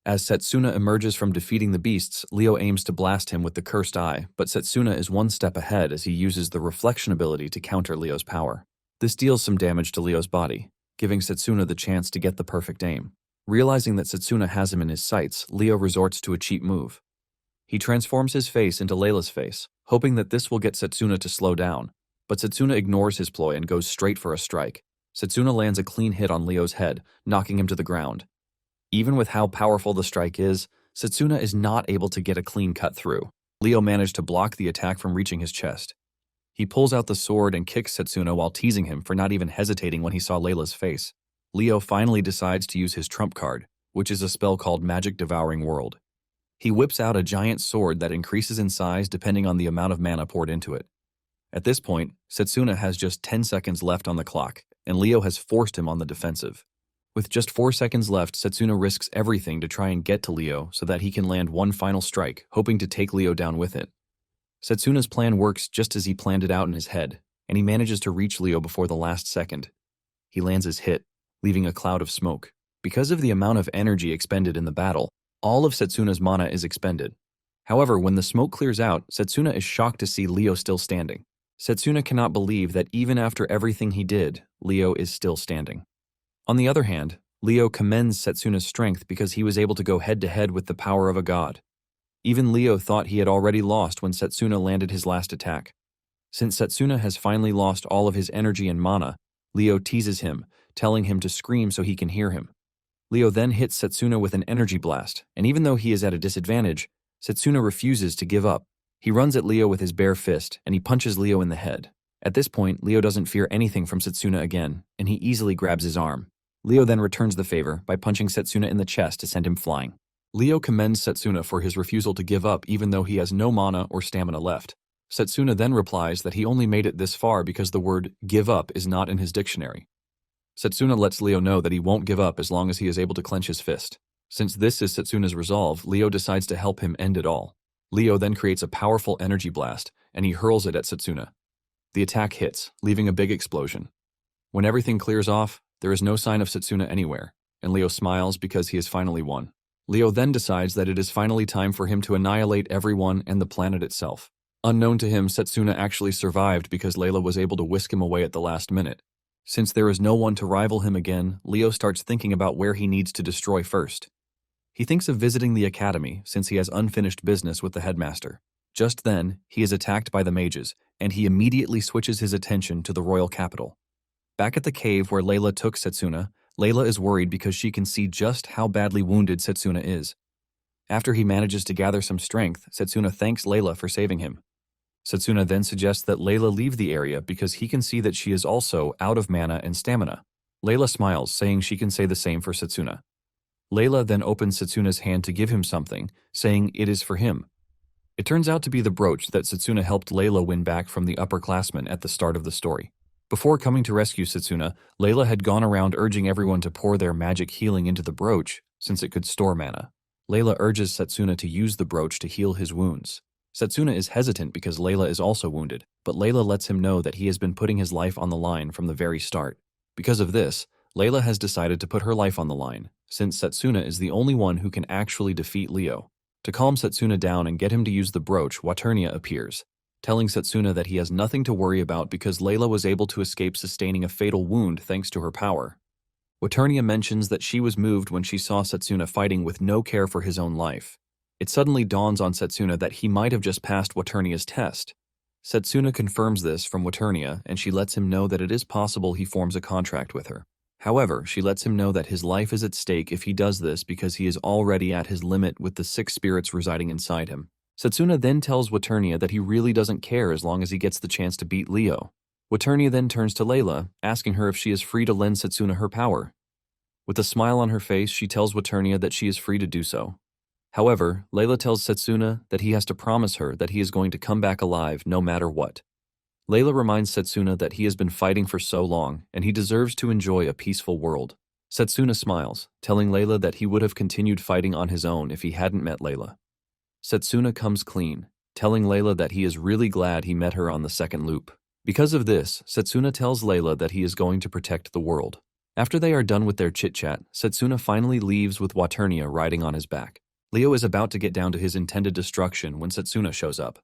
As Satsuna emerges from defeating the beasts, Leo aims to blast him with the cursed eye, but Satsuna is one step ahead as he uses the reflection ability to counter Leo's power. This deals some damage to Leo's body, giving Satsuna the chance to get the perfect aim. Realizing that Satsuna has him in his sights, Leo resorts to a cheap move. He transforms his face into Layla's face, hoping that this will get Satsuna to slow down, but Satsuna ignores his ploy and goes straight for a strike. Satsuna lands a clean hit on Leo's head, knocking him to the ground. Even with how powerful the strike is, Satsuna is not able to get a clean cut through. Leo managed to block the attack from reaching his chest. He pulls out the sword and kicks Satsuna while teasing him for not even hesitating when he saw Layla's face. Leo finally decides to use his trump card, which is a spell called Magic Devouring World. He whips out a giant sword that increases in size depending on the amount of mana poured into it. At this point, Satsuna has just 10 seconds left on the clock, and Leo has forced him on the defensive. With just 4 seconds left, Satsuna risks everything to try and get to Leo so that he can land one final strike, hoping to take Leo down with it. Satsuna's plan works just as he planned it out in his head, and he manages to reach Leo before the last second. He lands his hit, leaving a cloud of smoke. Because of the amount of energy expended in the battle, all of Satsuna's mana is expended. However, when the smoke clears out, Satsuna is shocked to see Leo still standing. Satsuna cannot believe that even after everything he did, Leo is still standing. On the other hand, Leo commends Satsuna's strength because he was able to go head-to-head with the power of a god. Even Leo thought he had already lost when Satsuna landed his last attack. Since Satsuna has finally lost all of his energy and mana, Leo teases him, telling him to scream so he can hear him. Leo then hits Satsuna with an energy blast, and even though he is at a disadvantage, Satsuna refuses to give up. He runs at Leo with his bare fist, and he punches Leo in the head. At this point, Leo doesn't fear anything from Satsuna again, and he easily grabs his arm. Leo then returns the favor by punching Satsuna in the chest to send him flying. Leo commends Satsuna for his refusal to give up even though he has no mana or stamina left. Satsuna then replies that he only made it this far because the word give up is not in his dictionary. Satsuna lets Leo know that he won't give up as long as he is able to clench his fist. Since this is Satsuna's resolve, Leo decides to help him end it all. Leo then creates a powerful energy blast, and he hurls it at Satsuna. The attack hits, leaving a big explosion. When everything clears off, there is no sign of Satsuna anywhere, and Leo smiles because he has finally won. Leo then decides that it is finally time for him to annihilate everyone and the planet itself. Unknown to him, Satsuna actually survived because Layla was able to whisk him away at the last minute. Since there is no one to rival him again, Leo starts thinking about where he needs to destroy first. He thinks of visiting the academy since he has unfinished business with the headmaster. Just then, he is attacked by the mages, and he immediately switches his attention to the royal capital. Back at the cave where Layla took Satsuna, Layla is worried because she can see just how badly wounded Satsuna is. After he manages to gather some strength, Satsuna thanks Layla for saving him. Satsuna then suggests that Layla leave the area because he can see that she is also out of mana and stamina. Layla smiles, saying she can say the same for Satsuna. Layla then opens Satsuna's hand to give him something, saying it is for him. It turns out to be the brooch that Satsuna helped Layla win back from the upperclassmen at the start of the story. Before coming to rescue Satsuna, Layla had gone around urging everyone to pour their magic healing into the brooch since it could store mana. Layla urges Satsuna to use the brooch to heal his wounds. Satsuna is hesitant because Layla is also wounded, but Layla lets him know that he has been putting his life on the line from the very start. Because of this, Layla has decided to put her life on the line, since Satsuna is the only one who can actually defeat Leo. To calm Satsuna down and get him to use the brooch, Waternia appears, telling Satsuna that he has nothing to worry about because Layla was able to escape sustaining a fatal wound thanks to her power. Waternia mentions that she was moved when she saw Satsuna fighting with no care for his own life. It suddenly dawns on Satsuna that he might have just passed Waternia's test. Satsuna confirms this from Waternia, and she lets him know that it is possible he forms a contract with her. However, she lets him know that his life is at stake if he does this because he is already at his limit with the 6 spirits residing inside him. Satsuna then tells Waternia that he really doesn't care as long as he gets the chance to beat Leo. Waternia then turns to Layla, asking her if she is free to lend Satsuna her power. With a smile on her face, she tells Waternia that she is free to do so. However, Layla tells Satsuna that he has to promise her that he is going to come back alive no matter what. Layla reminds Satsuna that he has been fighting for so long and he deserves to enjoy a peaceful world. Satsuna smiles, telling Layla that he would have continued fighting on his own if he hadn't met Layla. Satsuna comes clean, telling Layla that he is really glad he met her on the second loop. Because of this, Satsuna tells Layla that he is going to protect the world. After they are done with their chit-chat, Satsuna finally leaves with Waternia riding on his back. Leo is about to get down to his intended destruction when Satsuna shows up.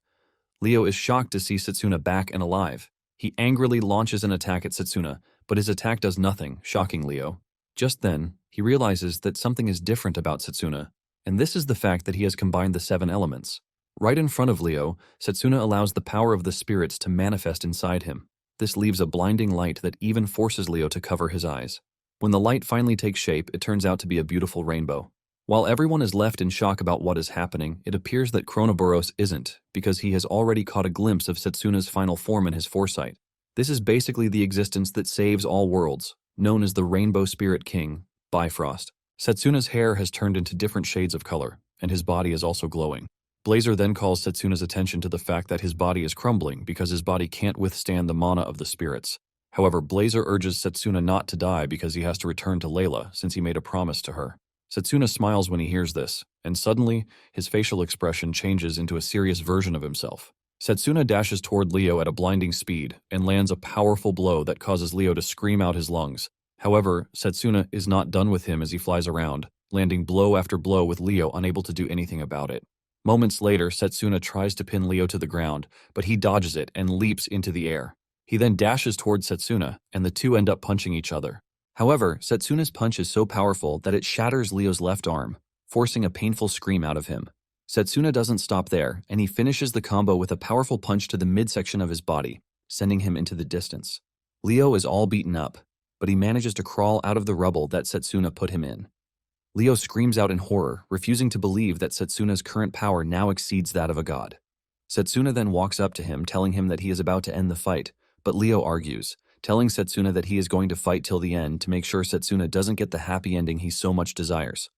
Leo is shocked to see Satsuna back and alive. He angrily launches an attack at Satsuna, but his attack does nothing, shocking Leo. Just then, he realizes that something is different about Satsuna, and this is the fact that he has combined the 7 elements. Right in front of Leo, Satsuna allows the power of the spirits to manifest inside him. This leaves a blinding light that even forces Leo to cover his eyes. When the light finally takes shape, it turns out to be a beautiful rainbow. While everyone is left in shock about what is happening, it appears that Chronoboros isn't, because he has already caught a glimpse of Satsuna's final form in his foresight. This is basically the existence that saves all worlds, known as the Rainbow Spirit King, Bifrost. Satsuna's hair has turned into different shades of color, and his body is also glowing. Blazer then calls Satsuna's attention to the fact that his body is crumbling because his body can't withstand the mana of the spirits. However, Blazer urges Satsuna not to die because he has to return to Layla since he made a promise to her. Satsuna smiles when he hears this, and suddenly, his facial expression changes into a serious version of himself. Satsuna dashes toward Leo at a blinding speed and lands a powerful blow that causes Leo to scream out his lungs. However, Satsuna is not done with him as he flies around, landing blow after blow with Leo unable to do anything about it. Moments later, Satsuna tries to pin Leo to the ground, but he dodges it and leaps into the air. He then dashes toward Satsuna, and the two end up punching each other. However, Satsuna's punch is so powerful that it shatters Leo's left arm, forcing a painful scream out of him. Satsuna doesn't stop there, and he finishes the combo with a powerful punch to the midsection of his body, sending him into the distance. Leo is all beaten up, but he manages to crawl out of the rubble that Satsuna put him in. Leo screams out in horror, refusing to believe that Satsuna's current power now exceeds that of a god. Satsuna then walks up to him, telling him that he is about to end the fight, but Leo argues, telling Satsuna that he is going to fight till the end to make sure Satsuna doesn't get the happy ending he so much desires.